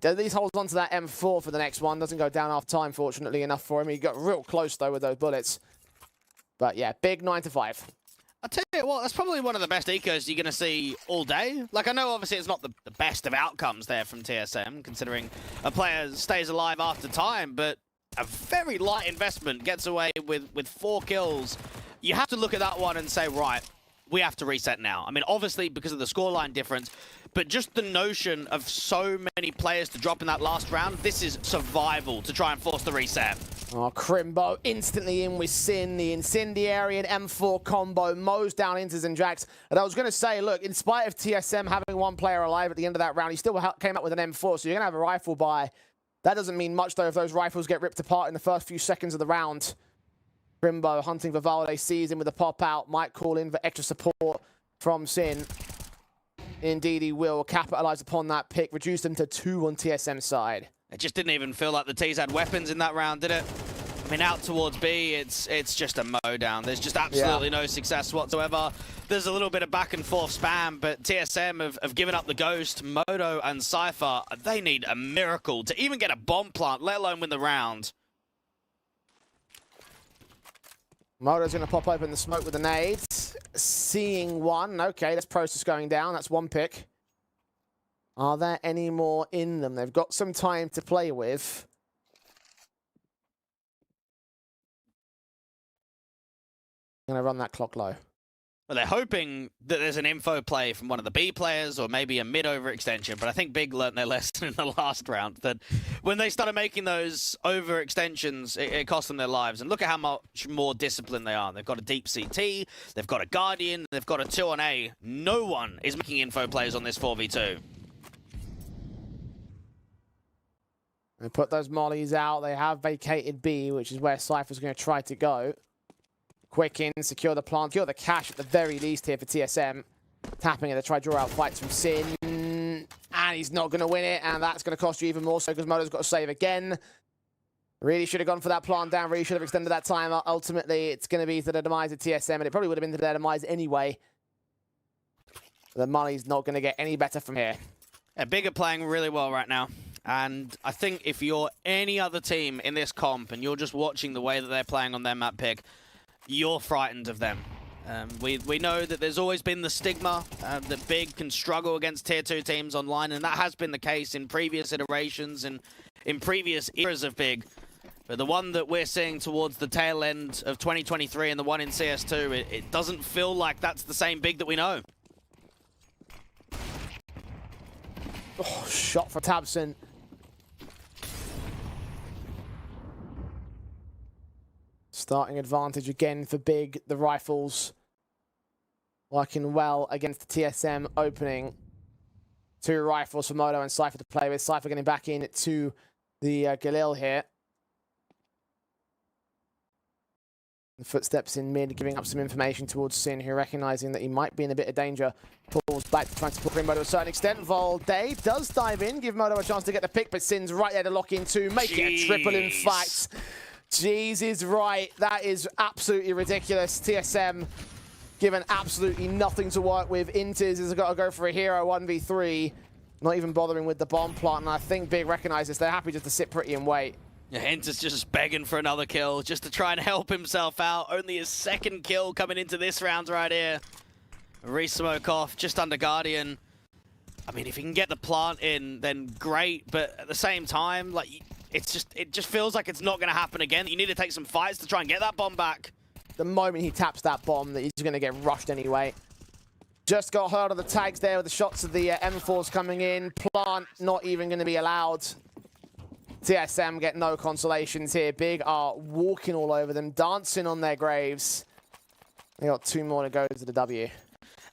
At least holds on to that M4 for the next one. Doesn't go down half time, fortunately enough for him. He got real close, though, with those bullets. But yeah, Big 9-5. I'll tell you what, that's probably one of the best ecos you're going to see all day. Like, I know obviously it's not the best of outcomes there from TSM, considering a player stays alive after time, but a very light investment gets away with 4 kills. You have to look at that one and say, right, we have to reset now. I mean, obviously, because of the scoreline difference, but just the notion of so many players to drop in that last round, this is survival to try and force the reset. Oh, Crimbo instantly in with Sin, the Incendiary and M4 combo, mows down Inters and Jax. And I was going to say, look, in spite of TSM having one player alive at the end of that round, he still came up with an M4, so you're going to have a rifle buy. That doesn't mean much, though, if those rifles get ripped apart in the first few seconds of the round. Crimbo hunting for Valde, sees him with a pop-out, might call in for extra support from Sin. Indeed, he will capitalize upon that pick, reduce them to 2 on TSM's side. It just didn't even feel like the T's had weapons in that round, did it? I mean, out towards B, it's just a mow down. There's just absolutely no success whatsoever. There's a little bit of back and forth spam, but TSM have given up the ghost. Moto and Cypher, they need a miracle to even get a bomb plant, let alone win the round. Moto's going to pop open the smoke with the nades. Seeing one. Okay, that's process going down. That's one pick. Are there any more in them? They've got some time to play with. Going to run that clock low. Well, they're hoping that there's an info play from one of the B players or maybe a mid overextension, but I think Big learned their lesson in the last round that when they started making those overextensions, it cost them their lives. And look at how much more disciplined they are. They've got a deep CT, they've got a Guardian, they've got a 2 on A. No one is making info plays on this 4v2. They put those mollies out. They have vacated B, which is where Cypher's going to try to go. Quick in, secure the plant, secure the cash at the very least here for TSM. Tapping it to try to draw out fights from Sin. And he's not going to win it, and that's going to cost you even more so because Moto's got to save again. Really should have gone for that plant down, really should have extended that time. Ultimately, it's going to be to the demise of TSM, and it probably would have been to their demise anyway. The money's not going to get any better from here. Yeah, Big are playing really well right now. And I think if you're any other team in this comp and you're just watching the way that they're playing on their map pick, you're frightened of them. We know that there's always been the stigma that Big can struggle against tier 2 teams online, and that has been the case in previous iterations and in previous eras of Big. But the one that we're seeing towards the tail end of 2023 and the one in CS2, it doesn't feel like that's the same Big that we know. Oh, shot for Tabson. Starting advantage again for Big. The rifles working well against the TSM opening. 2 rifles for Moto and Cypher to play with. Cypher getting back in to the Galil here. The footsteps in mid, giving up some information towards Sin, who recognizing that he might be in a bit of danger. Pulls back to try to support Moto to a certain extent. Valde does dive in, give Moto a chance to get the pick, but Sin's right there to lock into, make it a triple in fact. Jeez is right. That is absolutely ridiculous. TSM given absolutely nothing to work with. Inters has got to go for a hero 1v3. Not even bothering with the bomb plant. And I think Big recognizes they're happy just to sit pretty and wait. Yeah, Inters just begging for another kill just to try and help himself out. Only his 2nd kill coming into this round right here. Re-smoke off just under Guardian. I mean, if he can get the plant in, then great. But at the same time, like, it just feels like it's not going to happen again. You need to take some fights to try and get that bomb back. The moment he taps that bomb, that he's going to get rushed anyway. Just got hurt of the tags there with the shots of the M4s coming in. Plant not even going to be allowed. TSM get no consolations here. Big are walking all over them, dancing on their graves. They got 2 more to go to the W.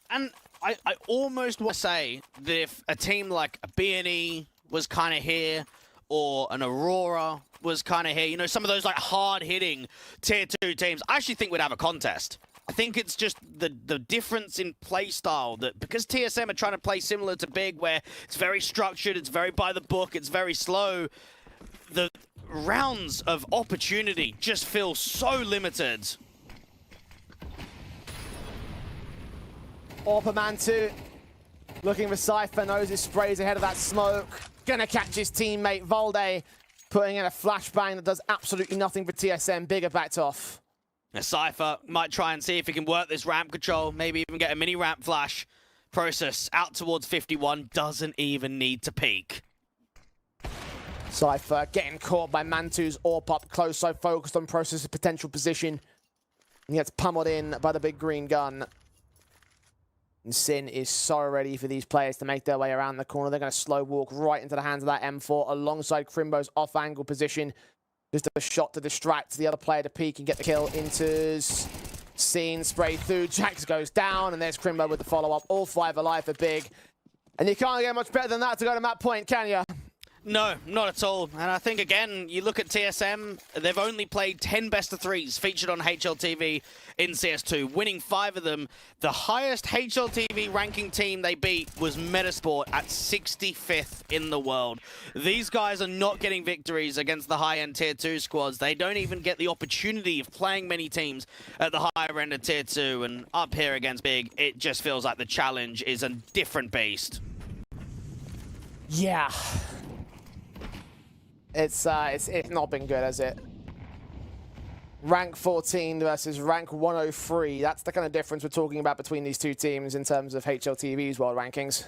And I almost want to say that if a team like a B&E was kind of here, or an Aurora was kind of here, you know, some of those like hard-hitting tier 2 teams, I actually think we'd have a contest. I think it's just the difference in play style, that because TSM are trying to play similar to Big, where it's very structured, it's very by the book, it's very slow, the rounds of opportunity just feel so limited. Orpamantu looking for Cypher, knows his sprays ahead of that smoke. Gonna catch his teammate. Valde putting in a flashbang that does absolutely nothing for TSM. Bigger backed off. Now, Cypher might try and see if he can work this ramp control, maybe even get a mini ramp flash. Process out towards 51, doesn't even need to peek. Cypher getting caught by Mantu's AWP up close, so focused on Process's potential position. He gets pummeled in by the big green gun. And Sin is so ready for these players to make their way around the corner. They're going to slow walk right into the hands of that M4 alongside Crimbo's off-angle position. Just a shot to distract the other player to peek and get the kill. Enters, Sin spray through, Jax goes down, and there's Crimbo with the follow-up. All 5 alive for Big. And you can't get much better than that to go to map point, can you? No, not at all. And I think, again, you look at TSM, they've only played 10 best-of-3s featured on HLTV in CS2, winning 5 of them. The highest HLTV ranking team they beat was Metasport at 65th in the world. These guys are not getting victories against the high-end Tier 2 squads. They don't even get the opportunity of playing many teams at the higher end of Tier 2. And up here against Big, it just feels like the challenge is a different beast. Yeah. It's not been good, has it? Rank 14 versus rank 103. That's the kind of difference we're talking about between these two teams in terms of HLTV's world rankings.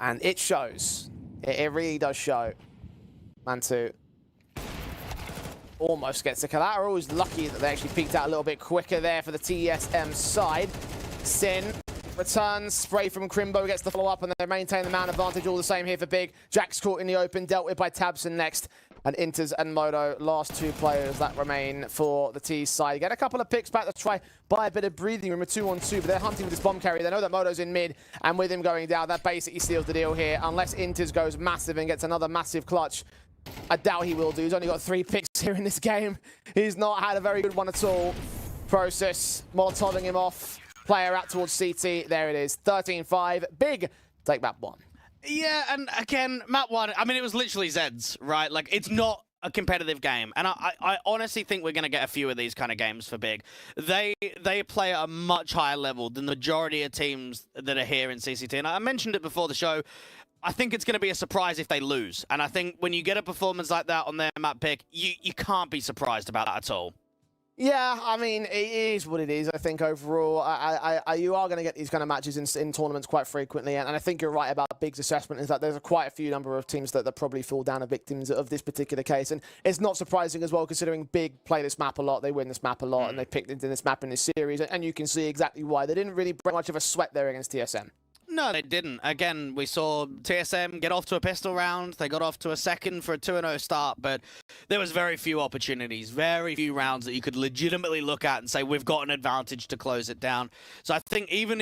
And it shows. It really does show. Mantu almost gets the collateral. He's lucky that they actually peeked out a little bit quicker there for the TSM side. Sin returns, spray from Crimbo, gets the follow-up, and they maintain the man advantage all the same here for Big. Jack's caught in the open, dealt with by Tabson next. And Inters and Moto, last 2 players that remain for the T side. You get a couple of picks back to try buy a bit of breathing room, a 2-on-2, but they're hunting with this bomb carrier. They know that Moto's in mid, and with him going down, that basically seals the deal here. Unless Inters goes massive and gets another massive clutch. I doubt he will do. He's only got 3 picks here in this game. He's not had a very good one at all. Process, Molotoving him off. Player out towards CT. There it is. 13-5. Big. Take map 1. Yeah, and again, map 1, I mean, it was literally Zeds, right? Like, it's not a competitive game. And I honestly think we're going to get a few of these kind of games for Big. They play at a much higher level than the majority of teams that are here in CCT. And I mentioned it before the show. I think it's going to be a surprise if they lose. And I think when you get a performance like that on their map pick, you can't be surprised about that at all. Yeah, I mean, it is what it is, I think, overall. You are going to get these kind of matches in tournaments quite frequently, and I think you're right about Big's assessment is that there's quite a few number of teams that probably fall down as victims of this particular case, and it's not surprising as well, considering Big play this map a lot, they win this map a lot, and they picked into this map in this series, and you can see exactly why. They didn't really bring much of a sweat there against TSM. No, they didn't. Again, we saw TSM get off to a pistol round. They got off to a second for a 2-0 start, but there was very few opportunities, very few rounds that you could legitimately look at and say, we've got an advantage to close it down. So I think even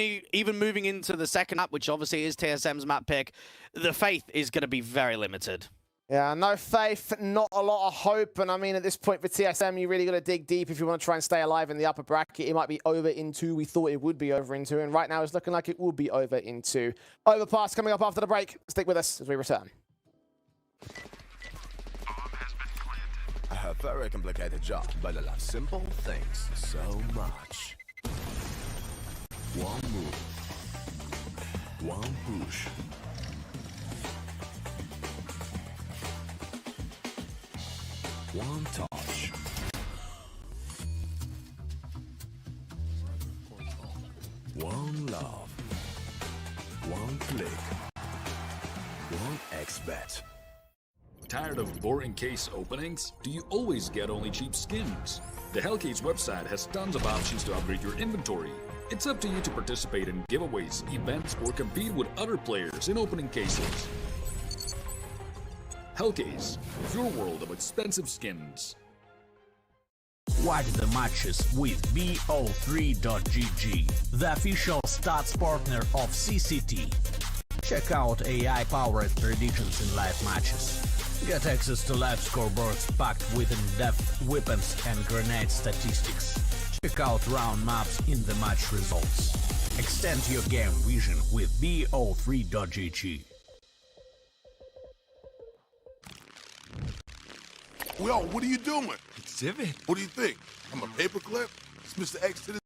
moving into the second map, which obviously is TSM's map pick, the faith is going to be very limited. Yeah, no faith, not a lot of hope. And I mean, at this point for TSM, you really got to dig deep if you want to try and stay alive in the upper bracket. It might be over in 2. We thought it would be over in 2. And right now, it's looking like it will be over in 2. Overpass coming up after the break. Stick with us as we return. A very complicated job, but I love simple things so much. One move. One push. One touch. One love. One click. One XBet. Tired of boring case openings? Do you always get only cheap skins? The Hellcase website has tons of options to upgrade your inventory. It's up to you to participate in giveaways, events, or compete with other players in opening cases. Hellcase, your world of expensive skins. Watch the matches with BO3.GG, the official stats partner of CCT. Check out AI-powered predictions in live matches. Get access to live scoreboards packed with in-depth weapons and grenade statistics. Check out round maps in the match results. Extend your game vision with BO3.GG. Yo, what are you doing? Exhibit. What do you think? I'm a paperclip? It's Mr. X to the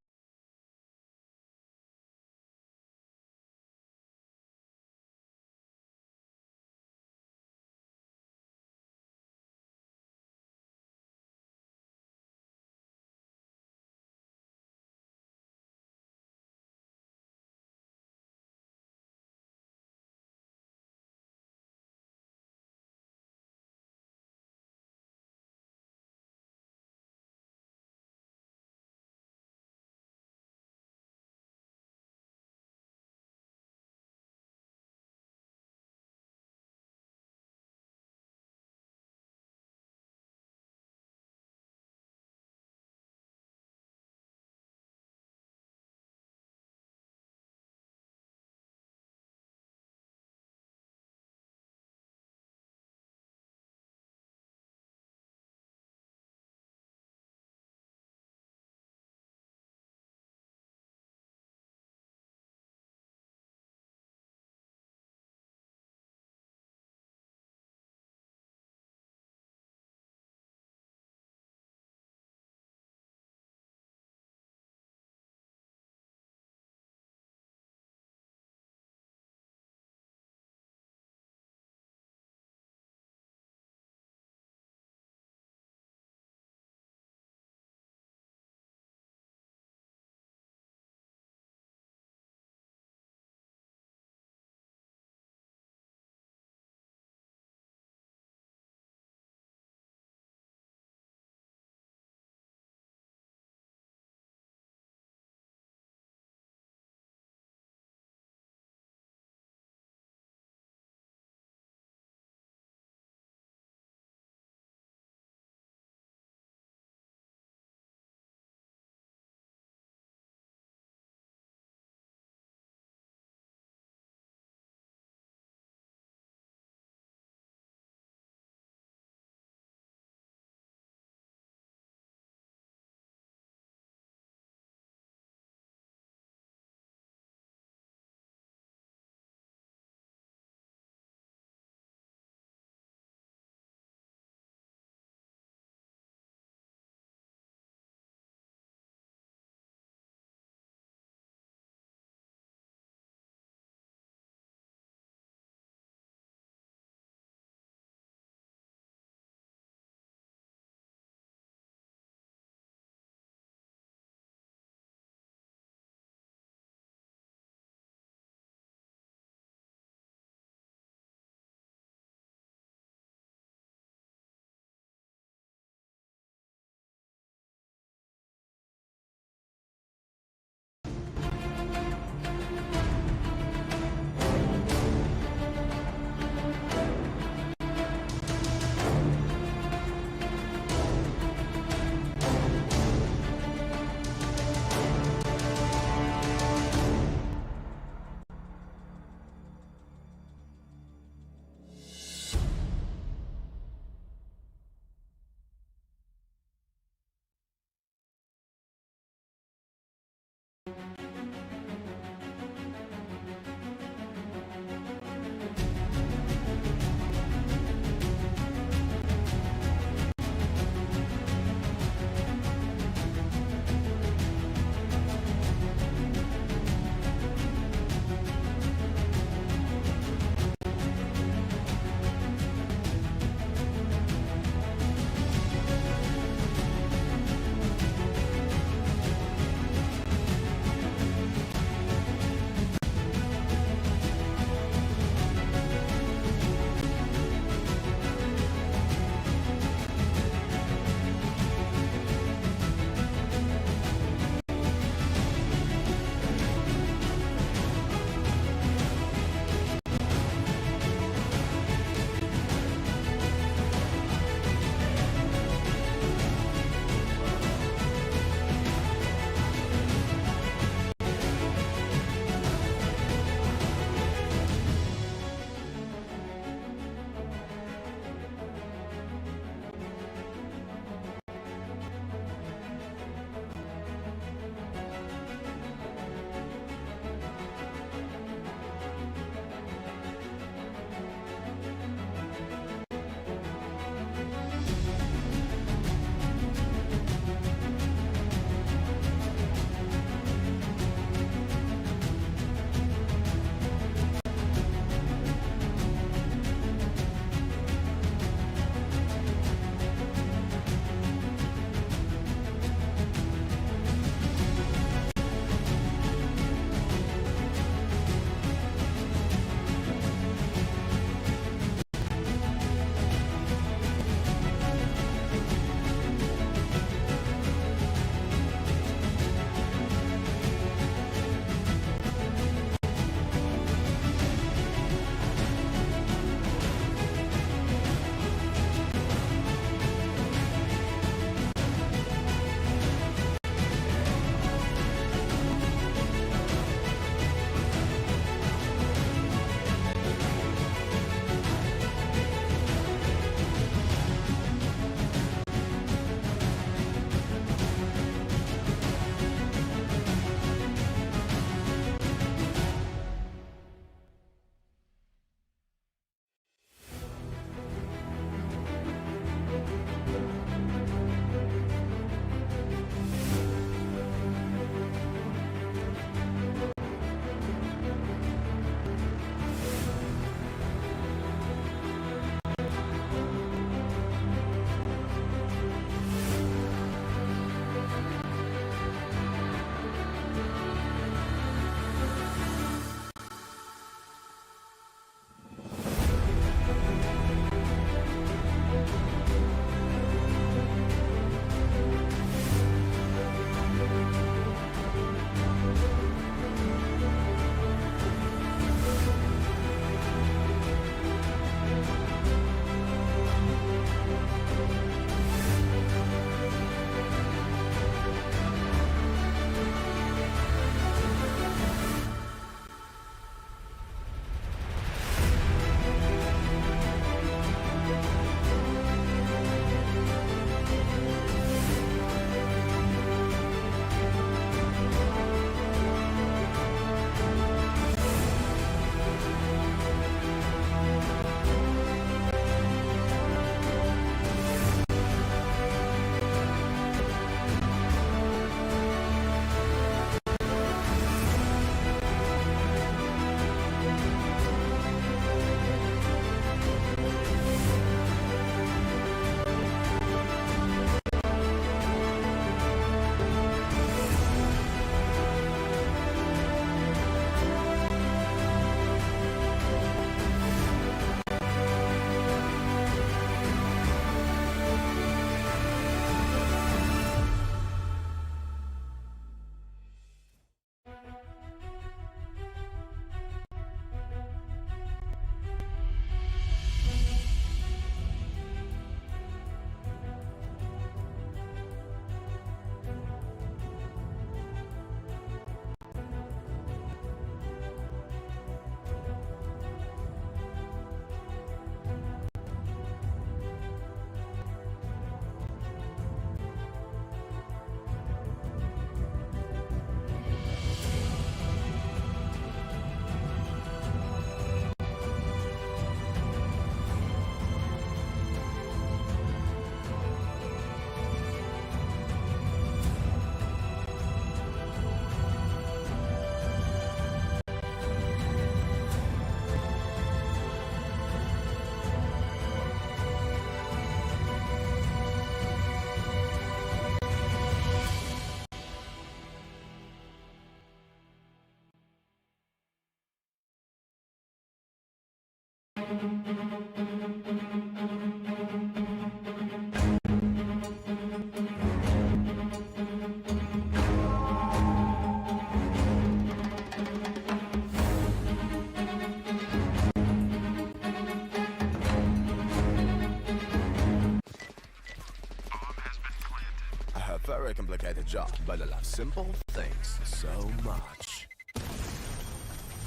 very complicated job, but I love simple things so much.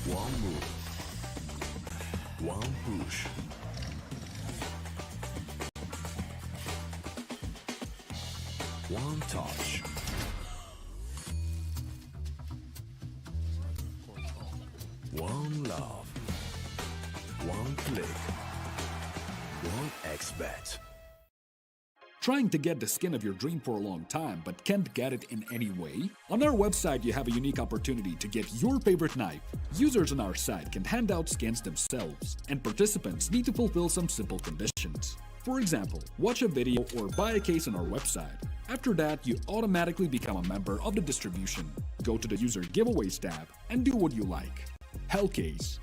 One move. One push. One touch. One love. One click. One XBet. Trying to get the skin of your dream for a long time but can't get it in any way? On our website you have a unique opportunity to get your favorite knife. Users on our site can hand out skins themselves, and participants need to fulfill some simple conditions. For example, watch a video or buy a case on our website. After that, you automatically become a member of the distribution. Go to the user giveaways tab and do what you like. Hellcase.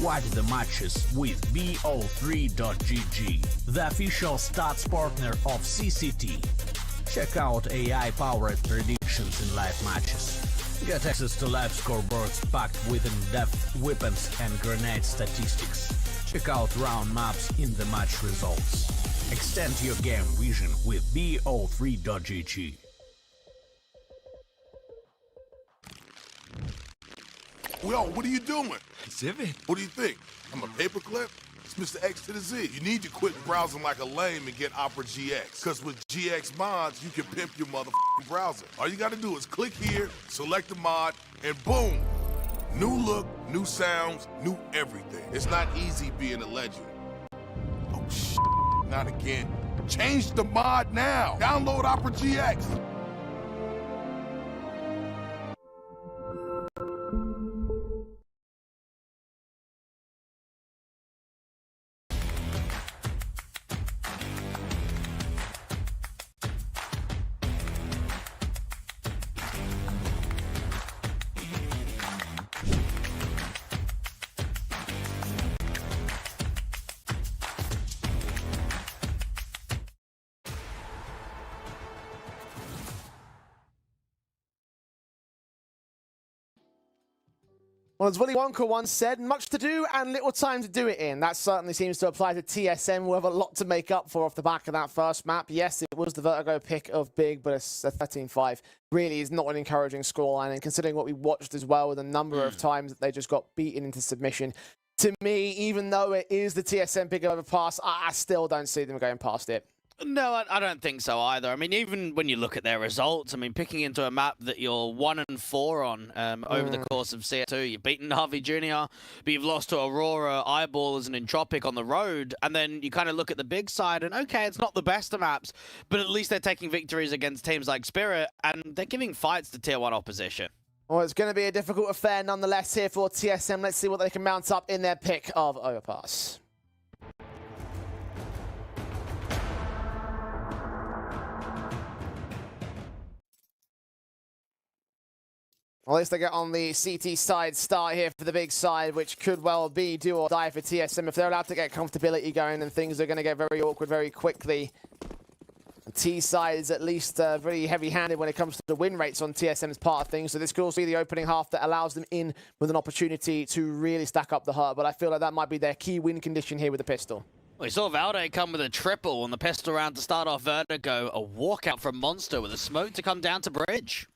Watch the matches with BO3.GG, the official stats partner of CCT. Check out AI-powered predictions in live matches. Get access to live scoreboards packed with in-depth weapons and grenade statistics. Check out round maps in the match results. Extend your game vision with BO3.GG. Yo, what are you doing? Exhibit. What do you think? I'm a paperclip? It's Mr. X to the Z. You need to quit browsing like a lame and get Opera GX. Because with GX mods, you can pimp your motherfucking browser. All you gotta do is click here, select the mod, and boom! New look, new sounds, new everything. It's not easy being a legend. Oh, shit. Not again. Change the mod now. Download Opera GX. Well, as Willy Wonka once said, much to do and little time to do it in. That certainly seems to apply to TSM. We'll have a lot to make up for off the back of that first map. Yes, it was the Vertigo pick of Big, but a 13-5 really is not an encouraging scoreline. And considering what we watched as well, with a number of times that they just got beaten into submission, to me, even though it is the TSM pick over pass, I still don't see them going past it. No, I don't think so either. I mean, even when you look at their results, I mean, picking into a map that you're 1-4 on over the course of CR2, you've beaten Harvey Jr., but you've lost to Aurora, Eyeballers, and Entropic on the road, and then you kind of look at the big side, and okay, it's not the best of maps, but at least they're taking victories against teams like Spirit, and they're giving fights to Tier 1 opposition. Well, it's going to be a difficult affair nonetheless here for TSM. Let's see what they can mount up in their pick of Overpass. Well, at least they get on the CT side start here for the big side, which could well be do or die for TSM. If they're allowed to get comfortability going, then things are going to get very awkward very quickly. The T side is at least very heavy-handed when it comes to the win rates on TSM's part of things. So this could also be the opening half that allows them in with an opportunity to really stack up the hurt. But I feel like that might be their key win condition here with the pistol. We saw Valde come with a triple on the pistol round to start off Vertigo. A walkout from Monster with a smoke to come down to Bridge.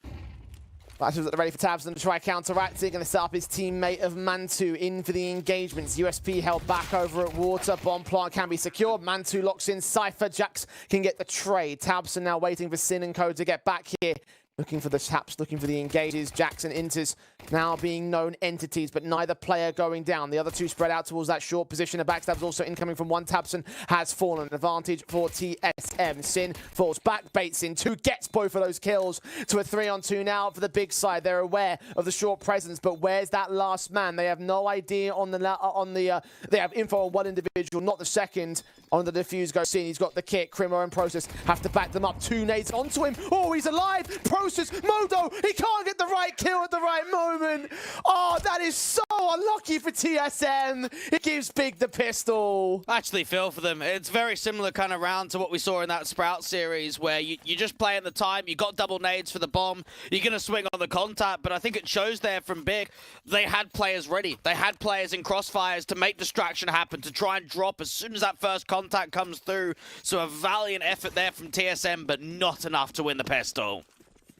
Flashes ready for Tabson to try counteracting, and to set up his teammate of Mantu in for the engagements. USP held back over at Water. Bomb plant can be secured. Mantu locks in Cypher. Jax can get the trade. Tabson now waiting for Sin and Co to get back here. Looking for the taps, looking for the engages. Jackson enters, now being known entities, but neither player going down. The other two spread out towards that short position. A backstab's also incoming from one. Tabson has fallen. An advantage for TSM. Sin falls back, baits in two, gets both of those kills to a 3-on-2 now for the big side. They're aware of the short presence, but where's that last man? They have no idea on the they have info on one individual, not the second. On the defuse goes Sin. He's got the kit. Crimo and Process have to back them up. Two nades onto him. Oh, he's alive. Process, Modo, he can't get the right kill at the right moment. Oh, that is so Oh, unlucky for TSM. It gives Big the pistol. I actually feel for them. It's very similar kind of round to what we saw in that Sprout series where you just play at the time, you got double nades for the bomb, you're going to swing on the contact, but I think it shows there from Big, they had players ready. They had players in crossfires to make distraction happen, to try and drop as soon as that first contact comes through. So a valiant effort there from TSM, but not enough to win the pistol.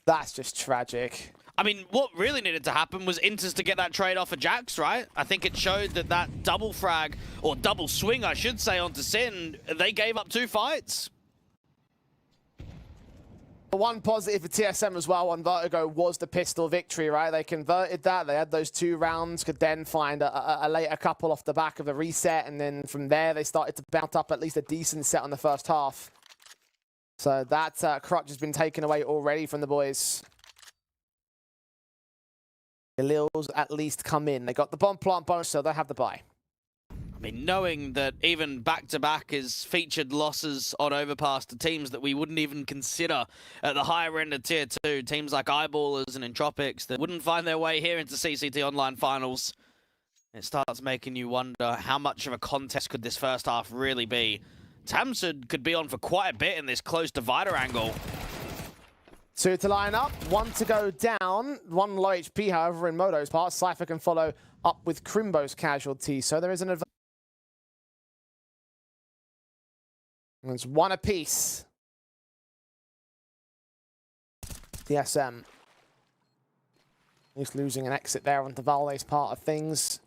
That's just tragic. I mean, what really needed to happen was Inters to get that trade off of Jax, right? I think it showed that that double frag, or double swing, I should say, onto Sin, they gave up 2 fights. One positive for TSM as well on Vertigo was the pistol victory, right? They converted that. They had those 2 rounds, could then find a later couple off the back of the reset, and then from there they started to bounce up at least a decent set on the first half. So that crutch has been taken away already from the boys. The Lils at least come in. They got the bomb plant bonus, so they have the buy. I mean, knowing that even back-to-back is featured losses on Overpass to teams that we wouldn't even consider at the higher end of Tier 2, teams like Eyeballers and Entropics that wouldn't find their way here into CCT Online Finals, it starts making you wonder how much of a contest could this first half really be. Tamsud could be on for quite a bit in this close divider angle. 2 to line up, 1 to go down. 1 low HP, however, in Modo's part. Cypher can follow up with Crimbo's casualty, so there is an advantage. It's 1 apiece. TSM. He's losing an exit there on Valde's part of things.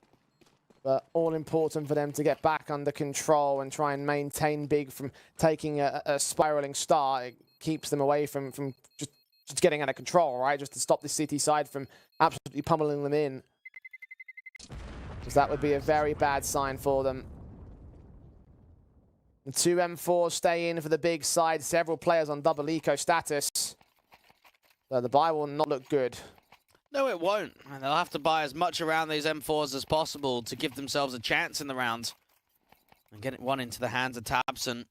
But all important for them to get back under control and try and maintain Big from taking a spiraling start. It keeps them away from just getting out of control, right? Just to stop the City side from absolutely pummeling them in. Because that would be a very bad sign for them. The 2 M4s stay in for the Big side. Several players on double eco status. So the buy will not look good. No, it won't. And they'll have to buy as much around these M4s as possible to give themselves a chance in the round. And get one into the hands of Tabson.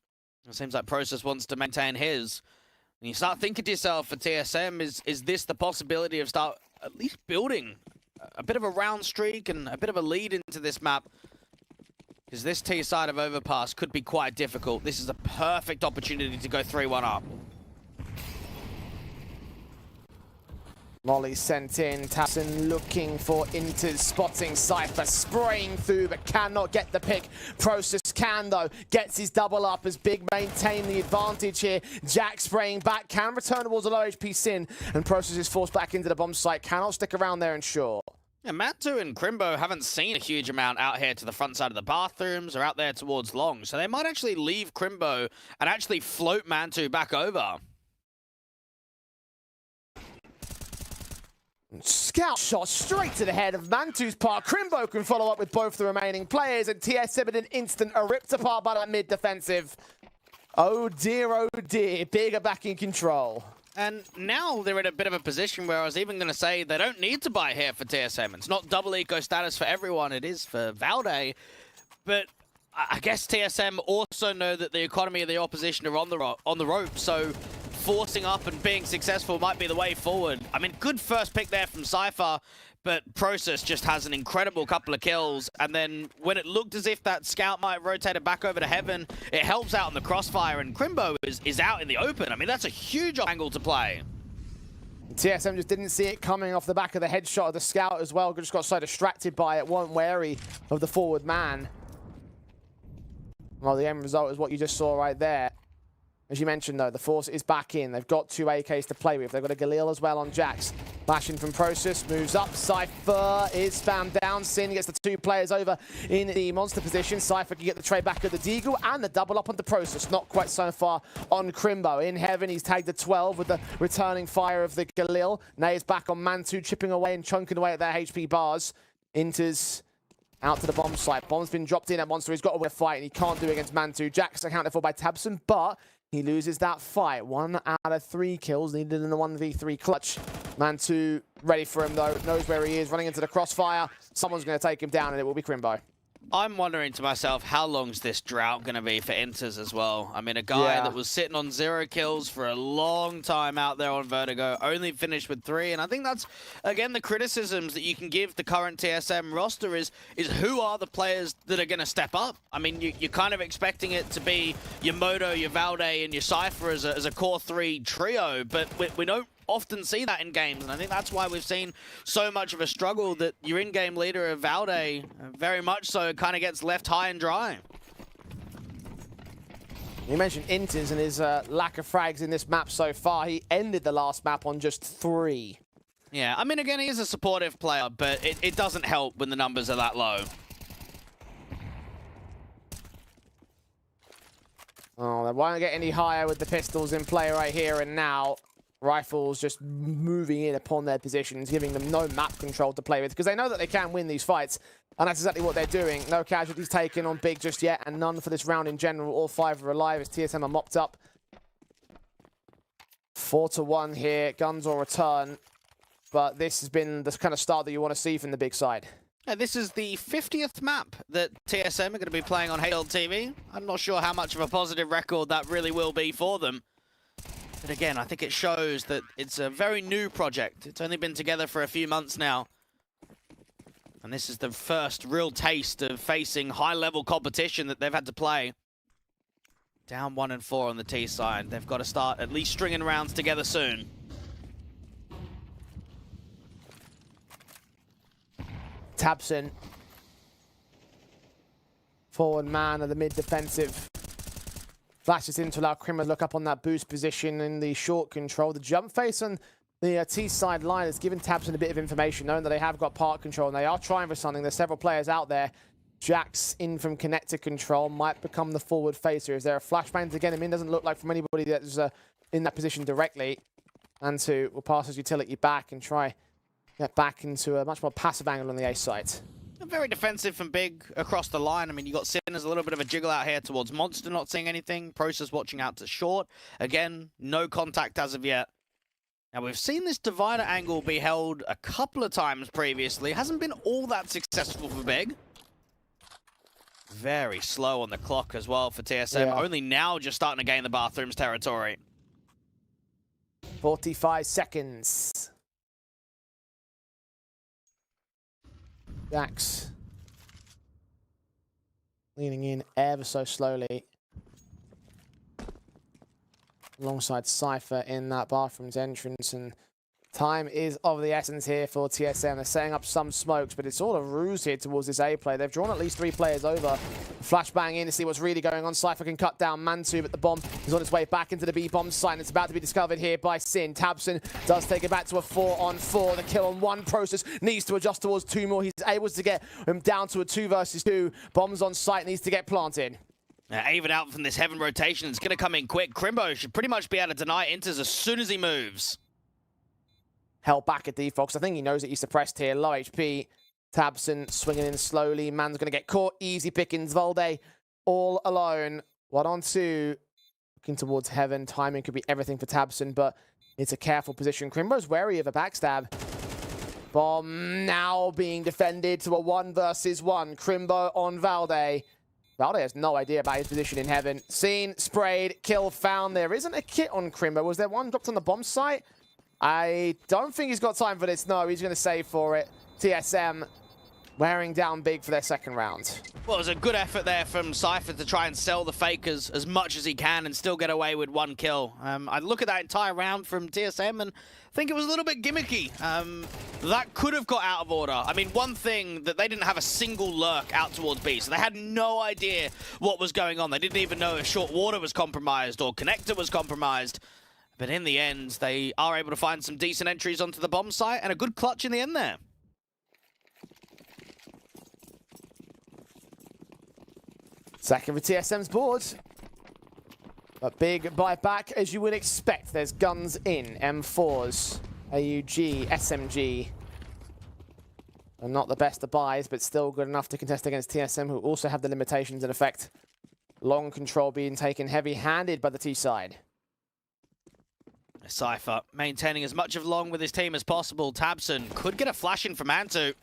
It seems like Process wants to maintain his. And you start thinking to yourself, for TSM, is this the possibility of start at least building a bit of a round streak and a bit of a lead into this map? Because this T side of Overpass could be quite difficult. This is a perfect opportunity to go 3-1 up. Molly sent in. Tassin looking for Inters, spotting Cypher, spraying through, but cannot get the pick. Process can, though. Gets his double up as Big maintain the advantage here. Jack spraying back, can return towards a low HP Sin, and Process is forced back into the bomb site. Cannot stick around there and sure. Yeah, Mantu and Crimbo haven't seen a huge amount out here to the front side of the bathrooms or out there towards Long, so they might actually leave Crimbo and actually float Mantu back over. Scout shot straight to the head of Mantu's part. Crimbo can follow up with both the remaining players, and TSM in an instant are ripped apart by that mid defensive. Oh dear, Big are back in control. And now they're in a bit of a position where I was even going to say they don't need to buy here for TSM. It's not double eco status for everyone, it is for Valde. But I guess TSM also know that the economy of the opposition are on the rope, so forcing up and being successful might be the way forward. I mean, good first pick there from Cypher, but Process just has an incredible couple of kills, and then when it looked as if that scout might have rotated back over to Heaven, it helps out in the crossfire, and Crimbo is out in the open. I mean, that's a huge angle to play. TSM just didn't see it coming off the back of the headshot of the scout as well. Just got so distracted by it, weren't wary of the forward man. Well, the end result is what you just saw right there. As you mentioned, though, the Force is back in. They've got 2 AKs to play with. They've got a Galil as well on Jax. Flashing from Process, moves up. Cypher is spammed down. Sin gets the 2 players over in the monster position. Cypher can get the trade back of the Deagle and the double up on the Process. Not quite so far on Crimbo. In Heaven, he's tagged the 12 with the returning fire of the Galil. Nay is back on Mantu, chipping away and chunking away at their HP bars. Inters out to the bomb site. Bomb's been dropped in at Monster. He's got to win a fight, and he can't do it against Mantu. Jax accounted for by Tabson, but he loses that fight. 1 out of 3 kills needed in the 1v3 clutch. Mantu ready for him, though. Knows where he is, running into the crossfire. Someone's going to take him down, and it will be Crimbo. I'm wondering to myself, how long's this drought going to be for Inters as well? I mean, a guy that was sitting on 0 kills for a long time out there on Vertigo, only finished with 3, and I think that's, again, the criticisms that you can give the current TSM roster is who are the players that are going to step up? I mean, you're kind of expecting it to be your Moto, your Valde, and your Cypher as a core 3 trio, but we don't often see that in games, and I think that's why we've seen so much of a struggle that your in-game leader of Valde, very much so, kind of gets left high and dry. You mentioned Inters and his lack of frags in this map so far. He ended the last map on just 3. Yeah, I mean, again, he is a supportive player, but it doesn't help when the numbers are that low. Oh, they won't get any higher with the pistols in play right here and now. Rifles just moving in upon their positions, giving them no map control to play with, because they know that they can win these fights, and that's exactly what they're doing. No casualties taken on Big just yet, and none for this round in general. All 5 are alive as TSM are mopped up. 4-1 here, guns will return, but this has been the kind of start that you want to see from the Big side. This is the 50th map that TSM are going to be playing on HLTV. I'm not sure how much of a positive record that really will be for them. But again, I think it shows that it's a very new project. It's only been together for a few months now. And this is the first real taste of facing high-level competition that they've had to play. Down 1 and 4 on the T side. They've got to start at least stringing rounds together soon. Tabson. Forward man of the mid-defensive. Flashes in to allow Krimmer to look up on that boost position in the short control. The jump face on the T-side line has given Tabson a bit of information, knowing that they have got part control and they are trying for something. There's several players out there. Jax in from connector control might become the forward facer. Is there a flashbang to get him in? Doesn't look like from anybody that's in that position directly. Antu will pass his utility back and try get back into a much more passive angle on the A site. Very defensive from Big across the line. I mean, you got Sinners a little bit of a jiggle out here towards Monster, not seeing anything. Process watching out to short. Again, no contact as of yet. Now, we've seen this divider angle be held a couple of times previously. Hasn't been all that successful for Big. Very slow on the clock as well for TSM. Yeah. Only now just starting to gain the bathrooms territory. 45 seconds. Jax leaning in ever so slowly alongside Cypher in that bathroom's entrance, and time is of the essence here for TSM. They're setting up some smokes, but it's all a ruse here towards this A play. They've drawn at least 3 players over. Flashbang in to see what's really going on. Cypher can cut down Mantu, but the bomb is on its way back into the B bomb site, and it's about to be discovered here by Sin. Tabson does take it back to a 4-on-4. The kill on 1 Process needs to adjust towards 2 more. He's able to get him down to a 2 versus 2. Bombs on site, needs to get planted. Even out from this Heaven rotation, it's going to come in quick. Crimbo should pretty much be able to deny Inters as soon as he moves. Held back at Defox. I think he knows that he's suppressed here. Low HP. Tabson swinging in slowly. Man's going to get caught. Easy pickings. Valde all alone. 1-on-2. Looking towards Heaven. Timing could be everything for Tabson, but it's a careful position. Crimbo's wary of a backstab. Bomb now being defended to a 1 versus 1. Crimbo on Valde. Valde has no idea about his position in Heaven. Seen, sprayed, kill found. There isn't a kit on Crimbo. Was there one dropped on the bomb site? I don't think he's got time for this. No, he's going to save for it. TSM wearing down Big for their second round. Well, it was a good effort there from Cypher to try and sell the fakers as much as he can and still get away with 1 kill. I look at that entire round from TSM and think it was a little bit gimmicky. That could have got out of order. I mean, one thing, that they didn't have a single lurk out towards B, so they had no idea what was going on. They didn't even know if short water was compromised or connector was compromised. But in the end, they are able to find some decent entries onto the bomb site and a good clutch in the end there. Second for TSM's board. A big buyback, as you would expect. There's guns in. M4s, AUG, SMG. And not the best of buys, but still good enough to contest against TSM, who also have the limitations in effect. Long control being taken heavy-handed by the T side. Cypher maintaining as much of long with his team as possible. Tabson could get a flash in from Antu.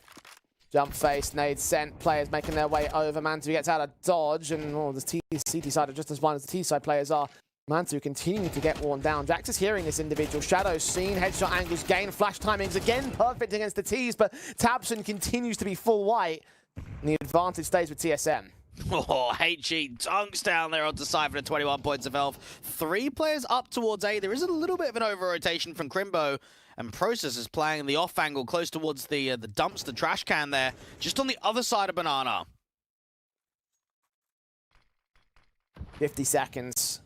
Jump face, nade sent, players making their way over. Mantu gets out of dodge, and the CT side are just as blind as the T side players are. Mantu continuing to get worn down. Jax is hearing this individual. Shadows seen, headshot angles gain, flash timings again perfect against the T's, but tabseN continues to be full white, and the advantage stays with TSM. Oh, HE dunks down there onto Cypher at 21 points of health. 3 players up towards A. There is a little bit of an over-rotation from Crimbo, and Process is playing the off angle close towards the dumpster trash can there, just on the other side of Banana. 50 seconds.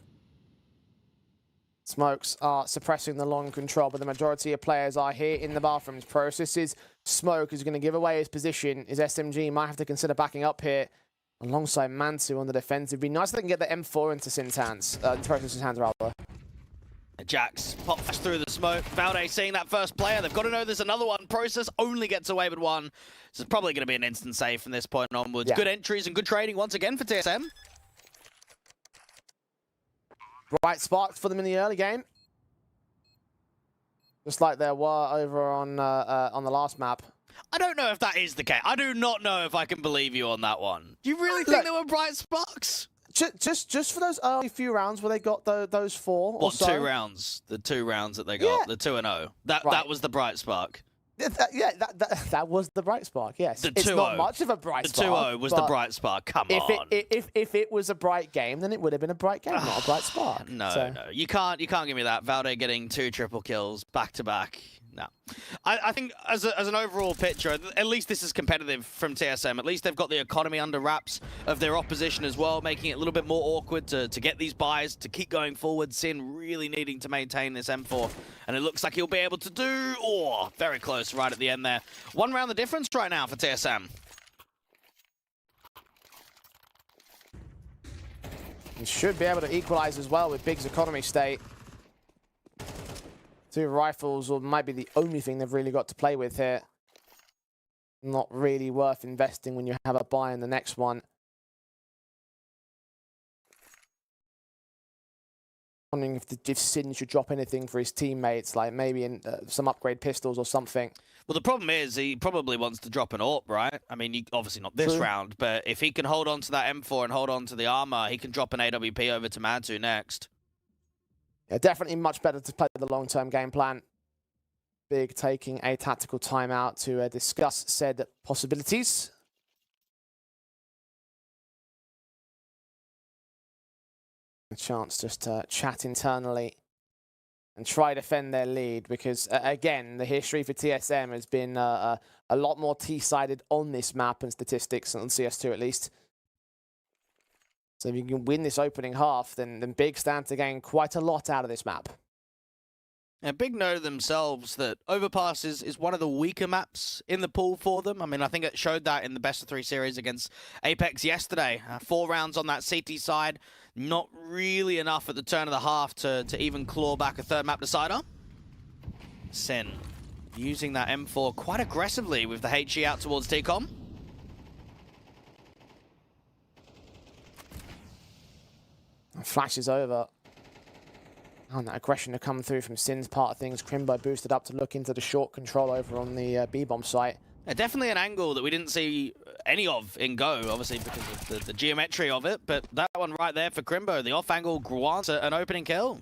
Smokes are suppressing the long control, but the majority of players are here in the bathrooms. Process's smoke is going to give away his position. His SMG might have to consider backing up here alongside Mantu on the defensive. It'd be nice if they can get the M4 into Sin's hands, into Process's hands rather. Jax pop flash through the smoke. Valde seeing that first player. They've got to know there's another one. Process only gets away with one. So it's probably going to be an instant save from this point onwards. Yeah. Good entries and good trading once again for TSM. Bright sparks for them in the early game. Just like there were over on the last map. I don't know if that is the case. I do not know if I can believe you on that one. Do you really think there were bright sparks? Just for those early few rounds where they got those 4 or so. 2 rounds? The 2 rounds that they got, yeah. The 2-0. That was the bright spark. That was the bright spark, yes. It's not much of a bright spark. The 2-0 was the bright spark, come on. If it was a bright game, then it would have been a bright game, not a bright spark. No. You can't give me that. Valde getting 2 triple kills back-to-back. No. I think as an overall picture, at least this is competitive from TSM. At least they've got the economy under wraps of their opposition as well, making it a little bit more awkward to get these buys, to keep going forward. Sin really needing to maintain this M4, and it looks like he'll be able to do, very close right at the end there. 1 round the difference right now for TSM. He should be able to equalize as well with Big's economy state. 2 rifles might be the only thing they've really got to play with here. Not really worth investing when you have a buy in the next one. Wondering if Sin should drop anything for his teammates, like maybe some upgrade pistols or something. Well, the problem is he probably wants to drop an AWP, right? I mean, obviously not this round, but if he can hold on to that M4 and hold on to the armor, he can drop an AWP over to Mantu next. Yeah, definitely much better to play the long-term game plan. Big taking a tactical timeout to discuss said possibilities. A chance just to chat internally and try to defend their lead because, again, the history for TSM has been a lot more T-sided on this map and statistics, on CS2 at least. So if you can win this opening half, then Big stand to gain quite a lot out of this map. And Big know themselves that Overpass is one of the weaker maps in the pool for them. I mean, I think it showed that in the best-of-3 series against Apex yesterday. 4 rounds on that CT side, not really enough at the turn of the half to even claw back a 3rd map decider. Sin using that M4 quite aggressively with the HE out towards TCOM. Flashes over. And that aggression to come through from Sin's part of things. Crimbo boosted up to look into the short control over on the B-bomb site. Definitely an angle that we didn't see any of in Go, obviously because of the geometry of it. But that one right there for Crimbo, the off angle grants an opening kill.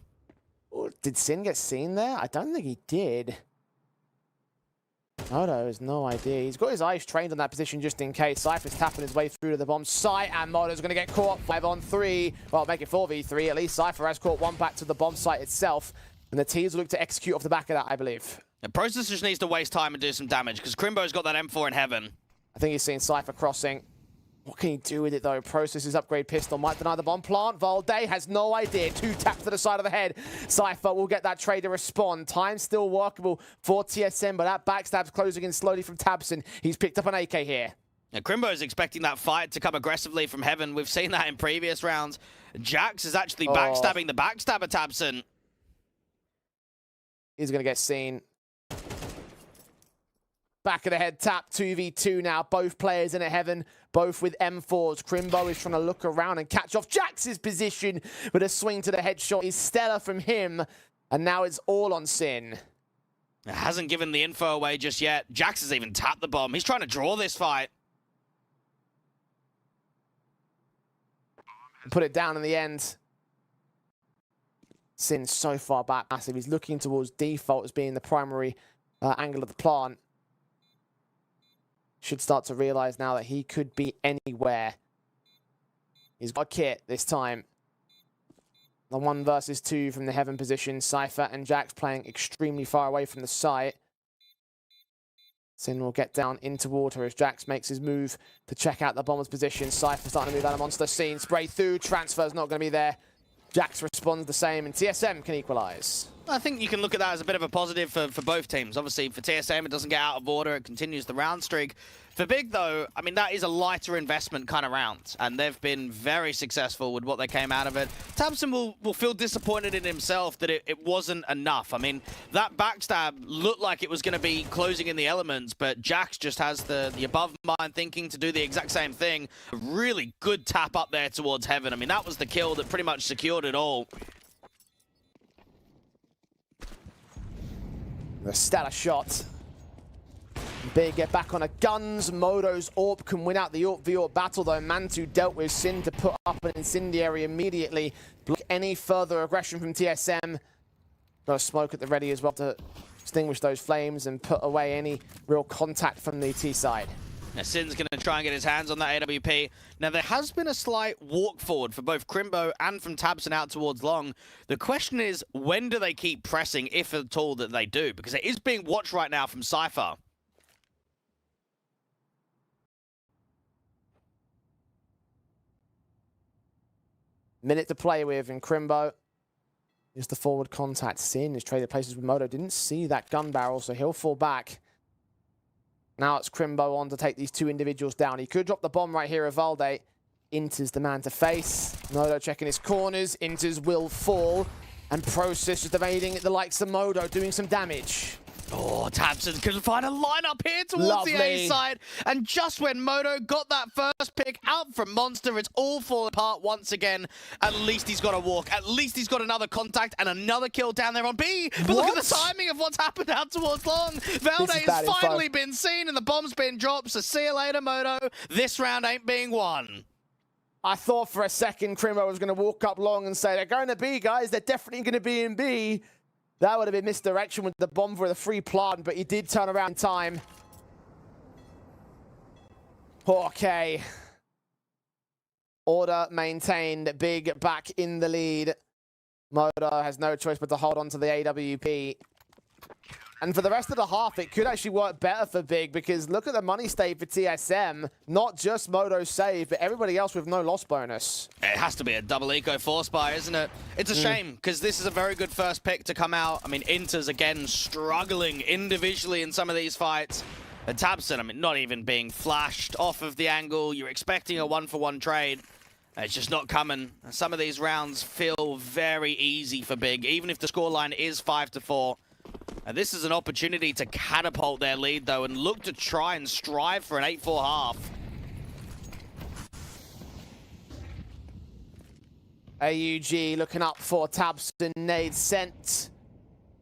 Did Sin get seen there? I don't think he did. Moto has no idea. He's got his eyes trained on that position just in case. Cypher's tapping his way through to the bomb site, and Moto's going to get caught 5 on 3. Well, make it 4v3. At least Cypher has caught one back to the bomb site itself. And the T's will look to execute off the back of that, I believe. The Process just needs to waste time and do some damage, because Crimbo's got that M4 in heaven. I think he's seen Cypher crossing. What can he do with it, though? Process's upgrade pistol might deny the bomb plant. Valde has no idea. 2 taps to the side of the head. Cypher will get that trade to respond. Time still workable for TSM, but that backstab's closing in slowly from tabseN. He's picked up an AK here. Now, Crimbo's expecting that fight to come aggressively from heaven. We've seen that in previous rounds. Jax is actually backstabbing the backstabber tabseN. He's going to get seen. Back of the head tap, 2v2 now. Both players in a heaven, both with M4s. Crimbo is trying to look around and catch off Jax's position, but a swing to the headshot is stellar from him. And now it's all on Sin. It hasn't given the info away just yet. Jax has even tapped the bomb. He's trying to draw this fight. Put it down in the end. Sin's so far back, massive. He's looking towards default as being the primary angle of the plant. Should start to realize now that he could be anywhere. He's got a kit this time. The 1 versus 2 from the heaven position. Cypher and Jax playing extremely far away from the site. Sin will get down into water as Jax makes his move to check out the bomber's position. Cypher starting to move out of monster scene. Spray through. Transfer's not going to be there. Jax responds the same, and TSM can equalize. I think you can look at that as a bit of a positive for both teams. Obviously, for TSM, it doesn't get out of order. It continues the round streak. For Big, though, I mean, that is a lighter investment kind of round, and they've been very successful with what they came out of it. tabseN will feel disappointed in himself that it wasn't enough. I mean, that backstab looked like it was going to be closing in the elements, but Jax just has the above-mind thinking to do the exact same thing. A really good tap up there towards heaven. I mean, that was the kill that pretty much secured it all. The stellar shot. Big get back on a guns. Modo's AWP can win out the AWP v AWP battle, though. Mantu dealt with Sin to put up an incendiary immediately. Block any further aggression from TSM. Got a smoke at the ready as well to extinguish those flames and put away any real contact from the T side. Now, Sin's going to try and get his hands on that AWP. Now, there has been a slight walk forward for both Crimbo and from tabseN out towards long. The question is, when do they keep pressing, if at all that they do? Because it is being watched right now from Cypher. Minute to play with, and Crimbo is the forward contact. Sin is traded places with Modo. Didn't see that gun barrel, so he'll fall back. Now it's Crimbo on to take these two individuals down. He could drop the bomb right here. Valde. Inter's the man to face. Modo checking his corners. Inter's will fall. And Process just evading the likes of Modo, doing some damage. Oh, tabseN can find a lineup here towards the A side. And just when Modo got that first pick out from Monster, it's all falling apart once again. At least he's got a walk. At least he's got another contact and another kill down there on B. But look at the timing of what's happened out towards long. Valde has finally been seen and the bomb's been dropped. So see you later, Modo. This round ain't being won. I thought for a second Crimbo was going to walk up long and say, they're going to B, guys. They're definitely going to be in B. That would have been misdirection with the bomb for the free plant, but he did turn around in time. Okay. Order maintained. Big back in the lead. Modo has no choice but to hold on to the AWP. And for the rest of the half, it could actually work better for Big, because look at the money state for TSM. Not just Modo's save, but everybody else with no loss bonus. It has to be a double eco force buy, isn't it? It's a shame, because this is a very good first pick to come out. I mean, Inter's, again, struggling individually in some of these fights. And tabseN, I mean, not even being flashed off of the angle. You're expecting a one-for-one trade. It's just not coming. Some of these rounds feel very easy for Big, even if the scoreline is 5-4. And this is an opportunity to catapult their lead, though, and look to try and strive for an 8-4 half. AUG looking up for tabseN. Nade sent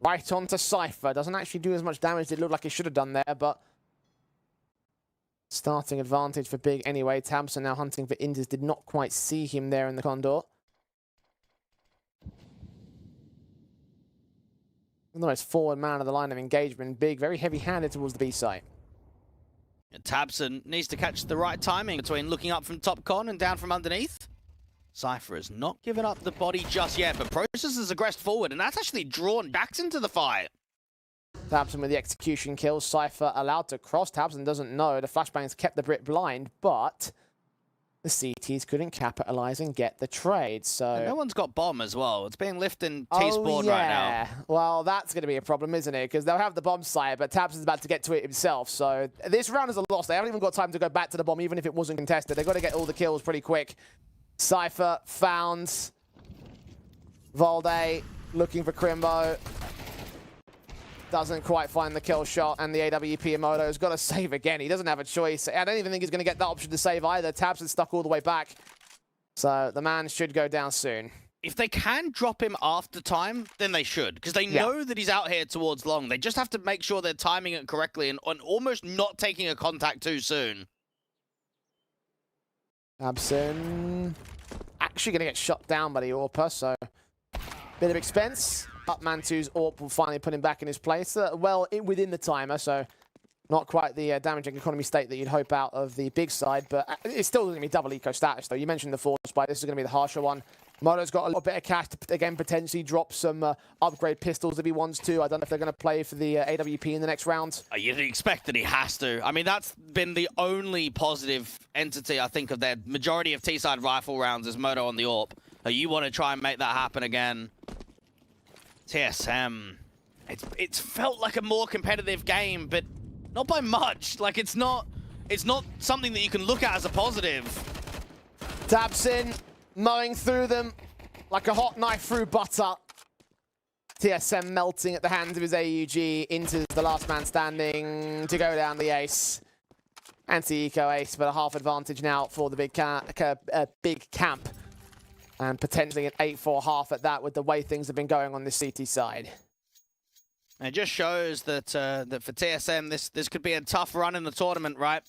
right onto Cypher. Doesn't actually do as much damage as it looked like it should have done there, but starting advantage for Big anyway. tabseN now hunting for Inders. Did not quite see him there in the Condor. The most forward man of the line of engagement. Big, very heavy-handed towards the B site. tabseN needs to catch the right timing between looking up from top con and down from underneath. Cypher has not given up the body just yet, but Process has aggressed forward, and that's actually drawn Jax into the fight. tabseN with the execution kills. Cypher allowed to cross. tabseN doesn't know. The flashbangs kept the Brit blind, but the CTs couldn't capitalize and get the trade, so... And no one's got bomb as well. It's being lifted in T-Spawn right now. Well, that's going to be a problem, isn't it? Because they'll have the bomb site, but tabseN's about to get to it himself. So this round is a loss. They haven't even got time to go back to the bomb, even if it wasn't contested. They've got to get all the kills pretty quick. Cypher found Valde looking for Crimbo. Doesn't quite find the kill shot, and the AWP Modo's got to save again. He doesn't have a choice. I don't even think he's going to get that option to save either. tabseN's stuck all the way back. So the man should go down soon. if they can drop him after time, then they should, because they know that he's out here towards long. They just have to make sure they're timing it correctly and almost not taking a contact too soon. Abson actually going to get shot down by the AWPer, so bit of expense. But Mantu's AWP will finally put him back in his place. Within the timer, so not quite the damaging economy state that you'd hope out of the big side, but it's still going to be double eco status, though. You mentioned the force spike. This is going to be the harsher one. Moto's got a little bit of cash to, again, potentially drop some upgrade pistols if he wants to. I don't know if they're going to play for the AWP in the next round. You'd expect that he has to. I mean, that's been the only positive entity, I think, of their majority of T-side rifle rounds is Moto on the AWP. You want to try and make that happen again. TSM. It's felt like a more competitive game, but not by much. Like, it's not something that you can look at as a positive. Tabsin mowing through them like a hot knife through butter. TSM melting at the hands of his AUG into the last man standing to go down the ace. Anti-eco ace, but a half advantage now for the big camp. And potentially an 8-4 half at that with the way things have been going on this CT side. It just shows that that for TSM, this could be a tough run in the tournament, right?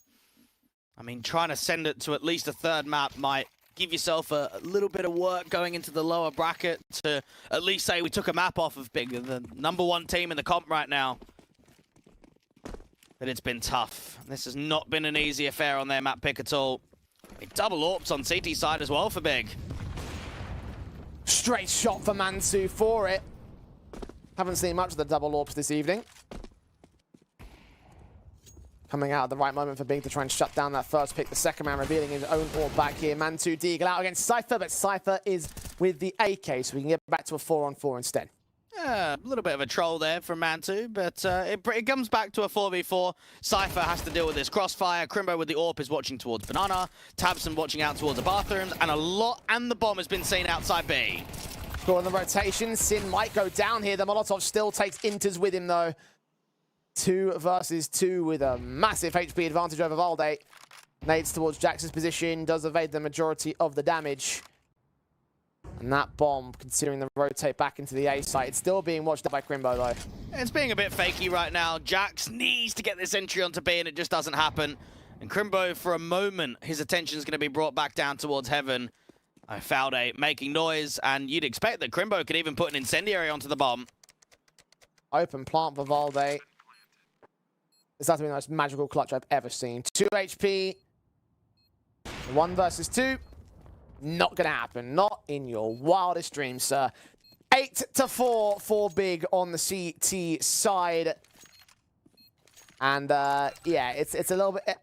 I mean, trying to send it to at least a third map might give yourself a little bit of work going into the lower bracket to at least say we took a map off of Big, the #1 team in the comp right now. But it's been tough. This has not been an easy affair on their map pick at all. Double AWPs on CT side as well for Big. Straight shot for Mansu for it. Haven't seen much of the double AWPs this evening. Coming out at the right moment for Big to try and shut down that first pick. The second man revealing his own AWP back here. Mantu Deagle out against Cypher, but Cypher is with the AK, so we can get back to a 4-on-4 instead. Yeah, a little bit of a troll there from Mantu, but it comes back to a 4v4. Cypher has to deal with this crossfire. Crimbo with the AWP is watching towards Banana. Tabson watching out towards the bathrooms, and the bomb has been seen outside B. Score on the rotation. Sin might go down here. The Molotov still takes Inters with him, though. 2 versus 2 with a massive HP advantage over Valde. Nades towards Jax's position, does evade the majority of the damage. And that bomb, considering the rotate back into the A site, it's still being watched by Crimbo, though. It's being a bit fakey right now. Jax needs to get this entry onto B, and it just doesn't happen. And Crimbo, for a moment, his attention is going to be brought back down towards heaven. Valde making noise, and you'd expect that Crimbo could even put an incendiary onto the bomb. Open plant for Valde. This has to be the most magical clutch I've ever seen. 2 HP. 1 versus 2. Not going to happen. Not in your wildest dreams, sir. 8-4 for Big on the CT side. And, yeah, it's a little bit...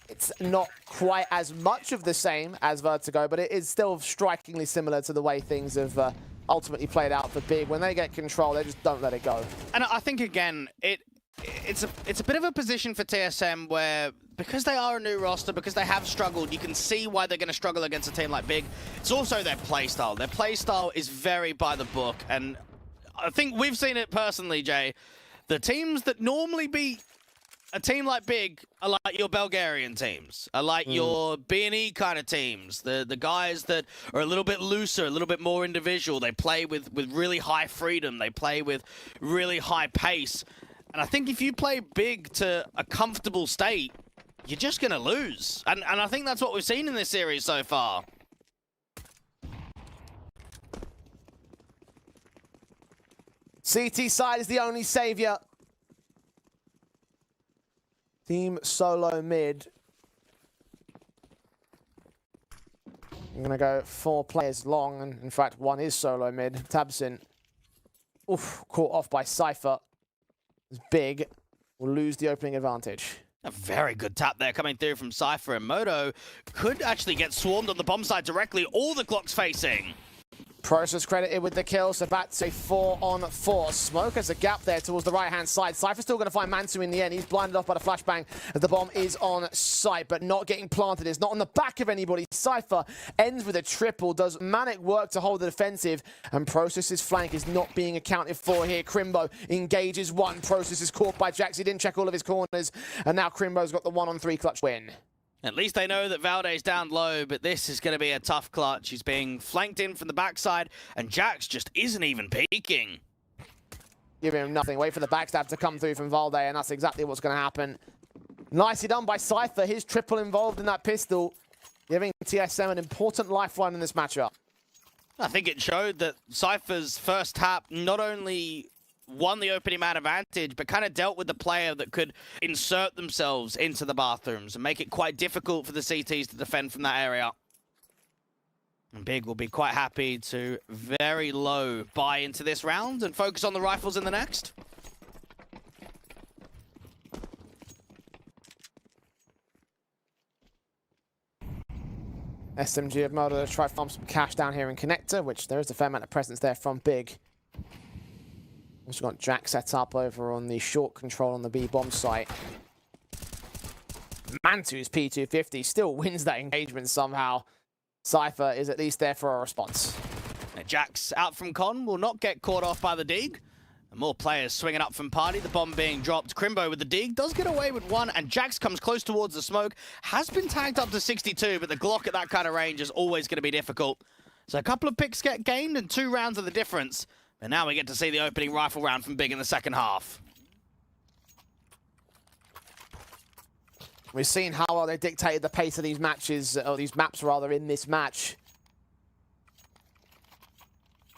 It's not quite as much of the same as Vertigo, but it is still strikingly similar to the way things have ultimately played out for Big. When they get control, they just don't let it go. And I think, again, it's a bit of a position for TSM where, because they are a new roster, because they have struggled, you can see why they're going to struggle against a team like Big. It's also their playstyle. Their playstyle is very by the book, and I think we've seen it personally, Jay. The teams that normally beat a team like Big are like your Bulgarian teams, are like your B&E kind of teams, the guys that are a little bit looser, a little bit more individual. They play with really high freedom. They play with really high pace. And I think if you play Big to a comfortable state, you're just going to lose. And I think that's what we've seen in this series so far. CT side is the only savior. Team solo mid. I'm going to go 4 players long, and in fact, 1 is solo mid. Tabsin, caught off by Cypher. It's Big. Will lose the opening advantage. A very good tap there coming through from Cypher, and Moto could actually get swarmed on the bomb side directly. All the clocks facing. Process credited with the kill, so back to 4-on-4. Smoke has a gap there towards the right-hand side. Cypher's still going to find Mantu in the end. He's blinded off by the flashbang as the bomb is on site, but not getting planted. It's not on the back of anybody. Cypher ends with a triple, does manic work to hold the defensive, and Process's flank is not being accounted for here. Crimbo engages 1. Process is caught by Jax. He didn't check all of his corners, and now Crimbo's got the 1-on-3 clutch win. At least they know that Valde's down low, but this is going to be a tough clutch. He's being flanked in from the backside, and Jax just isn't even peeking. Giving him nothing. Wait for the backstab to come through from Valde, and that's exactly what's going to happen. Nicely done by Cypher. His triple involved in that pistol, giving TSM an important lifeline in this matchup. I think it showed that Cypher's first tap not only won the opening man advantage, but kind of dealt with the player that could insert themselves into the bathrooms and make it quite difficult for the CTs to defend from that area. And Big will be quite happy to very low buy into this round and focus on the rifles in the next. SMG have murdered to try to farm some cash down here in Connector, which there is a fair amount of presence there from Big. Also got Jack set up over on the short control on the B bomb site. Mantu's P250 still wins that engagement somehow. Cypher is at least there for a response. Jax out from Con will not get caught off by the dig. More players swinging up from Party, the bomb being dropped. Crimbo with the dig, does get away with one, and Jax comes close towards the smoke. Has been tagged up to 62, but the Glock at that kind of range is always going to be difficult. So a couple of picks get gained and 2 rounds of the difference. And now we get to see the opening rifle round from Big in the second half. We've seen how well they dictated the pace of these matches, or these maps rather, in this match.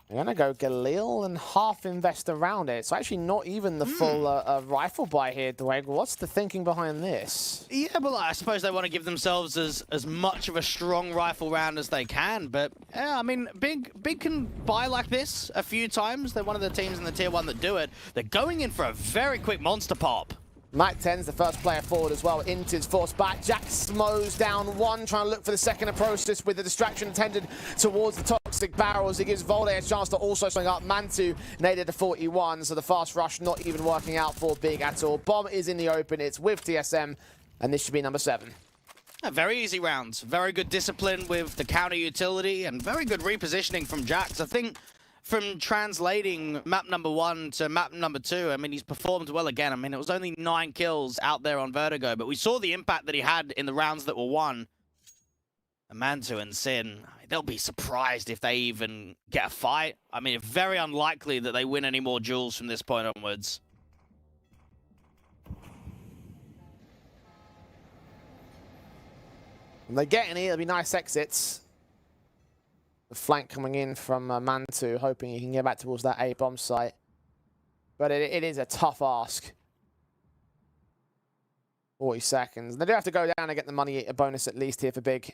They're going to go Galil and half invest around it. It's actually not even the full rifle buy here, Dwayne. What's the thinking behind this? Yeah, well, I suppose they want to give themselves as much of a strong rifle round as they can. But, yeah, I mean, Big can buy like this a few times. They're one of the teams in the Tier 1 that do it. They're going in for a very quick monster pop. Mac 10's the first player forward as well. Intis forced back. Jax mows down one, trying to look for the second approach with the distraction intended towards the toxic barrels. It gives Volde a chance to also swing up. Mantu naded to 41, so the fast rush not even working out for Big at all. Bomb is in the open. It's with TSM, and this should be number 7. Very easy rounds. Very good discipline with the counter utility, and very good repositioning from Jax. I think from translating map number 1 to map number 2, I mean, he's performed well again. I mean, it was only 9 kills out there on Vertigo, but we saw the impact that he had in the rounds that were won. Mantu and Sin, they'll be surprised if they even get a fight. I mean, it's very unlikely that they win any more duels from this point onwards. When they get any, it'll be nice exits. The flank coming in from Mantu, hoping he can get back towards that A-bomb site. But it is a tough ask. 40 seconds. They do have to go down and get the money, a bonus at least here for Big.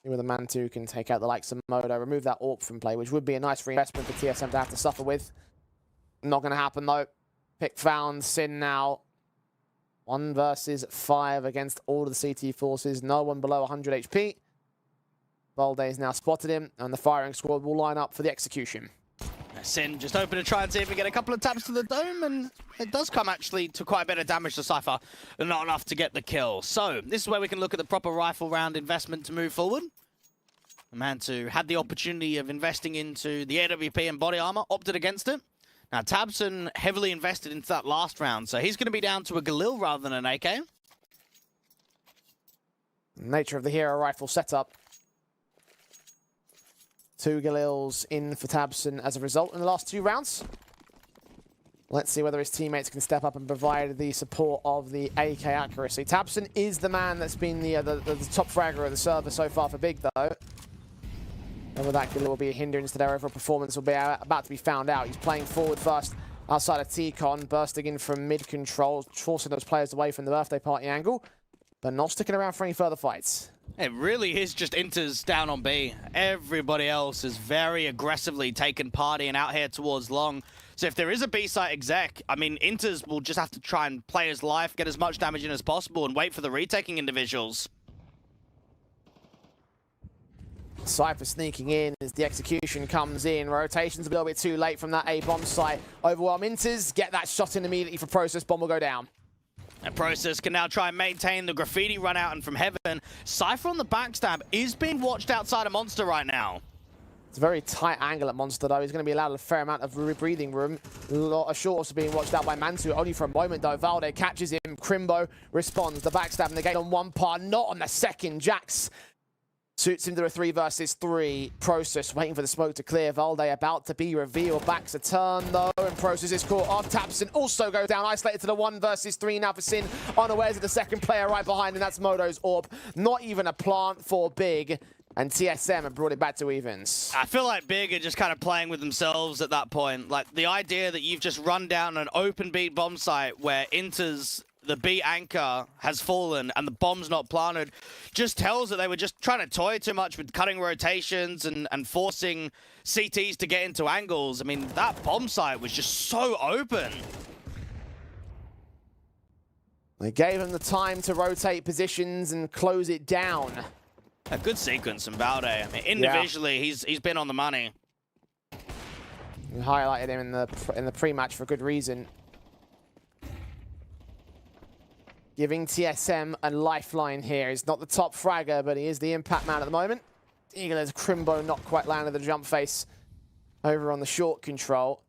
With the Mantu can take out the likes of Modo, remove that AWP from play, which would be a nice reinvestment for TSM to have to suffer with. Not going to happen though. Pick found, Sin now. 1 versus 5 against all of the CT forces. No one below 100 HP. Valde's now spotted him, and the firing squad will line up for the execution. Sin just open to try and see if we get a couple of taps to the dome, and it does come actually to quite a bit of damage to Cypher, and not enough to get the kill. So this is where we can look at the proper rifle round investment to move forward. Mantu had the opportunity of investing into the AWP and body armor, opted against it. Now, Tabson heavily invested into that last round, so he's going to be down to a Galil rather than an AK. Nature of the hero rifle setup. 2 Galils in for Tabson as a result in the last 2 rounds. Let's see whether his teammates can step up and provide the support of the AK accuracy. Tabson is the man that's been the top fragger of the server so far for Big, though. Whether that will be a hindrance to their overall performance will be about to be found out. He's playing forward first outside of T-Con, bursting in from mid-control, forcing those players away from the birthday party angle, but not sticking around for any further fights. It really is just Inters down on B. Everybody else is very aggressively taking party and out here towards long. So if there is a B-site exec, I mean, Inters will just have to try and play his life, get as much damage in as possible, and wait for the retaking individuals. Cypher sneaking in as the execution comes in. Rotation's a little bit too late from that A-bomb site. Overwhelm Inters, get that shot in immediately for Process. Bomb will go down. And Process can now try and maintain the graffiti run out and from heaven. Cypher on the backstab is being watched outside of Monster right now. It's a very tight angle at Monster, though. He's going to be allowed a fair amount of breathing room. A lot of short also being watched out by Mantu, only for a moment, though. Valde catches him. Crimbo responds. The backstab negate on one part, not on the second. Jax suits him to a 3 versus 3. Process waiting for the smoke to clear. Valde about to be revealed. Backs a turn, though, and Process is caught off. Tapson also goes down. Isolated to the 1 versus 3 now for Sin. Unawares of the second player right behind, and that's Modo's Orb. Not even a plant for Big. And TSM have brought it back to evens. I feel like Big are just kind of playing with themselves at that point. Like, the idea that you've just run down an open B bomb site where Inter's the B anchor has fallen and the bomb's not planted just tells that they were just trying to toy too much with cutting rotations and forcing CTs to get into angles. I mean, that bomb site was just so open. They gave him the time to rotate positions and close it down. A good sequence from Valde. I mean, individually, he's been on the money. We highlighted him in the pre-match for good reason. Giving TSM a lifeline here. He's not the top fragger, but he is the impact man at the moment. Eagle as Crimbo not quite landed the jump face over on the short control.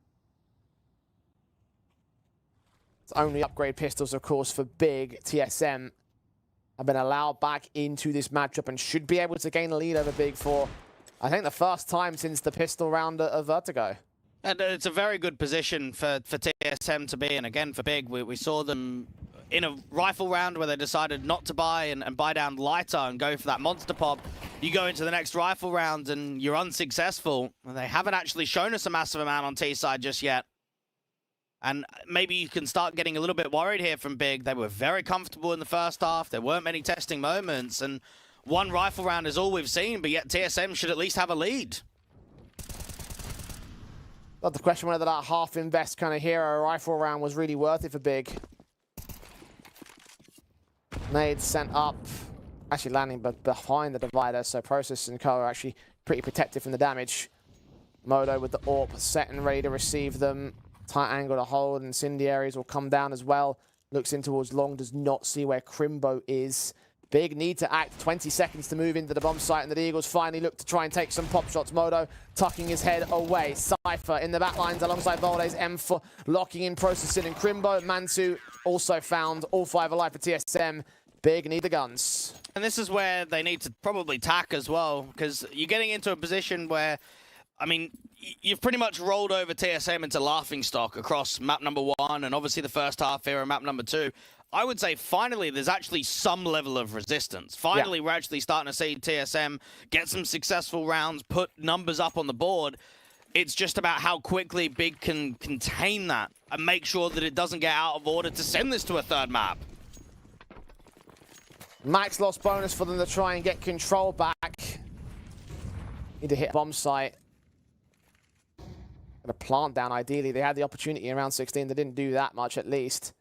It's only upgrade pistols, of course, for Big. TSM have been allowed back into this matchup and should be able to gain a lead over Big for, I think, the first time since the pistol round of Vertigo. And it's a very good position for TSM to be in. Again, for Big, we saw them in a rifle round where they decided not to buy and buy down lighter and go for that monster pop. You go into the next rifle round and you're unsuccessful. And they haven't actually shown us a massive amount on T side just yet. And maybe you can start getting a little bit worried here from Big. They were very comfortable in the first half. There weren't many testing moments. And one rifle round is all we've seen, but yet TSM should at least have a lead. But the question whether that half invest kind of hero rifle round was really worth it for Big. Nade sent up, actually landing but behind the divider, so Process and Co are actually pretty protected from the damage. Modo with the AWP set and ready to receive them. Tight angle to hold, incendiaries will come down as well. Looks in towards long, does not see where Crimbo is. Big need to act, 20 seconds to move into the bomb site, and the Eagles finally look to try and take some pop shots. Modo tucking his head away. Cypher in the back lines alongside Valde's M4, locking in Processing and Crimbo. Mansu also found, all 5 alive for TSM. Big need the guns. And this is where they need to probably tack as well, because you're getting into a position where, I mean, you've pretty much rolled over TSM into laughingstock across map number 1 and obviously the first half here and map number 2. I would say finally there's actually some level of resistance. Finally, we're actually starting to see TSM get some successful rounds, put numbers up on the board. It's just about how quickly Big can contain that and make sure that it doesn't get out of order to send this to a third map. Max loss bonus for them to try and get control back. Need to hit bomb site. Gonna plant down ideally. They had the opportunity in round 16. They didn't do that much at least.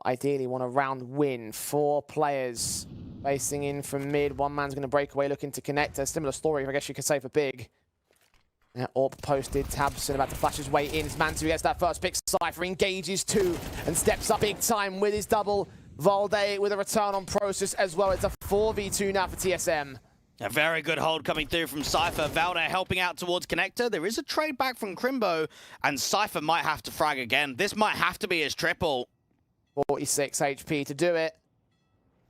Ideally want a round win. 4 players facing in from mid. One man's gonna break away looking to connect. A similar story, I guess you could say, for Big. AWP posted. Tabson about to flash his way in. It's Mantu gets that first pick. Cypher engages 2 and steps up big time with his double. Valde with a return on Process as well. It's a 4v2 now for TSM. A very good hold coming through from Cypher. Valde helping out towards Connector. There is a trade back from Crimbo, and Cypher might have to frag again. This might have to be his triple. 46 HP to do it.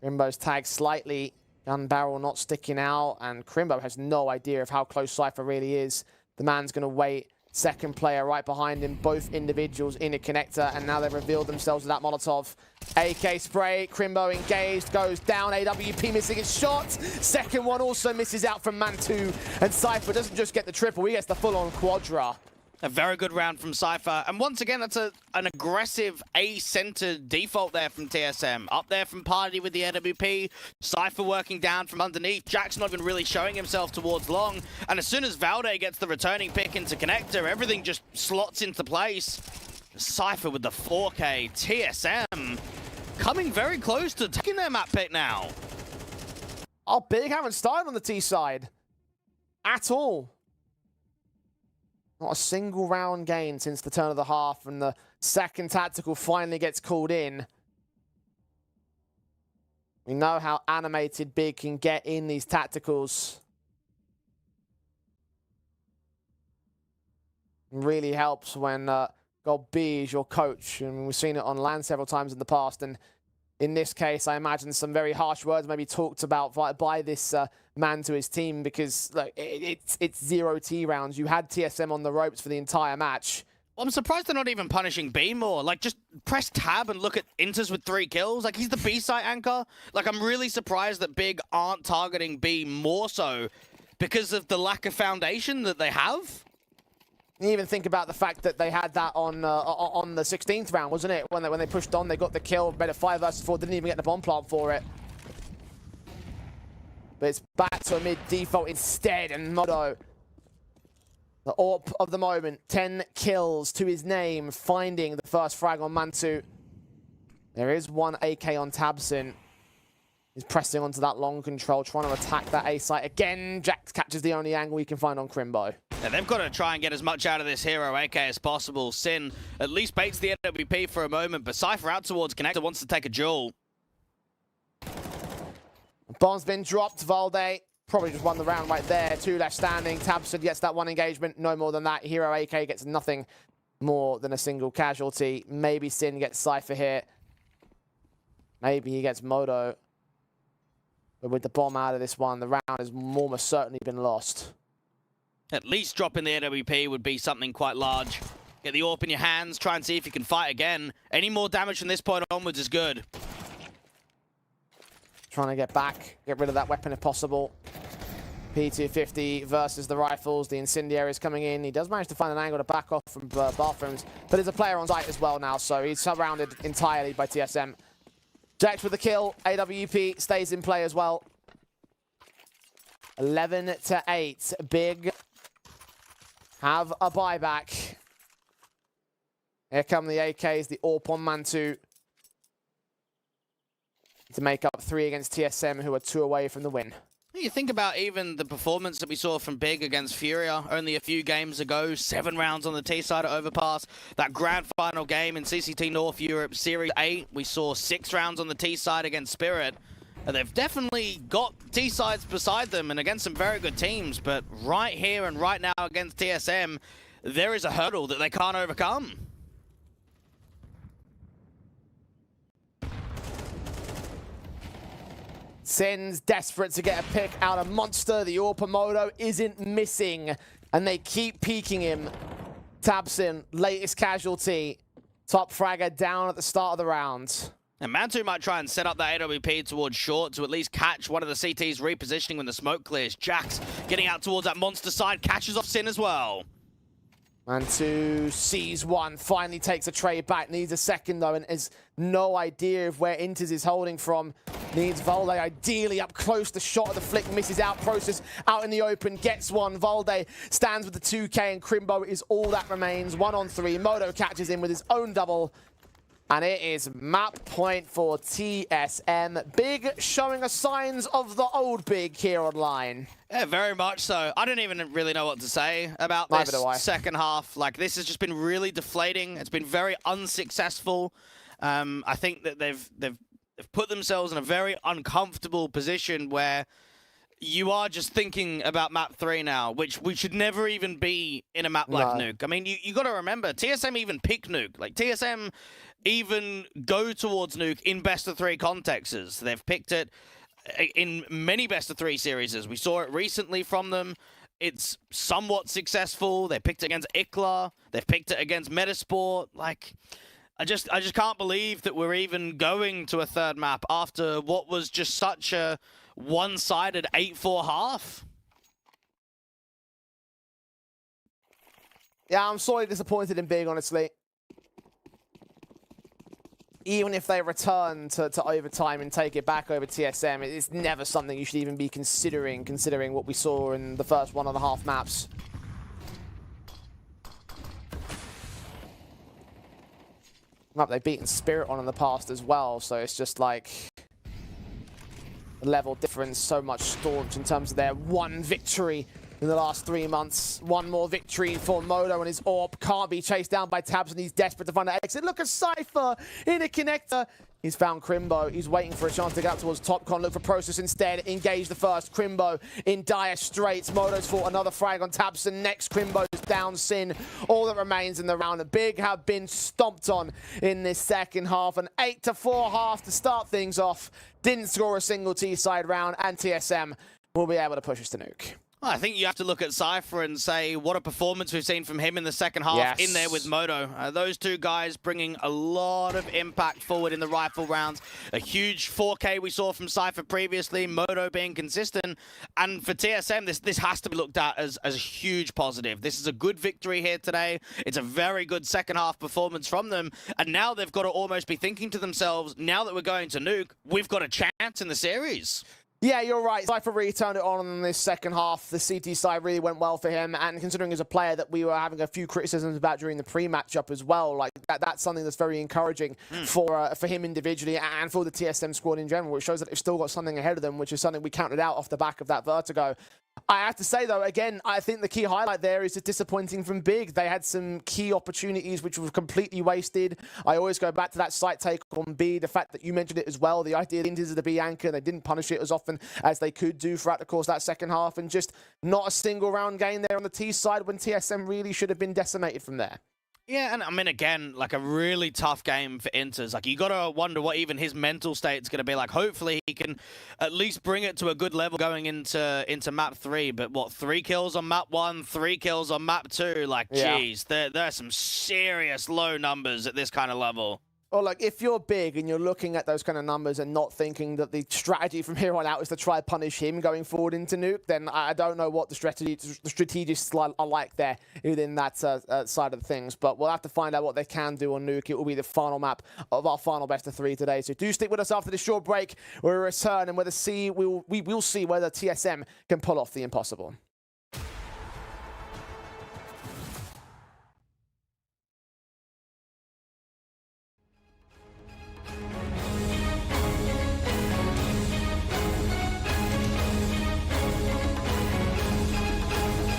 Crimbo's tagged slightly. Gun barrel not sticking out, and Crimbo has no idea of how close Cypher really is. The man's going to wait. Second player right behind him, both individuals in a connector, and now they've revealed themselves with that Molotov. AK spray, Crimbo engaged, goes down, AWP missing his shot. Second one also misses out from Mantu, and Cypher doesn't just get the triple, he gets the full-on quadra. A very good round from Cypher. And once again, that's an aggressive A-centered default there from TSM. Up there from Party with the AWP. Cypher working down from underneath. Jack's not even really showing himself towards long. And as soon as Valde gets the returning pick into Connector, everything just slots into place. Cypher with the 4K. TSM coming very close to taking their map pick now. Oh, Big haven't started on the T side. At all. Not a single round gain since the turn of the half, and the second tactical finally gets called in. We know how animated Big can get in these tacticals. Really helps when God B is your coach. And we've seen it on land several times in the past. And in this case, I imagine some very harsh words maybe talked about by this man to his team, because like, it's 0T rounds. You had TSM on the ropes for the entire match. Well, I'm surprised they're not even punishing B more. Like, just press tab and look at Inters with 3 kills. Like, he's the B site anchor. Like, I'm really surprised that Big aren't targeting B more so because of the lack of foundation that they have. You even think about the fact that they had that on the 16th round, wasn't it? When they pushed on, they got the kill, made it 5 versus 4, didn't even get the bomb plant for it. But it's back to a mid default instead, and Modo, the AWP of the moment, 10 kills to his name, finding the first frag on Mantu. There is one AK on Tabsin. He's pressing onto that long control, trying to attack that A site again. Jax catches the only angle he can find on Crimbo. Yeah, they've got to try and get as much out of this hero AK as possible. Sin at least baits the NWP for a moment, but Cypher out towards Connector wants to take a duel. Bomb's been dropped. Valde probably just won the round right there. 2 left standing. Tabson gets that 1 engagement. No more than that. Hero AK gets nothing more than a single casualty. Maybe Sin gets Cypher here. Maybe he gets Modo. But with the bomb out of this one, the round has almost certainly been lost. At least dropping the AWP would be something quite large. Get the AWP in your hands, try and see if you can fight again. Any more damage from this point onwards is good. Trying to get back, get rid of that weapon if possible. P250 versus the rifles. The incendiary is coming in. He does manage to find an angle to back off from bathrooms, but there's a player on site as well now, so he's surrounded entirely by TSM. Jax with the kill. AWP stays in play as well. 11-8. Big have a buyback. Here come the AKs, the AWP on Mantu, to make up 3 against TSM, who are 2 away from the win. You think about even the performance that we saw from Big against Furia only a few games ago. 7 rounds on the T side at Overpass. That grand final game in CCT North Europe Series 8, we saw 6 rounds on the T side against Spirit. And they've definitely got T sides beside them and against some very good teams. But right here and right now against TSM, there is a hurdle that they can't overcome. Sin's desperate to get a pick out of Monster. The Orpamodo isn't missing, and they keep peeking him. Tabsin, latest casualty. Top fragger down at the start of the round. And Mantu might try and set up that AWP towards short to at least catch one of the CTs repositioning when the smoke clears. Jax getting out towards that Monster side, catches off Sin as well. Mantu sees one, finally takes a trade back, needs a second though, and has no idea of where Inters is holding from. Needs Valde ideally up close. The shot of the flick misses out. Process out in the open, gets one. Valde stands with the 2K, and Crimbo is all that remains. 1 on 3. Modo catches in with his own double. And it is map point for TSM. Big showing us signs of the old Big here online. Yeah, very much so. I don't even really know what to say about this second half. Like, this has just been really deflating. It's been very unsuccessful. I think that they've put themselves in a very uncomfortable position where you are just thinking about map 3 now, which we should never even be in a map like Nuke. I mean, you got to remember, TSM even pick Nuke. Like, TSM even go towards Nuke in best of 3 contexts. They've picked it in many best of 3 series. We saw it recently from them. It's somewhat successful. They picked it against Ikla. They've picked it against Metasport. Like, I just can't believe that we're even going to a 3rd map after what was just such a one-sided 8-4 half. Yeah, I'm sorely disappointed in Big, honestly. Even if they return to overtime and take it back over TSM, it's never something you should even be considering what we saw in the first 1.5 maps. Map they've beaten Spirit on in the past as well, so it's just like the level difference so much staunch in terms of their 1 victory in the last 3 months. One more victory for Moto, and his AWP can't be chased down by Tabs, and he's desperate to find an exit. Look at Cypher in a connector. He's found Crimbo. He's waiting for a chance to get out towards TopCon. Look for Process instead. Engage the first. Crimbo in dire straits. Moto's fought another frag on Tabson. Next, Crimbo's down Sin. All that remains in the round. Big have been stomped on in this second half. An 8-4 half to start things off. Didn't score a single T-side round, and TSM will be able to push us to nuke. Well, I think you have to look at Cypher and say what a performance we've seen from him in the second half in there with Moto. Those two guys bringing a lot of impact forward in the rifle rounds. A huge 4K we saw from Cypher previously, Moto being consistent. And for TSM, this has to be looked at as a huge positive. This is a good victory here today. It's a very good second half performance from them. And now they've got to almost be thinking to themselves, now that we're going to nuke, we've got a chance in the series. Yeah, you're right. Cypher really turned it on in this second half. The CT side really went well for him, and considering as a player that we were having a few criticisms about during the pre-matchup as well, like that's something that's very encouraging for him individually and for the TSM squad in general, which shows that they've still got something ahead of them, which is something we counted out off the back of that Vertigo. I have to say, though, again, I think the key highlight there is just disappointing from Big. They had some key opportunities which were completely wasted. I always go back to that site take on B, the fact that you mentioned it as well, the idea that is the B anchor, they didn't punish it as often as they could do throughout the course of that second half, and just not a single round gain there on the T side when TSM really should have been decimated from there. Yeah, and I mean, again, like a really tough game for Inters. Like, you got to wonder what even his mental state's going to be like. Hopefully, he can at least bring it to a good level going into map 3. But what, 3 kills on map 1, 3 kills on map 2? Like, geez, there are some serious low numbers at this kind of level. Or like, if you're Big and you're looking at those kind of numbers and not thinking that the strategy from here on out is to try to punish him going forward into nuke, then I don't know what the strategists are like there within that side of things. But we'll have to find out what they can do on nuke. It will be the final map of our final best of 3 today. So do stick with us after this short break. We'll return and we will see whether TSM can pull off the impossible.